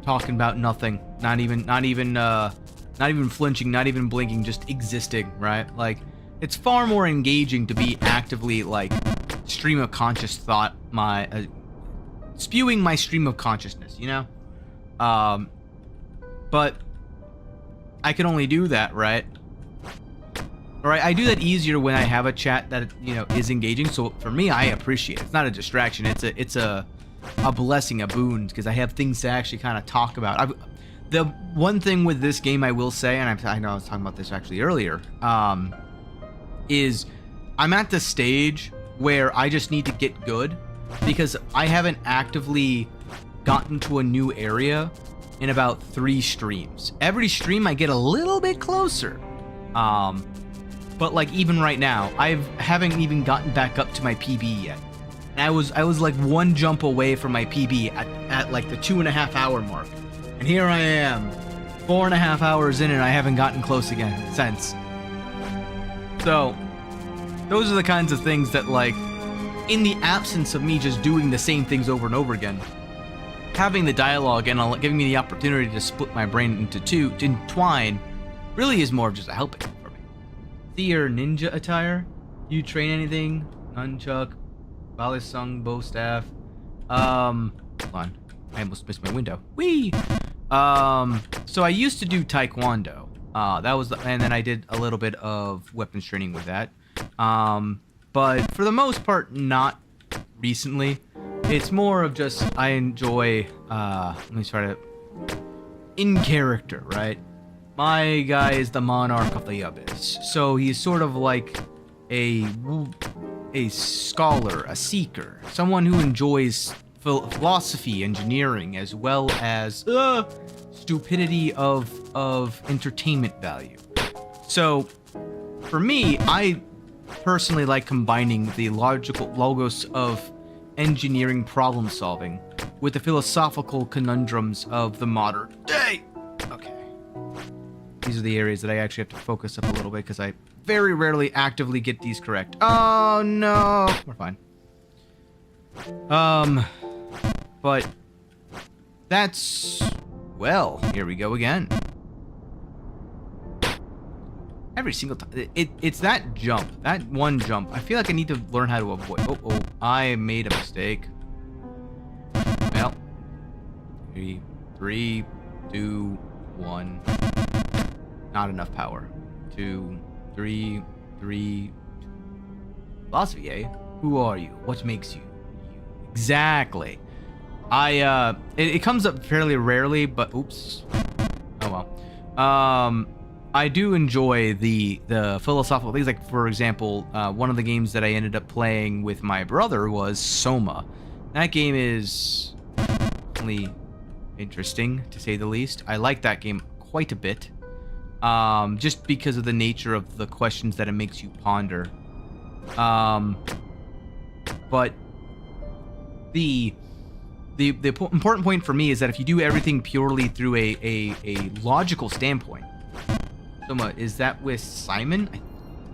Speaker 1: talking about nothing, not even flinching, not even blinking, just existing, right? Like, it's far more engaging to be actively like stream of conscious thought, spewing my stream of consciousness, you know? But I can only do that, right? Alright, I do that easier when I have a chat that, you know, is engaging. So for me, I appreciate it. It's not a distraction. It's a blessing, a boon, because I have things to actually kind of talk about. The one thing with this game I will say, and I know I was talking about this actually earlier, is I'm at the stage where I just need to get good, because I haven't actively gotten to a new area in about 3 streams. Every stream I get a little bit closer. But like even right now, I haven't even gotten back up to my PB yet. And I was like 1 jump away from my PB at like the 2.5 hour mark. And here I am, 4.5 hours in, and I haven't gotten close again since. So those are the kinds of things that, like, in the absence of me just doing the same things over and over again, having the dialogue and giving me the opportunity to split my brain into 2, to entwine, really is more of just a helping for me. See your ninja attire? You train anything? Nunchuck, balisung, bow staff. Hold on. I almost missed my window. Whee! So I used to do taekwondo. And then I did a little bit of weapons training with that. But for the most part, not recently. It's more of just, I enjoy, let me try to, in character, right? My guy is the monarch of the abyss. So he's sort of like a scholar, a seeker, someone who enjoys philosophy, engineering, as well as stupidity of entertainment value. So for me, I personally like combining the logical logos of engineering problem solving with the philosophical conundrums of the modern day. Okay. These are the areas that I actually have to focus up a little bit because I very rarely actively get these correct. Oh no, we're fine. But that's, well, here we go again. Every single time, it's that jump, that one jump. I feel like I need to learn how to avoid. Oh, I made a mistake. Well, 3, 2, 1. Not enough power. 2, 3. Philosophy, eh? Who are you? What makes you? Exactly. It comes up fairly rarely, but oops. Oh well. I do enjoy the philosophical things. Like, for example, one of the games that I ended up playing with my brother was Soma. That game is definitely interesting, to say the least. I like that game quite a bit, just because of the nature of the questions that it makes you ponder. But the important point for me is that if you do everything purely through a logical standpoint. Soma, is that with Simon?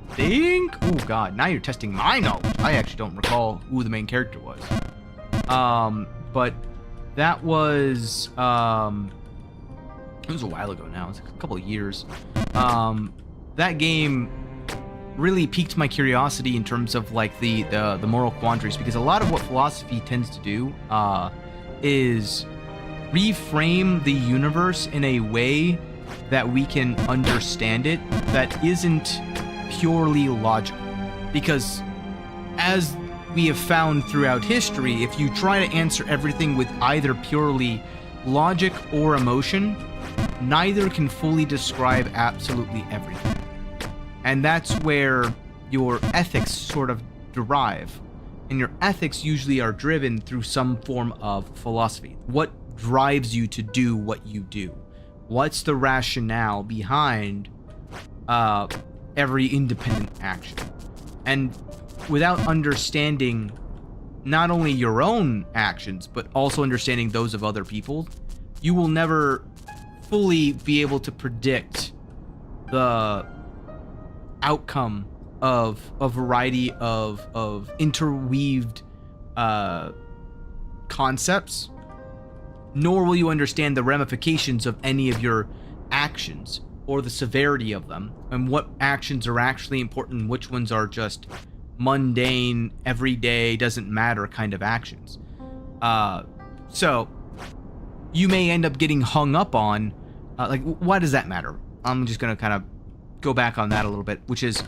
Speaker 1: I think? Oh god, now you're testing my knowledge. I actually don't recall who the main character was. But that was, it was a while ago now. It's a couple of years. That game really piqued my curiosity in terms of like the moral quandaries, because a lot of what philosophy tends to do is reframe the universe in a way that we can understand it that isn't purely logical. Because as we have found throughout history, if you try to answer everything with either purely logic or emotion, neither can fully describe absolutely everything. And that's where your ethics sort of derive. And your ethics usually are driven through some form of philosophy. What drives you to do what you do? What's the rationale behind every independent action? And without understanding not only your own actions, but also understanding those of other people, you will never fully be able to predict the outcome of a variety of interweaved concepts, nor will you understand the ramifications of any of your actions or the severity of them, and what actions are actually important, which ones are just mundane, everyday, doesn't matter kind of actions. So you may end up getting hung up on, like, why does that matter? I'm just going to kind of go back on that a little bit, which is,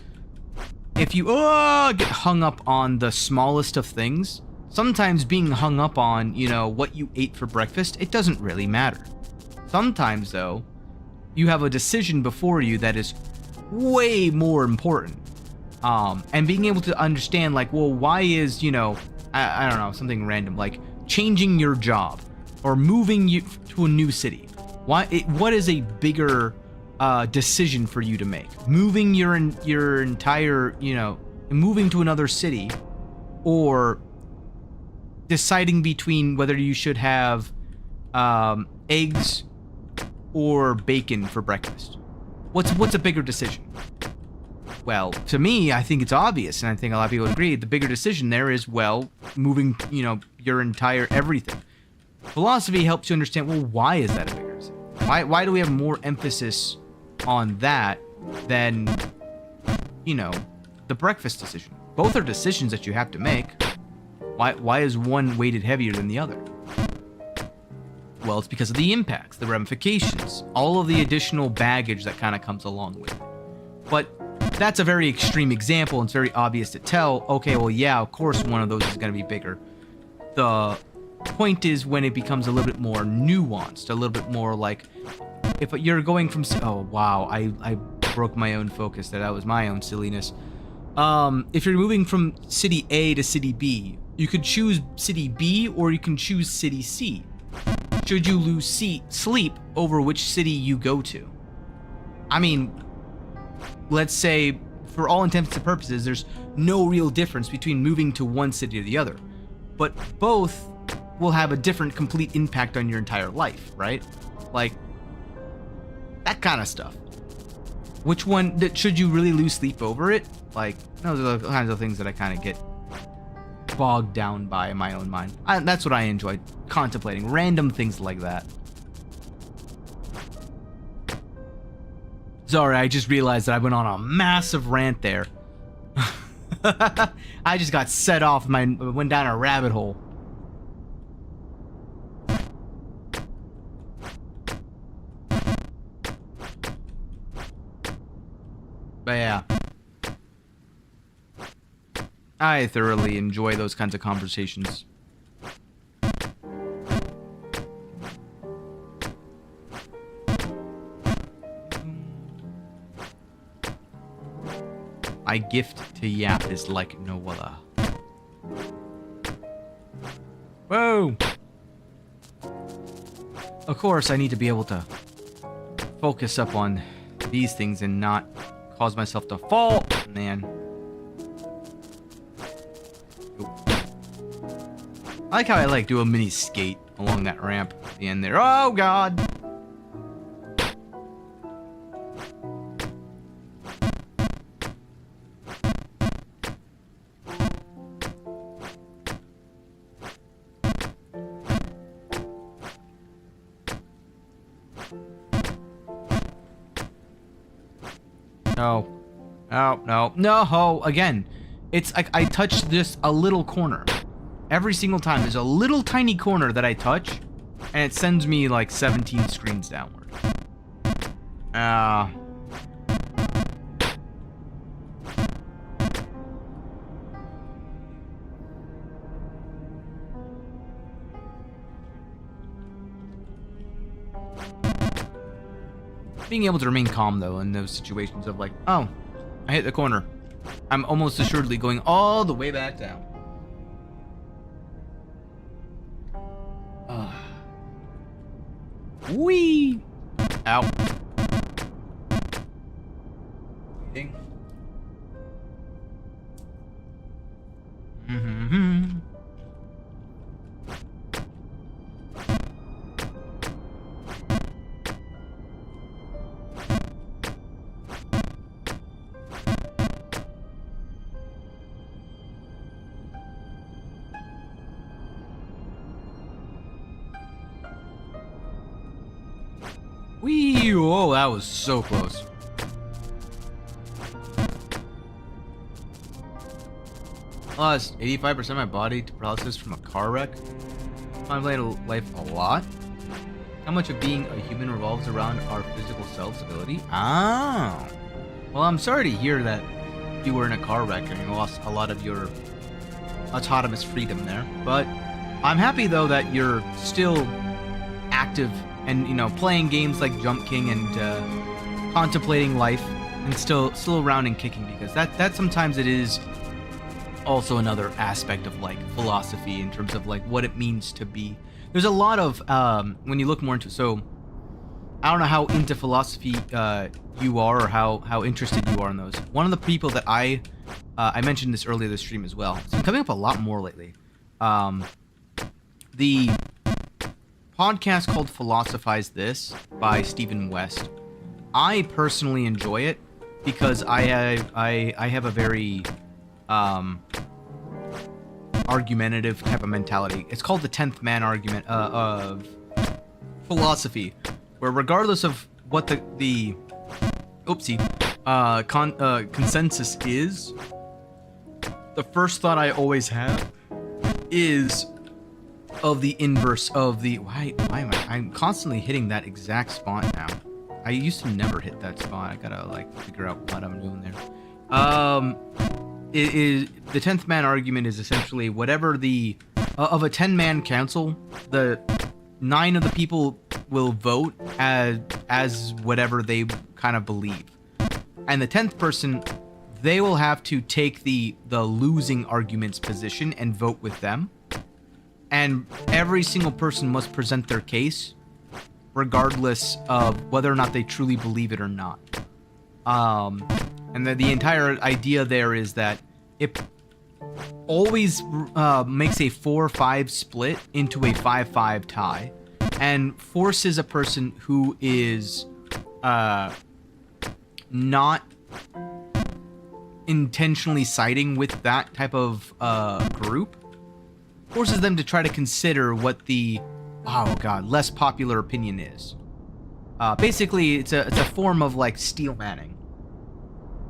Speaker 1: if you get hung up on the smallest of things, sometimes being hung up on, what you ate for breakfast, it doesn't really matter. Sometimes, though, you have a decision before you that is way more important. And being able to understand, like, well, why is, I don't know, something random, like changing your job or moving you to a new city. What is a bigger decision for you to make? Moving your entire, moving to another city, or deciding between whether you should have eggs or bacon for breakfast. What's a bigger decision? Well, to me, I think it's obvious, and I think a lot of people would agree. The bigger decision there is, well, moving, your entire everything. Philosophy helps you understand, well, why is that a bigger decision? Why do we have more emphasis on that than, the breakfast decision? Both are decisions that you have to make. Why is one weighted heavier than the other? Well, it's because of the impacts, the ramifications, all of the additional baggage that kind of comes along with it. But that's a very extreme example, and it's very obvious to tell, okay, well, yeah, of course one of those is going to be bigger. The point is when it becomes a little bit more nuanced, a little bit more like, if you're going from, oh, wow, I broke my own focus, that was my own silliness. If you're moving from city A to city B, you could choose city B or you can choose city C. Should you lose sleep over which city you go to? I mean, let's say, for all intents and purposes, there's no real difference between moving to one city or the other. But both will have a different complete impact on your entire life, right? Like, that kind of stuff. Which one, should you really lose sleep over it? Like, those are the kinds of things that I kind of get bogged down by in my own mind. That's what I enjoy, contemplating random things like that. Sorry, I just realized that I went on a massive rant there. I just got set off, went down a rabbit hole. But yeah, I thoroughly enjoy those kinds of conversations. My gift to Yap is like no other. Whoa! Of course, I need to be able to focus up on these things and not cause myself to fall. Man. I like how I do a mini skate along that ramp at the end there. Oh god! No. Oh, no. No, again. It's like I touch this a little corner. Every single time, there's a little tiny corner that I touch, and it sends me like 17 screens downward. Being able to remain calm, though, in those situations of like, oh, I hit the corner. I'm almost assuredly going all the way back down. Whee! Ow. Ding. Mm-hmm. Whee! Oh, that was so close. Lost 85% of my body to paralysis from a car wreck. I'm playing life a lot. How much of being a human revolves around our physical selves ability? Oh. Well, I'm sorry to hear that you were in a car wreck and you lost a lot of your autonomous freedom there. But I'm happy, though, that you're still active and, you know, playing games like Jump King and contemplating life and still around and kicking, because that sometimes it is also another aspect of like philosophy in terms of like what it means to be. There's a lot of when you look more into, so I don't know how into philosophy you are or how interested you are in those. One of the people that I mentioned this earlier this stream as well. It's been coming up a lot more lately. The podcast called Philosophize This by Stephen West. I personally enjoy it because I have a very argumentative type of mentality. It's called the 10th man argument of philosophy, where regardless of what the consensus is, the first thought I always have is of the inverse of the why am I'm constantly hitting that exact spot now. I used to never hit that spot. I gotta like figure out what I'm doing there. It is the 10th man argument is essentially whatever the of a 10-man council, the 9 of the people will vote as whatever they kind of believe, and the 10th person, they will have to take the losing argument's position and vote with them. And every single person must present their case, regardless of whether or not they truly believe it or not. And the entire idea there is that it always makes a 4-5 split into a 5-5 tie, and forces a person who is not intentionally siding with that type of group, forces them to try to consider what the less popular opinion is. Basically, it's a form of like steel manning.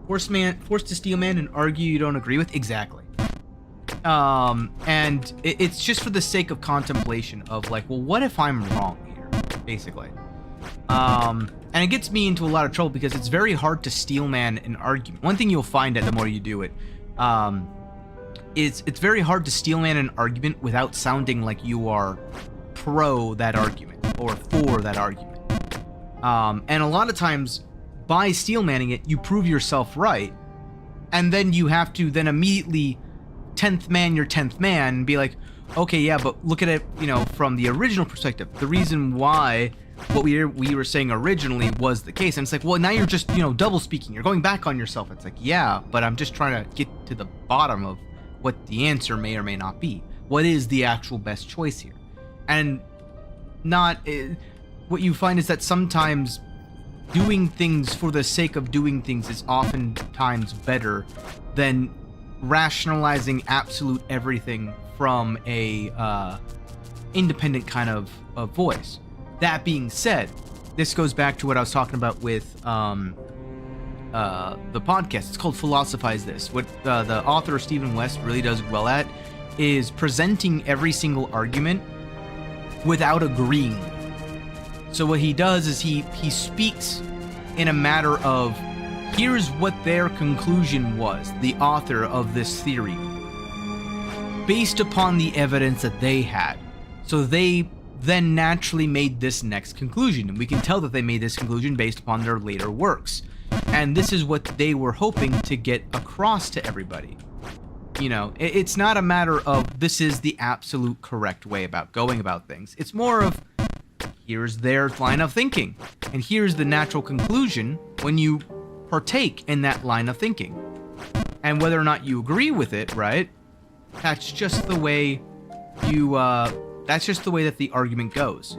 Speaker 1: Forced to steel man and argue you don't agree with exactly. And it's just for the sake of contemplation of like, well, what if I'm wrong here? Basically. And it gets me into a lot of trouble because it's very hard to steel man an argument. One thing you'll find that the more you do it, it's very hard to steel man an argument without sounding like you are pro that argument or for that argument. And a lot of times, by steel manning it, you prove yourself right, and then you have to then immediately 10th man your 10th man and be like, okay, yeah, but look at it, you know, from the original perspective. The reason why what we were saying originally was the case. And it's like, well, now you're just, you know, double speaking. You're going back on yourself. It's like, yeah, but I'm just trying to get to the bottom of what the answer may or may not be. What is the actual best choice here? And what you find is that sometimes doing things for the sake of doing things is oftentimes better than rationalizing absolute everything from a independent kind of voice. That being said, this goes back to what I was talking about with the podcast. It's called Philosophize This. What the author Stephen West really does well at is presenting every single argument without agreeing. So what he does is he speaks in a matter of, here's what their conclusion was, the author of this theory, based upon the evidence that they had. So they then naturally made this next conclusion, and we can tell that they made this conclusion based upon their later works. And this is what they were hoping to get across to everybody. You know, it's not a matter of this is the absolute correct way about going about things. It's more of, here's their line of thinking, and here's the natural conclusion when you partake in that line of thinking. And whether or not you agree with it, right? That's just the way you, that's just the way that the argument goes.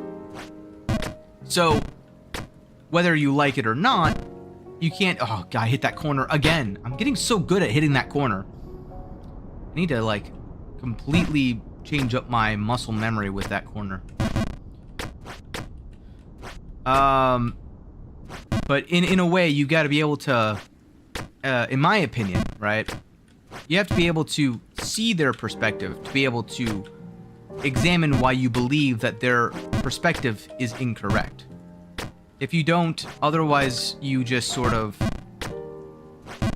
Speaker 1: So, whether you like it or not, you can't, oh god, I hit that corner again. I'm getting so good at hitting that corner. I need to, like, completely change up my muscle memory with that corner. But in a way, you gotta be able to, in my opinion, right? You have to be able to see their perspective, to be able to examine why you believe that their perspective is incorrect. If you don't, otherwise you just sort of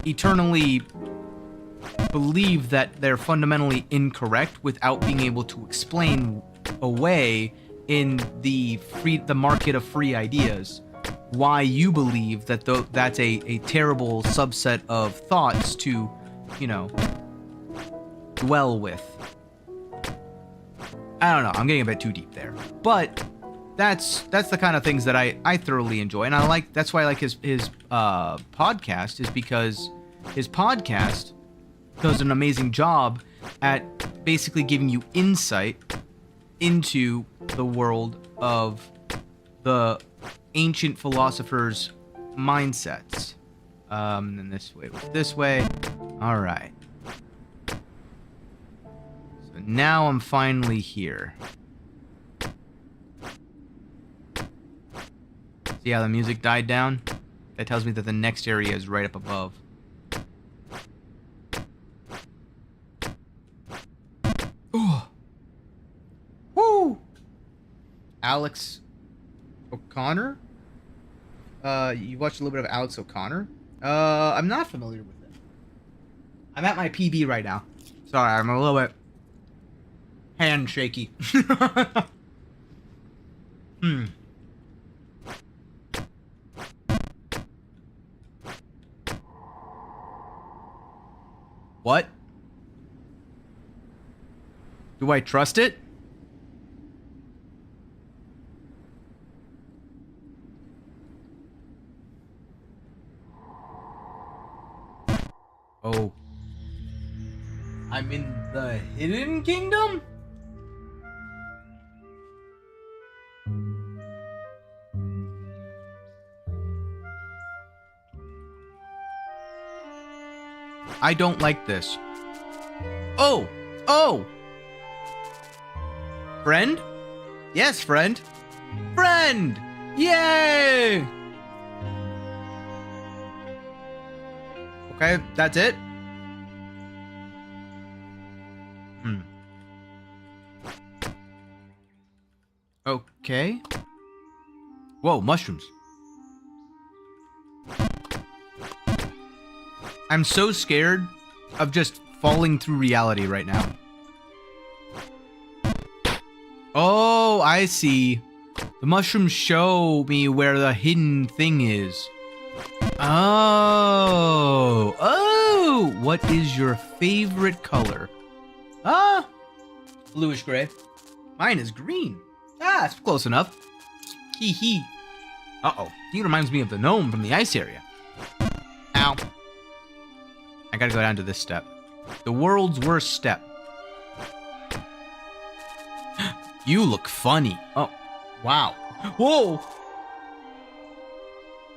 Speaker 1: eternally believe that they're fundamentally incorrect without being able to explain away in the market of free ideas why you believe that that's a terrible subset of thoughts to, you know, dwell with. I don't know, I'm getting a bit too deep there. But that's the kind of things that I thoroughly enjoy, and I like, that's why I like his podcast, is because his podcast does an amazing job at basically giving you insight into the world of the ancient philosophers' mindsets. And this way. All right. So now I'm finally here. See how the music died down? That tells me that the next area is right up above. Ooh. Woo! Alex O'Connor? You watched a little bit of Alex O'Connor? I'm not familiar with him. I'm at my PB right now. Sorry, I'm a little bit hand shaky. What? Do I trust it? Oh. I'm in the Hidden Kingdom? I don't like this. Oh! Oh! Friend? Yes, friend. Friend! Yay! Okay, that's it? Okay. Whoa, mushrooms. I'm so scared of just falling through reality right now. Oh, I see. The mushrooms show me where the hidden thing is. Oh. Oh! What is your favorite color? Ah! Bluish gray. Mine is green. Ah, it's close enough. Hee hee. Uh-oh. He reminds me of the gnome from the ice area. Ow. I gotta go down to this step. The world's worst step. You look funny. Oh, wow. Whoa!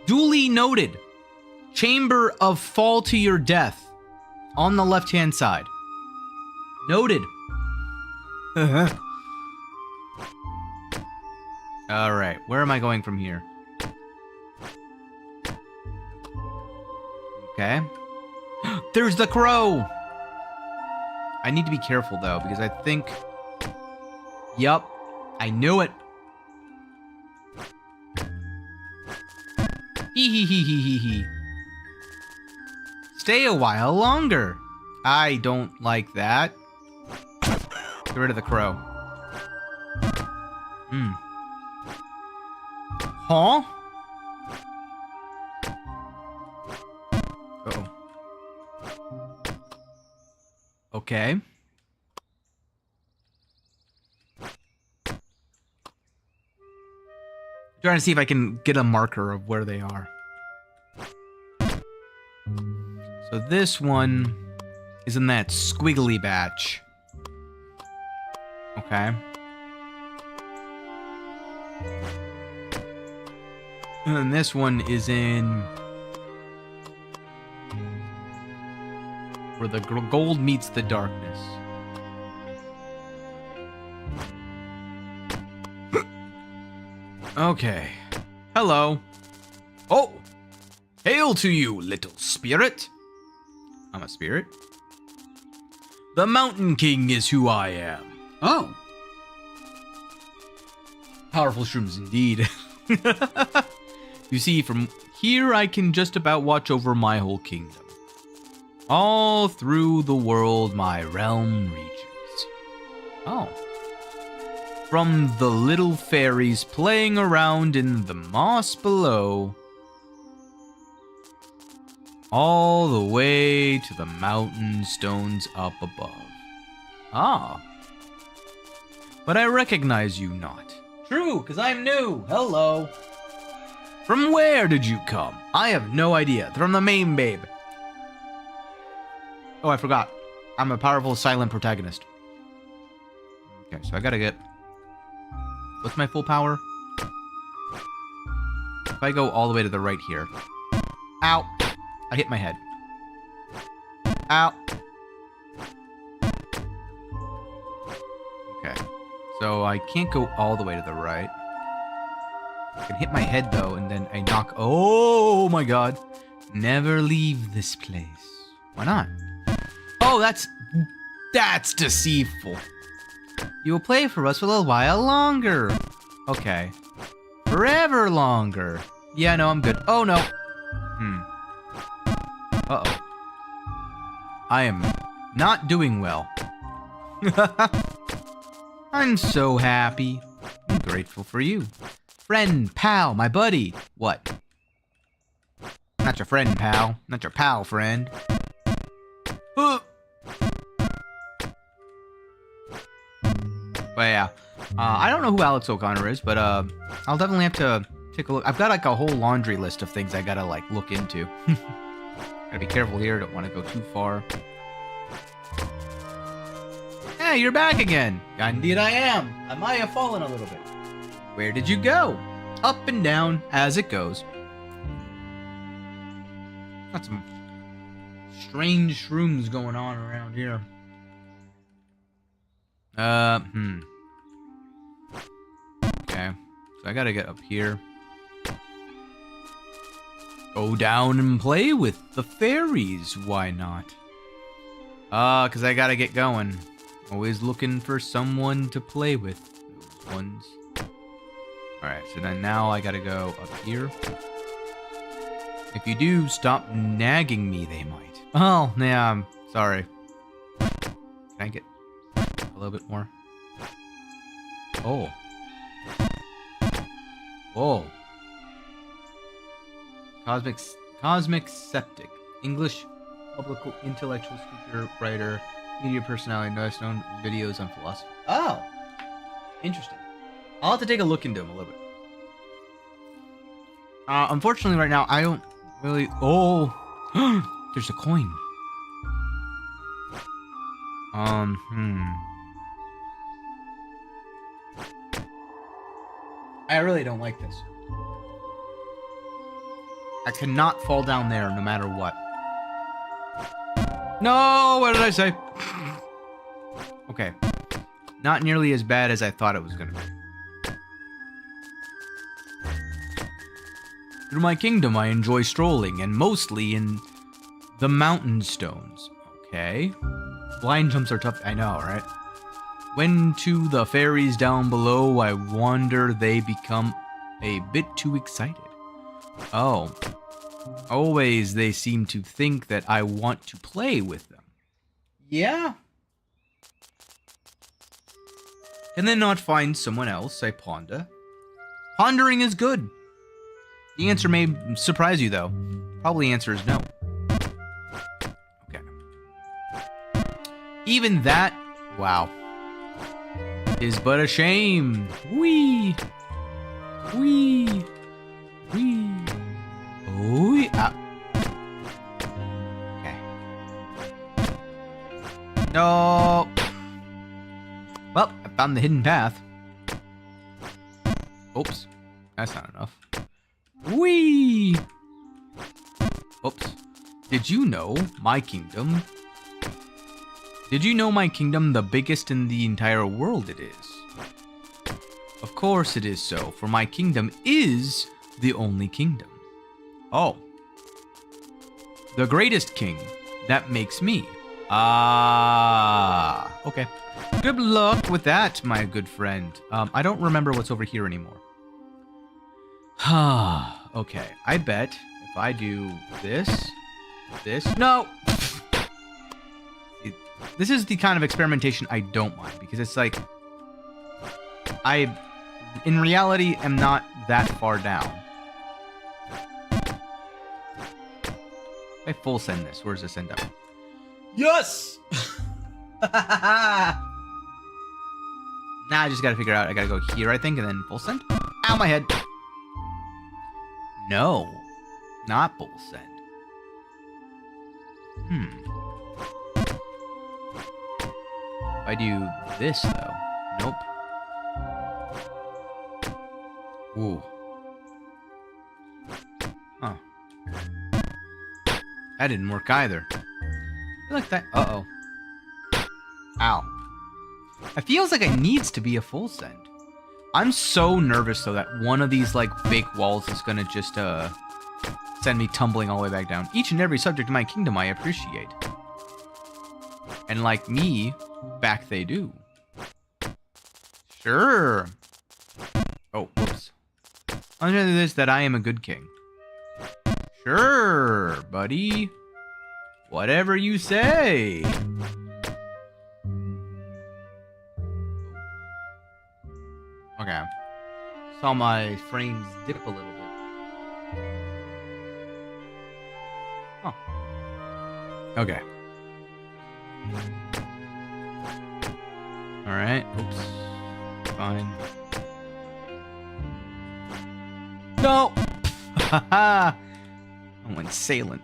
Speaker 1: Duly noted. Chamber of fall to your death. On the left-hand side. Noted. Alright, where am I going from here? Okay. There's the crow! I need to be careful, though, because I think... Yup. I knew it. Hee hee hee hee hee hee. Stay a while longer. I don't like that. Get rid of the crow. Hmm. Huh? Uh-oh. Okay. Trying to see if I can get a marker of where they are. So this one is in that squiggly batch. Okay. And then this one is in where the gold meets the darkness. Okay. Hello. Oh! Hail to you, little spirit. I'm a spirit? The Mountain King is who I am.
Speaker 2: Oh.
Speaker 1: Powerful shrooms indeed. You see, from here I can just about watch over my whole kingdom. All through the world my realm reaches. Oh. From the little fairies playing around in the moss below, all the way to the mountain stones up above. Ah. But I recognize you not. True, because I'm new. Hello. From where did you come? I have no idea. From the main babe. Oh, I forgot. I'm a powerful silent protagonist. Okay, so I gotta get... What's my full power? If I go all the way to the right here. Ow! I hit my head. Ow! Okay. So I can't go all the way to the right. I can hit my head though, and then I knock... Oh my god. Never leave this place. Why not? Oh, that's deceitful. You will play for us for a little while longer. Okay. Forever longer. Yeah, no, I'm good. Oh, no. Uh-oh. I am not doing well. I'm so happy. I'm grateful for you. Friend, pal, my buddy. What? Not your friend, pal. Not your pal, friend. But yeah, I don't know who Alex O'Connor is, but I'll definitely have to take a look. I've got like a whole laundry list of things I gotta like look into. Gotta be careful here. Don't want to go too far. Hey, you're back again. Indeed I am. I might have fallen a little bit. Where did you go? Up and down as it goes. Got some strange shrooms going on around here. Okay. So I gotta get up here. Go down and play with the fairies. Why not? Cause I gotta get going. Always looking for someone to play with. Those ones. Alright, so then now I gotta go up here. If you do stop nagging me, they might. Oh, yeah, I'm sorry. Can I get a little bit more? Oh. Whoa. Cosmic Septic. English public intellectual speaker, writer, media personality, best known videos on philosophy. Oh. Interesting. I'll have to take a look into him a little bit. Unfortunately right now, I don't really... Oh. There's a coin. I really don't like this. I cannot fall down there no matter what. No, what did I say? Okay. Not nearly as bad as I thought it was gonna be. Through my kingdom I enjoy strolling, and mostly in The mountain stones. Okay. Blind jumps are tough. I know, right? When to the fairies down below, I wonder they become a bit too excited. Oh. Always they seem to think that I want to play with them. Yeah. Can they not find someone else? I ponder. Pondering is good. The answer may surprise you, though. Probably the answer is no. Okay. Even that, wow, is but a shame. Wee. Wee. Wee. Wee. Ah. Okay. No. Well, I found the hidden path. Oops. That's not enough. Whee! Oops. Did you know my kingdom? Did you know my kingdom the biggest in the entire world it is? Of course it is so, for my kingdom is the only kingdom. Oh. The greatest king. That makes me. Ah. Okay. Good luck with that, my good friend. I don't remember what's over here anymore. Okay, I bet if I do this, no! This is the kind of experimentation I don't mind, because it's like, I, in reality, am not that far down. I full send this. Where does this end up? Yes! Now I just gotta figure out, I gotta go here, I think, and then full send. Ow, my head. No, not full send. If I do this, though, nope. Ooh. Huh. That didn't work either. I feel like that, uh-oh. Ow. It feels like it needs to be a full send. I'm so nervous, though, that one of these, like, fake walls is gonna just, send me tumbling all the way back down. Each and every subject in my kingdom I appreciate. And like me, back they do. Sure. Oh, whoops. Under this, that I am a good king. Sure, buddy. Whatever you say. Okay. Saw my frames dip a little bit. Oh. Okay. Alright. Oops. Fine. No! Haha! I went sailing.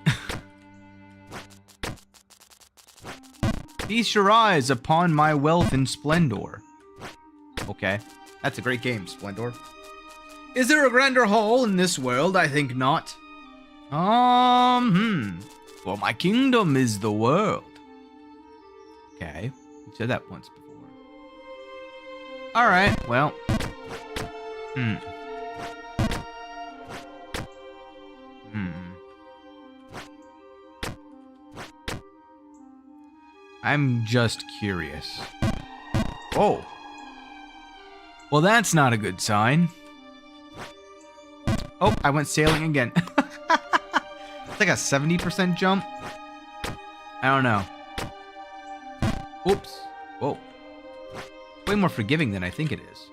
Speaker 1: Feast your eyes upon my wealth and splendor. Okay. That's a great game, Splendor. Is there a grander hall in this world? I think not. For my kingdom is the world. Okay. You said that once before. Alright, well. I'm just curious. Oh. Well, that's not a good sign. Oh, I went sailing again. It's like a 70% jump. I don't know. Oops. Whoa. Way more forgiving than I think it is.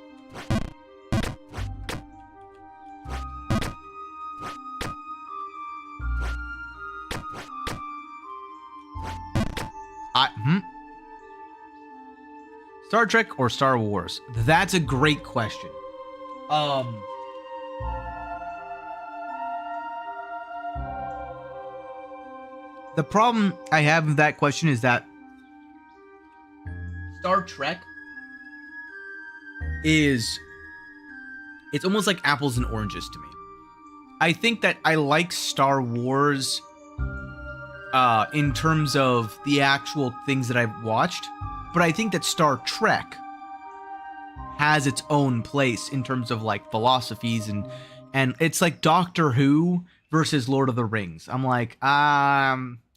Speaker 1: Star Trek or Star Wars? That's a great question. The problem I have with that question is that Star Trek it's almost like apples and oranges to me. I think that I like Star Wars in terms of the actual things that I've watched, but I think that Star Trek has its own place in terms of like philosophies and it's like Doctor Who versus Lord of the Rings. I'm like,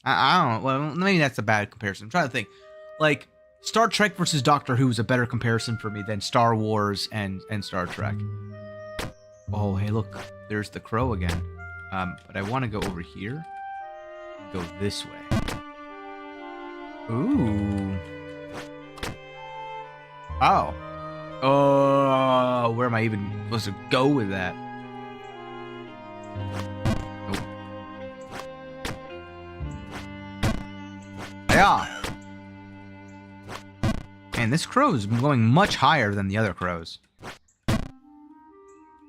Speaker 1: I don't know. Well, maybe that's a bad comparison. I'm trying to think. Like, Star Trek versus Doctor Who is a better comparison for me than Star Wars and Star Trek. Oh, hey, look. There's the crow again. But I want to go over here. Go this way. Ooh. Oh. Oh, where am I even supposed to go with that? Nope. Yeah. Man, this crow is going much higher than the other crows.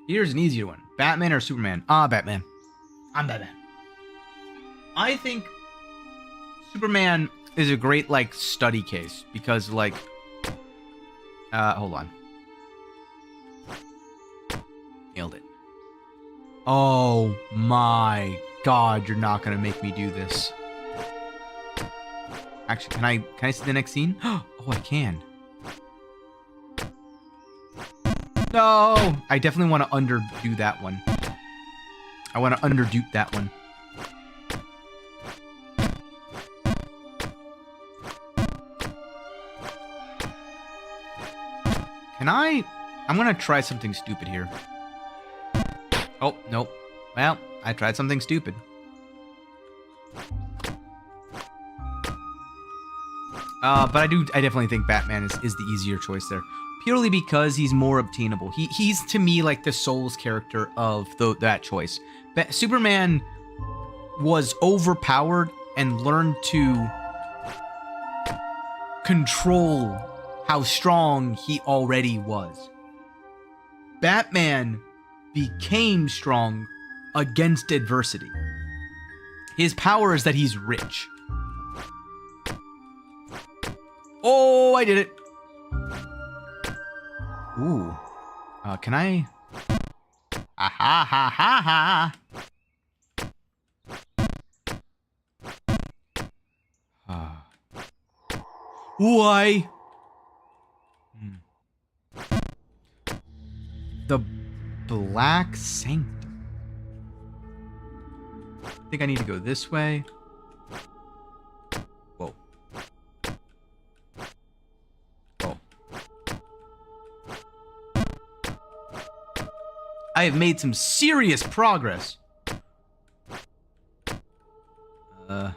Speaker 1: Here's an easier one. Batman or Superman? Batman. I'm Batman. I think Superman is a great, like, study case. Because, like... hold on. Nailed it. Oh my god, you're not gonna make me do this. Actually, can I see the next scene? Oh, I can. No! I definitely want to underdo that one. I want to underdo that one. I'm gonna try something stupid here. Oh, nope. Well, I tried something stupid. But I definitely think Batman is the easier choice there. Purely because he's more obtainable. He's, to me, like the Souls character of that choice. Superman was overpowered and learned to control how strong he already was. Batman became strong against adversity. His power is that he's rich. Oh, I did it. Ooh. Can I? Ah ha ha ha ha. Why? The Black Sanctum. I think I need to go this way. Whoa. Oh. I have made some serious progress. I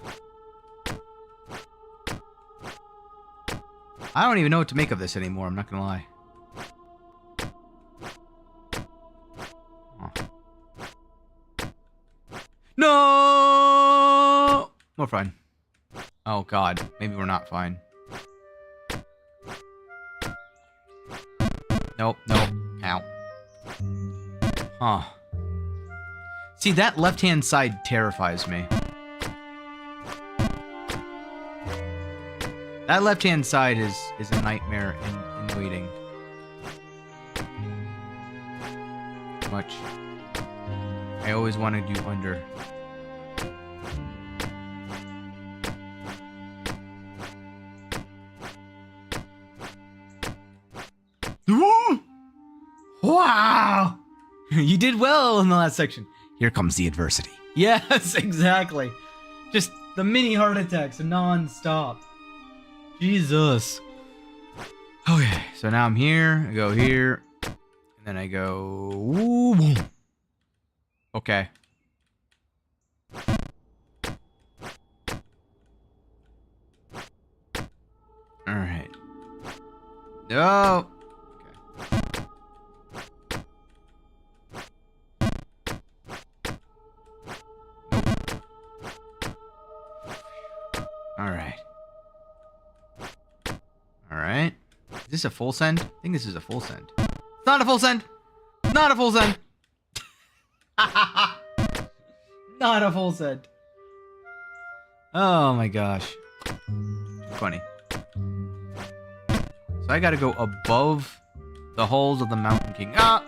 Speaker 1: don't even know what to make of this anymore, I'm not gonna lie. No! We're fine. Oh god, maybe we're not fine. Nope, nope. Ow. Huh. See, that left-hand side terrifies me. That left-hand side is a nightmare in waiting. Much. I always want to do under. Wow! You did well in the last section. Here comes the adversity. Yes, exactly. Just the mini heart attacks non-stop. Jesus. Okay, so now I'm here. I go here. And then I go... Ooh, boom. Okay. Alright. No! Alright. Alright. Is this a full send? I think this is a full send. It's not a full send! Not a full send! Not a full send. Oh my gosh. Funny. So I gotta go above the halls of the Mountain King. Ah!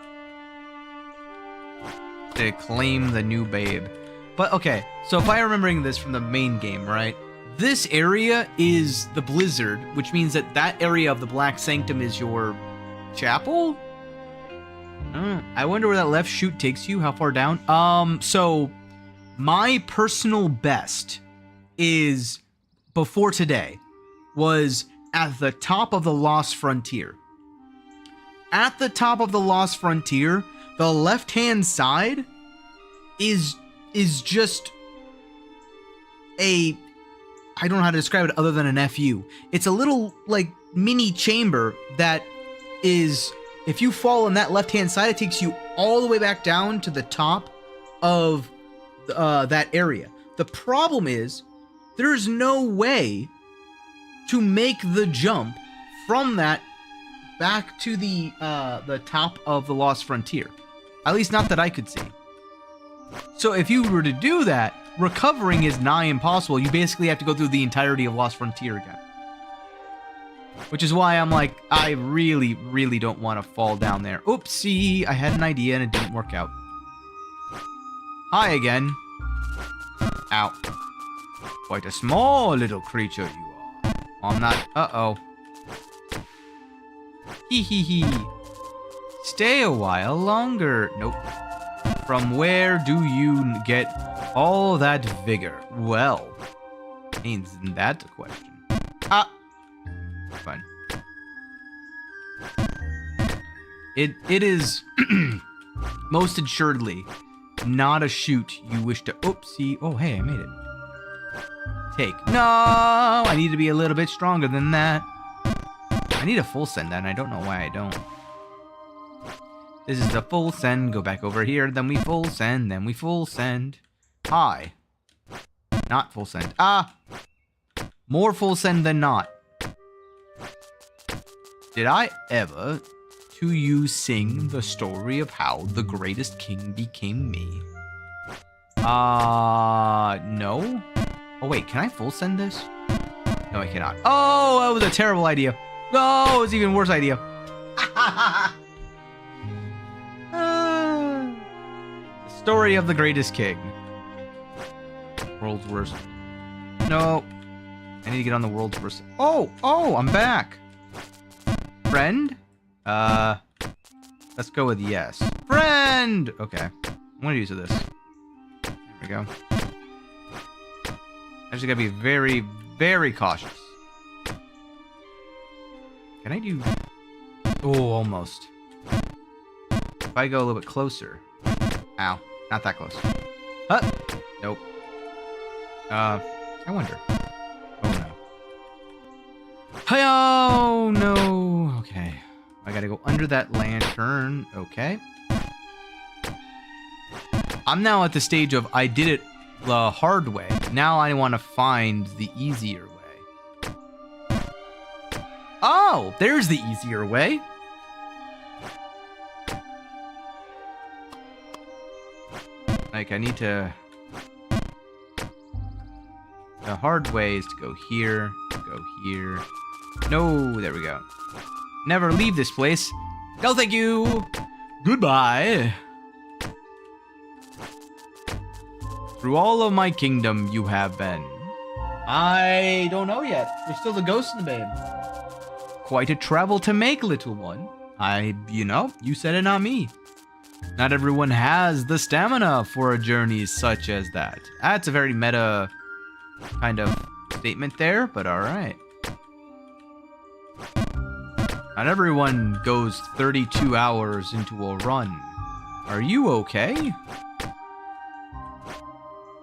Speaker 1: To claim the new babe. But okay, so if I'm remembering this from the main game, right? This area is the Blizzard, which means that that area of the Black Sanctum is your chapel? I wonder where that left chute takes you. How far down? So my personal best is before today was at the top of the Lost Frontier. At the top of the Lost Frontier, the left-hand side is just a, I don't know how to describe it other than an FU. It's a little like mini chamber that is, if you fall on that left-hand side, it takes you all the way back down to the top of that area. The problem is there's no way to make the jump from that back to the top of the Lost Frontier. At least not that I could see. So if you were to do that, recovering is nigh impossible. You basically have to go through the entirety of Lost Frontier again. Which is why I'm like, I really, really don't want to fall down there. Oopsie, I had an idea and it didn't work out. Hi again. Ow. Quite a small little creature you are. I'm not. Uh-oh. Hee hee hee. Stay a while longer. Nope. From where do you get all that vigor? Well, isn't that the question? Ah. Fine. It is most assuredly not a shoot you wish to. Oopsie. Oh, hey, I made it. Take. No, I need to be a little bit stronger than that. I need a full send, and I don't know why I don't. This is a full send. Go back over here. Then we full send. Then we full send. Hi. Not full send. Ah. More full send than not. Did I ever to you sing the story of how the greatest king became me? No. Oh, wait. Can I full send this? No, I cannot. Oh, that was a terrible idea. No, it was an even worse idea. Story of the greatest king. World's worst. No. I need to get on the world's worst. Oh, I'm back. Friend? Let's go with yes. Friend! Okay. I'm gonna use this. There we go. I just gotta be very, very cautious. Can I do... Oh, almost. If I go a little bit closer... Ow. Not that close. Huh? Nope. I wonder. Oh, no. Oh, no. Okay. I gotta go under that lantern. Okay. I'm now at the stage of I did it the hard way. Now I want to find the easier way. Oh, there's the easier way. Like, I need to... The hard way is to go here, go here. No, there we go. Never leave this place. No, thank you. Goodbye. Through all of my kingdom you have been. I don't know yet. There's still the ghost in the babe. Quite a travel to make, little one. You said it, not me. Not everyone has the stamina for a journey such as that. That's a very meta kind of statement there, but alright. Not everyone goes 32 hours into a run. Are you okay?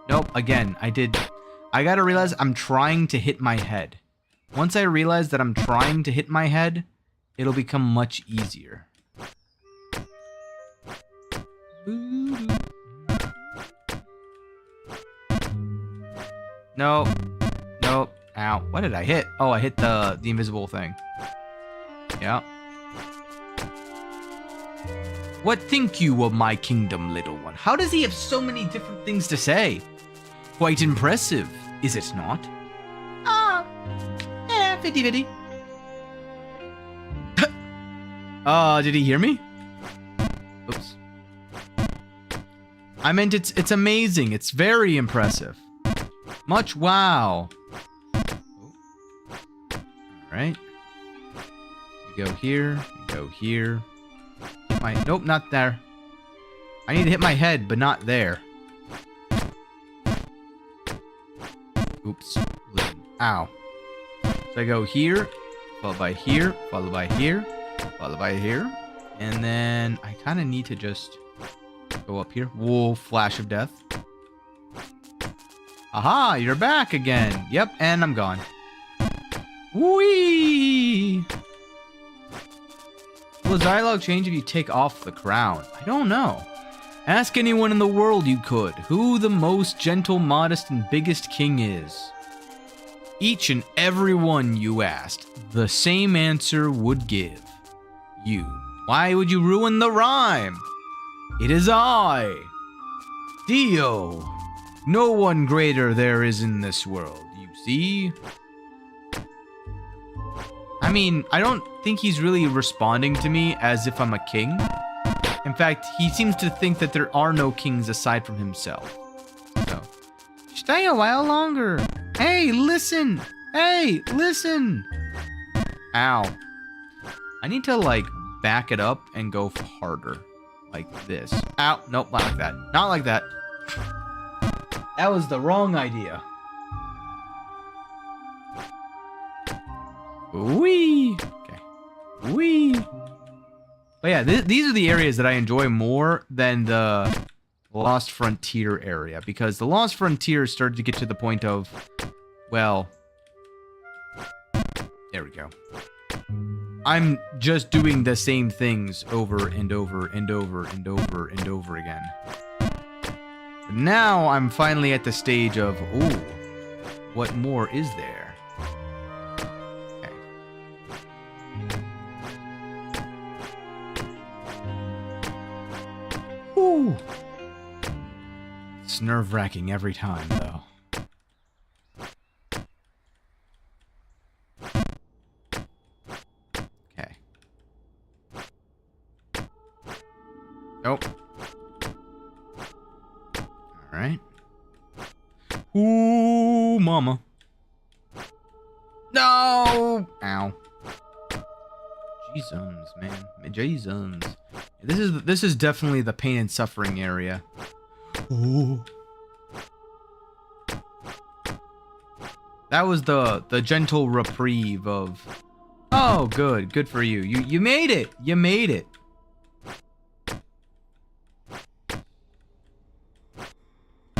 Speaker 1: Nope, again, I gotta realize I'm trying to hit my head. Once I realize that I'm trying to hit my head, it'll become much easier. No. Nope. Ow. What did I hit? Oh, I hit the invisible thing. Yeah. What think you of my kingdom, little one? How does he have so many different things to say? Quite impressive, is it not? 50-50. Did he hear me? Oops. I meant it's amazing. It's very impressive. Much wow. Alright. You go here. You go here. Nope, not there. I need to hit my head, but not there. Oops. Ow. So I go here, followed by here, followed by here, followed by here. And then I kind of need to just go up here. Whoa, flash of death. Aha, you're back again. Yep, and I'm gone. Whee! Will the dialogue change if you take off the crown? I don't know. Ask anyone in the world you could, who the most gentle, modest, and biggest king is. Each and every one you asked, the same answer would give. You. Why would you ruin the rhyme? It is I, Dio. No one greater there is in this world, you see? I mean, I don't think he's really responding to me as if I'm a king. In fact, he seems to think that there are no kings aside from himself. So, stay a while longer. Hey, listen. Hey, listen. Ow. I need to, like, back it up and go harder. Like this. Ow. Nope, not like that. Not like that. That was the wrong idea. Wee. Okay. Wee. But yeah, these are the areas that I enjoy more than the Lost Frontier area. Because the Lost Frontier started to get to the point of, well, there we go. I'm just doing the same things over and over and over and over and over again. But now I'm finally at the stage of, ooh, what more is there? Okay. Ooh. It's nerve-wracking every time, though. Nope. Alright. Ooh, mama. No! Ow. Jesus, man. Jesus. This is definitely the pain and suffering area. Ooh. That was the gentle reprieve of, oh, good. Good for you. You made it. You made it.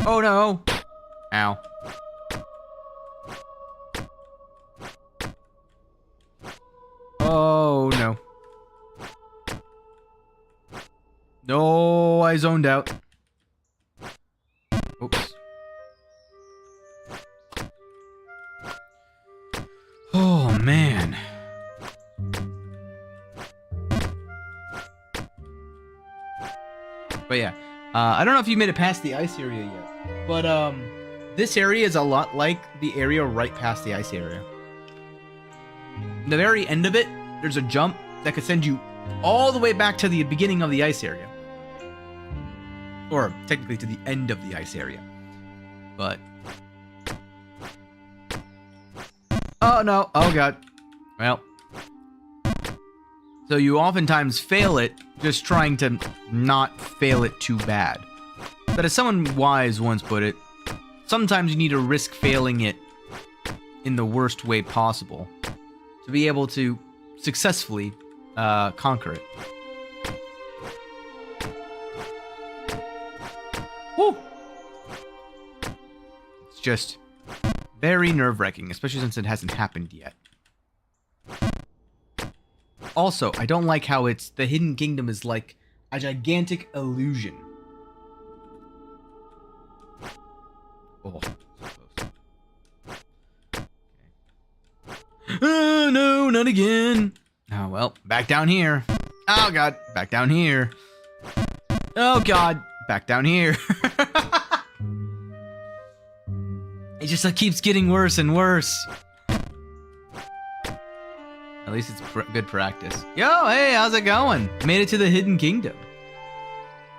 Speaker 1: Oh no! Ow. Oh no. No, I zoned out. Oops. Oh man. But yeah. I don't know if you made it past the ice area yet, but this area is a lot like the area right past the ice area. The very end of it, there's a jump that could send you all the way back to the beginning of the ice area. Or technically to the end of the ice area. But... oh no, oh god. Well... so you oftentimes fail it, just trying to not fail it too bad. But as someone wise once put it, sometimes you need to risk failing it in the worst way possible to be able to successfully conquer it. Woo! It's just very nerve-wracking, especially since it hasn't happened yet. Also, I don't like how the Hidden Kingdom is like a gigantic illusion. Oh, so close. Oh, no, not again. Oh, well, back down here. Oh, God, back down here. Oh, God, back down here. It just keeps getting worse and worse. At least it's good practice. Yo, hey, how's it going? Made it to the Hidden Kingdom.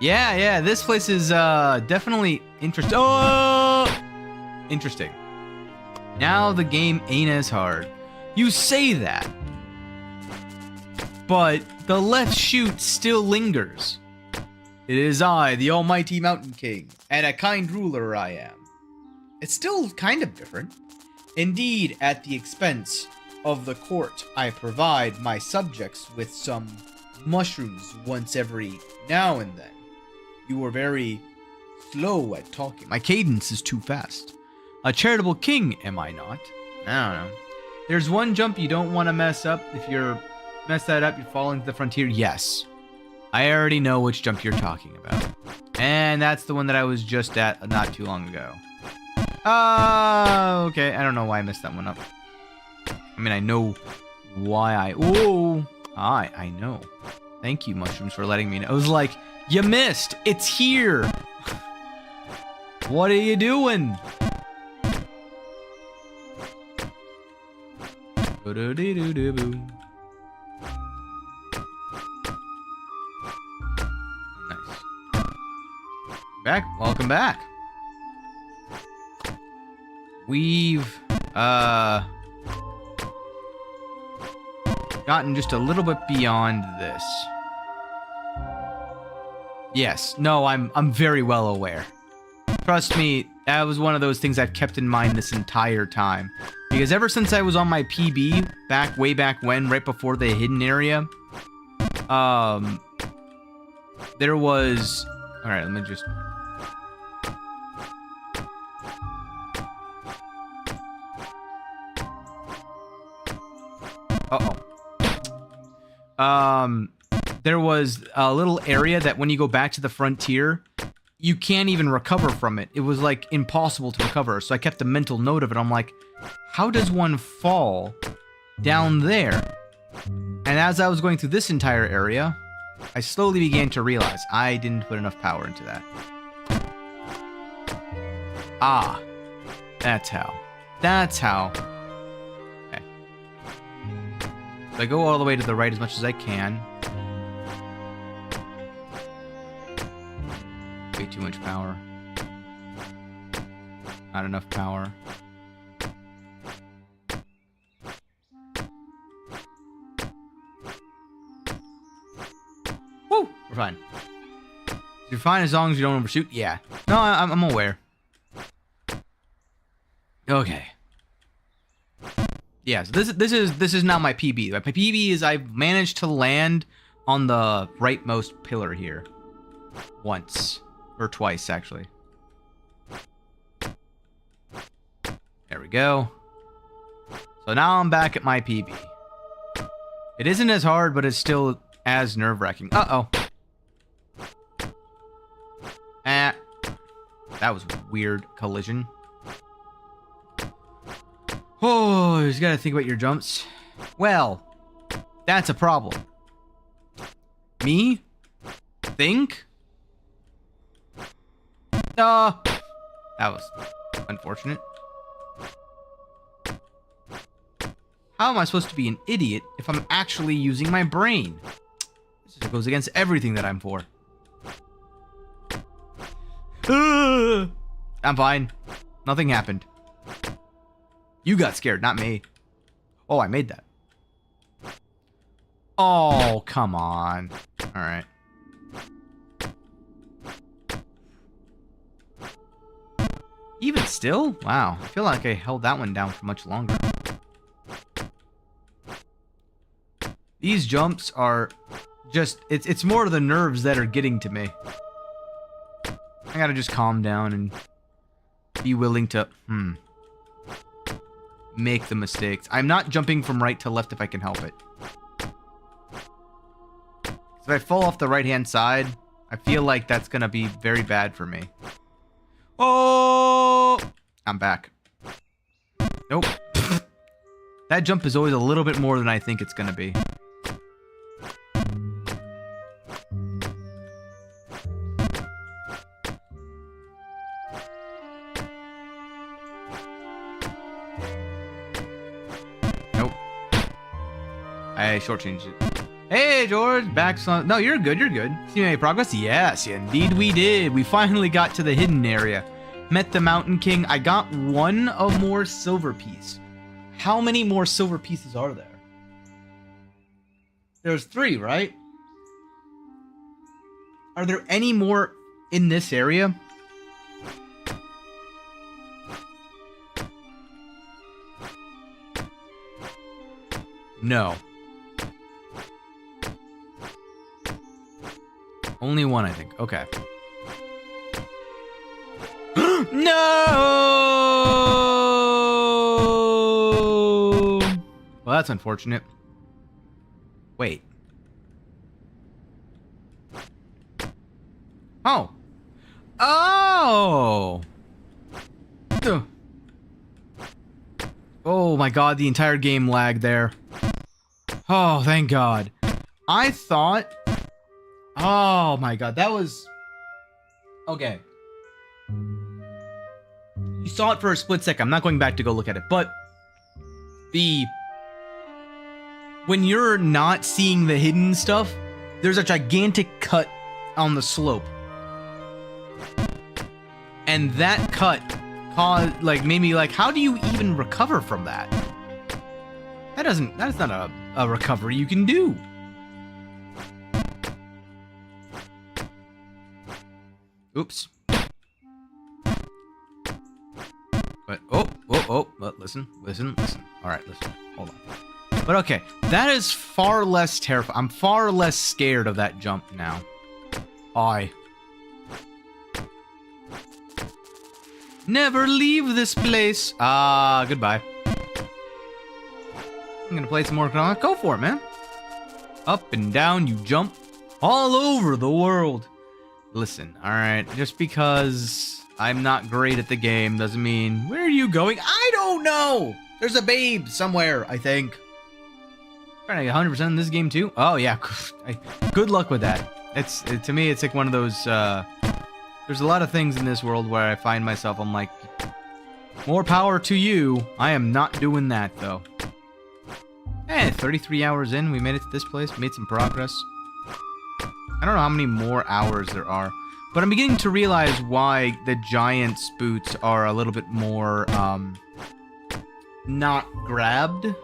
Speaker 1: Yeah, this place is definitely interesting. Oh! Interesting. Now the game ain't as hard. You say that. But the left chute still lingers. It is I, the almighty Mountain King, and a kind ruler I am.
Speaker 2: It's still kind of different. Indeed, at the expense of the court, I provide my subjects with some mushrooms once every now and then. You are very slow at talking.
Speaker 1: My cadence is too fast. A charitable king, am I not? I don't know. There's one jump you don't want to mess up. If you mess that up, you fall into the frontier. Yes. I already know which jump you're talking about. And that's the one that I was just at not too long ago. Okay. I don't know why I messed that one up. I mean, I know why I know. Thank you, mushrooms, for letting me know. I was like, you missed. It's here. What are you doing? Nice. Back. Welcome back. We've gotten just a little bit beyond this. Yes. No, I'm very well aware. Trust me, that was one of those things I've kept in mind this entire time. Because ever since I was on my PB, way back when, right before the hidden area, there was... Alright, let me just... There was a little area that when you go back to the frontier, you can't even recover from it. It was like impossible to recover. So I kept a mental note of it. I'm like, how does one fall down there? And as I was going through this entire area, I slowly began to realize I didn't put enough power into that. Ah, that's how. That's how. Okay. So I go all the way to the right as much as I can. Way too much power. Not enough power. Woo! We're fine. You're fine as long as you don't overshoot? Yeah. No, I'm aware. Okay. Yeah, so this is now my PB. My PB is I've managed to land on the rightmost pillar here. Once. Or twice, actually. There we go. So now I'm back at my PB. It isn't as hard, but it's still as nerve-wracking. Uh-oh. That was a weird collision. Oh, you just gotta think about your jumps. Well, that's a problem. Me? Think? That was unfortunate. How am I supposed to be an idiot if I'm actually using my brain? This goes against everything that I'm for. I'm fine. Nothing happened. You got scared, not me. Oh, I made that. Oh, come on. All right. Even still? Wow. I feel like I held that one down for much longer. These jumps are just... It's more the nerves that are getting to me. I gotta just calm down and be willing to... make the mistakes. I'm not jumping from right to left if I can help it. If I fall off the right-hand side, I feel like that's gonna be very bad for me. Oh! I'm back. Nope. That jump is always a little bit more than I think it's gonna be. Nope. I shortchanged it. Hey, George, back some... No, you're good, you're good. See any progress? Yes, indeed we did. We finally got to the hidden area. Met the Mountain King. I got one more silver piece. How many more silver pieces are there? There's 3, right? Are there any more in this area? No. Only one, I think. Okay. No! Well, that's unfortunate. Wait. Oh. Oh! Duh. Oh my god, the entire game lagged there. Oh, thank god. I thought... Oh my god, that was... Okay. You saw it for a split second. I'm not going back to go look at it, but... When you're not seeing the hidden stuff, there's a gigantic cut on the slope. And that cut caused, like, made me like, how do you even recover from that? That's not a recovery you can do. Oops. But, but listen. All right, listen, hold on. But okay, that is far less terrifying. I'm far less scared of that jump now. Never leave this place. Goodbye. I'm gonna play some more. Go for it, man. Up and down you jump all over the world. Listen, alright, just because I'm not great at the game doesn't mean... Where are you going? I don't know! There's a babe somewhere, I think. Trying to get 100% in this game too? Oh yeah, good luck with that. To me, it's like one of those... There's a lot of things in this world where I find myself, I'm like... More power to you. I am not doing that, though. Hey, 33 hours in, we made it to this place, made some progress. I don't know how many more hours there are, but I'm beginning to realize why the Giant's boots are a little bit more, not grabbed. Just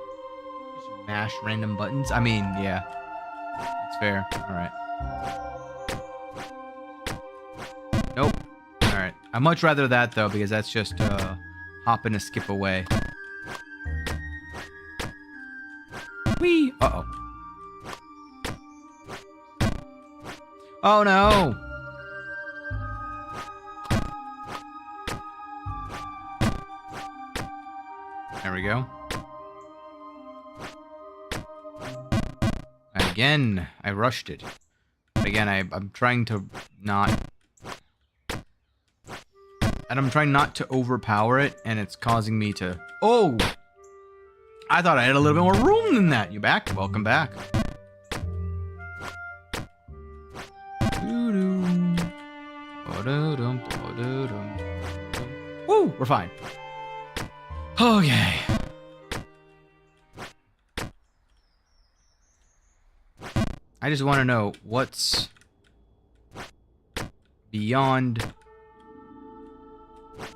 Speaker 1: mash random buttons. I mean, yeah. It's fair. Alright. Nope. Alright. I'd much rather that, though, because that's just, hop and a skip away. Whee! Uh-oh. Oh no! There we go. And again, I rushed it. Again, I'm trying to not... And I'm trying not to overpower it, and it's causing me to... Oh! I thought I had a little bit more room than that. You back? Welcome back. Woo! We're fine. Okay. I just want to know what's beyond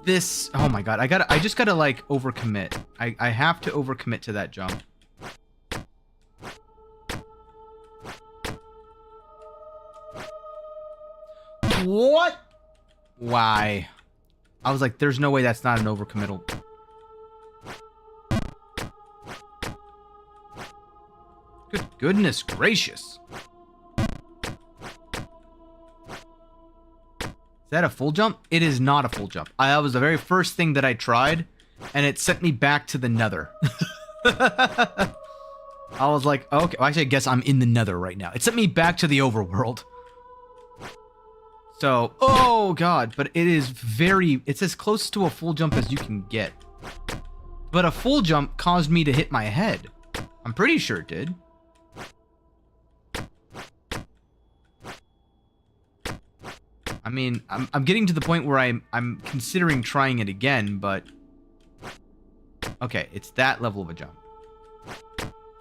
Speaker 1: this. Oh my god, I just gotta like overcommit. I have to overcommit to that jump. What? Why? I was like, there's no way that's not an overcommittal. Good goodness gracious. Is that a full jump? It is not a full jump. That was the very first thing that I tried, and it sent me back to the nether. I was like, okay, well, actually, I guess I'm in the nether right now. It sent me back to the overworld. So, oh god, but it is it's as close to a full jump as you can get. But a full jump caused me to hit my head. I'm pretty sure it did. I mean, I'm getting to the point where I'm considering trying it again, but... Okay, it's that level of a jump.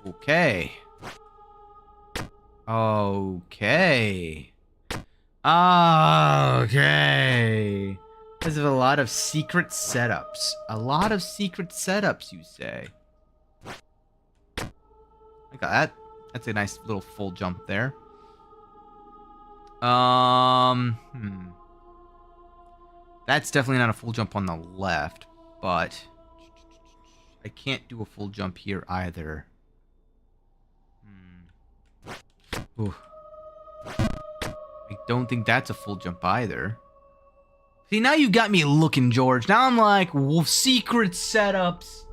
Speaker 1: Okay. Okay. Okay. Because of a lot of secret setups. A lot of secret setups, you say. I got that. That's a nice little full jump there. That's definitely not a full jump on the left, but I can't do a full jump here either. Ooh. I don't think that's a full jump either. See, now you got me looking, George. Now I'm like, secret setups.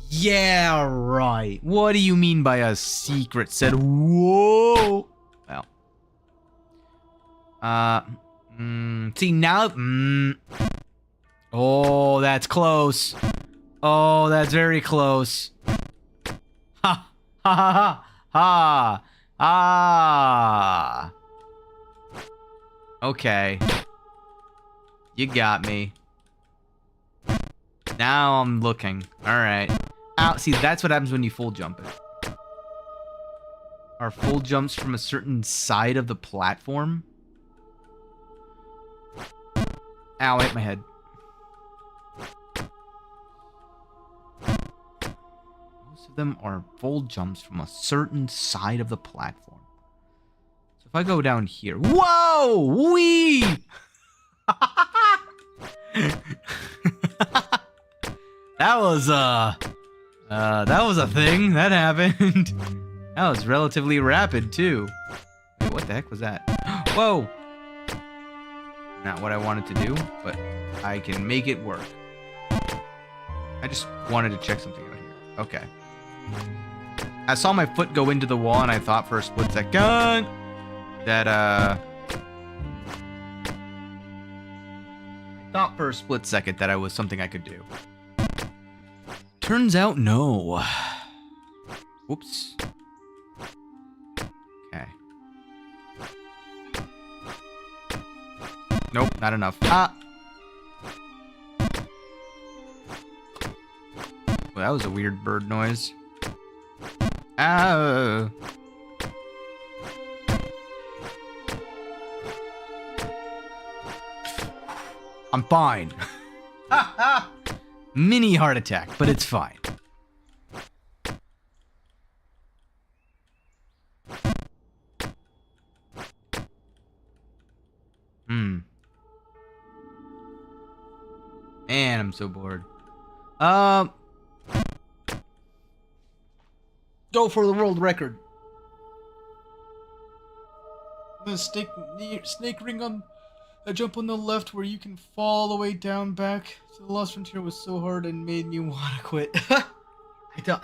Speaker 1: Yeah, right. What do you mean by a secret set? Whoa. Well. See, now... Oh, that's close. Oh, that's very close. Ha. Ha ha ha. Ha. Ah. Okay. You got me. Now I'm looking. Alright. Ow, see, that's what happens when you full jump it. Are full jumps from a certain side of the platform? Ow, I hit my head. Most of them are full jumps from a certain side of the platform. So if I go down here... Whoa! Wee! That was a thing. That happened. That was relatively rapid, too. Wait, what the heck was that? Whoa! Not what I wanted to do, but I can make it work. I just wanted to check something out here. Okay. I saw my foot go into the wall, and I thought for a split second that, I thought for a split second that I was something I could do. Turns out, no. Whoops. Okay. Nope, not enough. Ah! Well, that was a weird bird noise. Ah! I'm fine. Mini heart attack, but it's fine. Man, I'm so bored. Go for the world record. The snake ring on a jump on the left where you can fall all the way down back to the Lost Frontier was so hard and made me want to quit.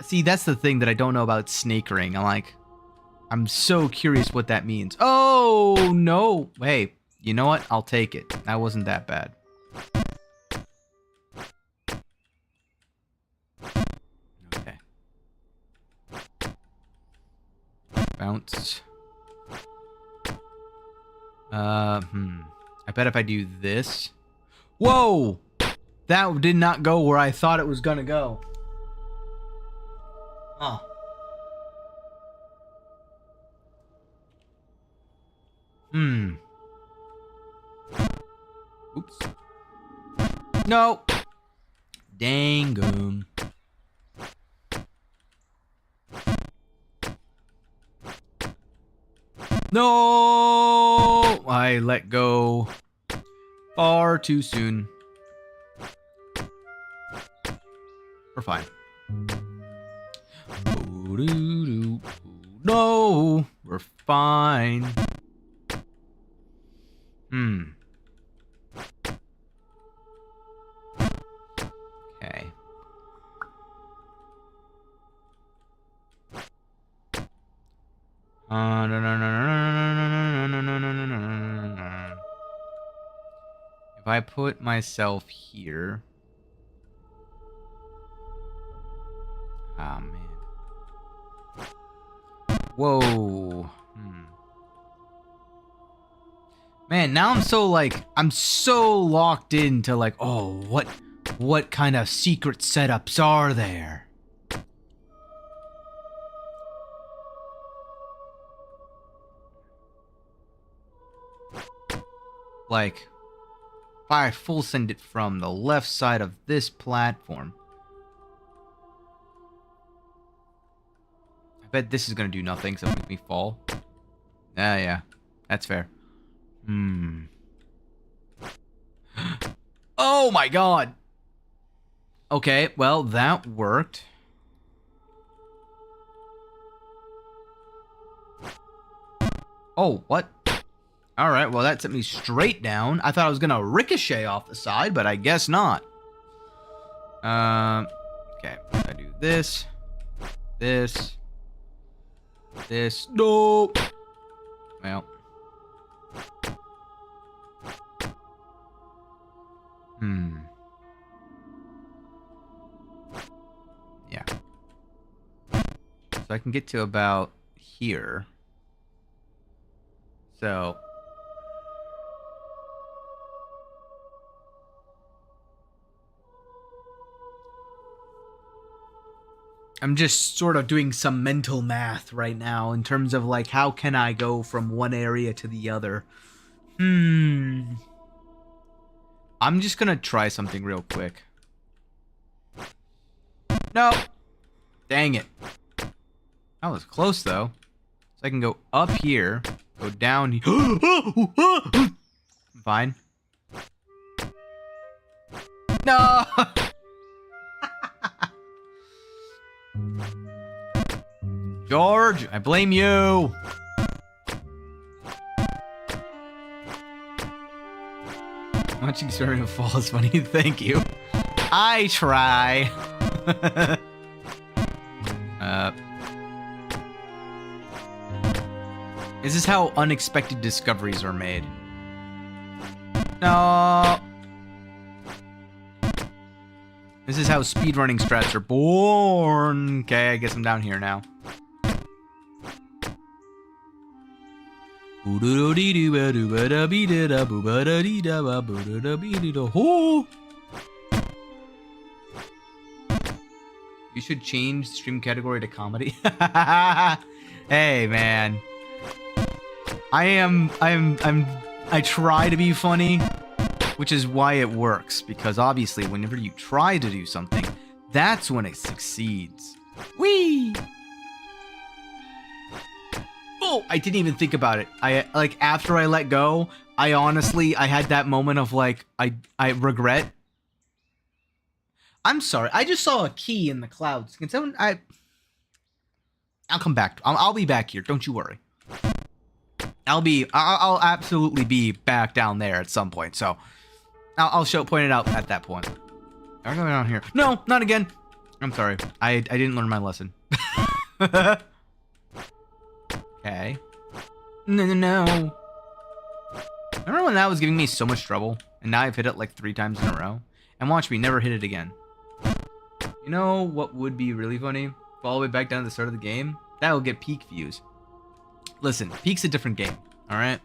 Speaker 1: See, that's the thing that I don't know about snake ring. I'm so curious what that means. Oh, no. Hey, you know what? I'll take it. That wasn't that bad. Okay. Bounce. I bet if I do this... Whoa! That did not go where I thought it was gonna go. Huh. Oops. No! Dang-gum. No! I let go far too soon. We're fine. No! We're fine. Okay. If I put myself here... Ah, man. Whoa. Man, now I'm so locked into oh, what kind of secret setups are there? If I full send it from the left side of this platform. I bet this is gonna do nothing except make me fall. Ah, yeah. That's fair. Oh my god! Okay, well, that worked. Oh, what? All right, well, that sent me straight down. I thought I was going to ricochet off the side, but I guess not. Okay, I do this, this, this. No. Well. Yeah. So I can get to about here. So. I'm just sort of doing some mental math right now in terms of like how can I go from one area to the other. I'm just gonna try something real quick. No! Dang it. That was close though. So I can go up here, go down here. Fine. No! George, I blame you. Watching Starting to Fall is funny. Thank you. I try. Is this how unexpected discoveries are made? No. This is how speedrunning strats are born. Okay, I guess I'm down here now. You should change the stream category to comedy. Hey, man. I try to be funny, which is why it works, because obviously whenever you try to do something, that's when it succeeds. Whee! Oh, I didn't even think about it. Like after I let go, I had that moment of like I regret. I'm sorry. I just saw a key in the clouds. Can someone I'll come back. I'll be back here. Don't you worry. I'll absolutely be back down there at some point. So I'll point it out at that point. I'm going down here. No, not again. I'm sorry. I didn't learn my lesson. Okay. No. Remember when that was giving me so much trouble? And now I've hit it like 3 times in a row? And watch me never hit it again. You know what would be really funny? Fall all the way back down to the start of the game? That will get peak views. Listen, peak's a different game. Alright?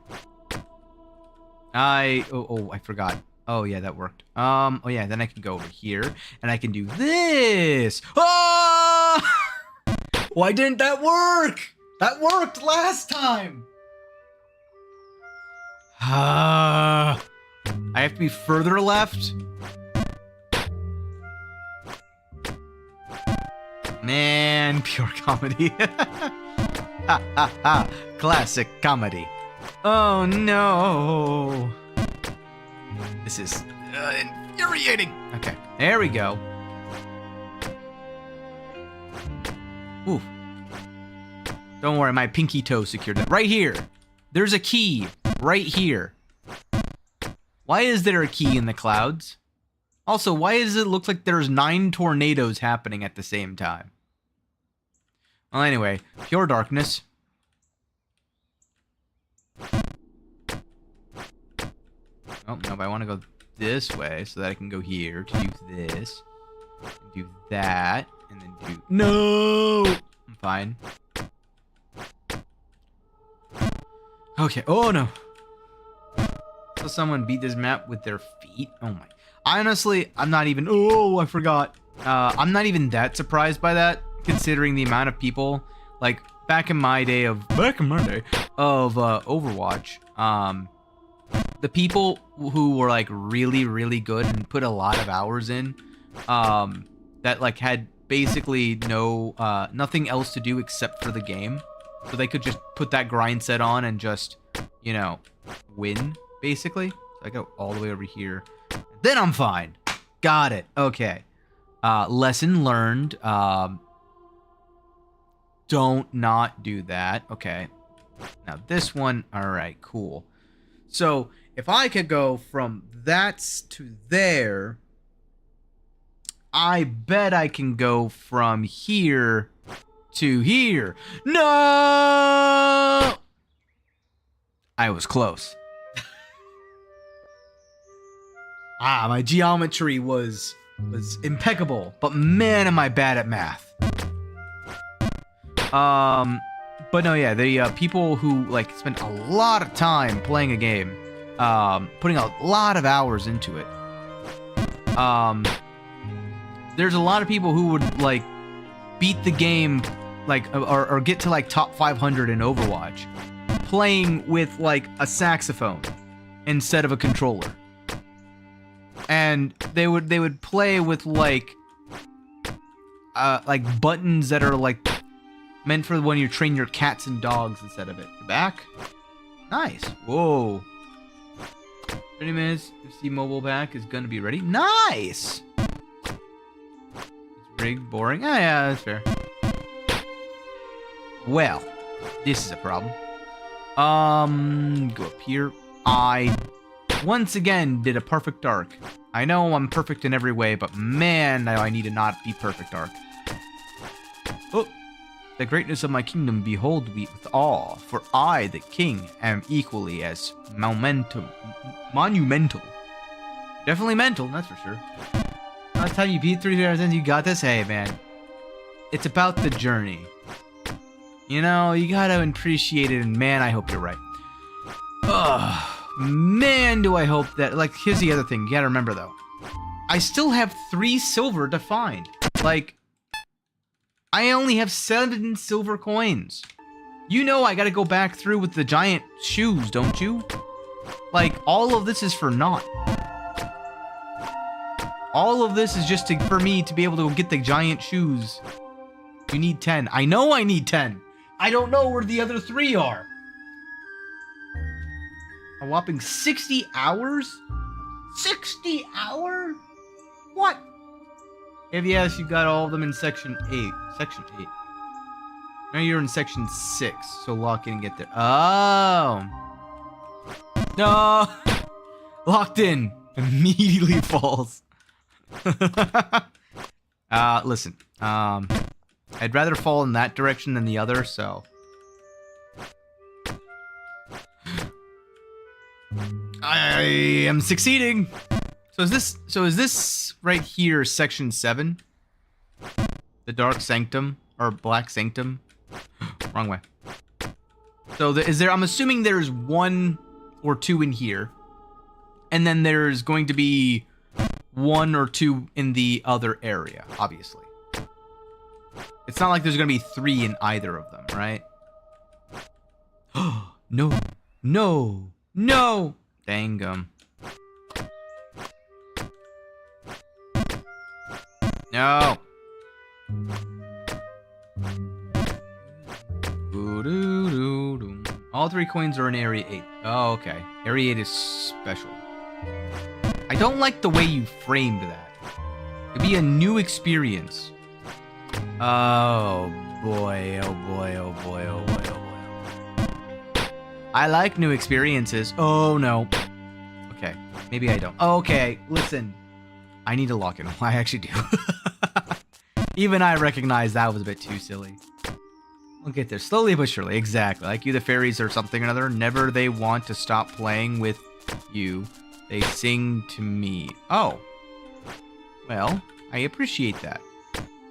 Speaker 1: Oh, I forgot. Oh, yeah, that worked. Oh, yeah, then I can go over here. And I can do this! Oh! Why didn't that work? That worked last time! I have to be further left? Man, pure comedy. Ha ha ha. Classic comedy. Oh no. This is infuriating. Okay, there we go. Ooh. Don't worry, my pinky toe secured that. Right here. There's a key. Right here. Why is there a key in the clouds? Also, why does it look like there's 9 tornadoes happening at the same time? Well, anyway, pure darkness. Oh, no, but I want to go this way so that I can go here to do this. And do that. And then do... No! I'm fine. Okay. Oh, no. So someone beat this map with their feet? Oh, my... Honestly, I'm not even... Oh, I forgot. I'm not even that surprised by that, considering the amount of people, like, back in my day of Overwatch, the people who were, like, really, really good and put a lot of hours in, that, like, had basically nothing else to do except for the game, so they could just put that grind set on and just, you know, win, basically. So I go all the way over here. Then I'm fine. Got it. Okay. Lesson learned. Don't not do that. Okay.
Speaker 2: Now this one, all right, cool. So if I could go from that to there, I bet I can go from here to here. No! I was close. My geometry was impeccable, but man, am I bad at math. But no, yeah, the people who like spend a lot of time playing a game, putting a lot of hours into it. There's a lot of people who would like beat the game, like or get to like top 500 in Overwatch, playing with like a saxophone instead of a controller. And they would play with like buttons that are like meant for when you train your cats and dogs instead of it. Back? Nice. Whoa. 30 minutes if C-Mobile back is gonna be ready. Nice! It's rigged, boring. Oh yeah, that's fair. Well, this is a problem. Go up here. I once again did a perfect arc. I know I'm perfect in every way, but man, now I need to not be perfect arc. Oh, the greatness of my kingdom behold we with awe, for I, the king, am equally as monumental. Definitely mental, that's for sure. By the time you beat 3,000, you got this. Hey, man, it's about the journey. You know, you gotta appreciate it, and man, I hope you're right. Ugh. Man, do I hope that... Like, here's the other thing. You gotta remember, though. I still have 3 silver to find. Like, I only have 7 silver coins. You know I gotta go back through with the giant shoes, don't you? Like, all of this is for naught. All of this is just for me to be able to get the giant shoes. You need 10. I know I need 10. I don't know where the other 3 are. A whopping 60 hours? 60 hours? What? If yes, you got all of them in section 8. Section 8. Now you're in section 6, so lock in and get there. Oh. No. Locked in. Immediately falls. Listen. I'd rather fall in that direction than the other, so... I am succeeding. So is this right here section 7? The Dark Sanctum or Black Sanctum? Wrong way. So I'm assuming there's 1 or 2 in here. And then there's going to be 1 or 2 in the other area, obviously. It's not like there's going to be 3 in either of them, right? No. No. No! Dangum. No! All 3 coins are in Area 8. Oh, okay. Area 8 is special. I don't like the way you framed that. It'd be a new experience. Oh boy, oh boy, oh boy, oh boy, oh boy. I like new experiences. Oh, no. Okay. Maybe I don't. Okay. Listen. I need to lock in. I actually do. Even I recognize that was a bit too silly. We'll get there slowly but surely. Exactly. Like you, the fairies or something or another. Never they want to stop playing with you. They sing to me. Oh. Well, I appreciate that.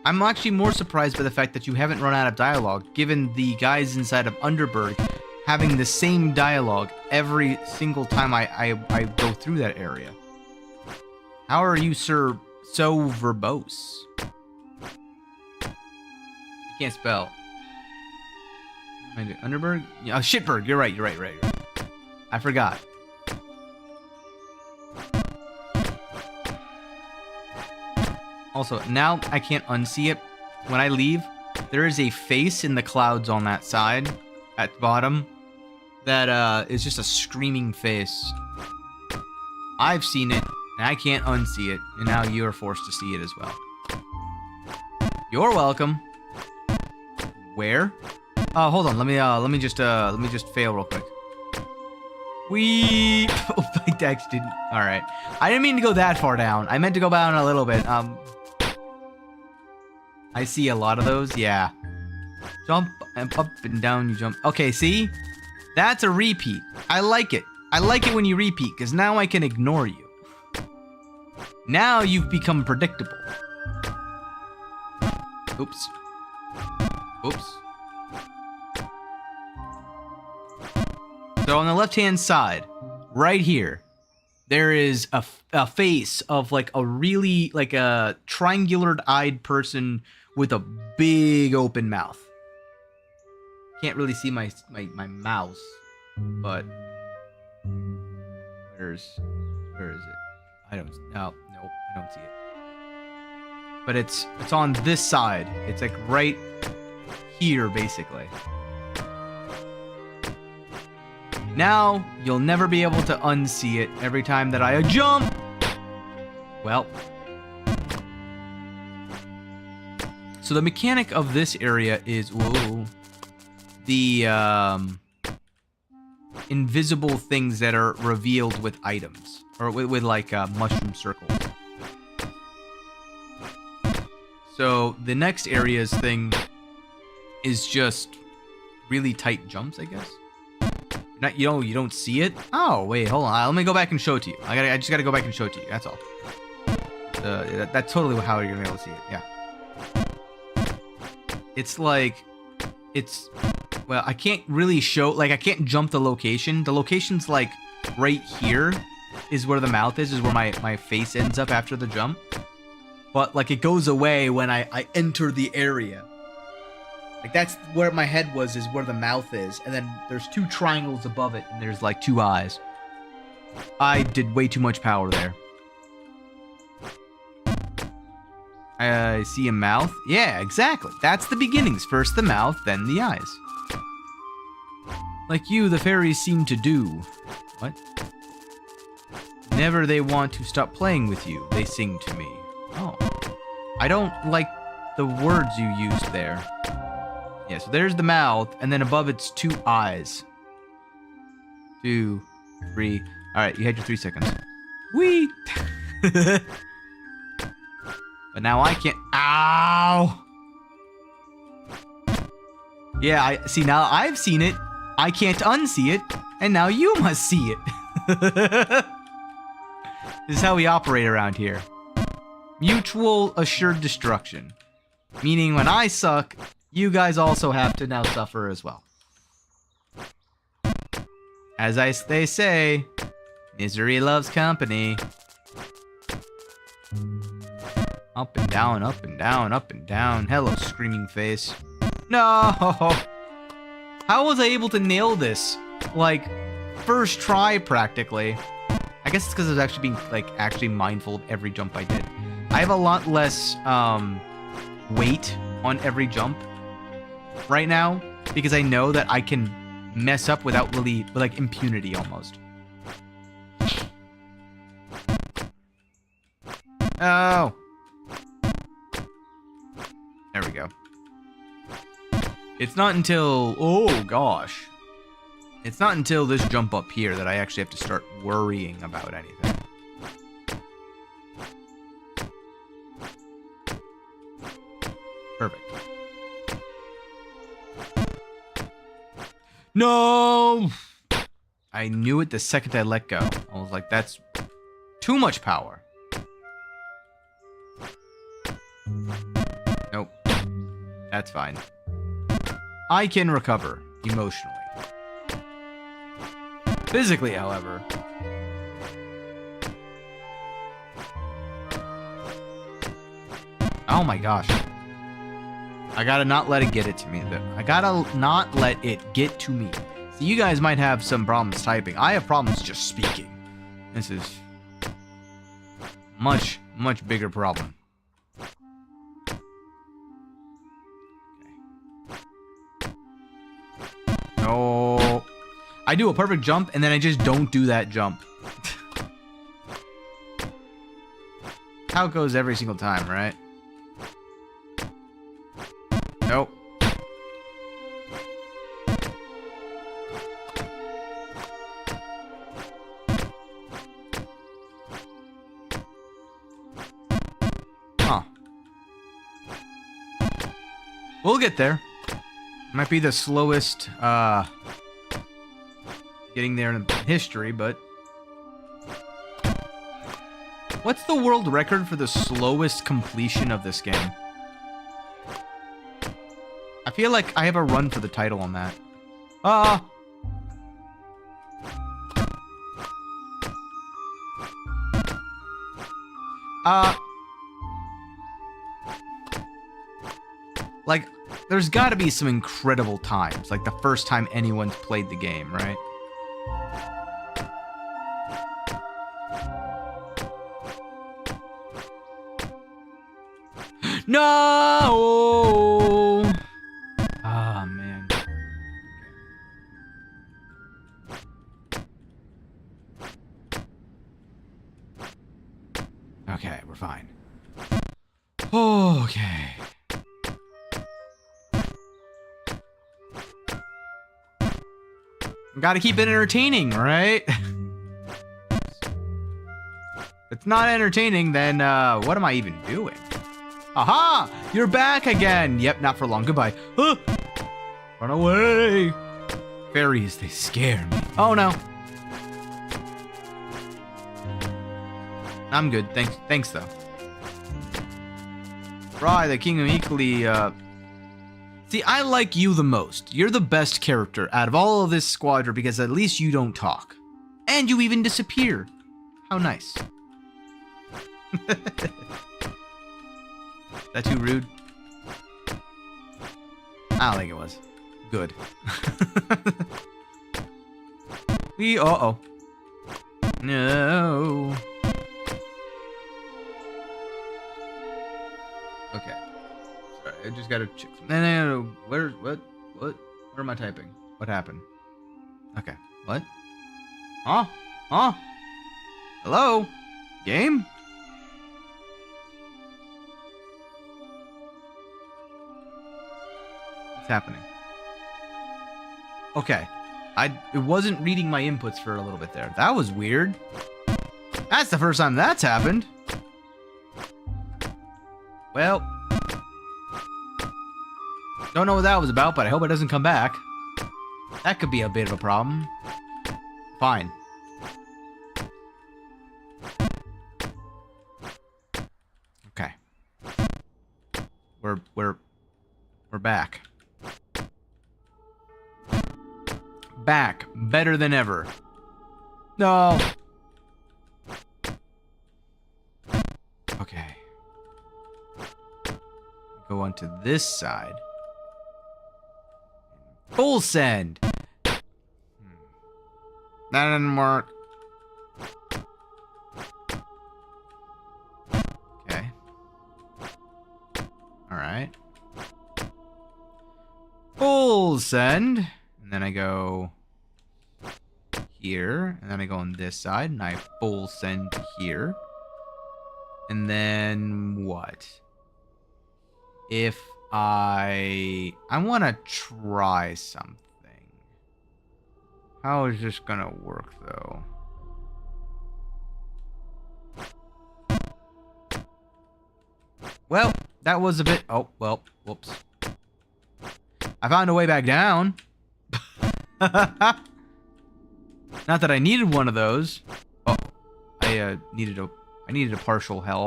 Speaker 2: I'm actually more surprised by the fact that you haven't run out of dialogue, given the guys inside of Underberg having the same dialogue every single time I go through that area. How are you, sir, so verbose? I can't spell. Underberg? Oh, Shitberg. You're right. I forgot. Also, now I can't unsee it. When I leave, there is a face in the clouds on that side at the bottom that is just a screaming face. I've seen it, and I can't unsee it, and now you are forced to see it as well. You're welcome. Where?
Speaker 1: Hold on. Let me just fail real quick. We. Oh, my dex didn't. All right. I didn't mean to go that far down. I meant to go down a little bit. I see a lot of those. Yeah. Jump and up and down. You jump. Okay. See, that's a repeat. I like it. I like it when you repeat because now I can ignore you. Now you've become predictable. Oops. Oops. So on the left-hand side, right here, there is a face of like a really, like a triangular-eyed person with a big open mouth. Can't really see my mouse, but where is it? I don't, no, I don't see it. But it's on this side. It's like right here, basically. Now, you'll never be able to unsee it every time that I jump. Well. So the mechanic of this area is, whoa, the invisible things that are revealed with items. Or with like mushroom circles. So the next area's thing is just really tight jumps, I guess. Not, you don't see it. Oh wait, hold on. Let me go back and show it to you. I just gotta go back and show it to you. That's all. That's totally how you're gonna be able to see it. Yeah. It's like, well, I can't really show. Like, I can't jump the location. The location's like right here, is where the mouth is where my face ends up after the jump. But like it goes away when I enter the area. Like that's where my head was, is where the mouth is. And then there's two triangles above it, and there's like two eyes. I did way too much power there. I see a mouth. Yeah, exactly. That's the beginnings. First the mouth, then the eyes. Like you, the fairies seem to do. What? Whenever they want to stop playing with you, they sing to me. Oh. I don't like the words you used there. Yeah, so there's the mouth, and then above it's two eyes. 2, 3. Alright, you had your 3 seconds. Whee! But now I can't. Ow! Yeah, I see, now I've seen it. I can't unsee it, and now you must see it. This is how we operate around here. Mutual assured destruction. Meaning when I suck, you guys also have to now suffer as well. As they say, misery loves company. Up and down, up and down, up and down. Hello, screaming face. No! How was I able to nail this? Like, first try practically. I guess it's because I was actually being, like, actually mindful of every jump I did. I have a lot less, weight on every jump right now, because I know that I can mess up without really, with, like, impunity almost. Oh! There we go. It's not until, oh gosh. It's not until this jump up here that I actually have to start worrying about anything. Perfect. No! I knew it the second I let go. I was like, that's too much power. Nope. That's fine. I can recover emotionally. Physically, however. Oh my gosh. I gotta not let it get it to me. I gotta not let it get to me. So you guys might have some problems typing. I have problems just speaking. This is much, much bigger problem. No. I do a perfect jump, and then I just don't do that jump. How it goes every single time, right? Nope. We'll get there. Might be the slowest getting there in history, but... What's the world record for the slowest completion of this game? I feel like I have a run for the title on that. Like, there's got to be some incredible times, like the first time anyone's played the game, right? No! Ah, man. Okay, we're fine. Okay. Gotta keep it entertaining, right? If it's not entertaining, then what am I even doing? Aha! You're back again! Yep, not for long. Goodbye. Run away! Fairies, they scare me. Oh, no. I'm good. Thanks, though. Fry, the king of equally, See, I like you the most. You're the best character out of all of this squadron because at least you don't talk. And you even disappear. How nice. That too rude? I don't think it was. Good. Uh-oh. No. Okay. Sorry, I just gotta check some. No. What? Where am I typing? What happened? Okay. What? Huh? Hello? Game? What's happening? Okay. It wasn't reading my inputs for a little bit there. That was weird. That's the first time that's happened. Well, don't know what that was about, but I hope it doesn't come back. That could be a bit of a problem. Fine. Okay. We're back. Back. Better than ever. No. Okay. Go onto this side. Full send. That didn't work. Okay. Alright. Full send. And then I go here. And then I go on this side. And I full send here. And then what? If I want to try something. How is this gonna work though? Well, that was a bit. Oh well, whoops. I found a way back down. Not that I needed one of those. Oh, I needed a partial hell.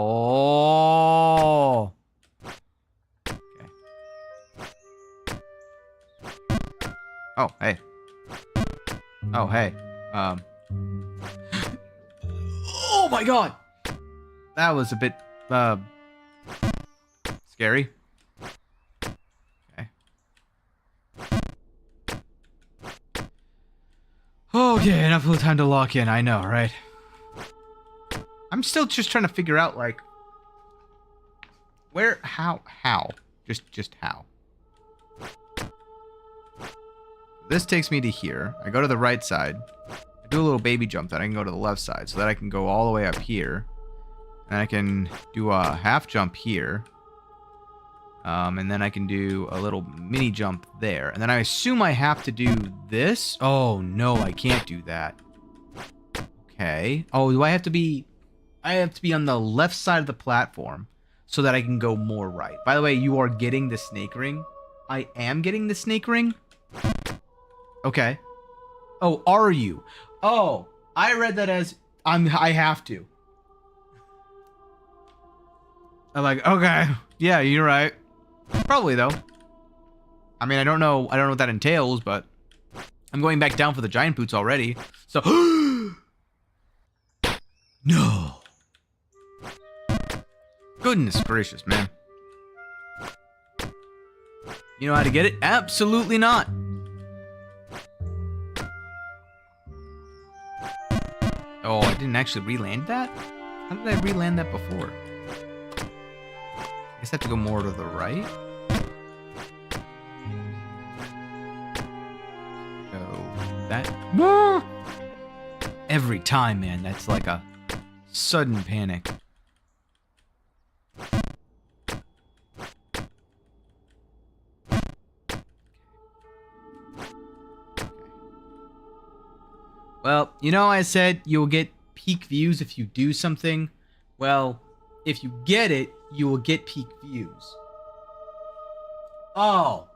Speaker 1: Oh, hey. Oh, hey. Oh my god! That was a bit, scary. Okay. Okay, enough of the time to lock in, I know, right? I'm still just trying to figure out, like... Where, how? Just how? This takes me to here. I go to the right side. I do a little baby jump that I can go to the left side so that I can go all the way up here. And I can do a half jump here. And then I can do a little mini jump there. And then I assume I have to do this. Oh, no, I can't do that. Okay. Oh, do I have to be... I have to be on the left side of the platform so that I can go more right. By the way, you are getting the snake ring I am getting the snake ring? Okay. Oh, are you? Oh, I read that as I have to. I'm like, okay, yeah, you're right. Probably though. I mean, I don't know what that entails, but I'm going back down for the giant boots already. So no. Goodness gracious, man. You know how to get it? Absolutely not. Oh, I didn't actually re-land that? How did I re-land that before? I guess I have to go more to the right. Go that. Every time, man, that's like a sudden panic. Well, you know, I said you'll get peak views if you do something. Well, if you get it, you will get peak views. Oh.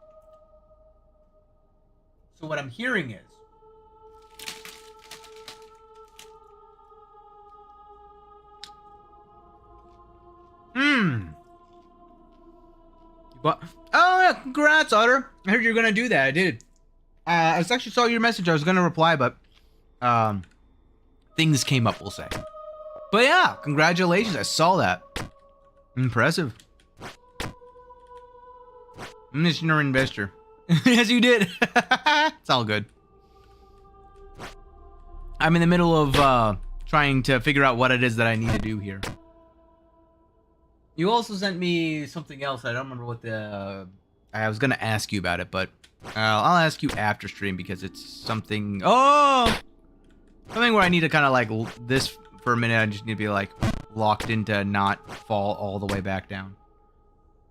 Speaker 1: So what I'm hearing is, what? Oh, yeah, congrats, Otter. I heard you were gonna do that. I did. I actually saw your message. I was gonna reply, but things came up, we'll say. But yeah, congratulations. I saw that. Impressive. Missioner investor. Yes, you did. It's all good. I'm in the middle of trying to figure out what it is that I need to do here. You also sent me something else. I don't remember what the... I was going to ask you about it, but I'll ask you after stream because it's something... Oh! Something where I need to kind of like... This for a minute, I just need to be like locked into not fall all the way back down.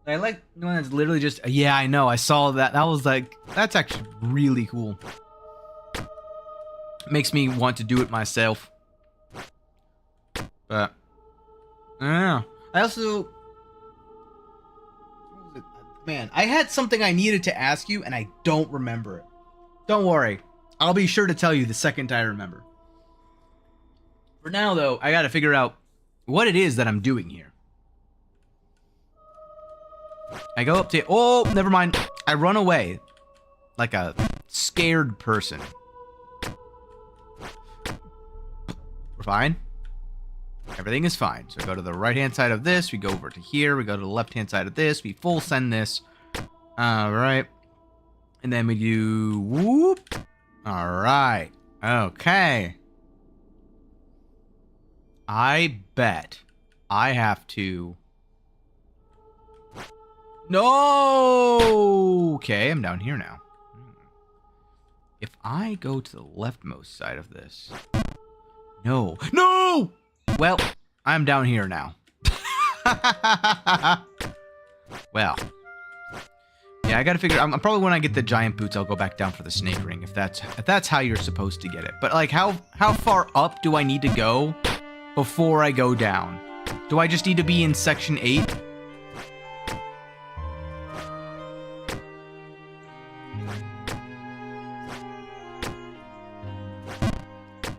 Speaker 1: I like the one that's literally just... Yeah, I know. I saw that. That was like... That's actually really cool. Makes me want to do it myself. But... I don't know. I also... Man, I had something I needed to ask you, and I don't remember it. Don't worry. I'll be sure to tell you the second I remember. For now, though, I gotta figure out what it is that I'm doing here. I go up to... Oh, never mind. I run away. Like a scared person. We're fine. Everything is fine. So go to the right-hand side of this. We go over to here. We go to the left-hand side of this. We full send this. Alright. And then we do... Whoop. Alright. Okay. I bet I have to... No! Okay, I'm down here now. If I go to the leftmost side of this... No. No! Well, I'm down here now. Well. Yeah, I gotta figure... I'm probably when I get the giant boots, I'll go back down for the snake ring. If that's how you're supposed to get it. But, like, how far up do I need to go before I go down? Do I just need to be in section 8?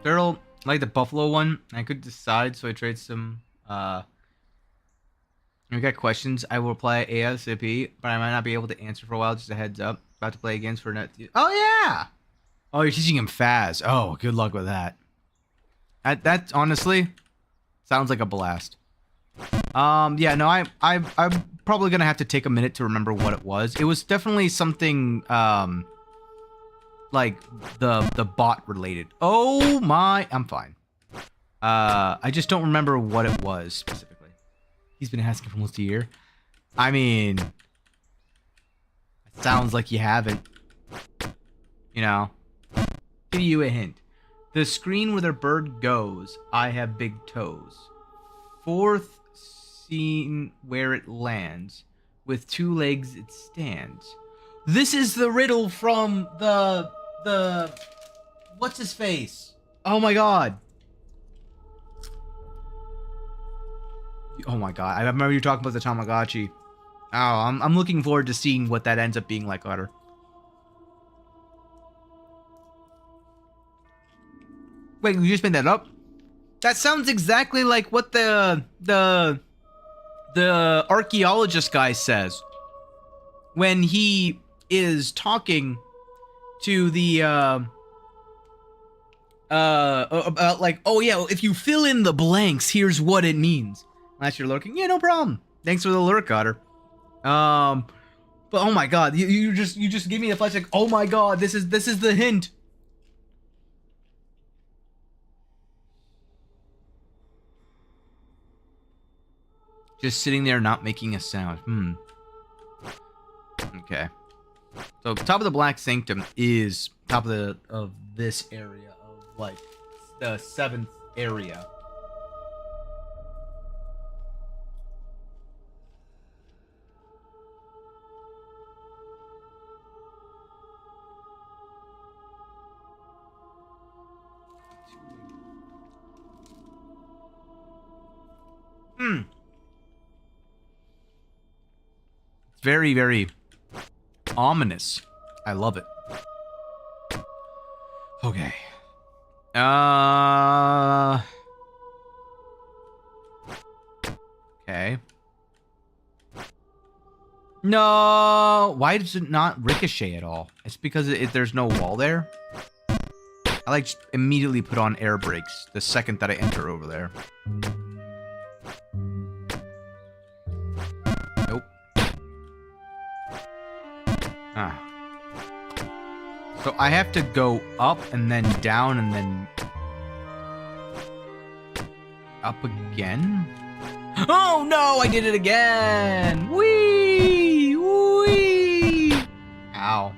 Speaker 1: Turtle... Like the buffalo one, I could decide, so I trade some, if you got questions, I will reply ASAP, but I might not be able to answer for a while, just a heads up. About to play against for net. Oh, yeah! Oh, you're teaching him Faz. Oh, good luck with that. That honestly, sounds like a blast. Yeah, no, I'm probably gonna have to take a minute to remember what it was. It was definitely something, like the bot related. Oh my, I'm fine. I just don't remember what it was specifically. He's been asking for almost a year. I mean, it sounds like you haven't. You know, give you a hint. The screen where the bird goes, I have big toes. Fourth scene where it lands, with 2 legs it stands. This is the riddle from the what's his face? Oh my god. Oh my god. I remember you talking about the Tamagotchi. I'm looking forward to seeing what that ends up being like, Otter. Wait, you just made that up? That sounds exactly like what the archaeologist guy says when he is talking to the about like, oh yeah, if you fill in the blanks, here's what it means. Unless you're lurking, yeah, no problem. Thanks for the lurk, Otter. But oh my god, you just gave me a flash like, oh my god, this is the hint. Just sitting there not making a sound. Okay. So top of the Black Sanctum is top of this area of like the 7th area. It's very, very ominous. I love it. Okay. Okay. No! Why does it not ricochet at all? It's because there's no wall there. I like just immediately put on air brakes the second that I enter over there. Nope. Ah. So I have to go up and then down and then up again? Oh no, I did it again! Whee! Whee! Ow.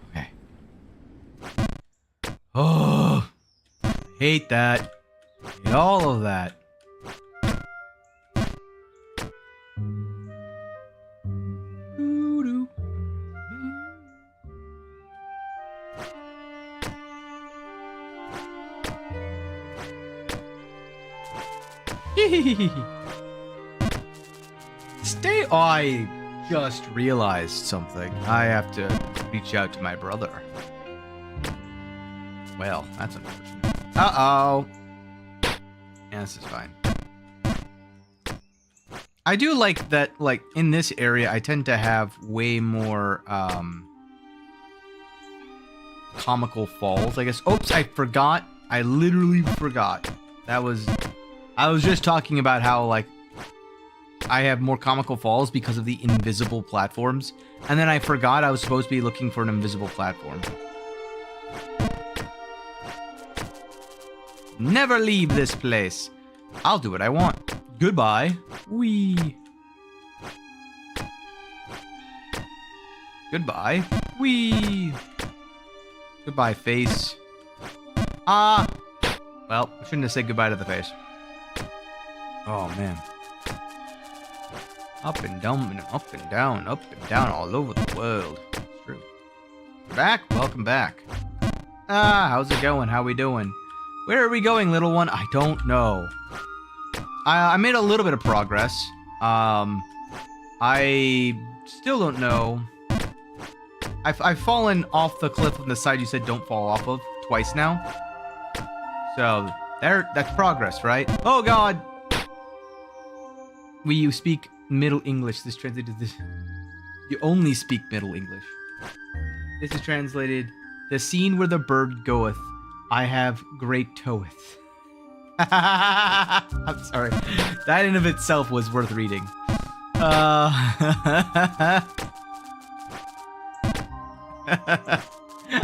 Speaker 1: Okay. Oh, hate that. Hate all of that. I just realized something. I have to reach out to my brother. Well, that's unfortunate. Uh-oh. Yeah, this is fine. I do like that, like, in this area, I tend to have way more, comical falls, I guess. Oops, I forgot. I literally forgot. I was just talking about how, like, I have more comical falls because of the invisible platforms. And then I forgot I was supposed to be looking for an invisible platform. Never leave this place. I'll do what I want. Goodbye. Wee. Goodbye. Wee. Goodbye, face. Ah. Well, I shouldn't have said goodbye to the face. Oh, man. Up and down, up and down, up and down, all over the world. It's true. We're back? Welcome back. Ah, how's it going? How we doing? Where are we going, little one? I don't know. I made a little bit of progress. I still don't know. I've fallen off the cliff on the side you said don't fall off of twice now. So, that's progress, right? Oh, God! You speak Middle English. This translated this. You only speak Middle English. This is translated. The scene where the bird goeth, I have great toeth. I'm sorry. That in of itself was worth reading. I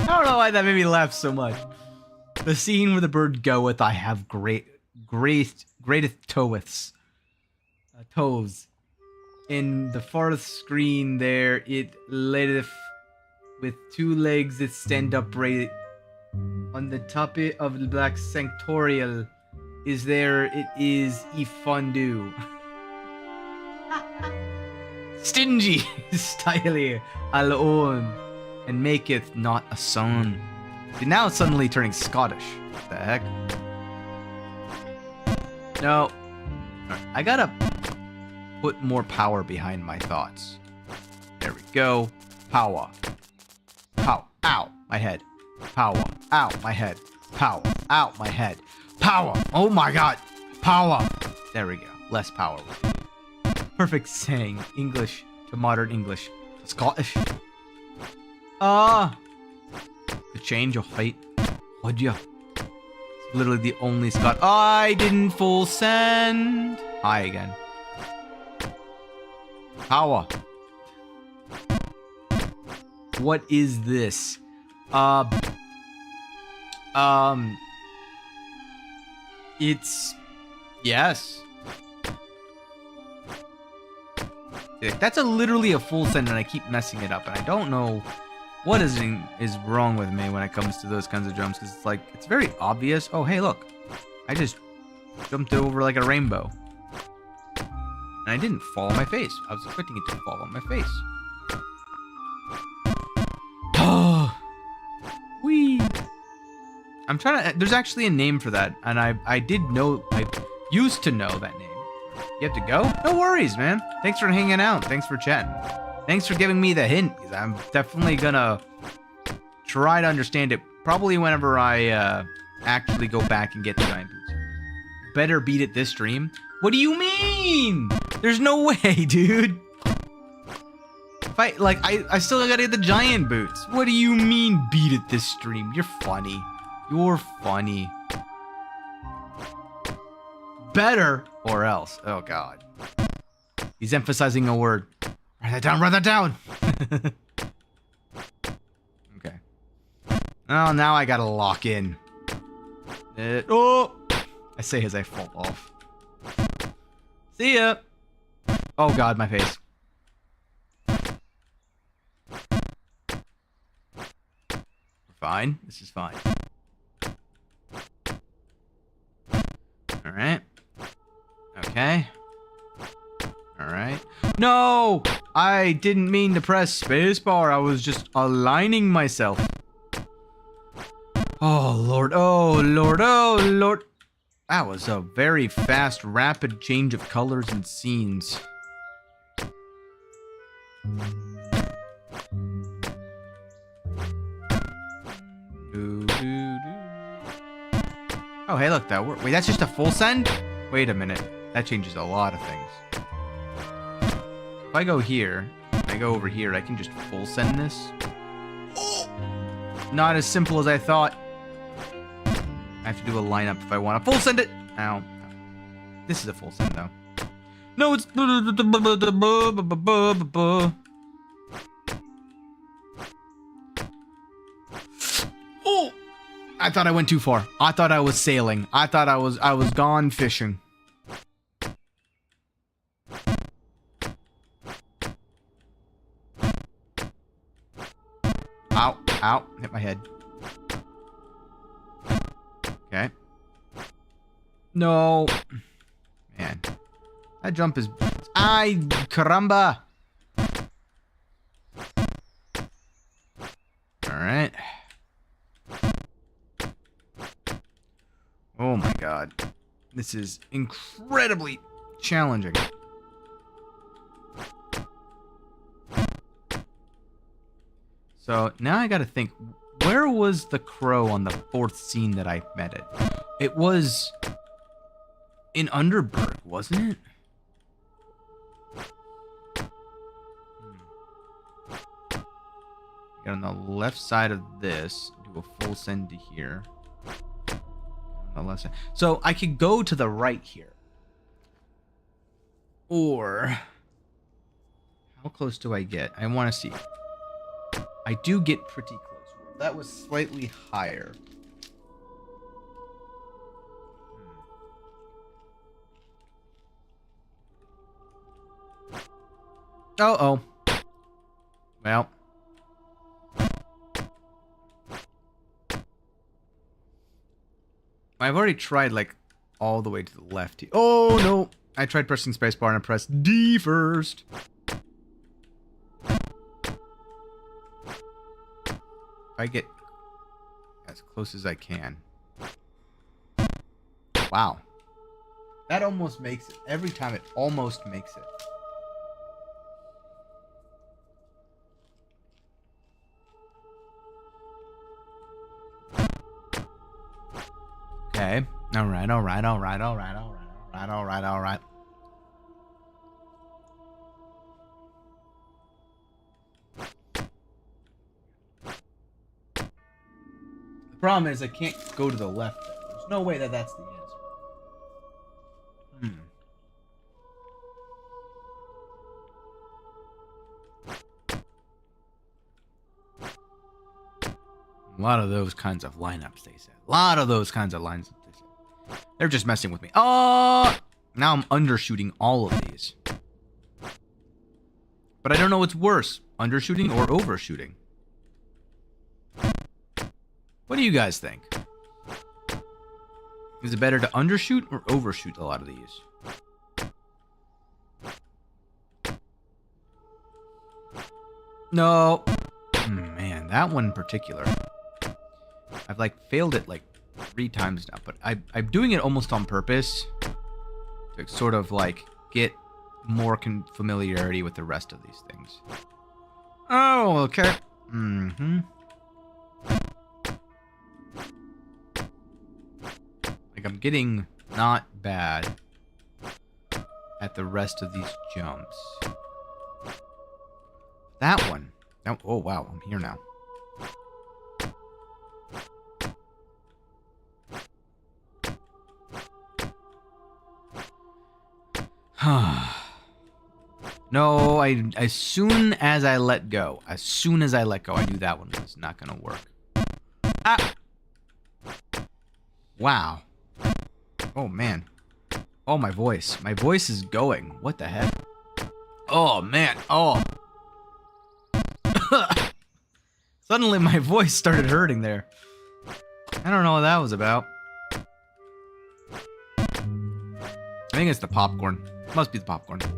Speaker 1: don't know why that made me laugh so much. The scene where the bird goeth, I have greatest toeths. Toes. In the farthest screen there, it lateth with 2 legs that stand upright. On the top of the black sanctorial is there, it is fondue. Stingy, styly, alone, and maketh not a son. See, now it's suddenly turning Scottish. What the heck? No. I gotta put more power behind my thoughts. There we go. Power. Pow. Ow. My head. Power. Ow. My head. Power. Ow. My head. Power. Oh my god. Power. There we go. Less power. Perfect saying. English to modern English. Scottish. The change of height. Would ya? It's literally the only Scot. I didn't full send. Hi again. Power. What is this? It's yes. That's literally a full send, and I keep messing it up, and I don't know what is wrong with me when it comes to those kinds of jumps, because it's like, it's very obvious. Oh, hey, look. I just jumped over like a rainbow. And I didn't fall on my face. I was expecting it to fall on my face. Oh. Whee. I'm trying to... There's actually a name for that, and I did know... I used to know that name. You have to go? No worries, man. Thanks for hanging out. Thanks for chatting. Thanks for giving me the hint, because I'm definitely gonna try to understand it. Probably whenever I actually go back and get the giant boots. Better beat it this stream. What do you mean? There's no way, dude. If I still gotta get the giant boots. What do you mean beat it this stream? You're funny. You're funny. Better or else. Oh god. He's emphasizing a word. Write that down, write that down. Okay. Oh, now I gotta lock in. Oh! I say as I fall off. See ya! Oh god, my face. We're fine. This is fine. Alright. Okay. Alright. No! I didn't mean to press spacebar. I was just aligning myself. Oh lord, oh lord, oh lord. That was a very fast, rapid change of colors and scenes. Oh, hey, look, that worked. Wait, that's just a full send? Wait a minute. That changes a lot of things. If I go here, I go over here, I can just full send this. Not as simple as I thought. I have to do a lineup if I want to full send it. Ow. This is a full send, though. No, it's... Oh! I thought I went too far. I thought I was sailing. I thought I was gone fishing. Ow, ow, hit my head. Okay. No. Man. That jump is... Ay, caramba. Alright. Oh my god. This is incredibly challenging. So now I gotta think, where was the crow on the 4th scene that I met it? It was in Underberg, wasn't it? Get on the left side of this, do a full send to here. On the left side. So I could go to the right here. Or, how close do I get? I want to see. I do get pretty close. That was slightly higher. Oh. Well. I've already tried, like, all the way to the left here. Oh, no. I tried pressing spacebar and I pressed D first. As close as I can. Wow.
Speaker 2: That almost makes it. Every time it almost makes it.
Speaker 1: Okay. All right.
Speaker 2: The problem is I can't go to the left. There's no way that that's the answer.
Speaker 1: A lot of those kinds of lineups, they said. A lot of those kinds of lines, they said. They're just messing with me. Oh! Now I'm undershooting all of these. But I don't know what's worse, undershooting or overshooting. What do you guys think? Is it better to undershoot or overshoot a lot of these? No. Man, that one in particular. I've like failed it like 3 times now, but I'm doing it almost on purpose to sort of like get more familiarity with the rest of these things. Oh, okay. Like I'm getting not bad at the rest of these jumps. That one. Oh wow, I'm here now. No, as soon as I let go, I knew that one was not gonna work. Ah! Wow. Oh man. Oh, my voice. My voice is going. What the heck? Oh man. Oh. Suddenly my voice started hurting there. I don't know what that was about. I think it's the popcorn. Must be the popcorn. Just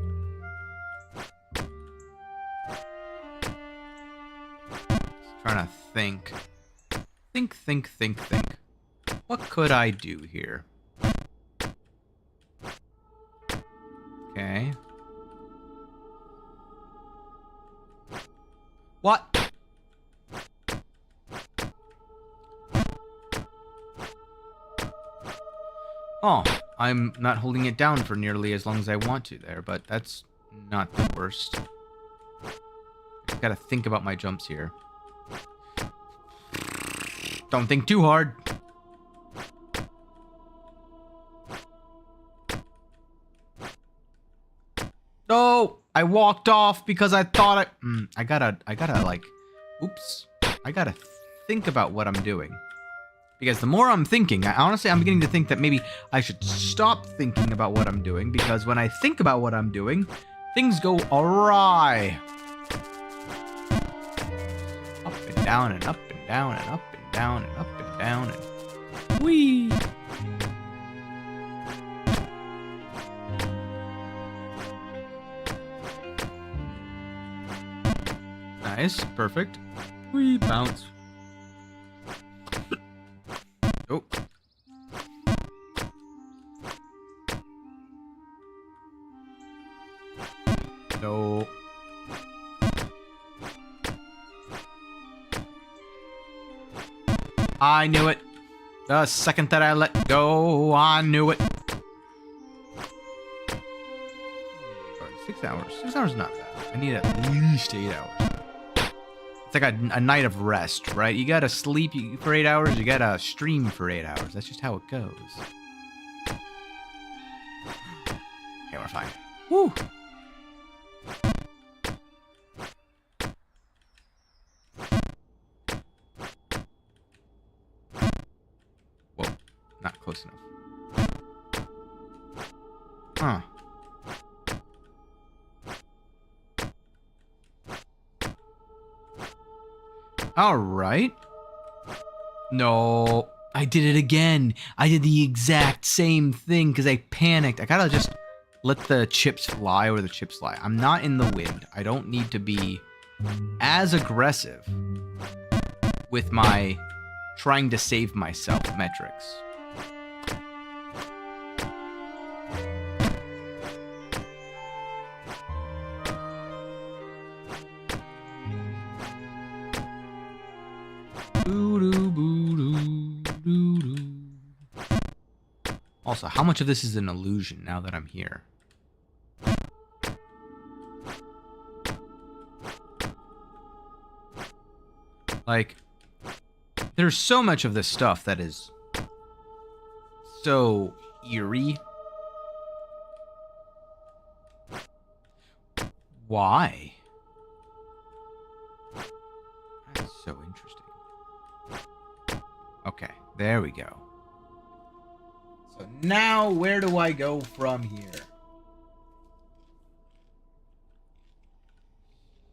Speaker 1: trying to think. Think. What could I do here? Okay. What? Oh, I'm not holding it down for nearly as long as I want to there, but that's not the worst. Just gotta think about my jumps here. Don't think too hard. No, I walked off because I thought I gotta like, oops. I gotta think about what I'm doing. Because the more I'm thinking, I'm beginning to think that maybe I should stop thinking about what I'm doing, because when I think about what I'm doing, things go awry. Up and down and up and down and up and down and up and down and whee. Nice, perfect. Whee, bounce. Oh. No. I knew it. The second that I let go, I knew it. 6 hours. 6 hours is not bad. I need at least 8 hours. It's like a night of rest, right? You gotta sleep for 8 hours, you gotta stream for 8 hours. That's just how it goes. Okay, we're fine. Woo! Whoa, not close enough. Huh. Alright. No. I did it again. I did the exact same thing because I panicked. I gotta just let the chips fly where the chips fly. I'm not in the wind. I don't need to be as aggressive with my trying to save myself metrics. Also, how much of this is an illusion now that I'm here? Like, there's so much of this stuff that is so eerie. Why? That's so interesting. Okay, there we go.
Speaker 2: So now, where do I go from here?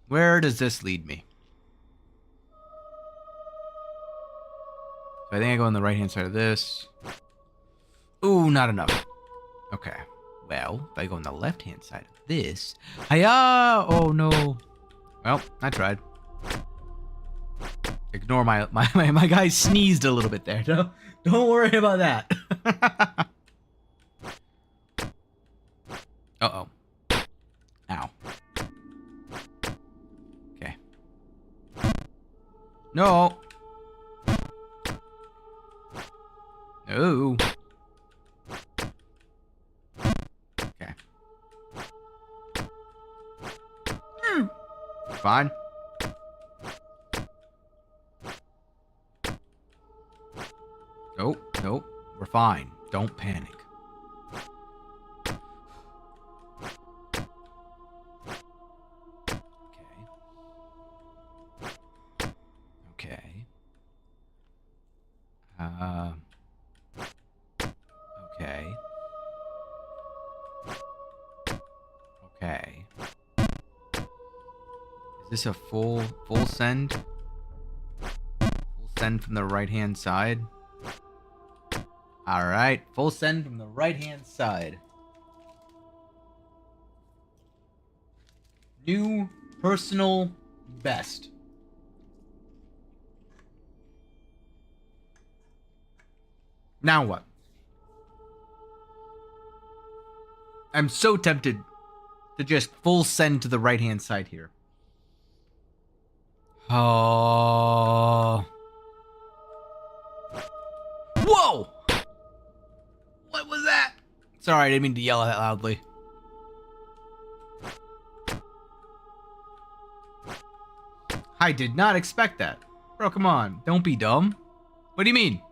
Speaker 1: Where does this lead me? So I think I go on the right-hand side of this. Ooh, not enough. Okay. Well, if I go on the left-hand side of this... Hiya! Oh, no. Well, I tried. Ignore my guy sneezed a little bit there. Don't worry about that. Uh-oh. Ow. Okay. No. No. Okay. Fine. Nope, nope. We're fine. Don't panic. Okay. Okay. Okay. Is this a full send? Full send from the right-hand side? Alright, full send from the right-hand side. New personal best. Now what? I'm so tempted to just full send to the right-hand side here. Oh. Whoa! What was that? Sorry, I didn't mean to yell that loudly. I did not expect that. Bro, come on. Don't be dumb. What do you mean?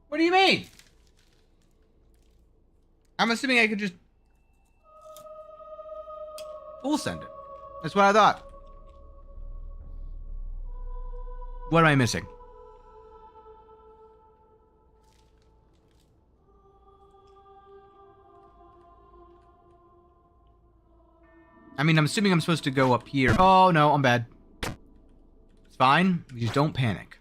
Speaker 1: What do you mean? I'm assuming I could just full send it. That's what I thought. What am I missing? I mean, I'm assuming I'm supposed to go up here. Oh, no, I'm bad. It's fine. We just don't panic.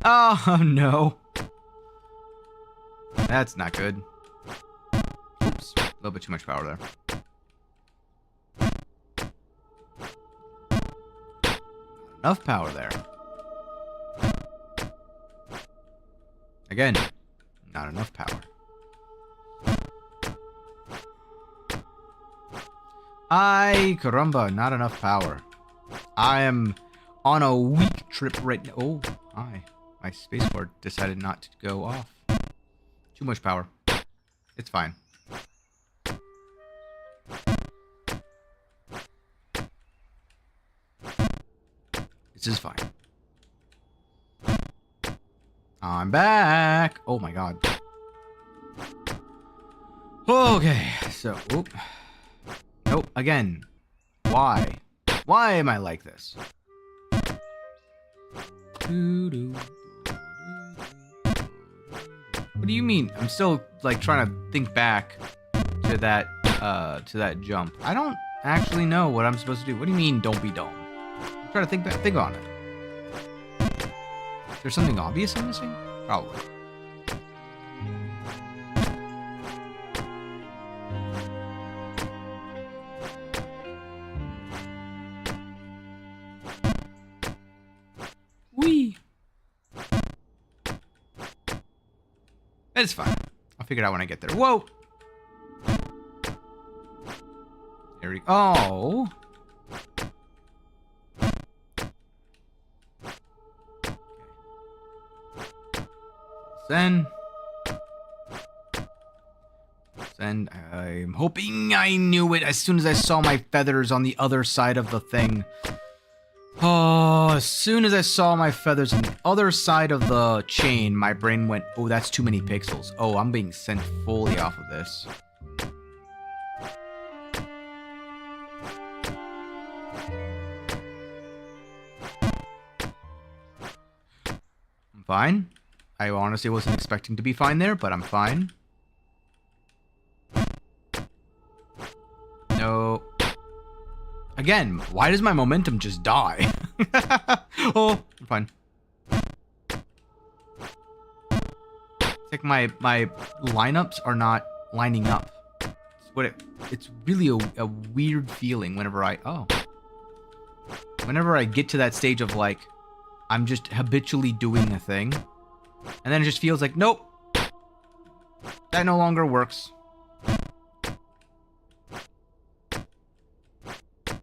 Speaker 1: Oh, no. That's not good. Oops. A little bit too much power there. Not enough power there. Again. Not enough power. Ay, caramba, not enough power. I am on a weak trip right now. Oh, hi. My spacebar decided not to go off. Too much power. It's fine. This is fine. I'm back. Oh my god. Okay, so, oop. Nope, again. Why? Why am I like this? What do you mean? I'm still, like, trying to think back to that jump. I don't actually know what I'm supposed to do. What do you mean, don't be dumb? I'm trying to think on it. There's something obvious I'm missing? Probably. It's fine. I'll figure it out when I get there. Whoa! There we go. Oh! Send. Send. I'm hoping I knew it as soon as I saw my feathers on the other side of the thing. Oh, as soon as I saw my feathers on the other side of the chain, my brain went, oh, that's too many pixels. Oh, I'm being sent fully off of this. I'm fine. I honestly wasn't expecting to be fine there, but I'm fine. No. Again, why does my momentum just die? Oh, I'm fine. It's like my lineups are not lining up. It's really a weird feeling whenever whenever I get to that stage of like, I'm just habitually doing a thing. And then it just feels like, nope. That no longer works.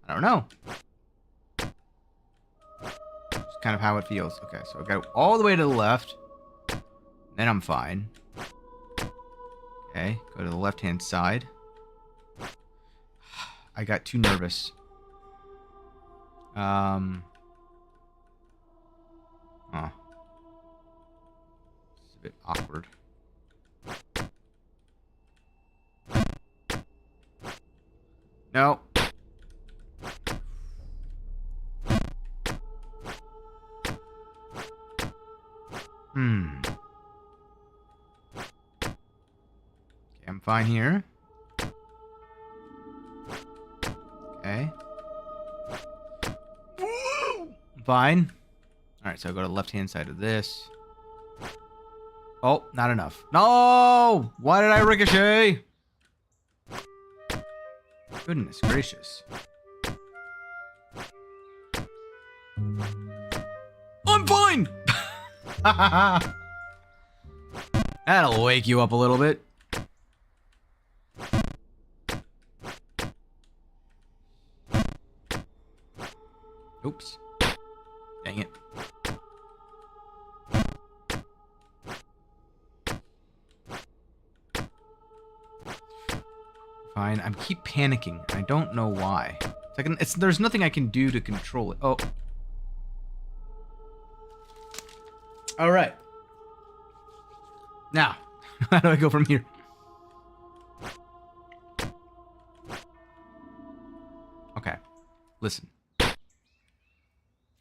Speaker 1: I don't know. It's kind of how it feels. Okay, so I go all the way to the left. Then I'm fine. Okay, go to the left-hand side. I got too nervous. Oh. It's a bit awkward. No. Okay, I'm fine here. Okay. I'm fine. Alright, so I go to the left-hand side of this. Oh, not enough. No! Why did I ricochet? Goodness gracious. I'm fine! That'll wake you up a little bit. Oops. Dang it. Fine. I keep panicking. I don't know why. There's nothing I can do to control it. Oh.
Speaker 2: All right.
Speaker 1: Now, how do I go from here? Okay. Listen.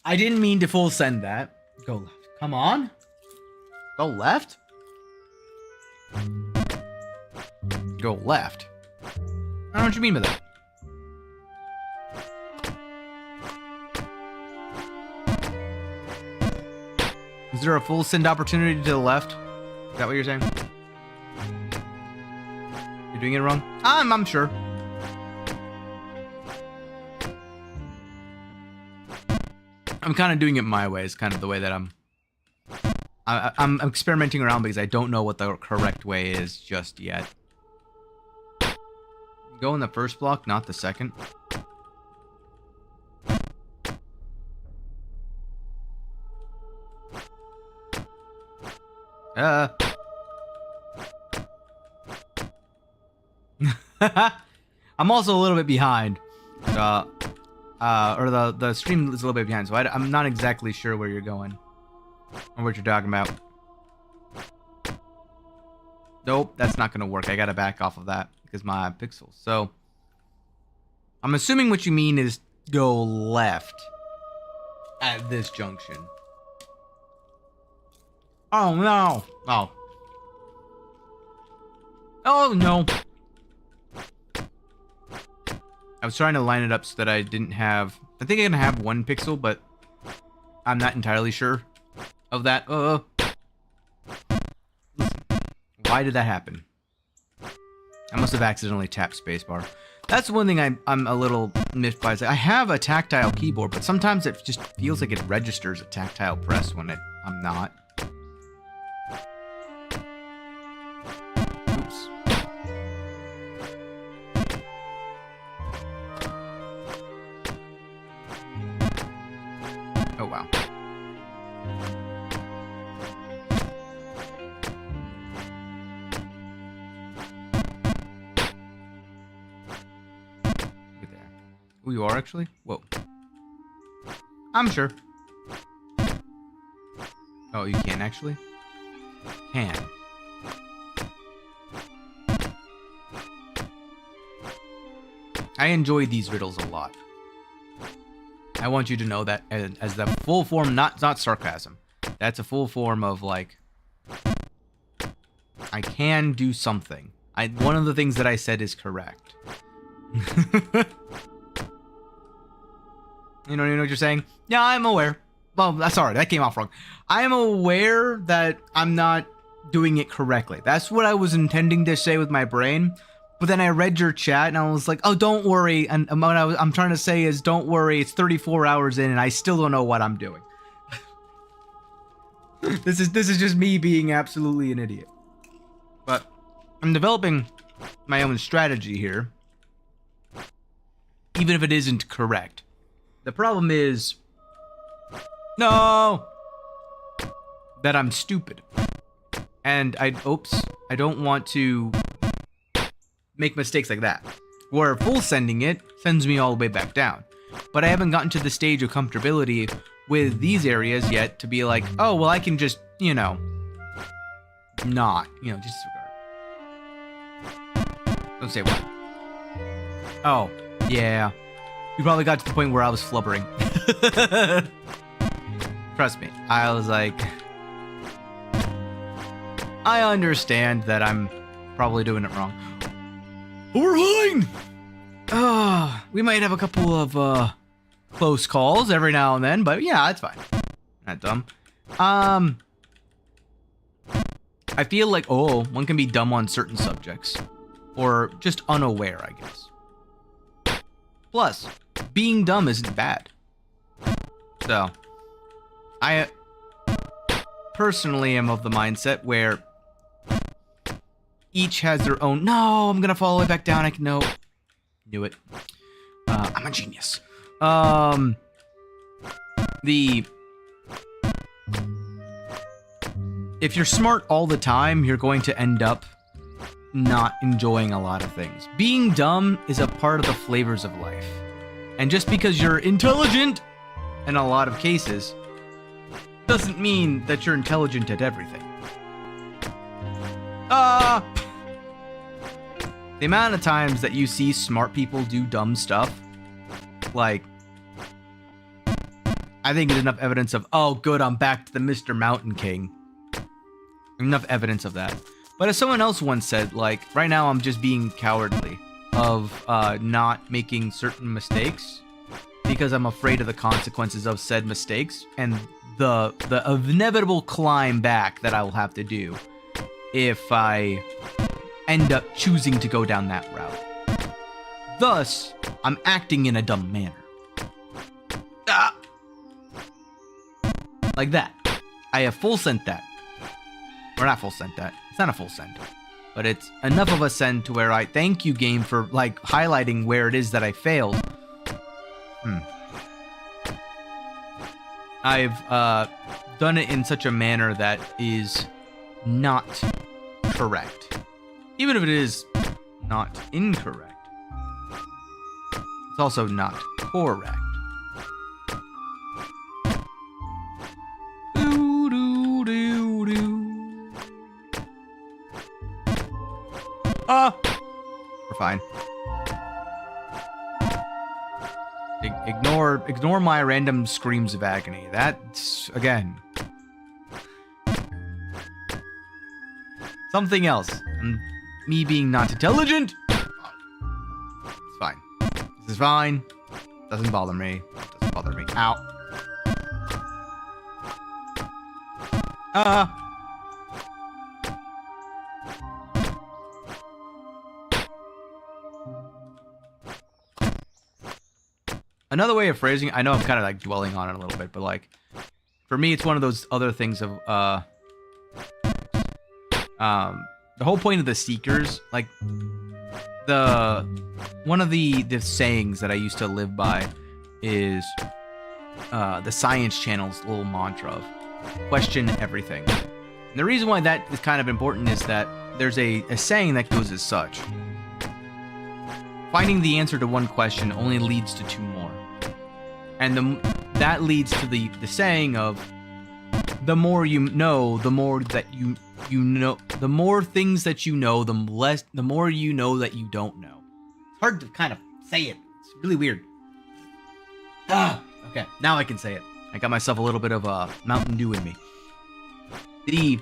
Speaker 2: I didn't mean to full send that. Go left. Come on.
Speaker 1: Go left? Go left? I don't know what you mean by that. Is there a full send opportunity to the left? Is that what you're saying? You're doing it wrong? I'm sure. I'm kind of doing it my way. It's kind of the way that I'm experimenting around because I don't know what the correct way is just yet. Go in the first block, not the second. I'm also a little bit behind. Or the stream is a little bit behind, so I'm not exactly sure where you're going. Or what you're talking about. Nope, that's not going to work. I got to back off of that because my pixels. So, I'm assuming what you mean is go left at this junction. Oh, no. Oh. Oh, no. I was trying to line it up so that I didn't have... I think I'm going to have one pixel, but I'm not entirely sure of that. Listen. Why did that happen? I must have accidentally tapped spacebar. That's one thing I'm a little miffed by. I have a tactile keyboard, but sometimes it just feels like it registers a tactile press when I'm not. who you are, actually? Whoa. I'm sure. Oh, you can, actually? Can. I enjoy these riddles a lot. I want you to know that as the full form, not sarcasm. That's a full form of, like, I can do something. One of the things that I said is correct. You know what you're saying? Yeah, I'm aware. Well, sorry, that came off wrong. I am aware that I'm not doing it correctly. That's what I was intending to say with my brain. But then I read your chat and I was like, oh, don't worry. And what I'm trying to say is, don't worry. It's 34 hours in and I still don't know what I'm doing. This is just me being absolutely an idiot. But I'm developing my own strategy here, even if it isn't correct. The problem is, no, that I'm stupid. And I don't want to make mistakes like that. Where full sending it sends me all the way back down. But I haven't gotten to the stage of comfortability with these areas yet to be like, oh, well, I can just, not, disregard. Don't say what. Oh, yeah. You probably got to the point where I was flubbering. Trust me. I was like, I understand that I'm probably doing it wrong. But we're fine! We might have a couple of, close calls every now and then, but yeah, it's fine. Not dumb. I feel like, one can be dumb on certain subjects. Or just unaware, I guess. Plus, being dumb isn't bad. So, I personally am of the mindset where each has their own. No, I'm gonna fall all the way back down. No, knew it. I'm a genius. If you're smart all the time, you're going to end up not enjoying a lot of things. Being dumb is a part of the flavors of life. And just because you're intelligent in a lot of cases doesn't mean that you're intelligent at everything. The amount of times that you see smart people do dumb stuff, like, I think is enough evidence of, oh, good, I'm back to the Mr. Mountain King. Enough evidence of that. But as someone else once said, like, right now I'm just being cowardly of not making certain mistakes because I'm afraid of the consequences of said mistakes and the inevitable climb back that I will have to do if I end up choosing to go down that route. Thus, I'm acting in a dumb manner. Like that. I have full sent that. Or not full sent that. It's not a full send. But it's enough of a send to where I thank you, game, for, like, highlighting where it is that I failed. I've done it in such a manner that is not correct. Even if it is not incorrect. It's also not correct. We're fine. Ignore my random screams of agony. That's, again, something else. And me being not intelligent. It's fine. This is fine. Doesn't bother me. Doesn't bother me. Ow. Another way of phrasing, I know I'm kind of like dwelling on it a little bit, but like, for me, it's one of those other things of, the whole point of the Seekers, like, one of the sayings that I used to live by is, the Science Channel's little mantra of, question everything. And the reason why that is kind of important is that there's a saying that goes as such. finding the answer to one question only leads to two more. And that leads to the saying of, the more you know, the more that you know, the more things that you know, the more you know that you don't know. It's hard to kind of say it. It's really weird. Okay, now I can say it. I got myself a little bit of Mountain Dew in me. The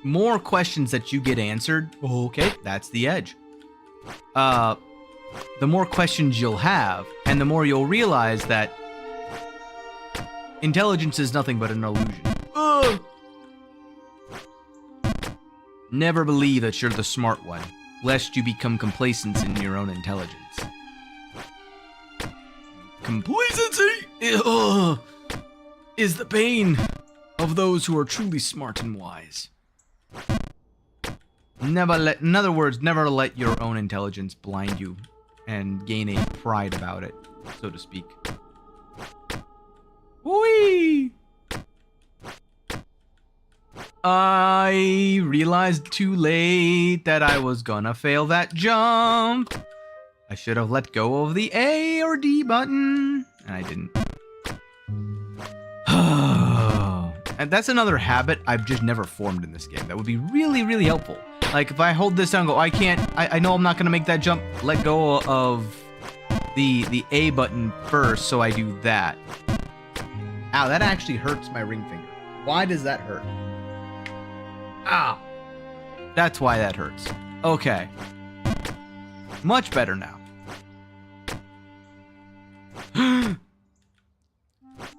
Speaker 1: more questions that you get answered, okay, that's the edge. The more questions you'll have, and the more you'll realize that intelligence is nothing but an illusion. Never believe that you're the smart one, lest you become complacent in your own intelligence. Complacency is the pain of those who are truly smart and wise. In other words, never let your own intelligence blind you and gain a pride about it, so to speak. Whee! I realized too late that I was gonna fail that jump. I should have let go of the A or D button, and I didn't. And that's another habit I've just never formed in this game. That would be really, really helpful. Like, if I hold this down and go, I know I'm not gonna make that jump, let go of the A button first, so I do that. Ow, that actually hurts my ring finger. Why does that hurt? Ow. That's why that hurts. Okay. Much better now.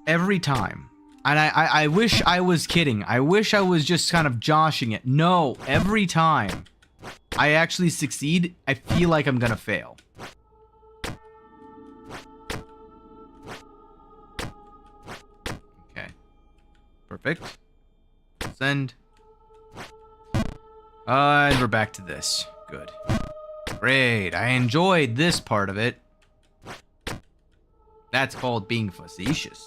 Speaker 1: Every time. And I wish I was kidding. I wish I was just kind of joshing it. No, every time I actually succeed, I feel like I'm gonna fail. Okay. Perfect. Send. And we're back to this. Good. Great. I enjoyed this part of it. That's called being facetious.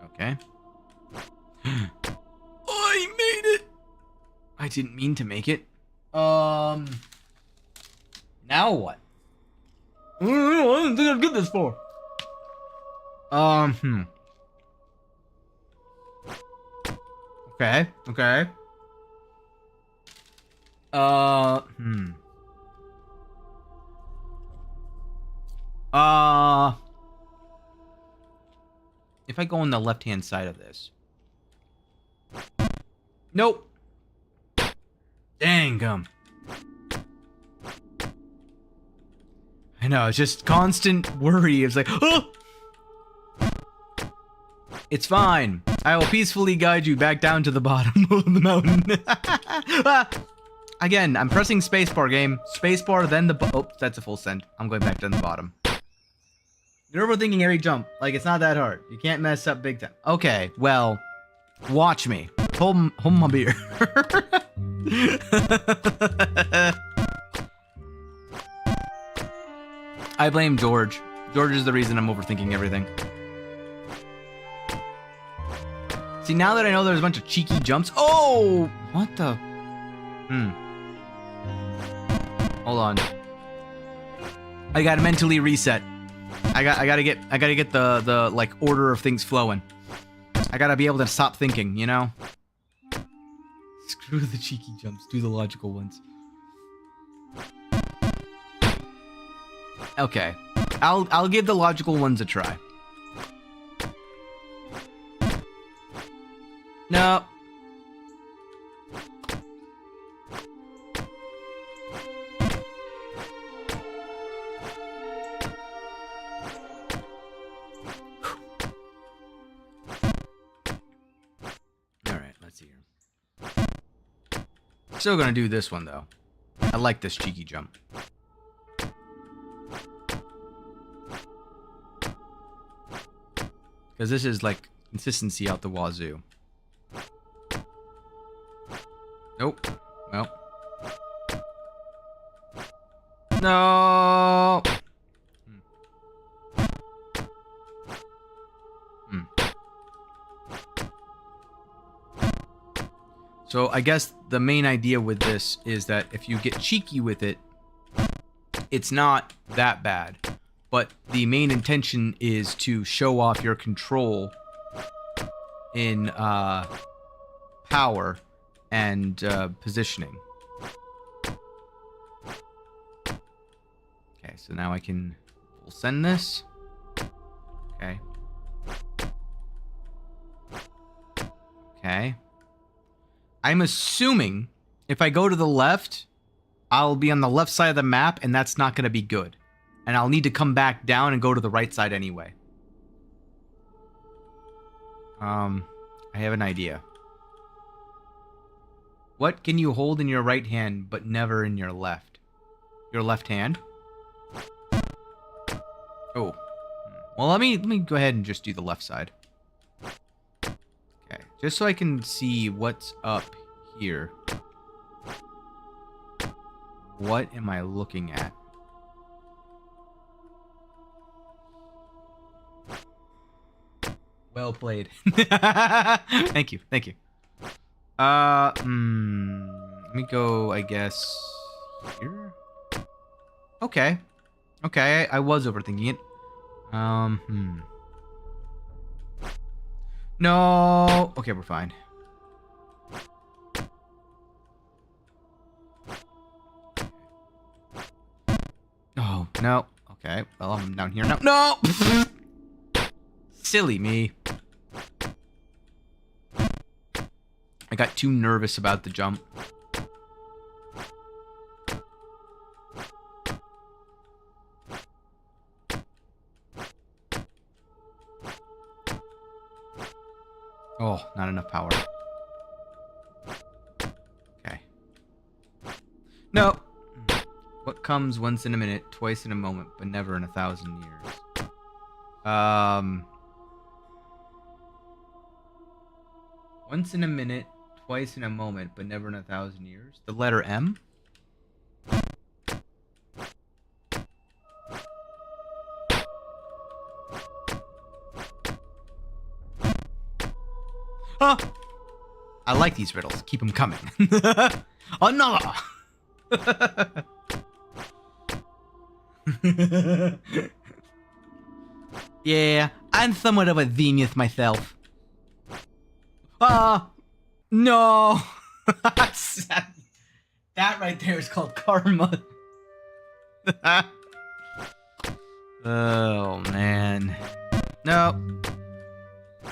Speaker 1: Okay. I made it! I didn't mean to make it.
Speaker 2: Now what?
Speaker 1: I didn't think I'd get this far. Okay, okay. If I go on the left-hand side of this. Nope. Dang gum. I know, it's just constant worry. It's like, oh! It's fine. I will peacefully guide you back down to the bottom of the mountain. Again, I'm pressing spacebar, game. Spacebar, then the... Oh, that's a full send. I'm going back down the bottom. You're overthinking every jump. Like, it's not that hard. You can't mess up big time. Okay, well, watch me. Hold my beer. I blame George. George is the reason I'm overthinking everything. See, now that I know there's a bunch of cheeky jumps... Oh! What the... Hold on. I gotta mentally reset. I gotta get the like order of things flowing. I gotta be able to stop thinking, you know? Screw the cheeky jumps, do the logical ones. Okay. I'll give the logical ones a try. No. Alright, let's see here. Still gonna do this one though. I like this cheeky jump. Because this is like consistency out the wazoo. Nope. Well. No. So I guess the main idea with this is that if you get cheeky with it, it's not that bad. But the main intention is to show off your control in power and positioning. Okay, so now we'll send this. Okay. Okay. I'm assuming if I go to the left, I'll be on the left side of the map, and that's not going to be good. And I'll need to come back down and go to the right side anyway. I have an idea. What can you hold in your right hand, but never in your left? Your left hand? Oh. Well, let me go ahead and just do the left side. Okay, just so I can see what's up here. What am I looking at? Well played. Thank you. Thank you. Let me go, I guess, here? Okay. Okay, I was overthinking it. No. Okay, we're fine. Oh, no. Okay, well, I'm down here now. No! Silly me. I got too nervous about the jump. Oh, not enough power. Okay. No. What comes once in a minute, twice in a moment, but never in 1,000 years? Once in a minute, twice in a moment, but never in 1,000 years. The letter M? Huh. I like these riddles. Keep them coming. Another! Yeah, I'm somewhat of a genius myself. No! That right there is called karma. Oh, man. No.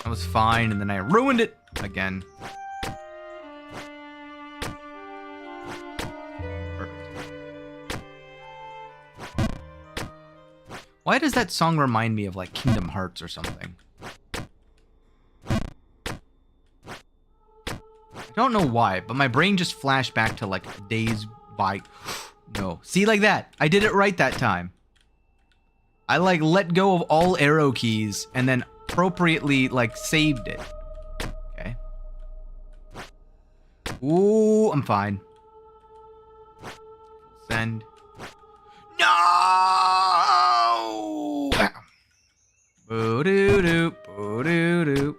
Speaker 1: I was fine, and then I ruined it again. Perfect. Why does that song remind me of, like, Kingdom Hearts or something? I don't know why, but my brain just flashed back to, like, days by... No. See, like that. I did it right that time. I, like, let go of all arrow keys, and then appropriately, like, saved it. Okay. Ooh, I'm fine. Send. No! Boo-doo-doo, boo-doo-doo.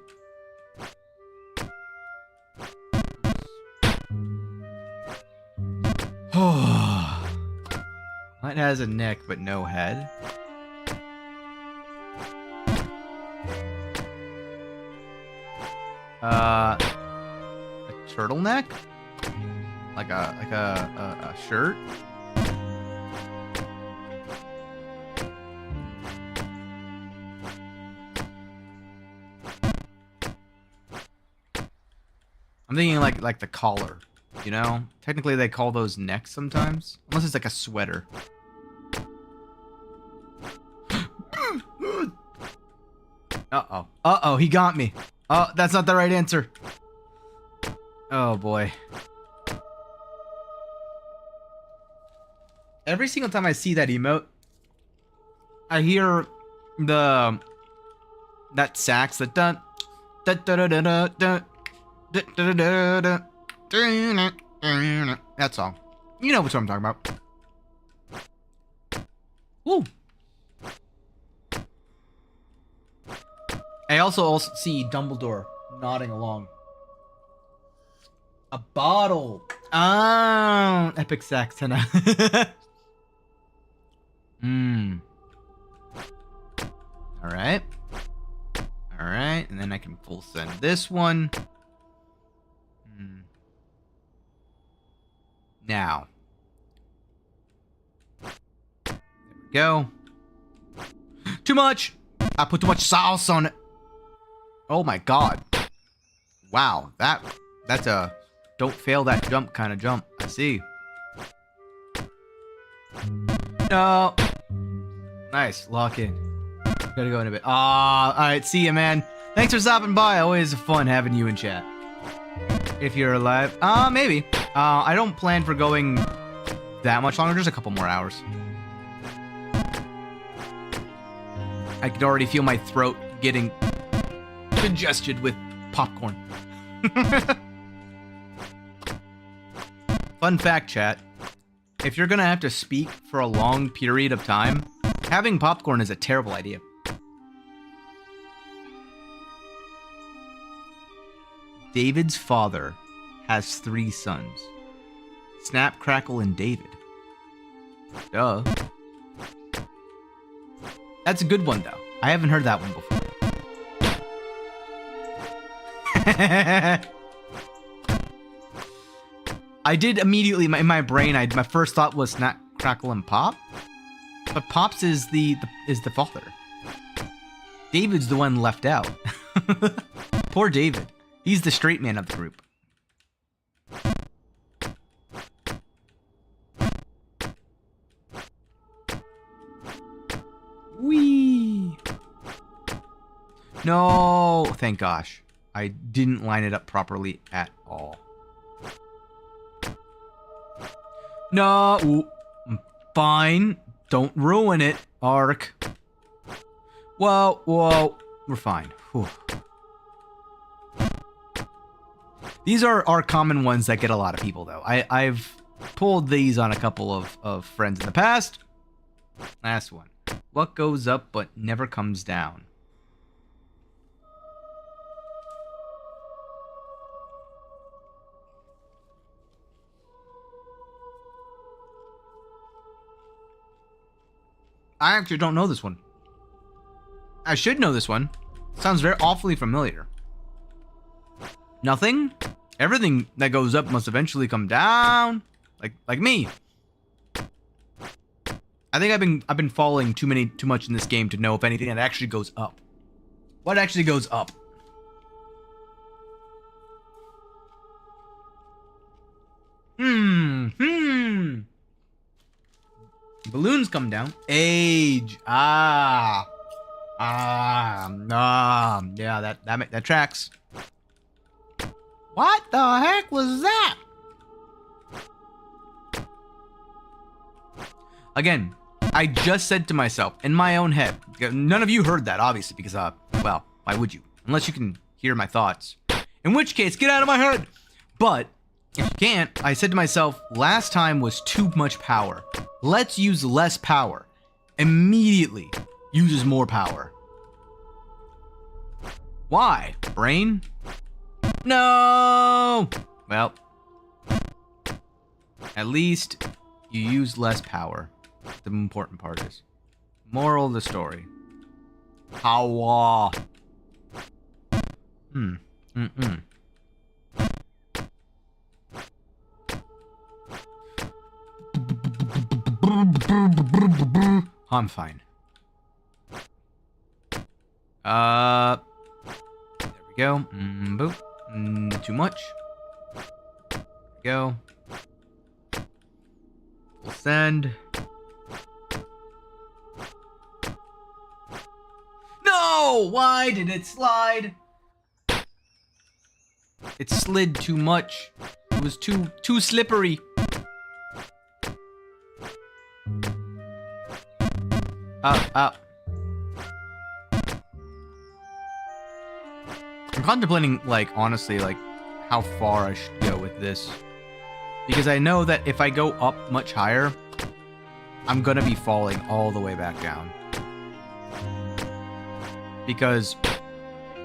Speaker 1: What has a neck but no head? A turtleneck? Like a shirt? I'm thinking like the collar, you know? Technically they call those necks sometimes. Unless it's like a sweater. Uh-oh. Uh-oh, he got me. Oh, that's not the right answer. Oh, boy. Every single time I see that emote, I hear that sax, that dun da da da da da da da da da da. That song. You know what I'm talking about. Woo. I also see Dumbledore nodding along.
Speaker 2: A bottle.
Speaker 1: Oh, epic sax tenor. All right. All right, and then I can full send this one. Now. There we go. Too much. I put too much sauce on it. Oh my god. Wow, that's a don't fail that jump kind of jump. I see. No. Nice, lock in. Gotta go in a bit. Alright, see ya, man. Thanks for stopping by. Always fun having you in chat. If you're alive. Maybe. I don't plan for going that much longer. Just a couple more hours. I could already feel my throat getting congested with popcorn. Fun fact, chat. If you're gonna have to speak for a long period of time, having popcorn is a terrible idea. David's father has 3 sons. Snap, Crackle, and David. Duh. That's a good one, though. I haven't heard that one before. I did immediately, in my brain, my first thought was Snap, Crackle, and Pop. But Pops is the father. David's the one left out. Poor David. He's the straight man of the group. Whee! No! Thank gosh. I didn't line it up properly at all. No! Ooh. Fine. Don't ruin it, Ark. Whoa, whoa. We're fine. Whew. These are common ones that get a lot of people, though. I've pulled these on a couple of friends in the past. Last one. What goes up but never comes down? I actually don't know this one. I should know this one. Sounds very awfully familiar. Nothing? Everything that goes up must eventually come down. Like me. I think I've been falling too much in this game to know if anything that actually goes up. What actually goes up? Balloons come down. Age. Yeah, that tracks. What the heck was that? Again, I just said to myself, in my own head, none of you heard that, obviously, because, well, why would you? Unless you can hear my thoughts. In which case, get out of my head! But, if you can't, I said to myself, last time was too much power. Let's use less power. Immediately uses more power. Why? Brain? No! Well, at least you use less power. The important part is. Moral of the story. Power. I'm fine. There we go. Boop. Too much. There we go. We'll send. No! Why did it slide? It slid too much. It was too slippery. Up. I'm contemplating, like, honestly, like, how far I should go with this. Because I know that if I go up much higher, I'm gonna be falling all the way back down. Because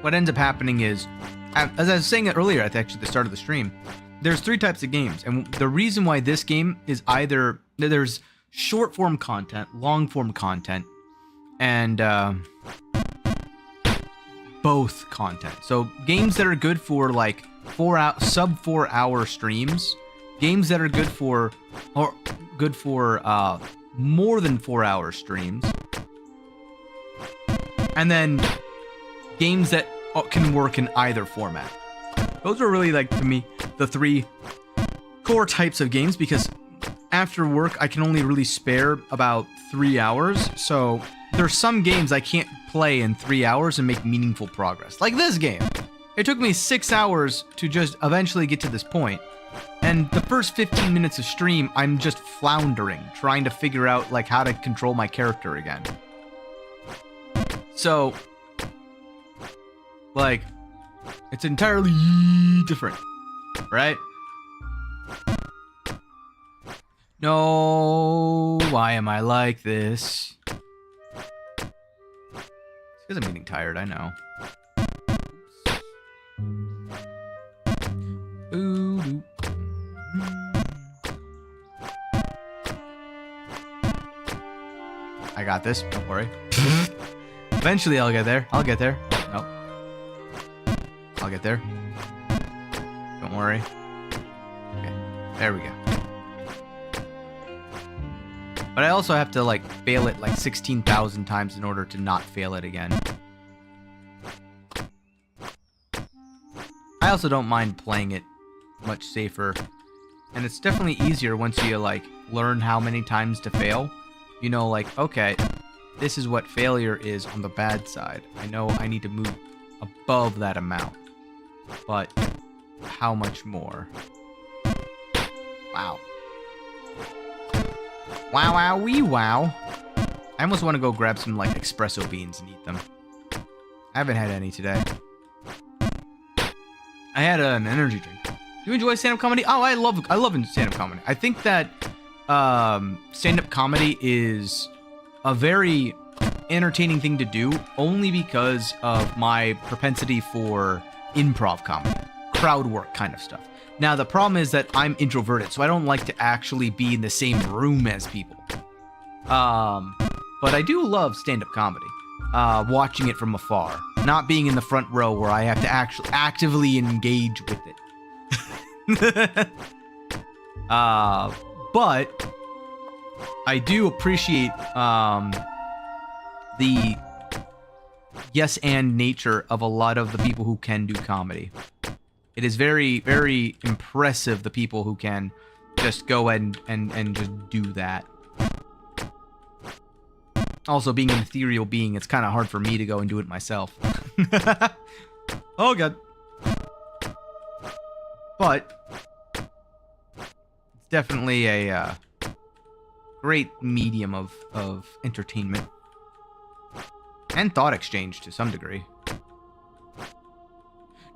Speaker 1: what ends up happening is, as I was saying earlier at the start of the stream, there's three types of games, and the reason why this game is either there's short form content, long form content, and both content. So games that are good for like sub 4 hour streams, games that are good for more than 4 hour streams, and then games that can work in either format. Those are really, like, to me, the three core types of games, because after work I can only really spare about 3 hours, so there's some games I can't play in 3 hours and make meaningful progress. Like this game. It took me 6 hours to just eventually get to this point, and the first 15 minutes of stream I'm just floundering, trying to figure out like how to control my character again. So, like, it's entirely different, right? No, why am I like this? It's because I'm getting tired, I know. Ooh. I got this, don't worry. Eventually I'll get there. I'll get there. Nope. I'll get there. Don't worry. Okay, there we go. But I also have to, like, fail it like 16,000 times in order to not fail it again. I also don't mind playing it much safer. And it's definitely easier once you, like, learn how many times to fail. You know, like, okay, this is what failure is on the bad side. I know I need to move above that amount. But how much more? Wow. Wow, wow, wee, wow. I almost want to go grab some, like, espresso beans and eat them. I haven't had any today. I had an energy drink. You enjoy stand-up comedy? Oh, I love stand-up comedy. I think that stand-up comedy is a very entertaining thing to do, only because of my propensity for improv comedy, crowd work kind of stuff. Now, the problem is that I'm introverted, so I don't like to actually be in the same room as people. But I do love stand-up comedy. Watching it from afar, not being in the front row where I have to actually actively engage with it. But I do appreciate the yes and nature of a lot of the people who can do comedy. It is very, very impressive, the people who can just go and just do that. Also, being an ethereal being, it's kind of hard for me to go and do it myself. Oh, God. But it's definitely a great medium of entertainment. And thought exchange to some degree.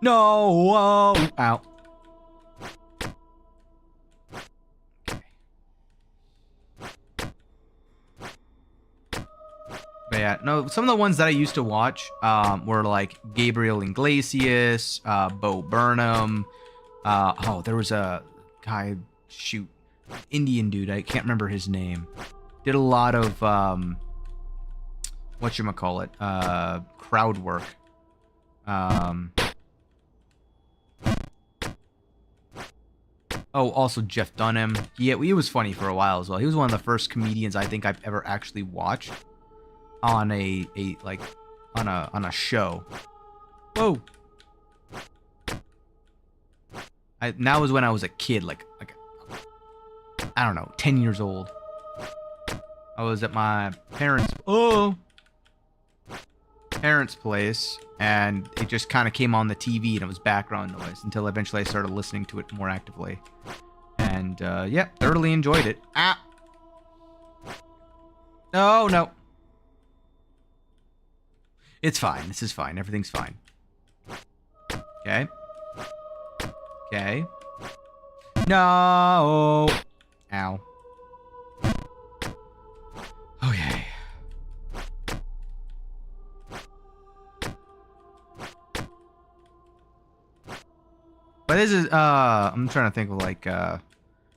Speaker 1: No! Whoa! Ow. But yeah, no, some of the ones that I used to watch were like Gabriel Iglesias, Bo Burnham. Oh, there was a guy, shoot, Indian dude. I can't remember his name. Did a lot of whatchamacallit, crowd work. Oh, also Jeff Dunham. Yeah, he was funny for a while as well. He was one of the first comedians I think I've ever actually watched on a show. Whoa. That was when I was a kid, like I don't know, 10 years old. I was at my parents' place, and it just kind of came on the TV, and it was background noise until eventually I started listening to it more actively. And yeah, thoroughly enjoyed it. Ah. No. It's fine. This is fine. Everything's fine. Okay. Okay. No. Ow. Okay. But this is I'm trying to think of like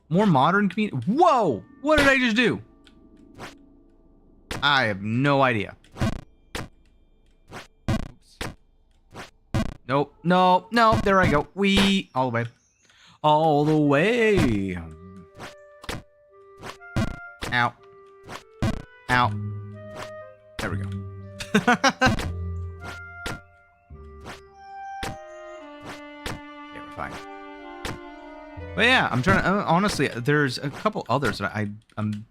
Speaker 1: more modern community. Whoa! What did I just do? I have no idea. Oops. Nope. No. No. There I go. All the way. All the way. Ow. Ow. There we go. Fine. But yeah, I'm trying to honestly. There's a couple others that I'm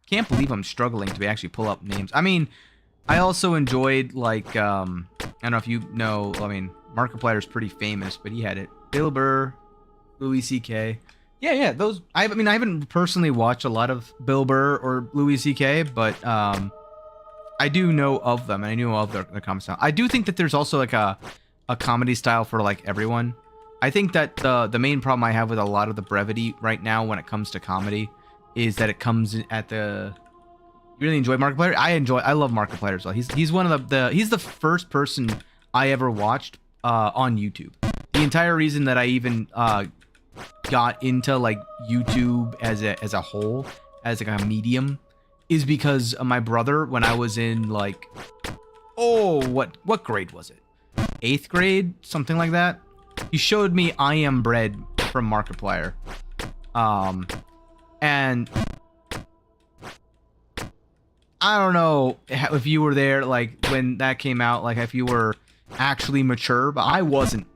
Speaker 1: can't believe I'm struggling to actually pull up names. I mean, I also enjoyed like I don't know if you know. I mean, Markiplier's pretty famous, but he had it. Bill Burr, Louis C.K. Yeah. Those. I mean, I haven't personally watched a lot of Bill Burr or Louis C.K., but I do know of them, and I knew of their comedy style. I do think that there's also like a comedy style for like everyone. I think that the main problem I have with a lot of the brevity right now when it comes to comedy is that it comes at the. You really enjoy Markiplier? I love Markiplier as well. He's one of he's the first person I ever watched on YouTube. The entire reason that I even got into like YouTube as a whole, as like a medium, is because of my brother when I was in like, what grade was it? 8th grade, something like that. He showed me I Am Bread from Markiplier. And I don't know if you were there, like, when that came out, like, if you were actually mature, but I wasn't.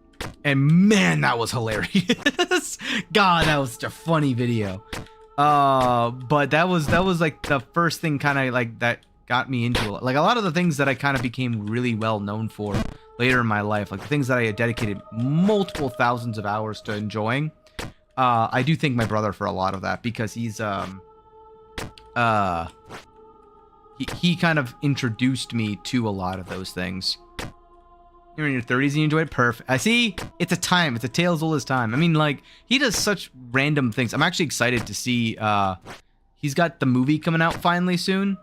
Speaker 1: And man, that was hilarious. God, that was such a funny video. But that was like the first thing kind of like that got me into it. Like a lot of the things that I kind of became really well known for later in my life, like the things that I had dedicated multiple thousands of hours to enjoying. I do thank my brother for a lot of that because he's he kind of introduced me to a lot of those things. You're in your 30s and you enjoy it? Perfect. I see. It's a time. It's a tale as old as time. I mean, like, he does such random things. I'm actually excited to see, he's got the movie coming out finally soon.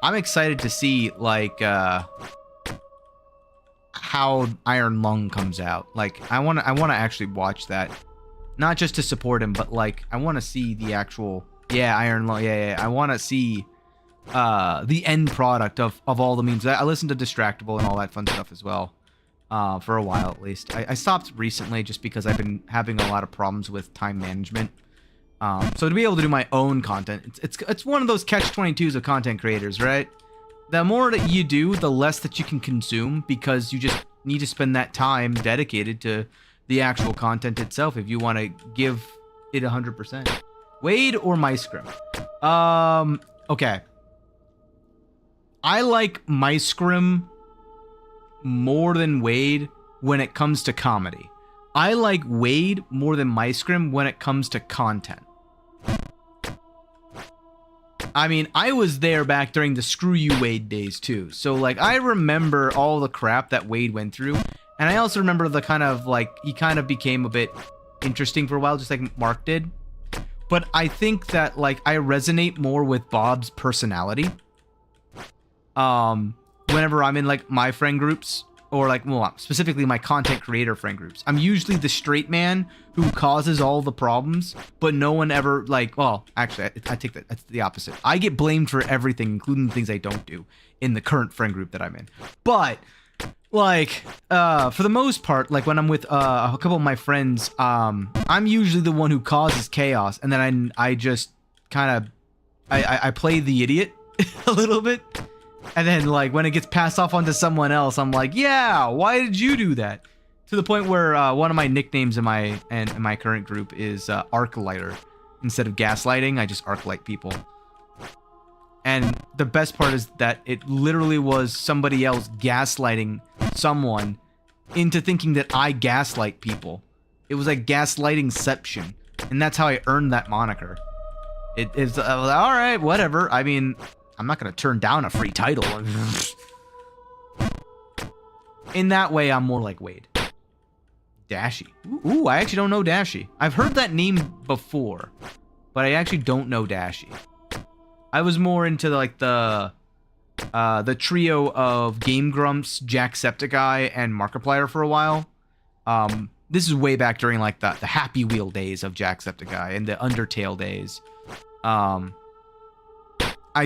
Speaker 1: I'm excited to see, like, how Iron Lung comes out. Like, I want to actually watch that. Not just to support him, but, like, I want to see the actual, Iron Lung. Yeah. I want to see, the end product of all the memes. I listened to Distractable and all that fun stuff as well. For a while at least. I stopped recently just because I've been having a lot of problems with time management. So to be able to do my own content, it's one of those catch-22s of content creators, right? The more that you do, the less that you can consume because you just need to spend that time dedicated to the actual content itself if you want to give it 100%. Wade or MyScrim? Okay. I like MyScrim more than Wade when it comes to comedy. I like Wade more than MyScrim when it comes to content. I mean, I was there back during the Screw You Wade days too. So like I remember all the crap that Wade went through. And I also remember the kind of like he kind of became a bit interesting for a while, just like Mark did. But I think that like I resonate more with Bob's personality. Whenever I'm in like my friend groups or like, well, specifically my content creator friend groups, I'm usually the straight man who causes all the problems, but no one ever like, well, actually I take that. That's the opposite. I get blamed for everything, including the things I don't do in the current friend group that I'm in. But like, for the most part, like when I'm with a couple of my friends, I'm usually the one who causes chaos. And then I just kind of, I play the idiot a little bit. And then, like, when it gets passed off onto someone else, I'm like, yeah, why did you do that? To the point where one of my nicknames in my current group is Arc Lighter. Instead of gaslighting, I just arc light people. And the best part is that it literally was somebody else gaslighting someone into thinking that I gaslight people. It was like gaslightingception. And that's how I earned that moniker. It is, alright, whatever. I mean, I'm not going to turn down a free title. In that way, I'm more like Wade. Dashy. Ooh, I actually don't know Dashy. I've heard that name before, but I actually don't know Dashy. I was more into like the trio of Game Grumps, Jacksepticeye, and Markiplier for a while. this is way back during like the Happy Wheel days of Jacksepticeye and the Undertale days. I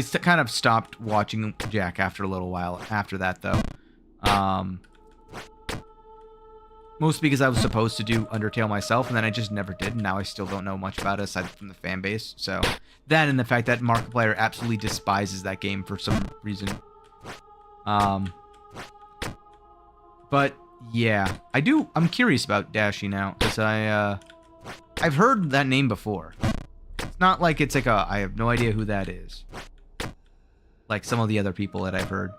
Speaker 1: kind of stopped watching Jack after a little while after that, though. Mostly because I was supposed to do Undertale myself, and then I just never did, and now I still don't know much about it aside from the fan base. So, that and the fact that Markiplier absolutely despises that game for some reason. But, yeah. I'm curious about Dashi now, because I've heard that name before. It's not like it's like I have no idea who that is. Like some of the other people that I've heard.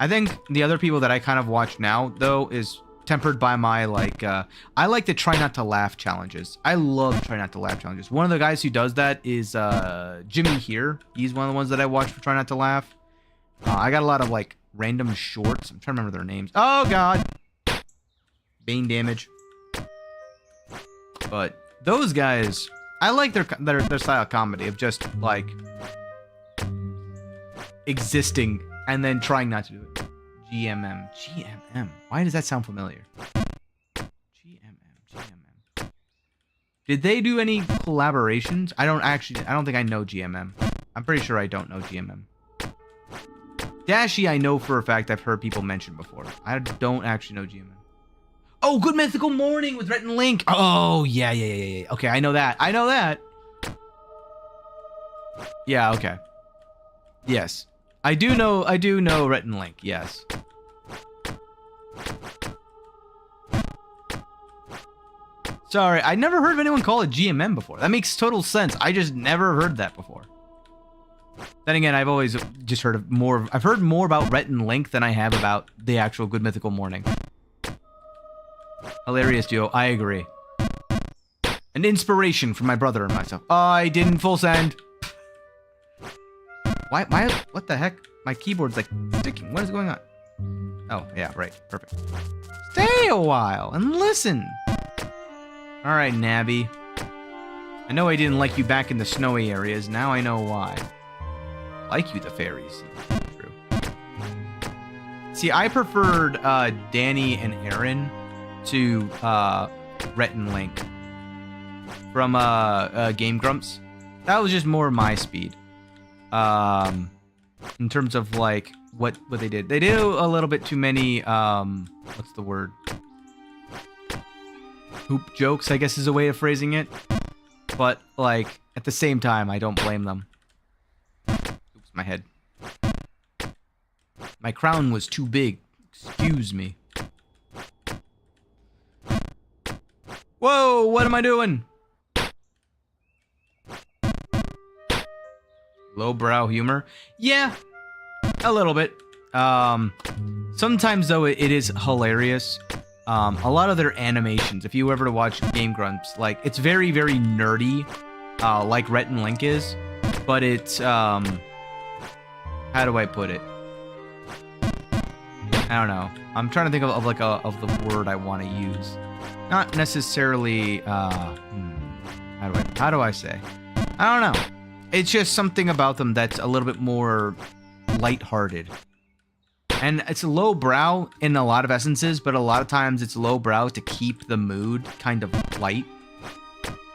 Speaker 1: I think the other people that I kind of watch now, though, is tempered by my, like, I like to try not to laugh challenges. I love try not to laugh challenges. One of the guys who does that is Jimmy here. He's one of the ones that I watch for try not to laugh. I got a lot of, like, random shorts. I'm trying to remember their names. Oh, God. Bane damage. But those guys, I like their style of comedy of just, like, existing and then trying not to do it. GMM. Why does that sound familiar? GMM. Did they do any collaborations? I don't think I know GMM. I'm pretty sure I don't know GMM. Dashi, I know for a fact I've heard people mention before. I don't actually know GMM. Oh, Good Mythical Morning with Rhett and Link. Oh, yeah. Okay, I know that. Yeah, okay. Yes. I do know Rhett and Link, yes. Sorry, I never heard of anyone call it GMM before. That makes total sense. I just never heard that before. Then again, I've always just heard of more. I've heard more about Rhett and Link than I have about the actual Good Mythical Morning. Hilarious duo, I agree. An inspiration for my brother and myself. I didn't full send. Why, what the heck? My keyboard's like sticking. What is going on? Oh, yeah, right. Perfect. Stay a while and listen. Alright, Nabby. I know I didn't like you back in the snowy areas. Now I know why. Like you, the fairies. True. See, I preferred Danny and Aaron to Rhett and Link from Game Grumps. That was just more my speed. In terms of like what they did. They did a little bit too many what's the word? Hoop jokes, I guess is a way of phrasing it. But like at the same time, I don't blame them. Oops, my head. My crown was too big. Excuse me. Whoa, what am I doing? Lowbrow humor? Yeah, a little bit. Sometimes, though, it is hilarious. A lot of their animations, if you ever watch Game Grumps, like, it's very, very nerdy, like Rhett and Link is, but it's, how do I put it? I don't know. I'm trying to think of the word I want to use. Not necessarily, how do I say? I don't know. It's just something about them that's a little bit more lighthearted. And it's lowbrow in a lot of essences, but a lot of times it's lowbrow to keep the mood kind of light.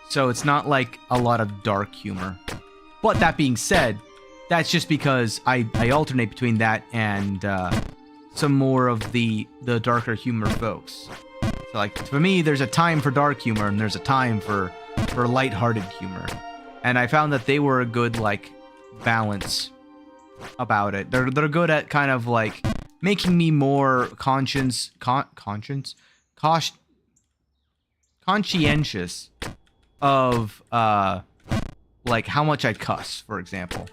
Speaker 1: So it's not like a lot of dark humor. But that being said, that's just because I alternate between that and some more of the darker humor folks. So like for me, there's a time for dark humor and there's a time for lighthearted humor. And I found that they were a good like balance about it. They're good at kind of like making me more conscientious of like how much I cuss, for example.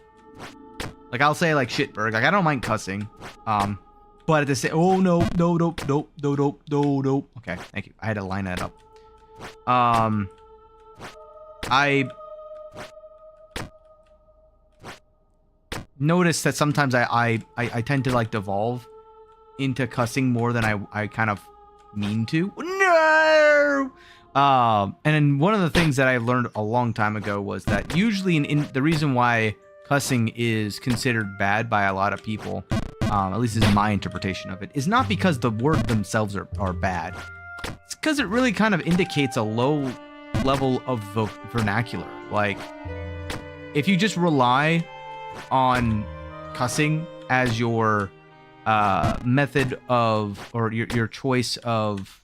Speaker 1: Like I'll say like shitberg. Like I don't mind cussing. But at the same, oh no. Okay, thank you. I had to line that up. I notice that sometimes I tend to like devolve into cussing more than I kind of mean to. No. And then one of the things that I learned a long time ago was that usually in the reason why cussing is considered bad by a lot of people at least is my interpretation of it, is not because the words themselves are bad. It's because it really kind of indicates a low level of vernacular. Like, if you just rely on cussing as your method of, or your choice of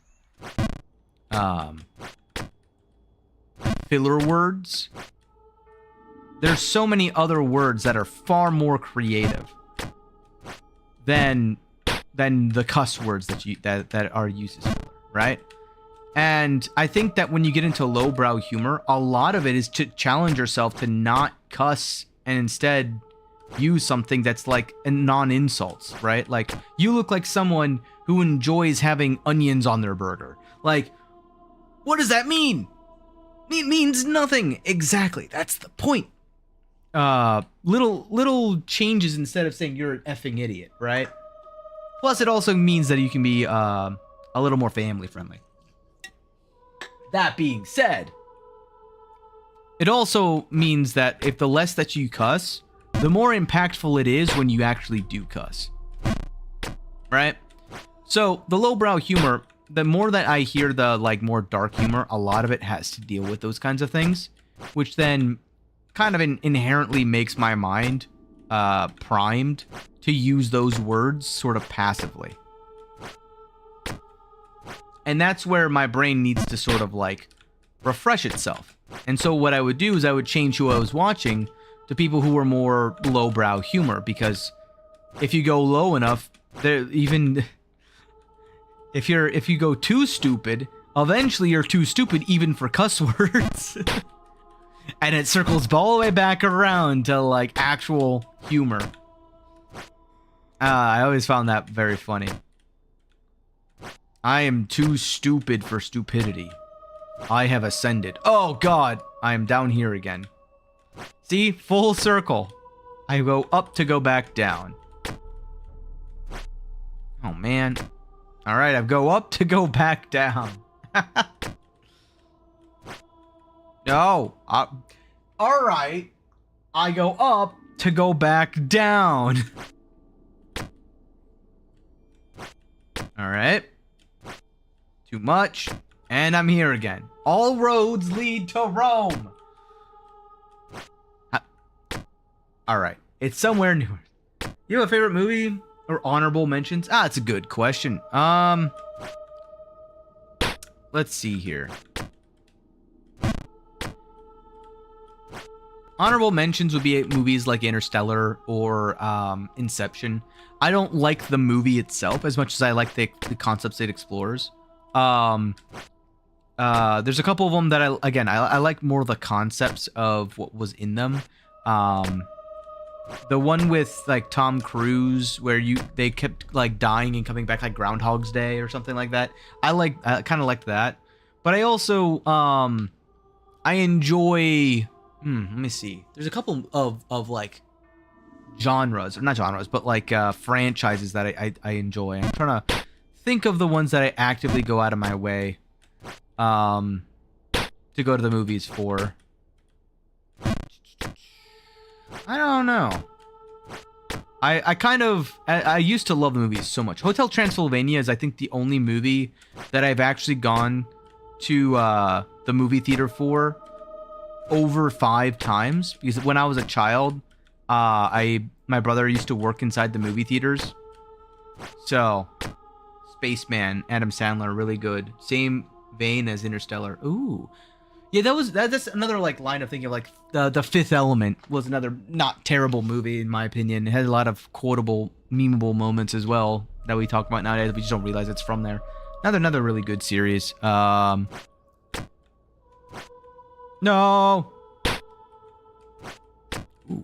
Speaker 1: filler words, there's so many other words that are far more creative than the cuss words that are used as filler, right? And I think that when you get into lowbrow humor, a lot of it is to challenge yourself to not cuss and instead use something that's like non-insults, right? Like, you look like someone who enjoys having onions on their burger. Like, what does that mean? It means nothing. Exactly. That's the point. Little changes instead of saying you're an effing idiot, right? Plus, it also means that you can be a little more family friendly. That being said, it also means that if the less that you cuss, the more impactful it is when you actually do cuss. Right? So, the lowbrow humor, the more that I hear the, like, more dark humor, a lot of it has to deal with those kinds of things, which then kind of inherently makes my mind primed to use those words sort of passively. And that's where my brain needs to sort of, like, refresh itself. And so what I would do is I would change who I was watching to people who were more lowbrow humor, because if you go low enough, if you go too stupid, eventually you're too stupid even for cuss words. And it circles all the way back around to, like, actual humor. I always found that very funny. I am too stupid for stupidity. I have ascended. Oh, God. I am down here again. See? Full circle. I go up to go back down. Oh, man. Alright, I go up to go back down. No. Alright. I go up to go back down. Alright. Too much. And I'm here again. All roads lead to Rome. Alright. It's somewhere new. You have a favorite movie or honorable mentions? Ah, it's a good question. Let's see here. Honorable mentions would be movies like Interstellar or Inception. I don't like the movie itself as much as I like the concepts it explores. There's a couple of them that I like more the concepts of what was in them. The one with, like, Tom Cruise where they kept, like, dying and coming back, like Groundhog's Day or something like that. I kind of liked that. But I also I enjoy let me see. There's a couple of like genres, or not genres, but like franchises that I enjoy. I'm trying to think of the ones that I actively go out of my way to go to the movies for. I don't know. I used to love the movies so much. Hotel Transylvania is, I think, the only movie that I've actually gone to the movie theater for over 5 times, because when I was a child, my brother used to work inside the movie theaters. So, Spaceman, Adam Sandler, really good. Same vein as Interstellar. Ooh. Yeah, that's another, like, line of thinking of, like, the Fifth Element was another not terrible movie in my opinion. It had a lot of quotable, memeable moments as well that we talk about nowadays. We just don't realize it's from there. Another really good series. No. Ooh.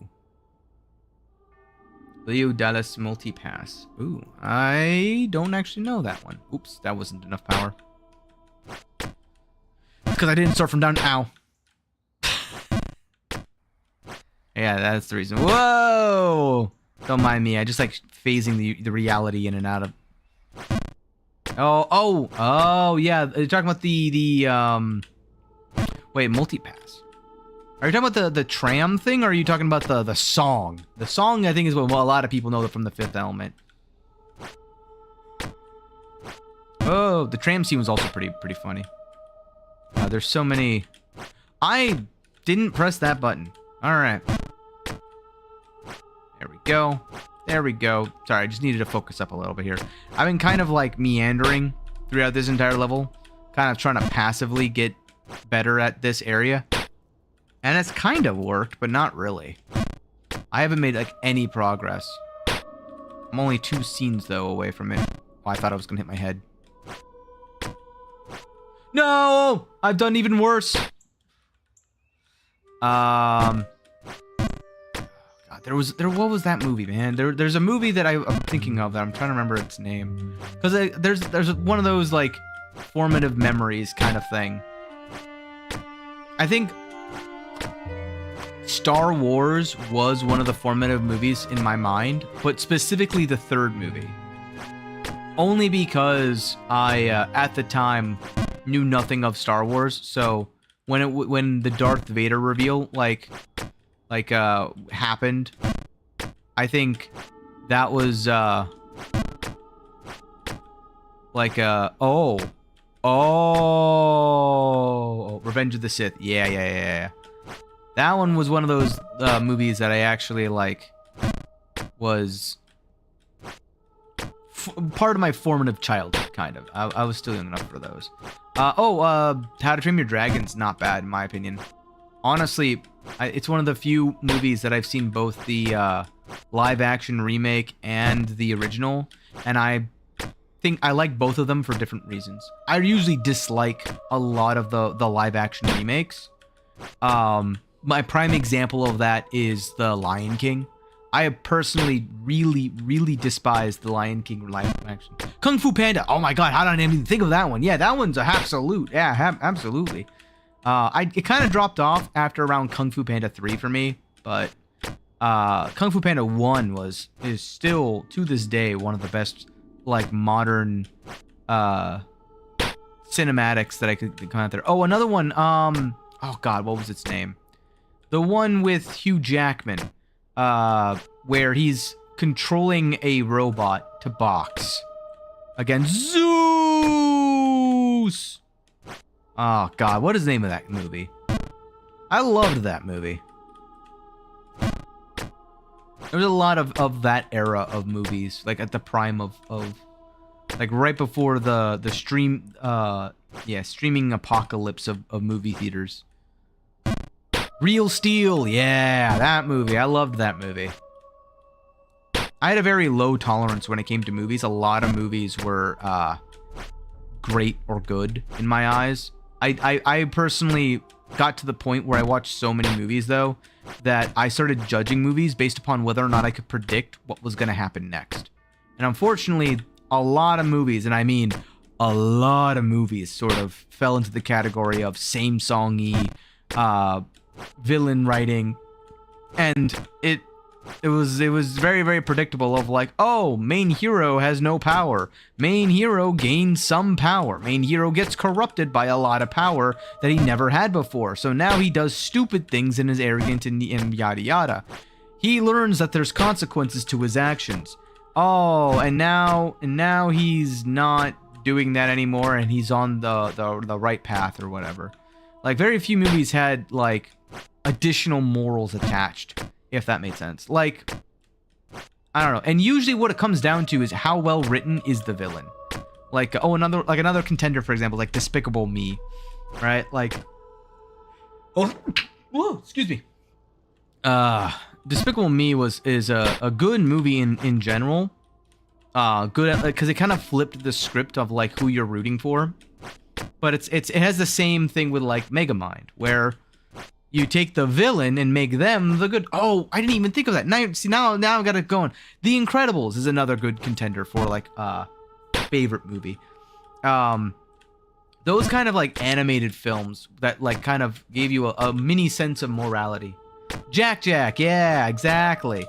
Speaker 1: Leo Dallas Multipass. Ooh, I don't actually know that one. Oops, that wasn't enough power. Because I didn't start from down. Ow. Yeah, that's the reason. Whoa! Don't mind me. I just like phasing the reality in and out of. Oh, yeah. You're talking about the Wait, Multipass. Are you talking about the tram thing, or are you talking about the song? The song, I think, is what a lot of people know from the Fifth Element. go. The tram scene was also pretty funny. There's so many. I didn't press that button. All right. There we go. There we go. Sorry, I just needed to focus up a little bit here. I've been kind of like meandering throughout this entire level, kind of trying to passively get better at this area. And it's kind of worked, but not really. I haven't made like any progress. I'm only 2 scenes though away from it. Oh, I thought I was gonna hit my head. No! I've done even worse. God, what was that movie, man? There's a movie that I'm thinking of that I'm trying to remember its name. Because there's one of those like formative memories kind of thing. I think Star Wars was one of the formative movies in my mind, but specifically the 3rd movie. Only because I, at the time, knew nothing of Star Wars, so when the Darth Vader reveal, happened, I think that was, Revenge of the Sith. Yeah. That one was one of those movies that I actually was part of my formative childhood, kind of. I was still young enough for those. How to Train Your Dragon's not bad in my opinion. Honestly, it's one of the few movies that I've seen both the live-action remake and the original, and I think I like both of them for different reasons. I usually dislike a lot of the live-action remakes. My prime example of that is The Lion King. I personally really despise The Lion King live action. Kung Fu Panda. Oh my god, how did I even think of that one? Yeah, that one's a absolute. Yeah, absolutely. It kind of dropped off after around Kung Fu Panda 3 for me, but Kung Fu Panda 1 is still to this day one of the best modern cinematics that I could come out there. Oh, another one. Oh god, what was its name? The one with Hugh Jackman, where he's controlling a robot to box against Zeus. Oh god, what is the name of that movie? I loved that movie. There was a lot of that era of movies, at the prime of right before the streaming apocalypse of movie theaters. Real Steel, yeah, that movie. I loved that movie. I had a very low tolerance when it came to movies. A lot of movies were great or good in my eyes. I personally got to the point where I watched so many movies, though, that I started judging movies based upon whether or not I could predict what was going to happen next. And unfortunately, a lot of movies, and I mean a lot of movies, sort of fell into the category of same-songy, villain writing, and it was very predictable of oh, main hero has no power, main hero gains some power, main hero gets corrupted by a lot of power that he never had before, so now he does stupid things and is arrogant and yada yada. He learns that there's consequences to his actions. Oh, and now he's not doing that anymore, and he's on the right path or whatever. Very few movies had additional morals attached, if that made sense. I don't know. And usually what it comes down to is how well written is the villain. Another contender, for example, Despicable Me, right? Whoa, excuse me. Despicable Me is a good movie in general. Good at because it kind of flipped the script of who you're rooting for. But it has the same thing with Megamind, where you take the villain and make them the good. Oh, I didn't even think of that. Now I got it going. The Incredibles is another good contender for favorite movie. Those kind of animated films that kind of gave you a mini sense of morality. Jack, yeah, exactly.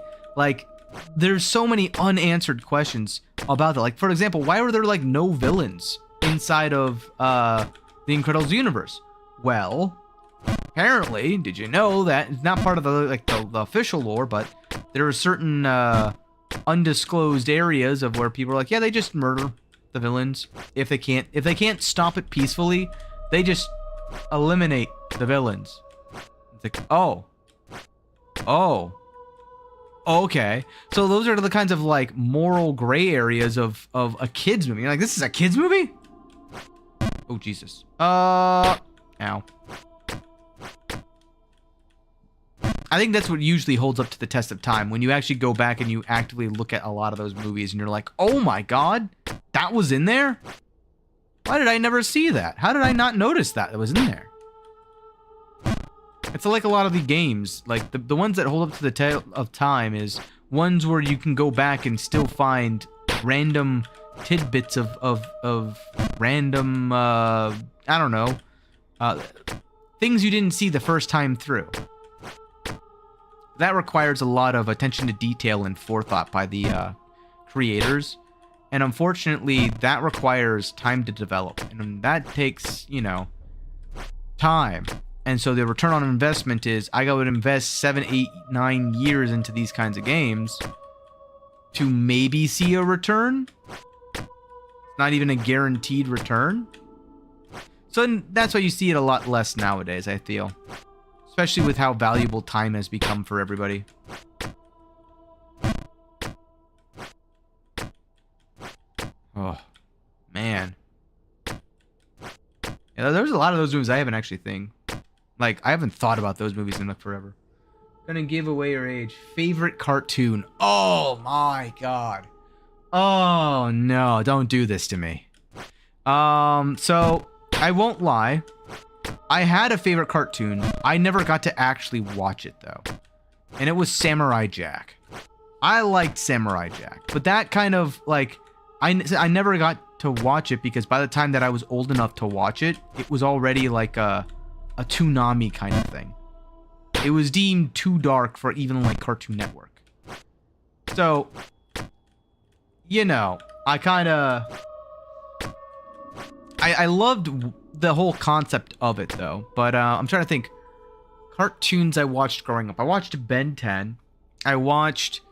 Speaker 1: There's so many unanswered questions about that. For example, why were there no villains inside of the Incredibles universe? Well, apparently, did you know that it's not part of the official lore, but there are certain undisclosed areas of where people are yeah, they just murder the villains. If they can't stop it peacefully, they just eliminate the villains. It's like, oh, okay. So those are the kinds of like moral gray areas of a kids movie. You're like, this is a kids movie? Oh Jesus. Ow. I think that's what usually holds up to the test of time, when you actually go back and you actively look at a lot of those movies and you're like, oh my god, that was in there? Why did I never see that? How did I not notice that it was in there? It's like a lot of the games, like the ones that hold up to the test of time is ones where you can go back and still find random tidbits of random, I don't know, things you didn't see the first time through. That requires a lot of attention to detail and forethought by the creators. And unfortunately, that requires time to develop. And that takes, you know, time. And so the return on investment is, I would invest 7, 8, 9 years into these kinds of games to maybe see a return. It's not even a guaranteed return. So that's why you see it a lot less nowadays, I feel. Especially with how valuable time has become for everybody. Oh, man. Yeah, there's a lot of those movies I haven't actually I haven't thought about those movies in like forever. Gonna give away your age. Favorite cartoon. Oh my god. Oh no, don't do this to me. So I won't lie. I had a favorite cartoon. I never got to actually watch it though. And it was Samurai Jack. I liked Samurai Jack, but that kind of like I never got to watch it because by the time that I was old enough to watch it, it was already like a Toonami kind of thing. It was deemed too dark for even like Cartoon Network. So, you know, I loved the whole concept of it though. But I'm trying to think. Cartoons I watched growing up. I watched Ben 10. I watched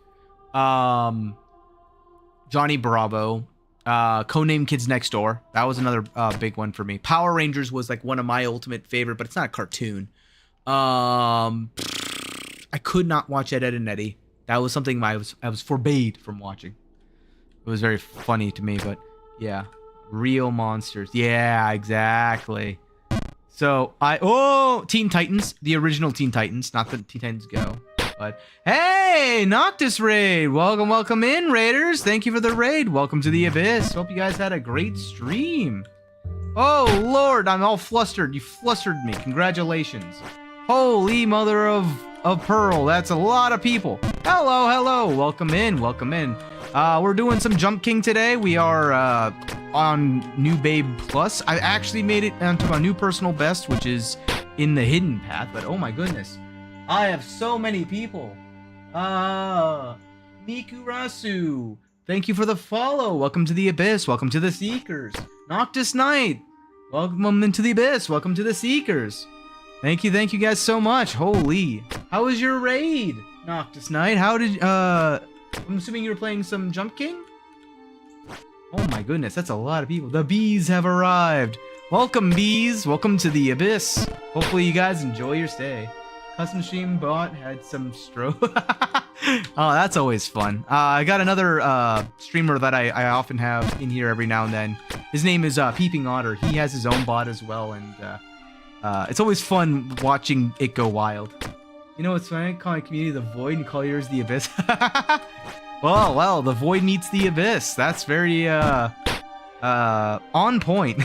Speaker 1: Johnny Bravo. Codename Kids Next Door. That was another big one for me. Power Rangers was like one of my ultimate favorite, but it's not a cartoon. I could not watch Ed, Edd and Eddy. That was something I was forbade from watching. It was very funny to me, but yeah. Real monsters. Yeah, exactly. So Teen Titans, the original Teen Titans, not the Teen Titans Go. But hey, Noctis Raid, welcome in, Raiders. Thank you for the raid. Welcome to the Abyss. Hope you guys had a great stream. Oh Lord, I'm all flustered. You flustered me. Congratulations. Holy mother of pearl, that's a lot of people. Hello. Welcome in. We're doing some Jump King today. We are on New Babe Plus. I actually made it onto my new personal best, which is in the hidden path. But oh my goodness, I have so many people. Mikurasu, thank you for the follow. Welcome to the Abyss. Welcome to the Seekers. Noctis Knight, welcome into the Abyss. Welcome to the Seekers. Thank you guys so much. Holy, how was your raid, Noctis Knight? How did I'm assuming you were playing some Jump King? Oh my goodness, that's a lot of people. The bees have arrived. Welcome, bees. Welcome to the Abyss. Hopefully you guys enjoy your stay. Custom stream bot had some stroke. Oh, that's always fun. I got another streamer that I often have in here every now and then. His name is Peeping Otter. He has his own bot as well, and it's always fun watching it go wild. You know what's funny? Call my community the Void and call yours the Abyss. Well, the Void meets the Abyss. That's very on point.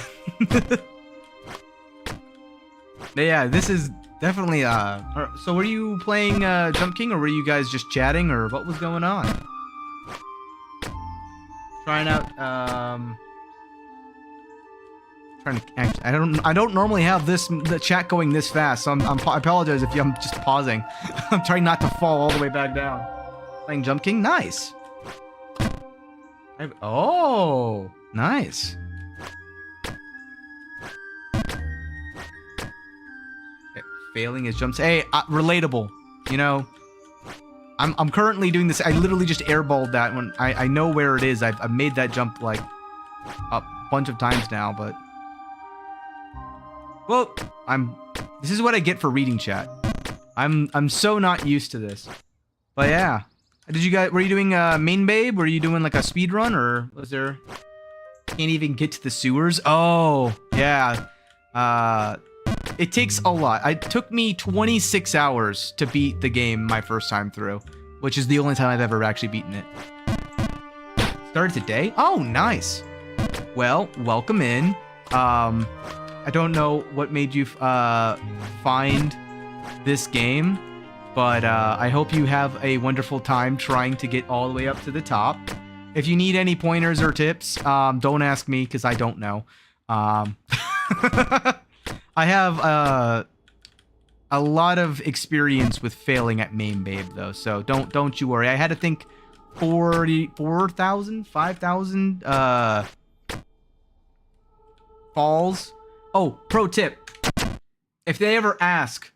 Speaker 1: Yeah, this is definitely so were you playing Jump King, or were you guys just chatting, or what was going on? Trying out trying to actually, I don't normally have the chat going this fast, so I apologize if I'm just pausing. I'm trying not to fall all the way back down. Playing Jump King, nice. Oh, nice. Okay, failing his jumps. Hey, relatable. You know, I'm currently doing this. I literally just airballed that one. I know where it is. I've made that jump like a bunch of times now, but well, this is what I get for reading chat. I'm so not used to this. But yeah. Were you doing main babe? Were you doing like a speed run, or was there can't even get to the sewers? Oh, yeah. It takes a lot. It took me 26 hours to beat the game my first time through, which is the only time I've ever actually beaten it. Started today? Oh, nice. Well, welcome in. I don't know what made you find this game, but I hope you have a wonderful time trying to get all the way up to the top. If you need any pointers or tips, don't ask me because I don't know. I have a lot of experience with failing at main babe though, so don't you worry. I had to think 4,000, 5,000 falls. Oh, pro tip. If they ever ask,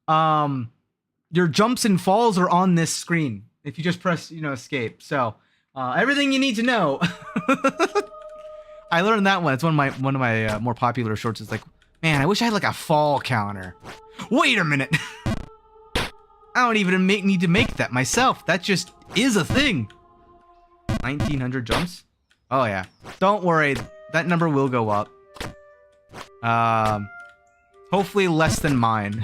Speaker 1: your jumps and falls are on this screen. If you just press, escape. So, everything you need to know. I learned that one. It's one of my more popular shorts. It's like, man, I wish I had like a fall counter. Wait a minute. I don't even need to make that myself. That just is a thing. 1,900 jumps? Oh yeah. Don't worry. That number will go up. Hopefully less than mine.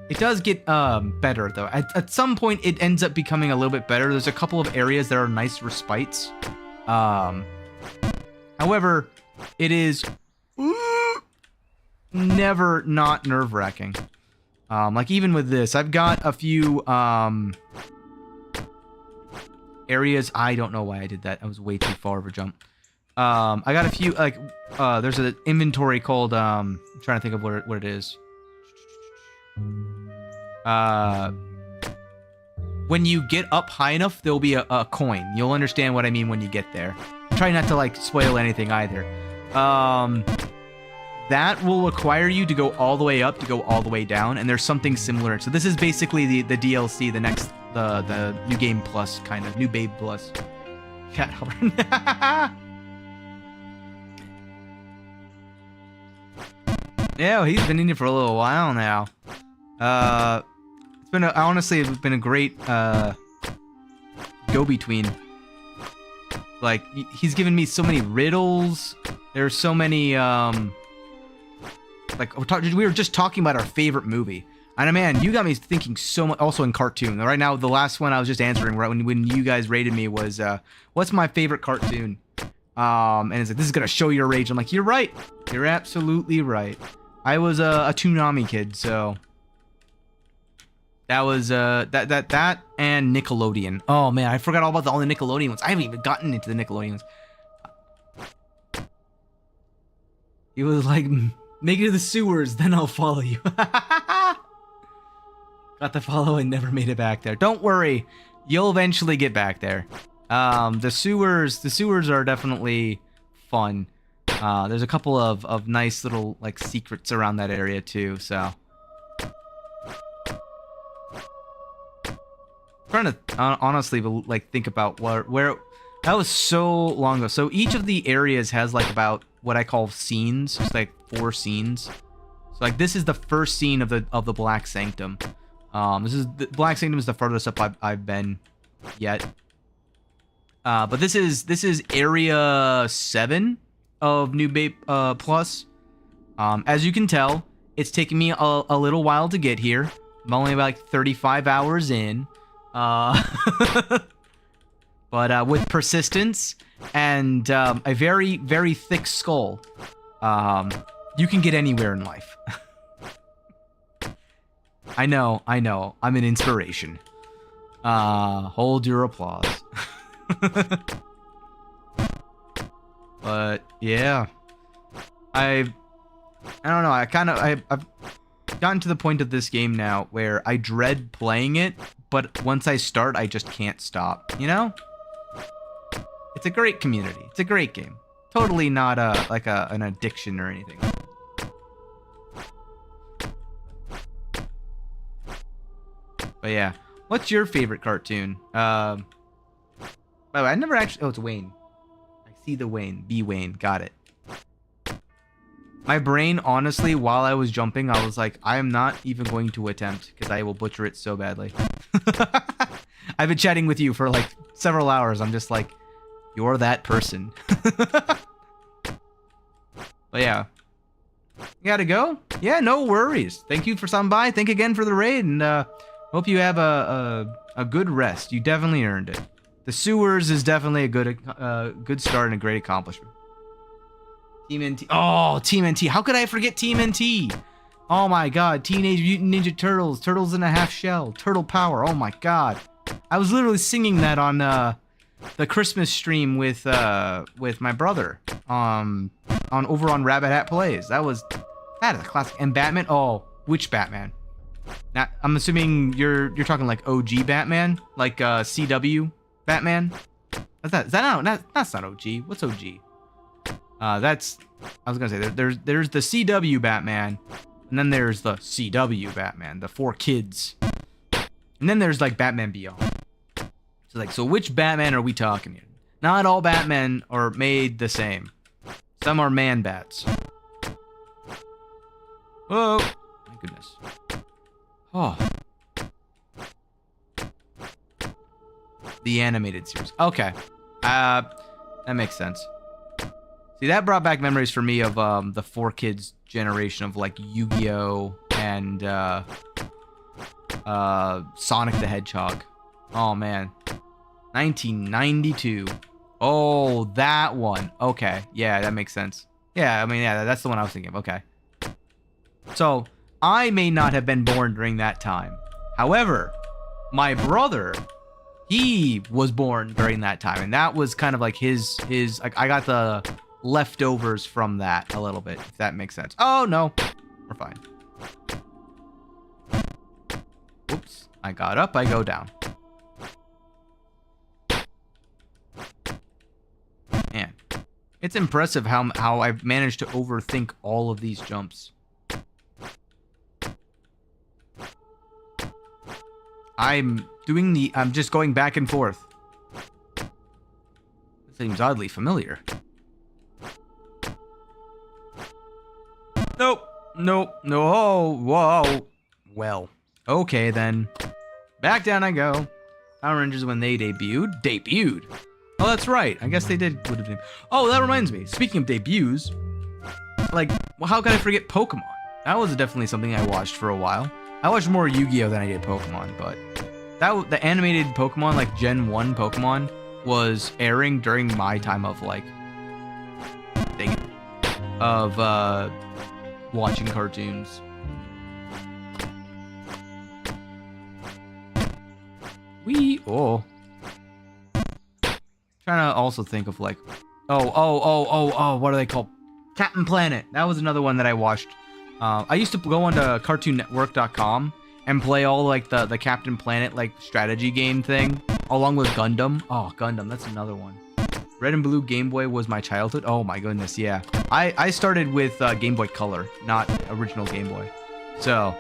Speaker 1: It does get better though. At some point it ends up becoming a little bit better. There's a couple of areas that are nice respites. However, it is never not nerve-wracking. Like even with this, I've got a few areas. I don't know why I did that. I was way too far of a jump. I got a few like there's an inventory called I'm trying to think of what it is. When you get up high enough, there'll be a coin. You'll understand what I mean when you get there. Try not to like spoil anything either. That will require you to go all the way up to go all the way down, and there's something similar. So this is basically the DLC, the new game plus kind of new babe plus. Cat Albert. Yeah, he's been in it for a little while now. It's been honestly, it's been a great go-between. Like he's given me so many riddles. There's so many like we were just talking about our favorite movie. And man, you got me thinking so much. Also in cartoon. Right now, the last one I was just answering right when you guys rated me was what's my favorite cartoon? And it's like, this is gonna show your rage. I'm like, you're right. You're absolutely right. I was a Toonami kid, so that was that and Nickelodeon. Oh man, I forgot all about all the Nickelodeon ones. I haven't even gotten into the Nickelodeon ones. He was like, make it to the sewers, then I'll follow you. Got the follow and never made it back there. Don't worry, you'll eventually get back there. The sewers are definitely fun. There's a couple of nice little like secrets around that area too, so. Trying to honestly like think about where that was so long ago. So each of the areas has like about what I call scenes, just like 4 scenes. So like this is the first scene of the Black Sanctum. The Black Sanctum is the furthest up I've been yet. But this is area 7 of New Babe Plus. As you can tell, it's taken me a little while to get here. I'm only about like 35 hours in. But with persistence and a very, very thick skull, you can get anywhere in life. I know, I'm an inspiration. Hold your applause. But yeah, I don't know. I've gotten to the point of this game now where I dread playing it, but once I start, I just can't stop. You know? It's a great community. It's a great game. Totally not an addiction or anything. But yeah, what's your favorite cartoon? By the way, I never actually. Oh, it's Wayne. See the Wayne. B Wayne. Got it. My brain, honestly, while I was jumping, I was like, I am not even going to attempt because I will butcher it so badly. I've been chatting with you for like several hours. I'm just like, you're that person. But yeah. You gotta go? Yeah, no worries. Thank you for stopping by. Thank you again for the raid, and hope you have a good rest. You definitely earned it. The sewers is definitely a good start and a great accomplishment. Team NT. Oh, Team NT. How could I forget Team NT? Oh my god. Teenage Mutant Ninja Turtles. Turtles in a Half Shell. Turtle Power. Oh my god. I was literally singing that on the Christmas stream with my brother. Over on Rabbit Hat Plays. That is a classic. And Batman. Oh, which Batman? Now, I'm assuming you're talking like OG Batman, like CW Batman. That's not OG. What's OG? I was gonna say there's the CW Batman, and then there's the CW Batman, the 4 kids, and then there's like Batman Beyond. So which Batman are we talking here? Not all Batmen are made the same. Some are man bats. Oh my goodness. Oh. The animated series. Okay. That makes sense. See, that brought back memories for me of the 4 kids generation of like Yu-Gi-Oh! And Sonic the Hedgehog. Oh man. 1992. Oh, that one. Okay. Yeah, that makes sense. Yeah, I mean, yeah, that's the one I was thinking of. Okay. So, I may not have been born during that time. However, my brother, he was born during that time, and that was kind of like his like I got the leftovers from that a little bit, if that makes sense. Oh no, we're fine. Oops, I got up, I go down. Man, it's impressive how I've managed to overthink all of these jumps. I'm just going back and forth. It seems oddly familiar. Nope. Nope. No. Oh, whoa. Well. Okay, then. Back down I go. Power Rangers, when they debuted. Oh, that's right. I guess they did. Oh, that reminds me. Speaking of debuts, like, well, how could I forget Pokemon? That was definitely something I watched for a while. I watched more Yu-Gi-Oh than I did Pokemon, but the animated Pokemon, like Gen 1 Pokemon, was airing during my time of like, dang it, of watching cartoons. Trying to also think of like, what are they called? Captain Planet. That was another one that I watched. I used to go onto CartoonNetwork.com and play all like the Captain Planet like strategy game thing, along with Gundam. Oh, Gundam, that's another one. Red and Blue Game Boy was my childhood. Oh my goodness, yeah. I started with Game Boy Color, not original Game Boy. So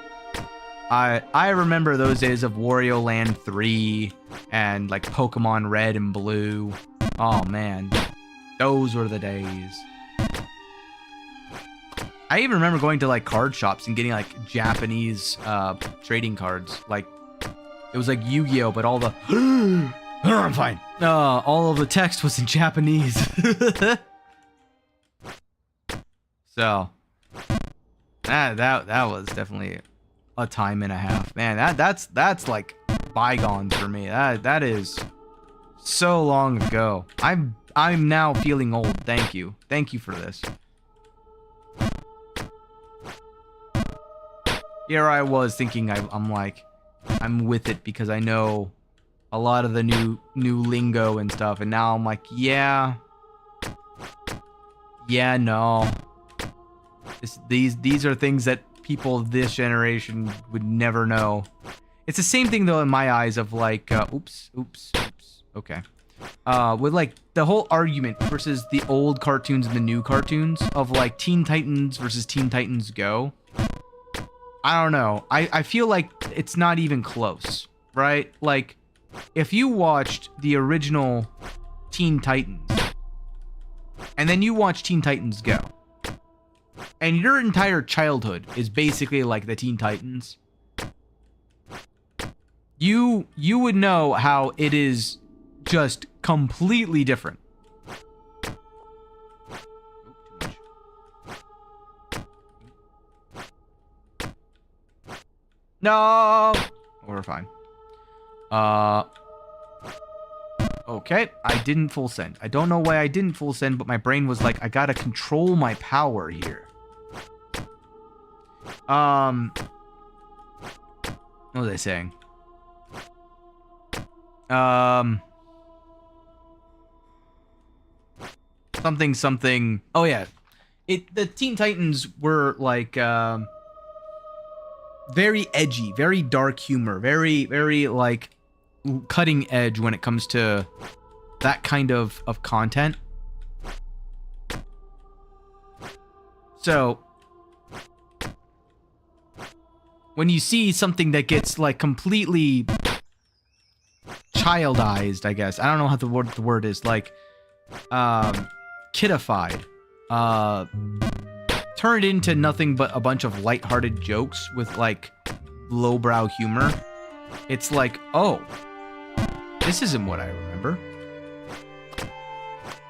Speaker 1: I remember those days of Wario Land 3 and like Pokemon Red and Blue. Oh man, those were the days. I even remember going to like card shops and getting like Japanese trading cards. Like it was like Yu-Gi-Oh, but all the I'm fine. All of the text was in Japanese. So that was definitely a time and a half. Man, that's like bygones for me. That is so long ago. I'm now feeling old. Thank you for this. Here I was thinking I'm with it because I know a lot of the new lingo and stuff, and now I'm like, yeah, no. These are things that people of this generation would never know. It's the same thing though in my eyes of like, oops. Okay. With like the whole argument versus the old cartoons and the new cartoons of like Teen Titans versus Teen Titans Go. I don't know. I feel like it's not even close, right? Like, if you watched the original Teen Titans, and then you watch Teen Titans Go, and your entire childhood is basically like the Teen Titans, you would know how it is just completely different. No, we're fine. Okay, I didn't full send. I don't know why I didn't full send, but my brain was like, I gotta control my power here. What was I saying? Something. Oh yeah, the Teen Titans were like very edgy, very dark humor, very like cutting edge when it comes to that kind of content. So when you see something that gets like completely childized, I guess, I don't know how the word is, like kidified, turned into nothing but a bunch of lighthearted jokes with like lowbrow humor, it's like, oh, this isn't what I remember.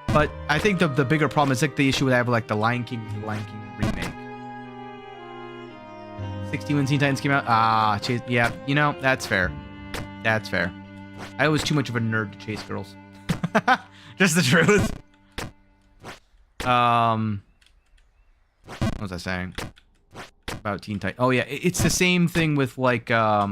Speaker 1: But I think the bigger problem is like the issue with I have like the Lion King remake. 60 when Teen Titans came out. Chase, yeah, you know, that's fair. That's fair. I was too much of a nerd to chase girls. Just the truth. What was I saying about Teen Titans? Oh yeah, it's the same thing with like I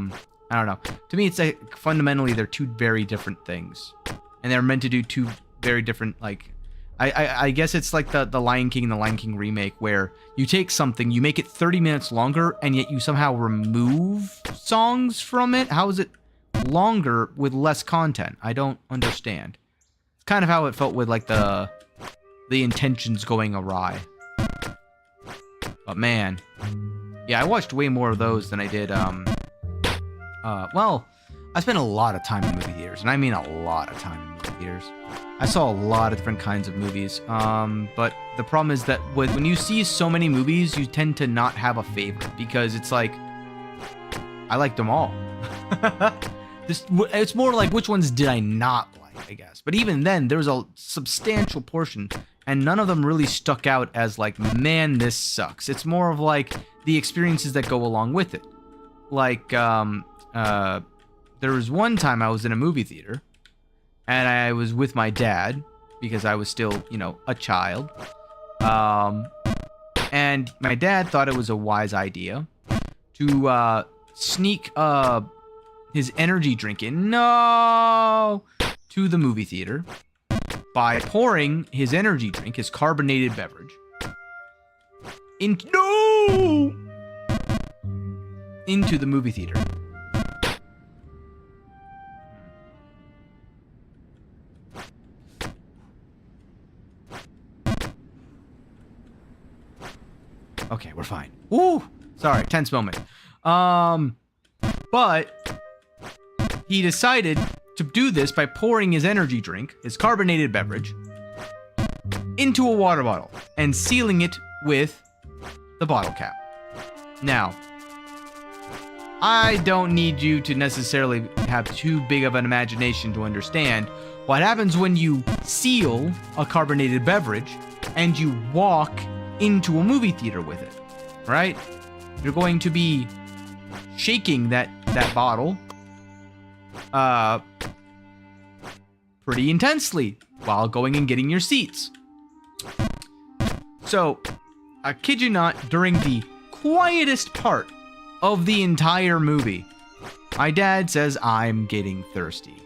Speaker 1: don't know. To me, it's like fundamentally they're two very different things, and they're meant to do two very different like. I guess it's like the Lion King and the Lion King remake, where you take something, you make it 30 minutes longer, and yet you somehow remove songs from it. How is it longer with less content? I don't understand. It's kind of how it felt with like the intentions going awry. But man, yeah, I watched way more of those than I did. Well, I spent a lot of time in movie theaters, and I mean a lot of time in movie theaters. I saw a lot of different kinds of movies, but the problem is that when you see so many movies, you tend to not have a favorite, because it's like, I liked them all. It's more like, which ones did I not like, I guess. But even then, there was a substantial portion, and none of them really stuck out as like, man, this sucks. It's more of like the experiences that go along with it. Like, there was one time I was in a movie theater, and I was with my dad, because I was still, you know, a child. And my dad thought it was a wise idea to sneak his energy drink in, to the movie theater by pouring his energy drink, his carbonated beverage, into the movie theater. Okay, we're fine. Woo! Sorry, tense moment. But he decided to do this by pouring his energy drink, his carbonated beverage, into a water bottle and sealing it with the bottle cap. Now, I don't need you to necessarily have too big of an imagination to understand what happens when you seal a carbonated beverage and you walk into a movie theater with it, right? You're going to be shaking that bottle pretty intensely while going and getting your seats. So, I kid you not, during the quietest part of the entire movie, my dad says, "I'm getting thirsty."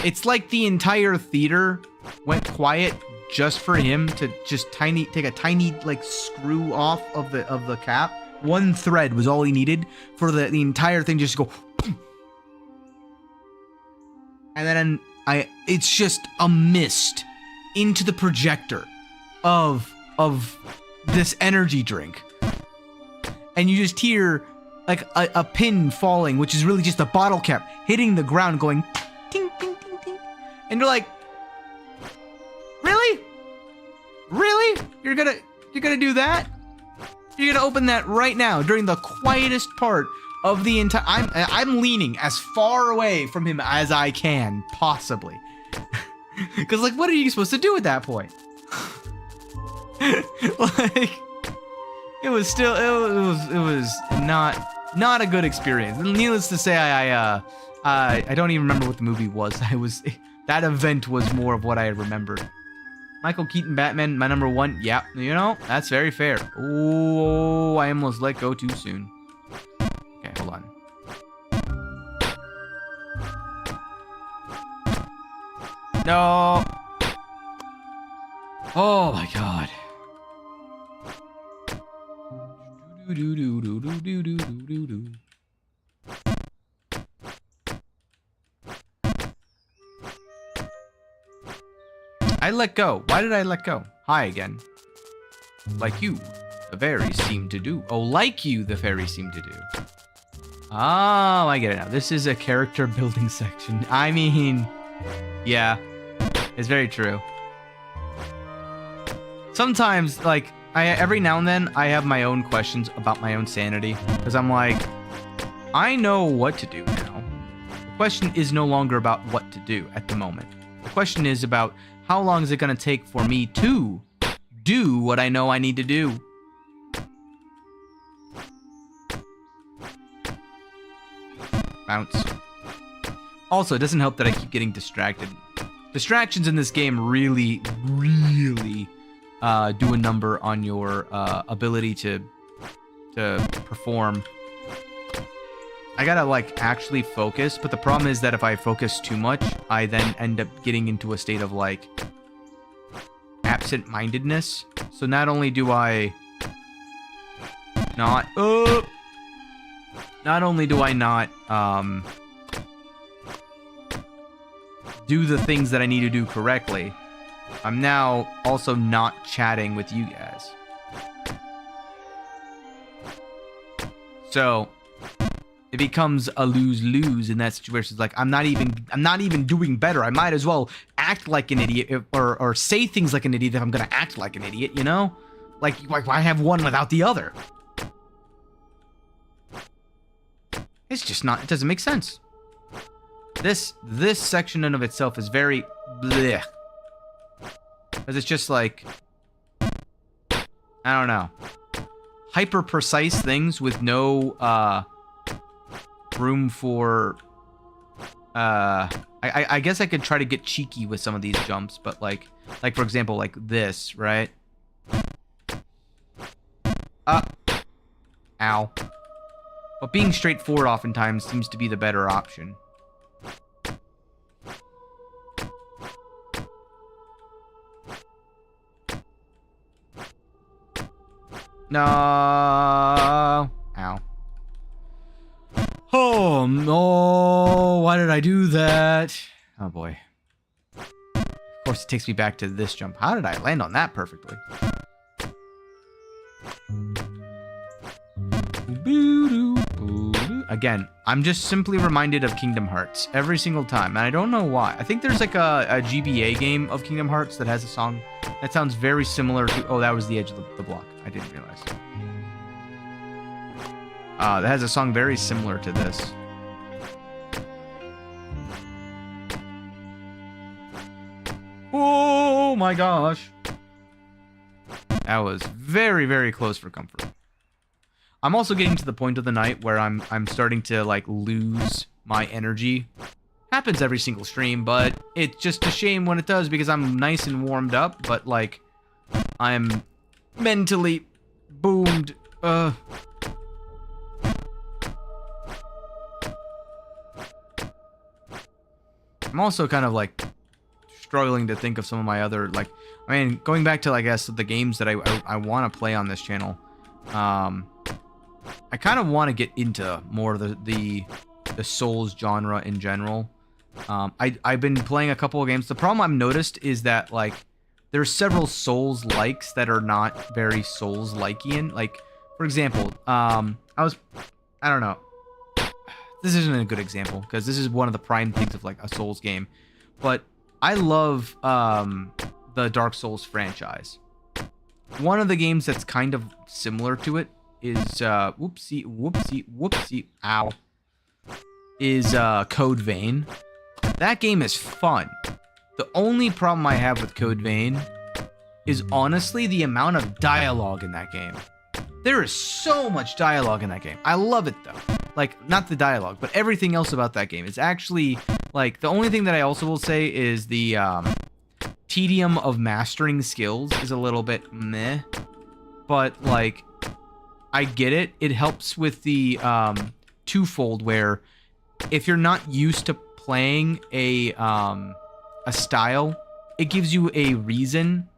Speaker 1: It's like the entire theater went quiet just for him to just take a tiny like screw off of the cap. One thread was all he needed for the entire thing just to go. And then it's just a mist into the projector of this energy drink. And you just hear like a pin falling, which is really just a bottle cap hitting the ground going ting ting ting ting. And you're like, You're gonna do that? You're gonna open that right now during the quietest part of the entire. I'm leaning as far away from him as I can possibly, because like, what are you supposed to do at that point? Like, it was not a good experience. Needless to say, I don't even remember what the movie was. That event was more of what I remembered. Michael Keaton Batman, my number 1. Yeah, you know, that's very fair. Oh, I almost let go too soon. Okay, hold on. No. Oh my god. I let go. Why did I let go? Hi again. Like you, the fairies seem to do. Oh, like you, the fairies seem to do. Oh, I get it now. This is a character building section. I mean, yeah, it's very true. Sometimes, like, every now and then, I have my own questions about my own sanity. Because I'm like, I know what to do now. The question is no longer about what to do at the moment. The question is about how long is it going to take for me to do what I know I need to do. Bounce. Also, it doesn't help that I keep getting distracted. Distractions in this game really do a number on your ability to perform. I gotta like actually focus, but the problem is that if I focus too much, I then end up getting into a state of like absent-mindedness. So not only do I not do the things that I need to do correctly, I'm now also not chatting with you guys. So it becomes a lose-lose in that situation. It's like I'm not even doing better. I might as well act like an idiot or say things like an idiot if I'm gonna act like an idiot, you know? Like why have one without the other? It's just not, it doesn't make sense. This section in of itself is very bleh. Because it's just like, I don't know. Hyper precise things with no room for I guess I could try to get cheeky with some of these jumps, but like for example, like this, right? Ow. But being straightforward oftentimes seems to be the better option. No. Ow. Oh no, why did I do that? Oh boy. Of course it takes me back to this jump. How did I land on that perfectly? Again, I'm just simply reminded of Kingdom Hearts every single time, and I don't know why. I think there's like a GBA game of Kingdom Hearts that has a song that sounds very similar to... Oh, that was the edge of the block. I didn't realize. That has a song very similar to this. Oh my gosh. That was very, very close for comfort. I'm also getting to the point of the night where I'm starting to like lose my energy. Happens every single stream, but it's just a shame when it does because I'm nice and warmed up, but like I'm mentally boomed. I'm also kind of like struggling to think of some of my other, like, I mean, going back to, I guess, the games that I want to play on this channel. I kind of want to get into more of the Souls genre in general. I've been playing a couple of games. The problem I've noticed is that, like, there's several Souls-likes that are not very Souls-likeian. Like, for example, I don't know. This isn't a good example, because this is one of the prime things of, like, a Souls game. But I love the Dark Souls franchise. one of the games that's kind of similar to it is whoopsie, ow, is Code Vein. That game is fun. The only problem I have with Code Vein is honestly the amount of dialogue in that game. There is so much dialogue in that game. I love it though. Like, not the dialogue, but everything else about that game. It's actually, like, the only thing that I also will say is the tedium of mastering skills is a little bit meh. But, like, I get it. It helps with the twofold where if you're not used to playing a style, it gives you a reason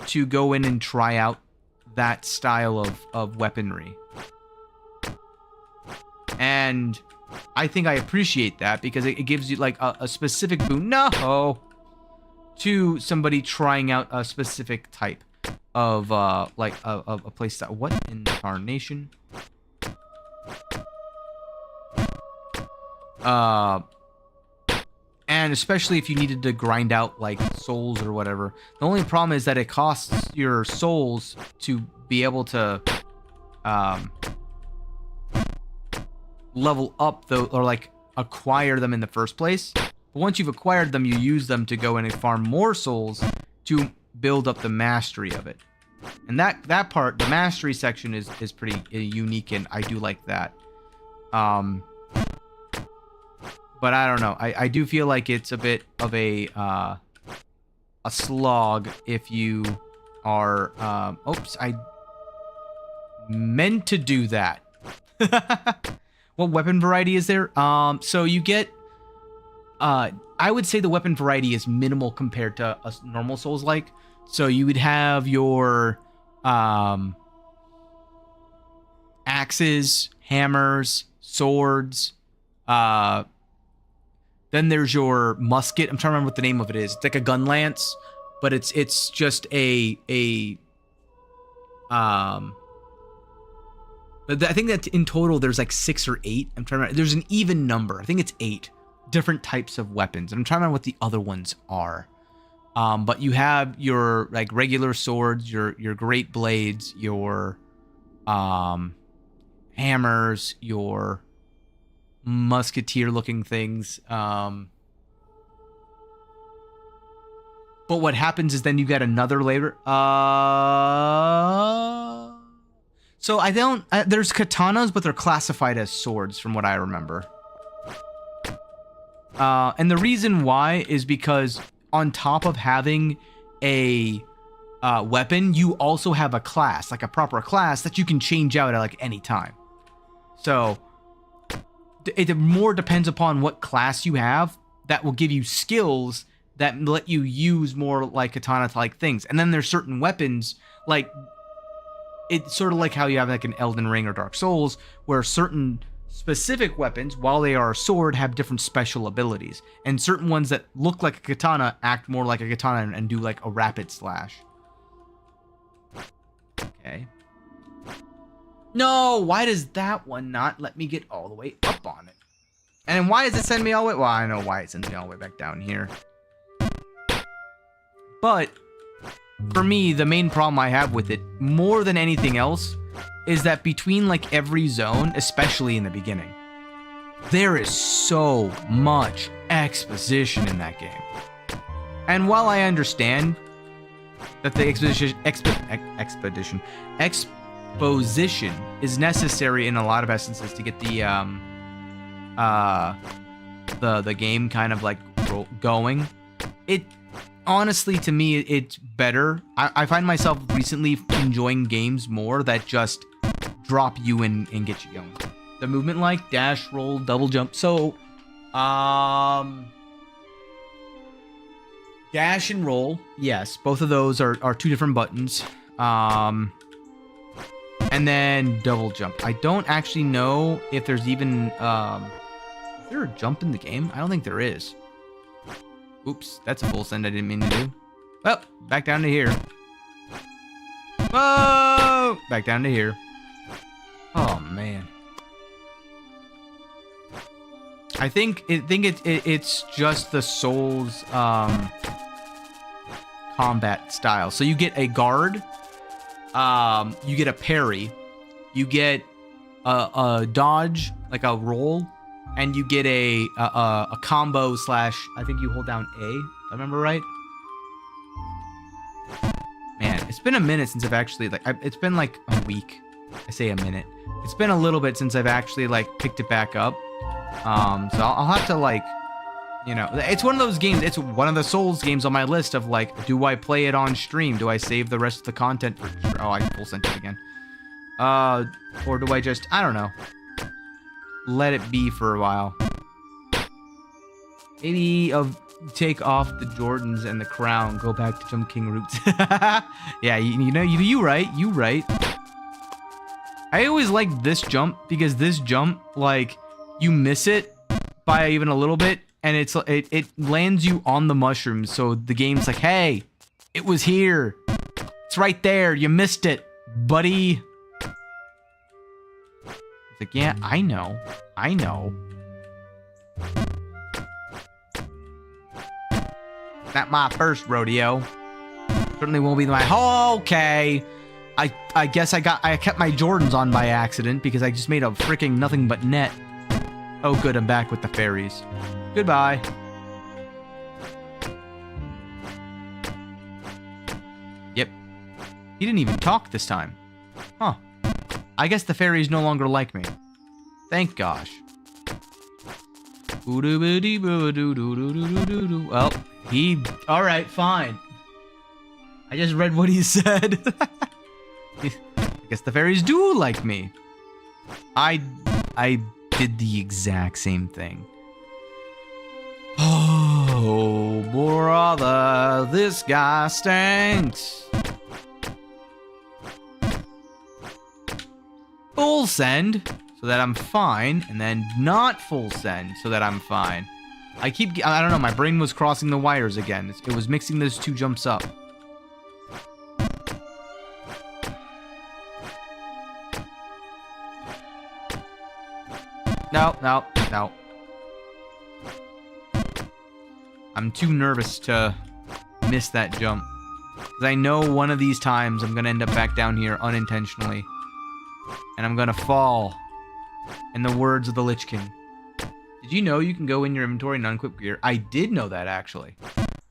Speaker 1: to go in and try out that style of weaponry. And I think I appreciate that because it gives you like a specific boon to somebody trying out a specific type of like a play style. What in tarnation? And especially if you needed to grind out like souls or whatever. The only problem is that it costs your souls to be able to level up or like acquire them in the first place. But once you've acquired them, you use them to go in and farm more souls to build up the mastery of it. And that part, the mastery section is pretty unique, and I do like that. But I don't know. I do feel like it's a bit of a slog if you are oops, I meant to do that. What weapon variety is there? So you get I would say the weapon variety is minimal compared to a normal Souls-like. So you would have your axes, hammers, swords, then there's your musket. I'm trying to remember what the name of it is. It's like a gun lance, but it's just but I think that in total there's like 6 or 8. I'm trying to remember. There's an even number. I think it's 8 different types of weapons. And I'm trying to remember what the other ones are. But you have your like regular swords, your great blades, your hammers, your musketeer looking things. But what happens is then you get another layer. So I don't. There's katanas, but they're classified as swords, from what I remember. And the reason why is because on top of having a weapon, you also have a class, like a proper class that you can change out at like any time. So it more depends upon what class you have that will give you skills that let you use more like katana-like things. And then there's certain weapons, like it's sort of like how you have like an Elden Ring or Dark Souls, where certain specific weapons, while they are a sword, have different special abilities. And certain ones that look like a katana act more like a katana and do like a rapid slash. Okay. No, why does that one not let me get all the way up on it? And why does it send me all the way? Well, I know why it sends me all the way back down here. But for me, the main problem I have with it, more than anything else, is that between like every zone, especially in the beginning, there is so much exposition in that game. And while I understand that the exposition is necessary in a lot of essences to get the game kind of like going, it honestly, to me, it's better. I find myself recently enjoying games more that just drop you in and get you going. The movement like dash, roll, double jump. So, dash and roll, yes, both of those are 2 different buttons. And then double jump. I don't actually know if there's even is there a jump in the game? I don't think there is. Oops, that's a full send I didn't mean to do. Well, back down to here. Whoa! Back down to here. Oh man. I think it's just the Souls combat style. So you get a guard, You get a parry. You get a dodge, like a roll, and you get a combo slash. I think you hold down A. If I remember right. Man, it's been a minute since I've actually it's been like a week. I say a minute. It's been a little bit since I've actually like picked it back up. So I'll have to like, you know, it's one of those games. It's one of the Souls games on my list of like, do I play it on stream? Do I save the rest of the content? Oh, I full sent it again. Or do I just, I don't know, let it be for a while? Maybe take off the Jordans and the crown, go back to Jump King roots. Yeah, you right. I always liked this jump because this jump, like, you miss it by even a little bit, and it lands you on the mushrooms. So the game's like, hey, it was here. It's right there. You missed it, buddy. It's like, yeah, I know. Not my first rodeo. Certainly won't be my. Oh, okay. I guess I kept my Jordans on by accident because I just made a freaking nothing but net. Oh, good, I'm back with the fairies. Goodbye. Yep. He didn't even talk this time. Huh. I guess the fairies no longer like me. Thank gosh. Well, alright, fine. I just read what he said. I guess the fairies do like me. I did the exact same thing. Oh, brother, this guy stinks. Full send, so that I'm fine, and then not full send, so that I'm fine. I don't know, my brain was crossing the wires again. It was mixing those two jumps up. No. I'm too nervous to miss that jump. Because I know one of these times I'm going to end up back down here unintentionally. And I'm going to fall. In the words of the Lich King. Did you know you can go in your inventory and unequip gear? I did know that, actually.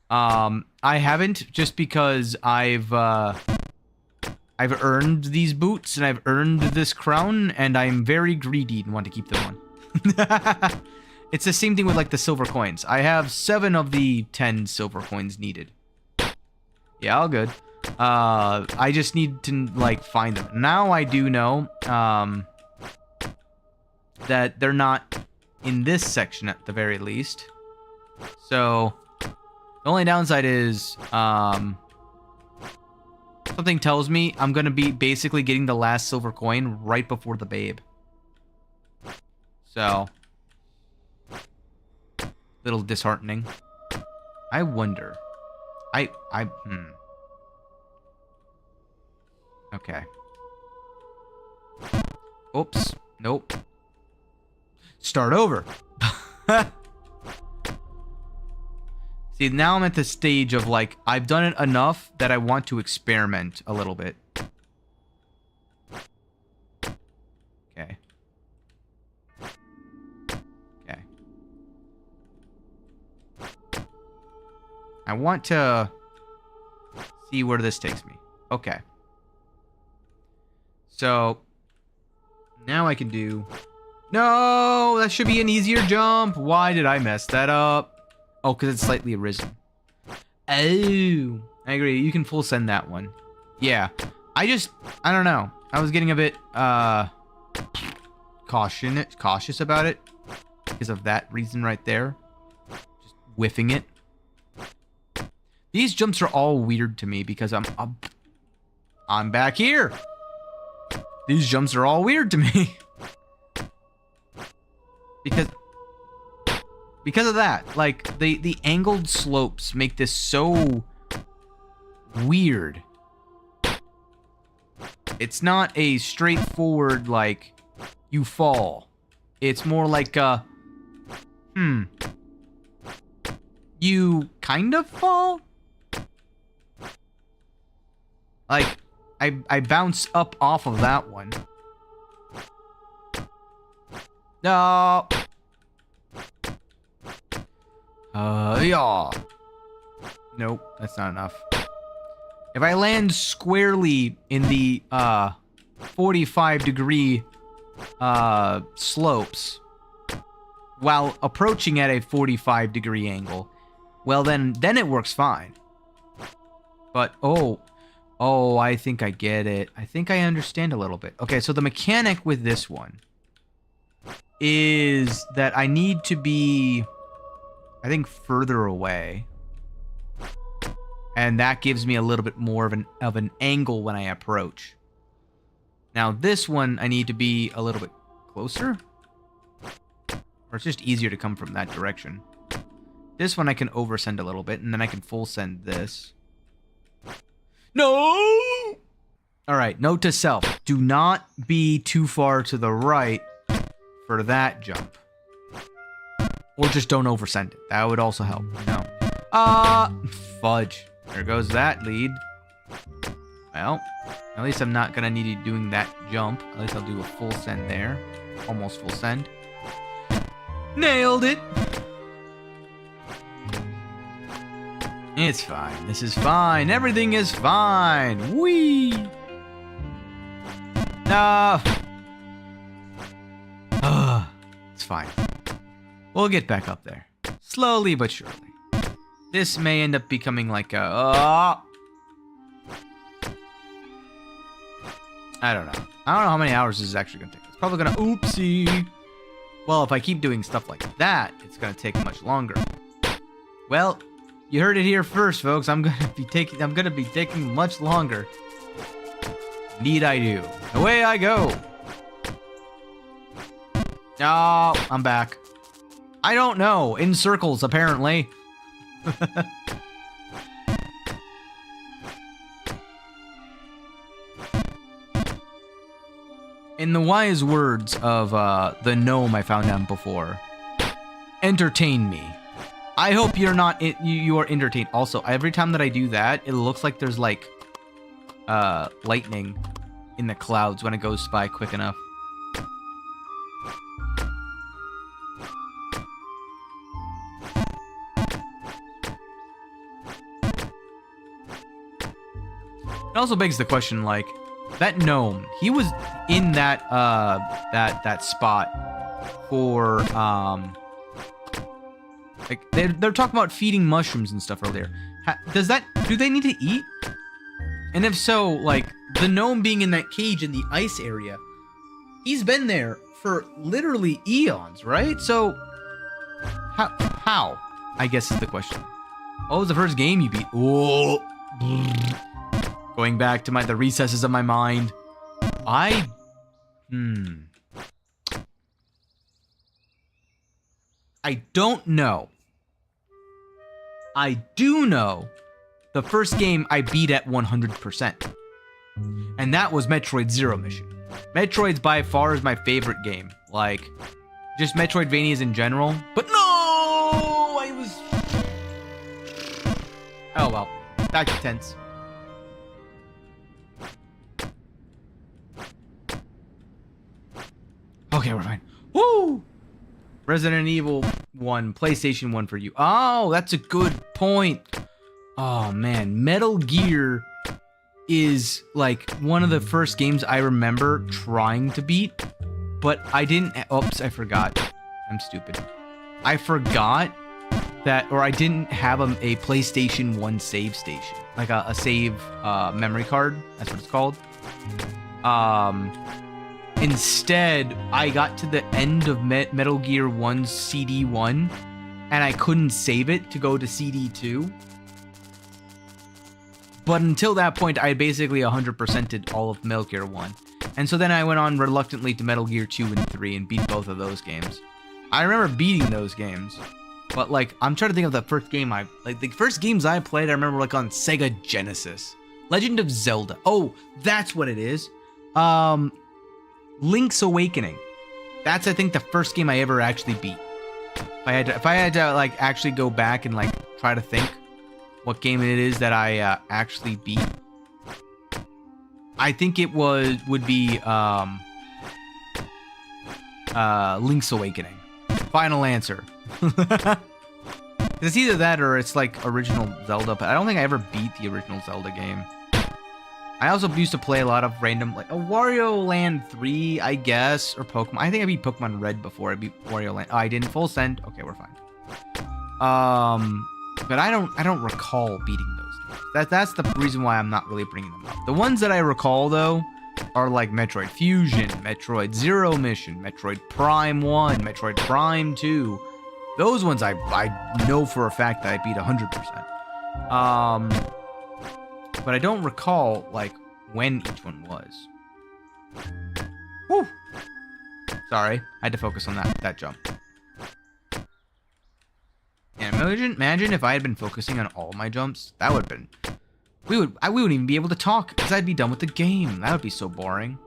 Speaker 1: I haven't, just because I've earned these boots, and I've earned this crown, and I'm very greedy and want to keep them on. It's the same thing with, like, the silver coins. I have 7 of the 10 silver coins needed. Yeah, all good. I just need to, like, find them. Now I do know, that they're not in this section at the very least. So, the only downside is, something tells me I'm gonna be basically getting the last silver coin right before the babe. So, little disheartening. I wonder. Okay. Oops. Nope. Start over. See, now I'm at the stage of, like, I've done it enough that I want to experiment a little bit. Okay. Okay. I want to see where this takes me. Okay. So, now I can do... No, that should be an easier jump. Why did I mess that up? Oh, because it's slightly arisen. Oh, I agree. You can full send that one. Yeah. I don't know. I was getting a bit, cautious about it. Because of that reason right there. Just whiffing it. These jumps are all weird to me because I'm back here. These jumps are all weird to me. Because of that, like, the angled slopes make this so weird. It's not a straightforward, like, you fall. It's more like you kind of fall? Like,
Speaker 2: I bounced up off of that one. No. Yeah. Nope, that's not enough. If I land squarely in the 45-degree slopes while approaching at a 45-degree angle, well then it works fine. But oh, I think I get it. I think I understand a little bit. Okay, so the mechanic with this one is that I need to be, I think, further away. And that gives me a little bit more of an angle when I approach. Now this one, I need to be a little bit closer. Or it's just easier to come from that direction. This one I can oversend a little bit, and then I can full send this. No! Alright, note to self. Do not be too far to the right for that jump. Or just don't oversend it. That would also help, you know? Fudge. There goes that lead. Well, at least I'm not gonna need you doing that jump. At least I'll do a full send there. Almost full send. Nailed it! It's fine. This is fine. Everything is fine. Whee! It's fine. We'll get back up there. Slowly but surely. This may end up becoming like a... I don't know. I don't know how many hours this is actually going to take. It's probably going to... Oopsie! Well, if I keep doing stuff like that, it's going to take much longer. Well, you heard it here first, folks. I'm going to be taking much longer. Need I do. Away I go. Oh, I'm back. I don't know. In circles, apparently. In the wise words of the gnome I found out before, entertain me. I hope you're not you are entertained. Also, every time that I do that, it looks like there's like lightning in the clouds when it goes by quick enough. It also begs the question, like, that gnome, he was in that that spot for like they're talking about feeding mushrooms and stuff earlier. Do they need to eat? And if so, like, the gnome being in that cage in the ice area, he's been there for literally eons, right? So how I guess is the question. What was the first game you beat? Whoa. Going back to the recesses of my mind. I don't know. I do know the first game I beat at 100%. And that was Metroid Zero Mission. Metroid's by far is my favorite game. Like, just Metroidvanias in general. But no! I was... Oh well. Back to tense. Okay, we're fine. Woo! Resident Evil 1, PlayStation 1 for you. Oh, that's a good point. Oh, man. Metal Gear is, like, one of the first games I remember trying to beat. But I didn't... Oops, I forgot. I'm stupid. I forgot that... Or I didn't have a PlayStation 1 save station. Like, a save memory card. That's what it's called. Instead, I got to the end of Metal Gear 1's CD1, and I couldn't save it to go to CD2. But until that point, I basically 100%ed all of Metal Gear 1. And so then I went on reluctantly to Metal Gear 2 and 3 and beat both of those games. I remember beating those games. But, like, I'm trying to think of the first game the first games I played, I remember, like, on Sega Genesis. Legend of Zelda. Oh, that's what it is. Link's Awakening. That's, I think, the first game I ever actually beat. If I had to like actually go back and like try to think what game it is that I actually beat.
Speaker 1: I think it would be Link's Awakening. Final answer. It's either that or it's like original Zelda, but I don't think I ever beat the original Zelda game. I also used to play a lot of random, like a Wario Land 3, I guess, or Pokemon. I think I beat Pokemon Red before I beat Wario Land. Oh, I didn't full send. Okay, we're fine. But I don't recall beating those games. That's the reason why I'm not really bringing them up. The ones that I recall though are like Metroid Fusion, Metroid Zero Mission, Metroid Prime 1, Metroid Prime 2. Those ones I know for a fact that I beat 100%. But I don't recall like when each one was. Whew. Sorry, I had to focus on that jump. And imagine if I had been focusing on all my jumps. That would have been. We wouldn't even be able to talk because I'd be done with the game. That would be so boring.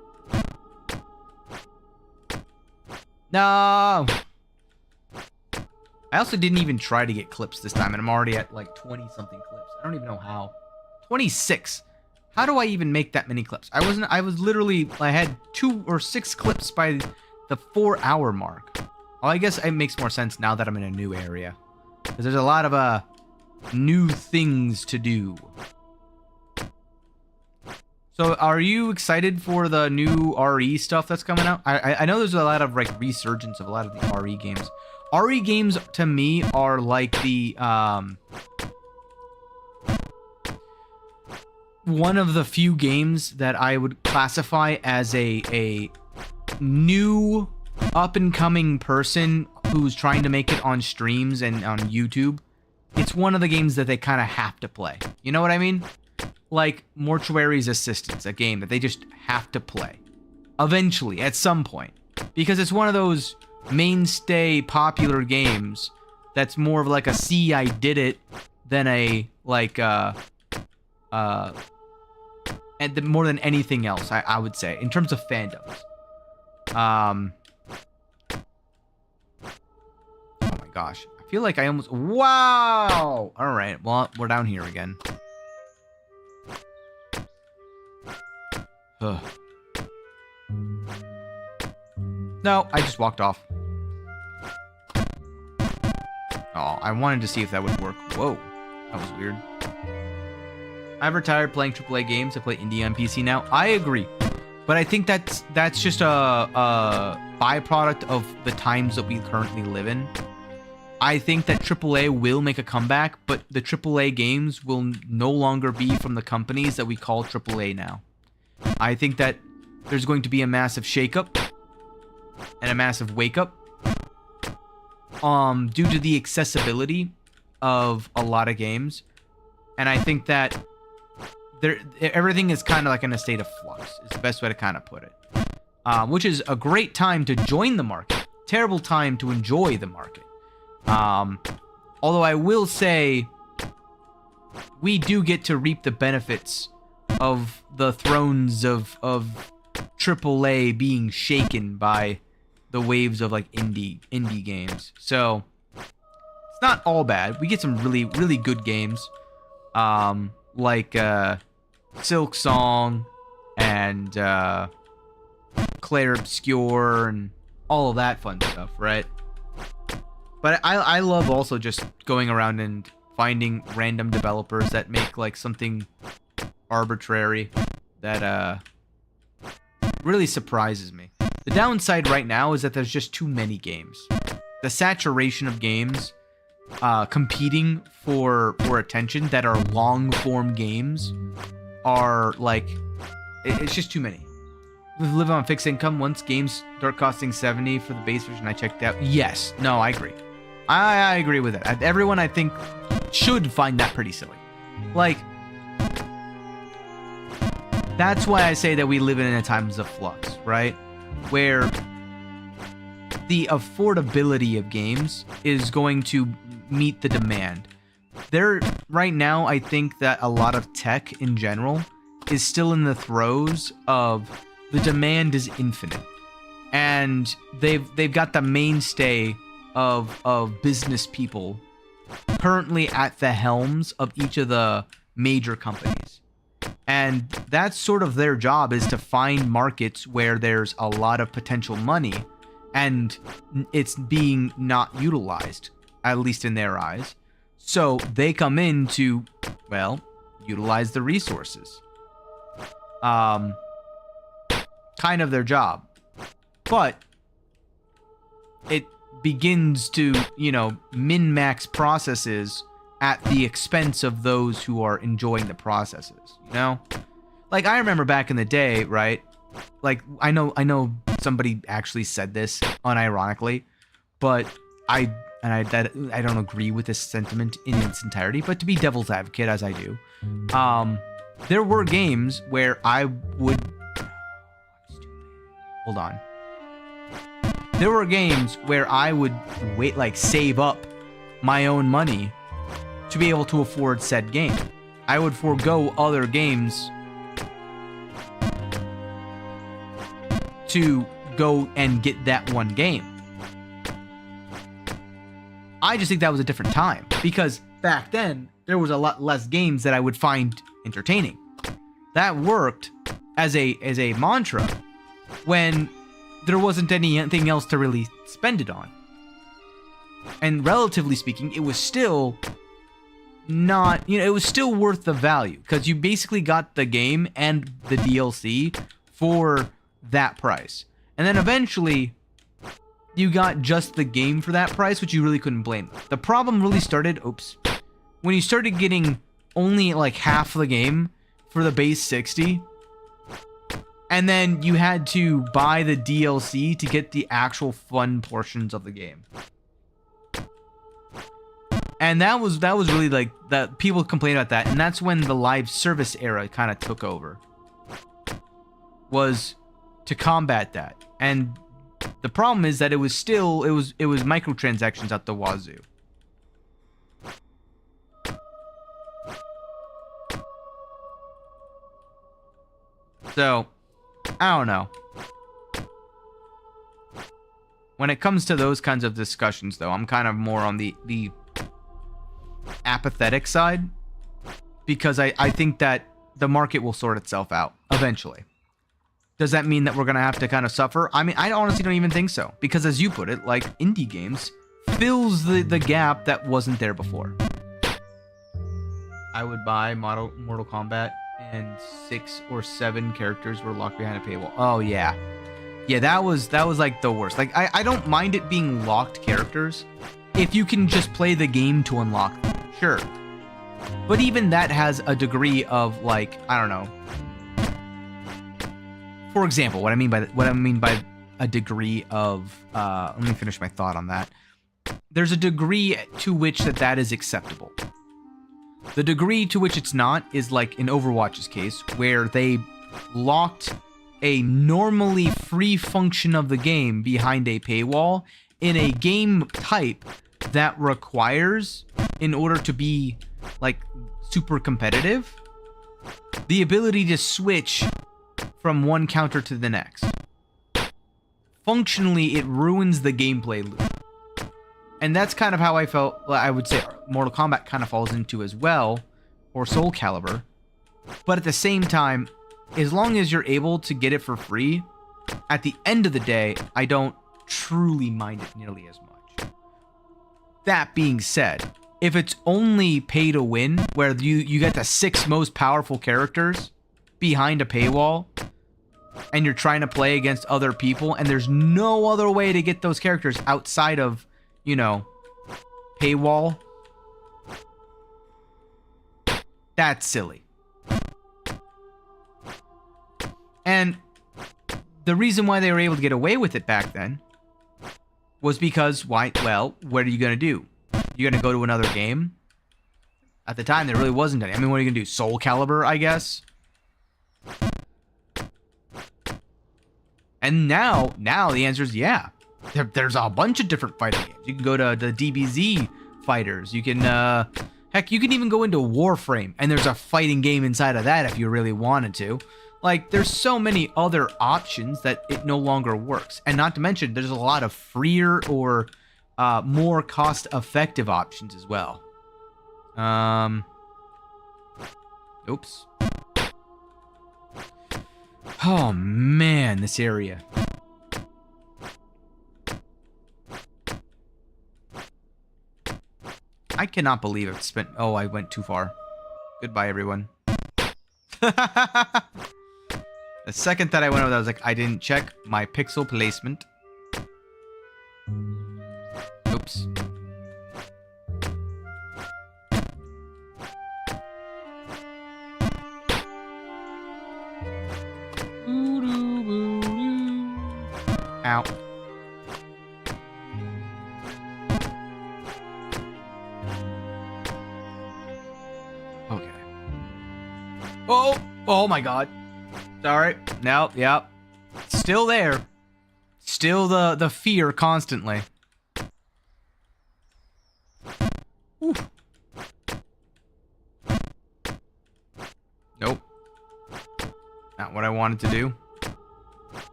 Speaker 1: No. I also didn't even try to get clips this time, and I'm already at like 20-something clips. I don't even know how. 26. How do I even make that many clips? I had 2 or 6 clips by the 4-hour mark. Well, I guess it makes more sense now that I'm in a new area. Because there's a lot of new things to do. So are you excited for the new RE stuff that's coming out? I know there's a lot of like resurgence of a lot of the RE games. RE games to me are like the one of the few games that I would classify as a new up and coming person who's trying to make it on streams and on YouTube. It's one of the games that they kind of have to play. You know what I mean? Like Mortuary's Assistance, a game that they just have to play eventually at some point, because it's one of those mainstay popular games that's more of like a see I did it than a like and more than anything else, I would say in terms of fandoms. Oh my gosh, I feel like I almost wow. All right, well, we're down here again. Ugh. No, I just walked off. Oh, I wanted to see if that would work. Whoa, that was weird. I've retired playing AAA games. I play indie on PC now. I agree, but I think that's just a byproduct of the times that we currently live in. I think that AAA will make a comeback, but the AAA games will no longer be from the companies that we call AAA now. I think that there's going to be a massive shakeup and a massive wake up due to the accessibility of a lot of games. And I think that everything is kind of like in a state of flux is the best way to kind of put it. Which is a great time to join the market. Terrible time to enjoy the market. Although I will say we do get to reap the benefits of the thrones of AAA being shaken by the waves of like indie games. So it's not all bad. We get some really, really good games. Like Silk Song and Claire Obscure and all of that fun stuff, right? But I love also just going around and finding random developers that make like something arbitrary that really surprises me. The downside right now is that there's just too many games. The saturation of games competing for attention that are long form games are like, it's just too many. We live on fixed income. Once games start costing $70 for the base version, I checked out. Yes, no, I agree. I agree with it. Everyone I think should find that pretty silly. Like, that's why I say that we live in a times of flux, right? Where the affordability of games is going to meet the demand. Right now, I think that a lot of tech in general is still in the throes of the demand is infinite. And they've got the mainstay of business people currently at the helms of each of the major companies. And that's sort of their job, is to find markets where there's a lot of potential money and it's being not utilized, at least in their eyes. So they come in to, well, utilize the resources. Kind of their job. But it begins to, min-max processes at the expense of those who are enjoying the processes, Like, I remember back in the day, right? Like, I know somebody actually said this unironically, but I don't agree with this sentiment in its entirety, but to be devil's advocate, as I do, there were games where I would... Hold on. There were games where I would save up my own money to be able to afford said game. I would forego other games to go and get that one game. I just think that was a different time, because back then there was a lot less games that I would find entertaining. That worked as a mantra when there wasn't anything else to really spend it on. And relatively speaking, it was still not, it was still worth the value, because you basically got the game and the DLC for that price. And then eventually you got just the game for that price, which you really couldn't blame them. The problem really started, when you started getting only like half the game for the base 60, and then you had to buy the DLC to get the actual fun portions of the game. And that was really like that. People complained about that, and that's when the live service era kind of took over. Was to combat that, and the problem is that it was microtransactions at the wazoo. So, I don't know. When it comes to those kinds of discussions, though, I'm kind of more on the apathetic side, because I think that the market will sort itself out eventually. Does that mean that we're going to have to kind of suffer? I mean, I honestly don't even think so, because as you put it, like, indie games fills the gap that wasn't there before. I would buy Mortal Kombat and 6 or 7 characters were locked behind a paywall. Oh yeah. Yeah, that was like the worst. Like, I don't mind it being locked characters if you can just play the game to unlock them. Sure. But even that has a degree of, like, I don't know. For example, what I mean by a degree of let me finish my thought on that. There's a degree to which that is acceptable. The degree to which it's not is like in Overwatch's case, where they locked a normally free function of the game behind a paywall in a game type that requires, in order to be like super competitive, the ability to switch from one counter to the next. Functionally, it ruins the gameplay loop. And that's kind of how I felt, I would say Mortal Kombat kind of falls into as well, or Soul Calibur. But at the same time, as long as you're able to get it for free, at the end of the day, I don't truly mind it nearly as much. That being said, if it's only pay to win, where you get the 6 most powerful characters behind a paywall, and you're trying to play against other people, and there's no other way to get those characters outside of, paywall, that's silly. And the reason why they were able to get away with it back then was because, what are you going to do? You're going to go to another game? At the time, there really wasn't any. I mean, what are you going to do? Soul Calibur, I guess? And now the answer is yeah. There's a bunch of different fighting games. You can go to the DBZ fighters. You can, heck, you can even go into Warframe, and there's a fighting game inside of that if you really wanted to. Like, there's so many other options that it no longer works. And not to mention, there's a lot of freer or more cost-effective options as well. Oops. Oh man, this area. I cannot believe I've spent... Oh, I went too far. Goodbye, everyone. The second that I went over, I was like, I didn't check my pixel placement. Oops. Ow. Okay. Oh my god. Sorry. No, yep. Still there. Still the fear constantly. Ooh. Nope. Not what I wanted to do.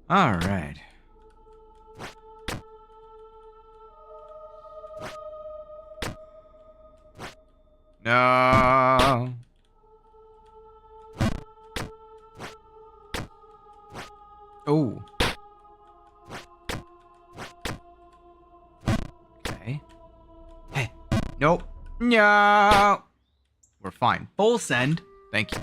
Speaker 1: All right. No. Oh. Okay. Hey. Nope. No. We're fine. Full send. Thank you.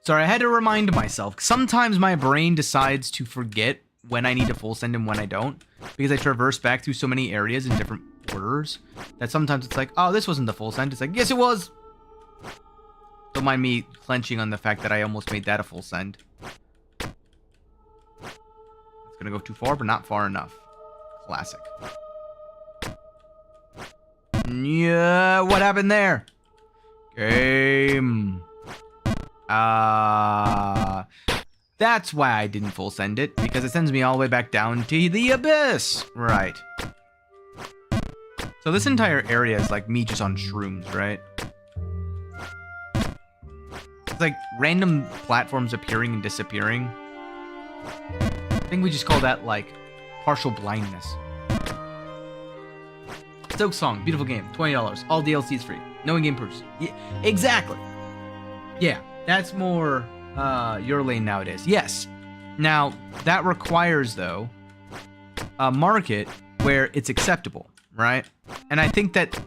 Speaker 1: Sorry, I had to remind myself. Sometimes my brain decides to forget when I need to full send and when I don't, because I traverse back through so many areas in different orders that sometimes it's like, oh, this wasn't the full send. It's like, yes, it was. Don't mind me clenching on the fact that I almost made that a full send. It's gonna go too far, but not far enough. Classic. Yeah, what happened there? Game. That's why I didn't full send it, because it sends me all the way back down to the abyss. Right. So this entire area is like me just on shrooms, right? It's like random platforms appearing and disappearing. I think we just call that like partial blindness. Stoke Song, beautiful game, $20, all DLCs free, no in-game purchase. Yeah, exactly. Yeah, that's more your lane nowadays. Yes. Now, that requires, though, a market where it's acceptable, right? And I think that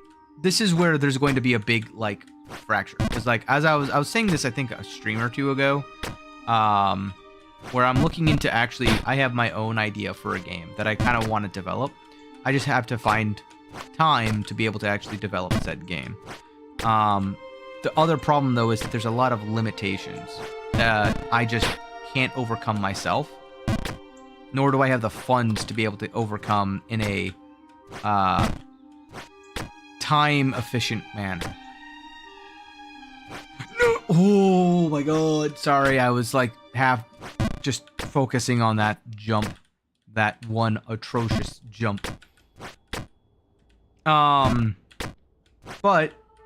Speaker 1: this is where there's going to be a big, like, fracture. Because, like, as I was saying this, I think, a stream or two ago, where I'm looking into actually, I have my own idea for a game that I kind of want to develop. I just have to find time to be able to actually develop said game. The other problem, though, is that there's a lot of limitations that I just can't overcome myself, nor do I have the funds to be able to overcome in a time-efficient manner. No! Oh my god. Sorry, I was like half just focusing on that jump. That one atrocious jump. But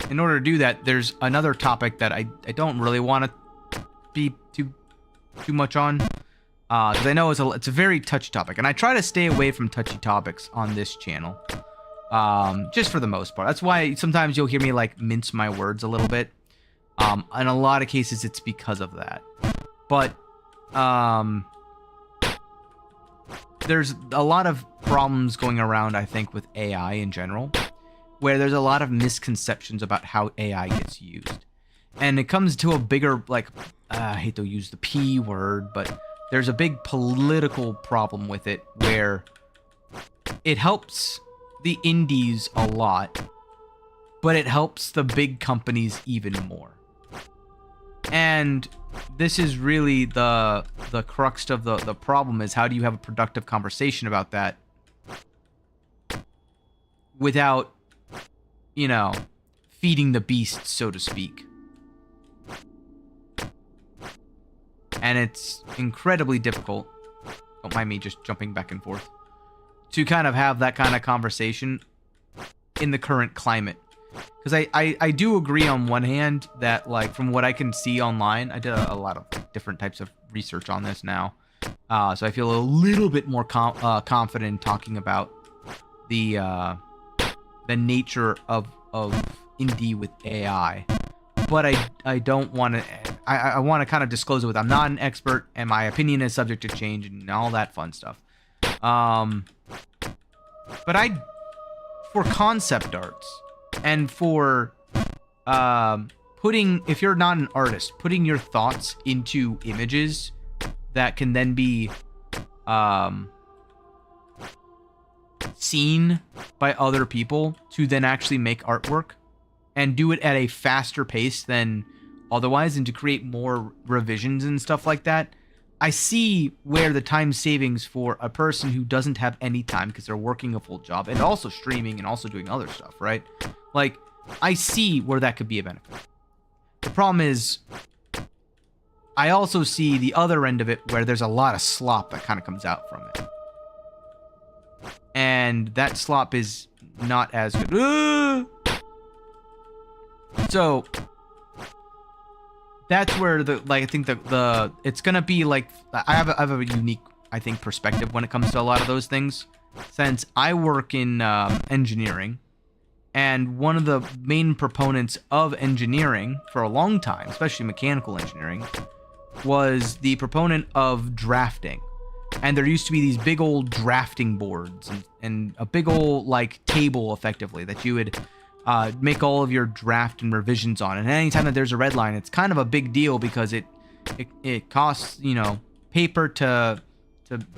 Speaker 1: in order to do that, there's another topic that I don't really want to be too much on, because I know it's a very touchy topic, and I try to stay away from touchy topics on this channel, just for the most part. That's why sometimes you'll hear me like mince my words a little bit. In a lot of cases, it's because of that. But there's a lot of problems going around, I think, with AI in general, where there's a lot of misconceptions about how AI gets used. And it comes to a bigger, like, I hate to use the P word, but there's a big political problem with it, where it helps the indies a lot, but it helps the big companies even more. And this is really the crux of the problem, is how do you have a productive conversation about that without, you know, feeding the beast, so to speak. And it's incredibly difficult, don't mind me just jumping back and forth, to kind of have that kind of conversation in the current climate. Because I do agree on one hand that, like, from what I can see online, I did a lot of different types of research on this now. So I feel a little bit more confident in talking about the nature of indie with AI. but I don't want to. I want to kind of disclose it with I'm not an expert, and my opinion is subject to change and all that fun stuff. But for concept arts and for putting, if you're not an artist, putting your thoughts into images that can then be seen by other people to then actually make artwork and do it at a faster pace than otherwise, and to create more revisions and stuff like that. I see where the time savings for a person who doesn't have any time because they're working a full job and also streaming and also doing other stuff, right? Like, I see where that could be a benefit. The problem is, I also see the other end of it where there's a lot of slop that kind of comes out from it. And that slop is not as good. So that's where I think the it's gonna be like I have a unique, I think, perspective when it comes to a lot of those things, since I work in engineering, and one of the main proponents of engineering for a long time, especially mechanical engineering, was the proponent of drafting. And there used to be these big old drafting boards and a big old like table, effectively, that you would make all of your draft and revisions on. And anytime that there's a red line, it's kind of a big deal because it costs, you know, paper to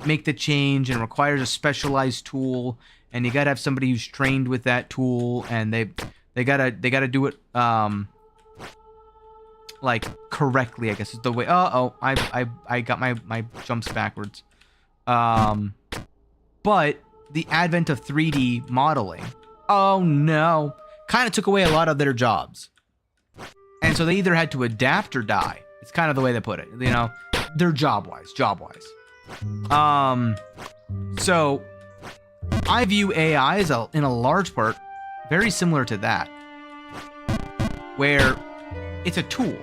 Speaker 1: make the change, and requires a specialized tool, and you gotta have somebody who's trained with that tool, and they gotta do it like correctly, I guess is the way. I got my jumps backwards. But the advent of 3D modeling, oh no, kind of took away a lot of their jobs. And so they either had to adapt or die. It's kind of the way they put it, you know, they're job-wise. So I view AI as in a large part very similar to that, where it's a tool.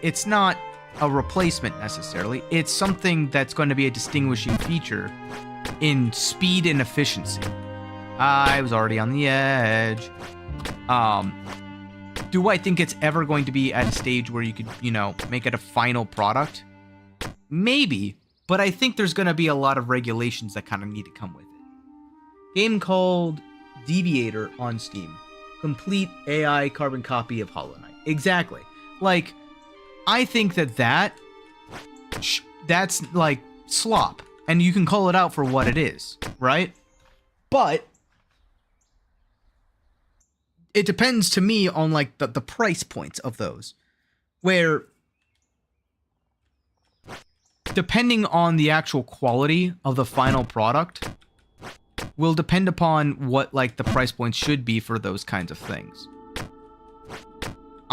Speaker 1: It's not a replacement necessarily. It's something that's going to be a distinguishing feature in speed and efficiency. I was already on the edge. Do I think it's ever going to be at a stage where you could, you know, make it a final product? Maybe, but I think there's going to be a lot of regulations that kind of need to come with it. Game called Deviator on Steam. Complete AI carbon copy of Hollow Knight. Exactly. Like, I think that's like slop, and you can call it out for what it is, right? But it depends to me on like the price points of those, where depending on the actual quality of the final product will depend upon what like the price points should be for those kinds of things.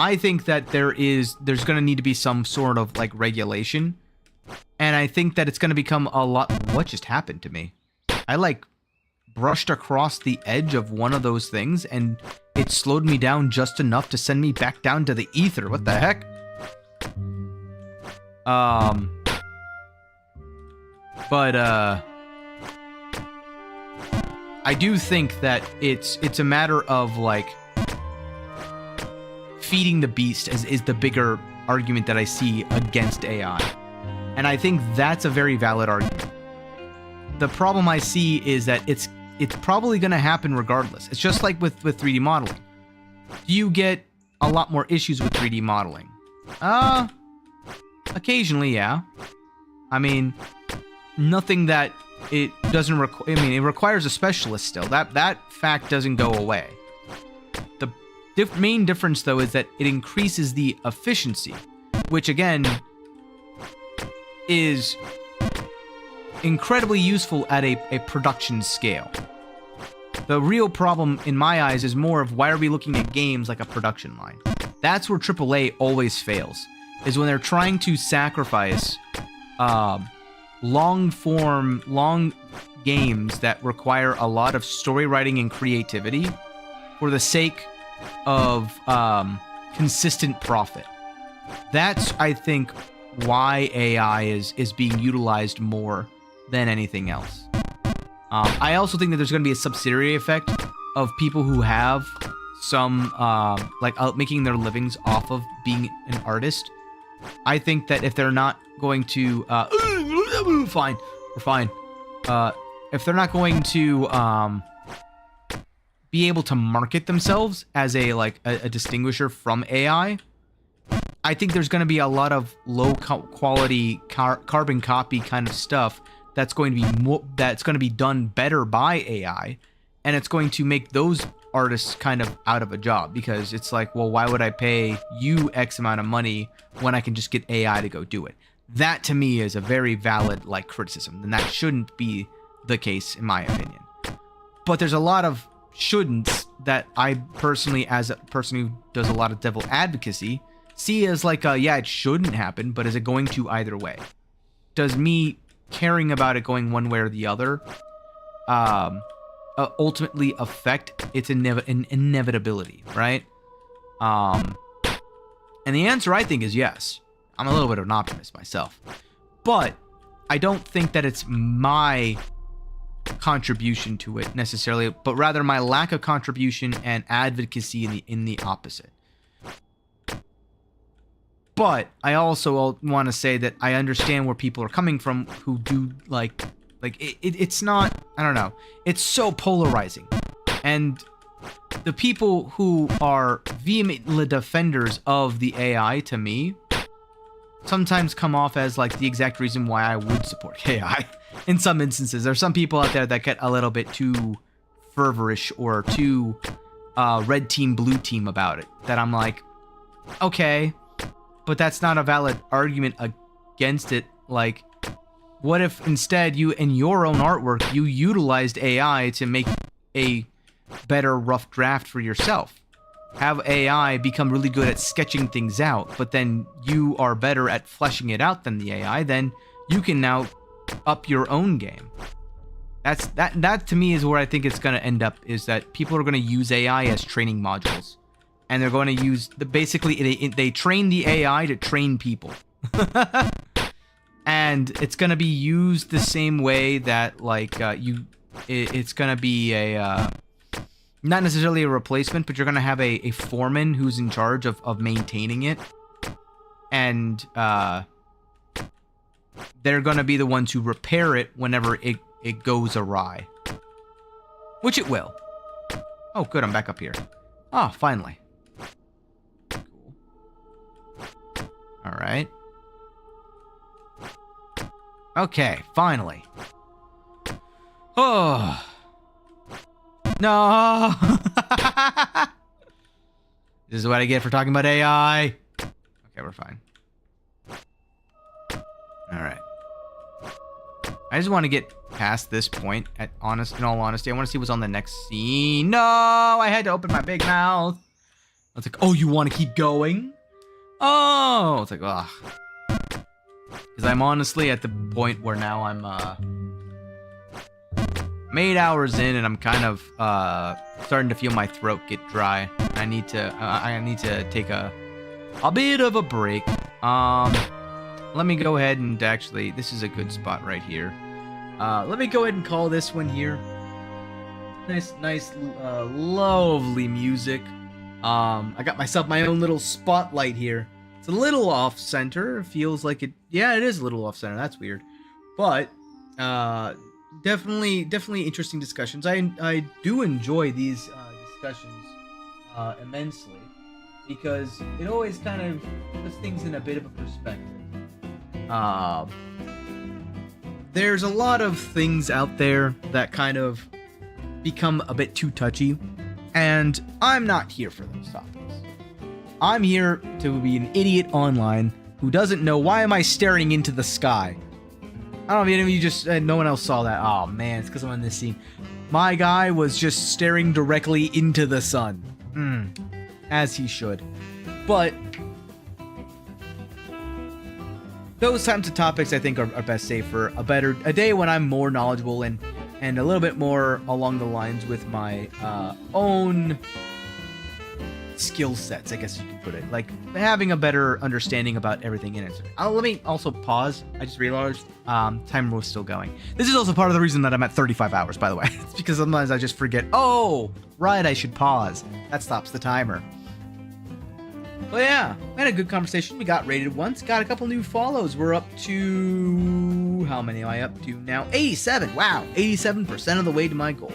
Speaker 1: I think that there's going to need to be some sort of like regulation, and I think that it's going to become a lot. What just happened to me? I like brushed across the edge of one of those things, and it slowed me down just enough to send me back down to the ether. What the heck? But I do think that it's a matter of like feeding the beast is the bigger argument that I see against AI. And I think that's a very valid argument. The problem I see is that it's probably going to happen regardless. It's just like with 3D modeling. Do you get a lot more issues with 3D modeling? Occasionally, yeah. I mean, nothing that it doesn't require. I mean, it requires a specialist still. That fact doesn't go away. The main difference, though, is that it increases the efficiency, which, again, is incredibly useful at a production scale. The real problem, in my eyes, is more of why are we looking at games like a production line? That's where AAA always fails, is when they're trying to sacrifice long games that require a lot of story writing and creativity for the sake of consistent profit. That's, I think, why AI is being utilized more than anything else. I also think that there's going to be a subsidiary effect of people who have some making their livings off of being an artist. I think that if they're not going to fine, we're fine. If they're not going to be able to market themselves as a distinguisher from AI, I think there's going to be a lot of low quality carbon copy kind of stuff that's going to be done better by AI, and it's going to make those artists kind of out of a job, because it's like, well, why would I pay you X amount of money when I can just get AI to go do it? That to me is a very valid criticism, and that shouldn't be the case in my opinion. But there's a lot of shouldn'ts that I personally, as a person who does a lot of devil advocacy, see as yeah, it shouldn't happen, but is it going to either way? Does me caring about it going one way or the other ultimately affect its inevitability, right? And the answer, I think, is yes. I'm a little bit of an optimist myself, but I don't think that it's my contribution to it necessarily, but rather my lack of contribution and advocacy in the opposite. But I also want to say that I understand where people are coming from who do it's not, I don't know, it's so polarizing, and the people who are vehement defenders of the AI, to me, sometimes come off as the exact reason why I would support AI. In some instances, there are some people out there that get a little bit too fervorish or too red team, blue team about it, that I'm like, okay, but that's not a valid argument against it. What if instead you, in your own artwork, you utilized AI to make a better rough draft for yourself? Have AI become really good at sketching things out, but then you are better at fleshing it out than the AI, then you can now up your own game. That to me is where I think it's going to end up, is that people are going to use AI as training modules, and they're going to use they train the AI to train people. And it's going to be used the same way that it's going to be a not necessarily a replacement, but you're going to have a foreman who's in charge of maintaining it, and they're going to be the ones who repair it whenever it goes awry, which it will. Oh good, I'm back up here. Oh, finally. Cool. All right. Okay, finally. Oh. No. This is what I get for talking about AI. Okay, we're fine. All right. I just want to get past this point. In all honesty, I want to see what's on the next scene. No, I had to open my big mouth. I was like, oh, you want to keep going? Oh, it's like, ugh. Because I'm honestly at the point where now I'm 8 hours in, and I'm kind of starting to feel my throat get dry. I need to take a bit of a break. Let me go ahead and actually, this is a good spot right here. Let me go ahead and call this one here. Nice, lovely music. I got myself my own little spotlight here. It's a little off center. Feels like it. Yeah, it is a little off center. That's weird, but definitely interesting discussions. I do enjoy these discussions immensely, because it always kind of puts things in a bit of a perspective. There's a lot of things out there that kind of become a bit too touchy, and I'm not here for those topics. I'm here to be an idiot online who doesn't know, why am I staring into the sky? I don't know if any of you no one else saw that. Oh man, it's because I'm in this scene. My guy was just staring directly into the sun. As he should. But those types of topics I think are best saved for a day when I'm more knowledgeable and a little bit more along the lines with my own
Speaker 2: skill sets, I guess you could put it. Like having a better understanding about everything in it. Let me also pause. I just realized timer was still going. This is also part of the reason that I'm at 35 hours, by the way. It's because sometimes I just forget, oh, right, I should pause. That stops the timer. But yeah, we had a good conversation. We got rated once, got a couple new follows. We're up to, how many am I up to now? 87. Wow, 87% of the way to my goal.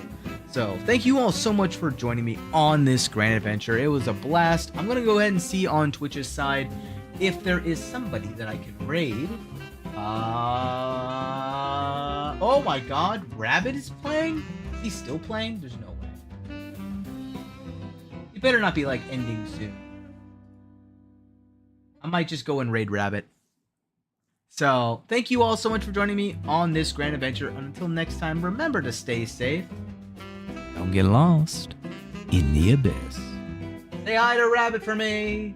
Speaker 2: So thank you all so much for joining me on this grand adventure. It was a blast. I'm going to go ahead and see on Twitch's side if there is somebody that I can raid. Oh my god, Rabbit is playing? Is he still playing? There's no way. You better not be like ending soon. I might just go and raid Rabbit. So, thank you all so much for joining me on this grand adventure. Until next time, remember to stay safe. Don't get lost in the abyss. Say hi to Rabbit for me.